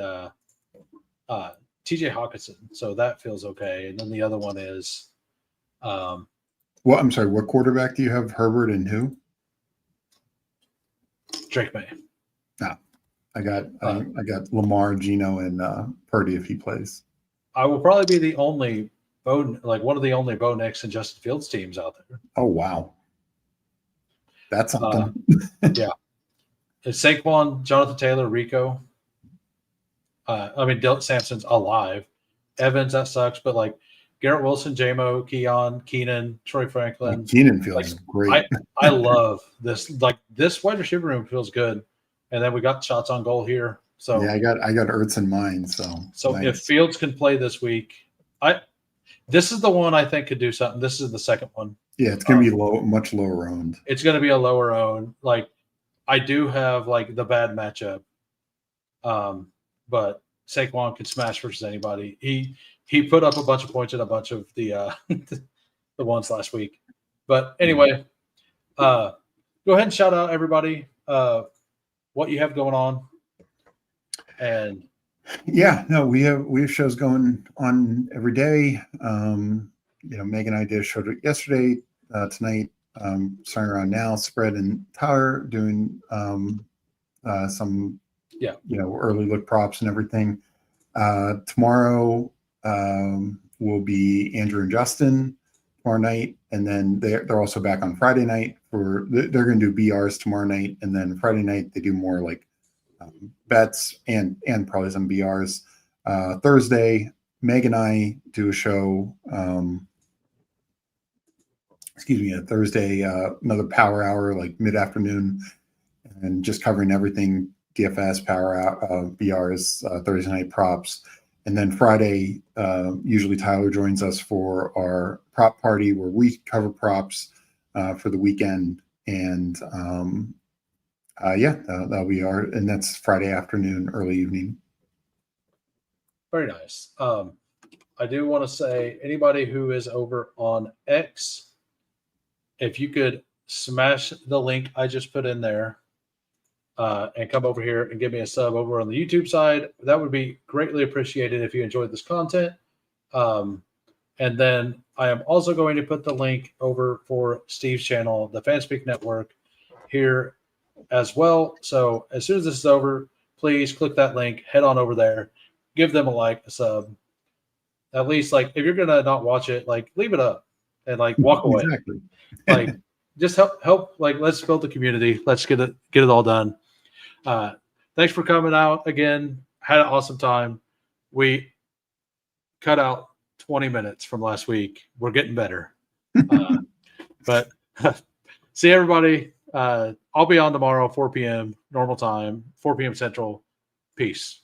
TJ Hawkinson, so that feels okay. And then the other one is Well, I'm sorry. What quarterback do you have? Herbert and who? Drake May. I got Lamar, Gino, and Purdy if he plays. I will probably be the only one of the only Bo Nix and Justin Fields teams out there. Oh wow, that's something. Yeah, it's Saquon, Jonathan Taylor, Rico. Dylan Sampson's alive. Evans, that sucks, but like Garrett Wilson, JMO, Keon, Keenan, Troy Franklin. Keenan feels great. I love this. Like this wide receiver room feels good. And then we got shots on goal here. So yeah, I got Ertz in mind. So nice. If Fields can play this week, this is the one I think could do something. This is the second one. Yeah, it's gonna be much lower owned. It's gonna be a lower owned. Like I do have like the bad matchup. But Saquon can smash versus anybody. He put up a bunch of points in a bunch of the the ones last week. But anyway, go ahead and shout out everybody. What you have going on, and yeah, no, we have shows going on every day. Meg and I did a show yesterday, tonight, starting around now. Spread and Tyler doing some early look props and everything. Tomorrow will be Andrew and Justin tomorrow night, and then they're also back on Friday night they're going to do BRs tomorrow night, and then Friday night they do more like bets and probably some BRs. Thursday, Meg and I do a show. Thursday, another power hour like mid-afternoon, and just covering everything DFS, power hour, BRs, Thursday night props. And then Friday, usually Tyler joins us for our prop party where we cover props for the weekend. And that'll be and that's Friday afternoon, early evening. Very nice. I do want to say anybody who is over on X, if you could smash the link I just put in there and come over here and give me a sub over on the YouTube side, that would be greatly appreciated if you enjoyed this content. And then I am also going to put the link over for Steve's channel, the FanSpeak Network, here as well. So as soon as this is over, please click that link, head on over there, give them a like, a sub. At least, like, if you're gonna not watch it, like, leave it up and like walk away. Exactly. Like, just help. Like, let's build the community. Let's get it all done. Thanks for coming out again. Had an awesome time. We cut out 20 minutes from last week. We're getting better. But see everybody. I'll be on tomorrow, 4 p.m. normal time, 4 p.m. Central. Peace.